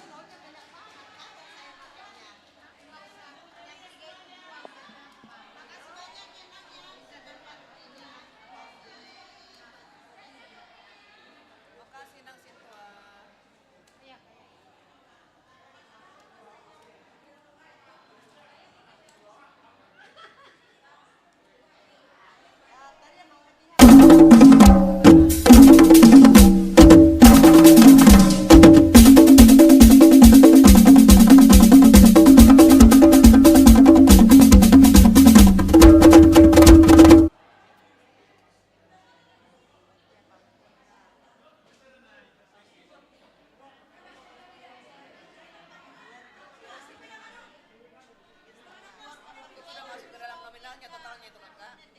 soalnya itu kan kak.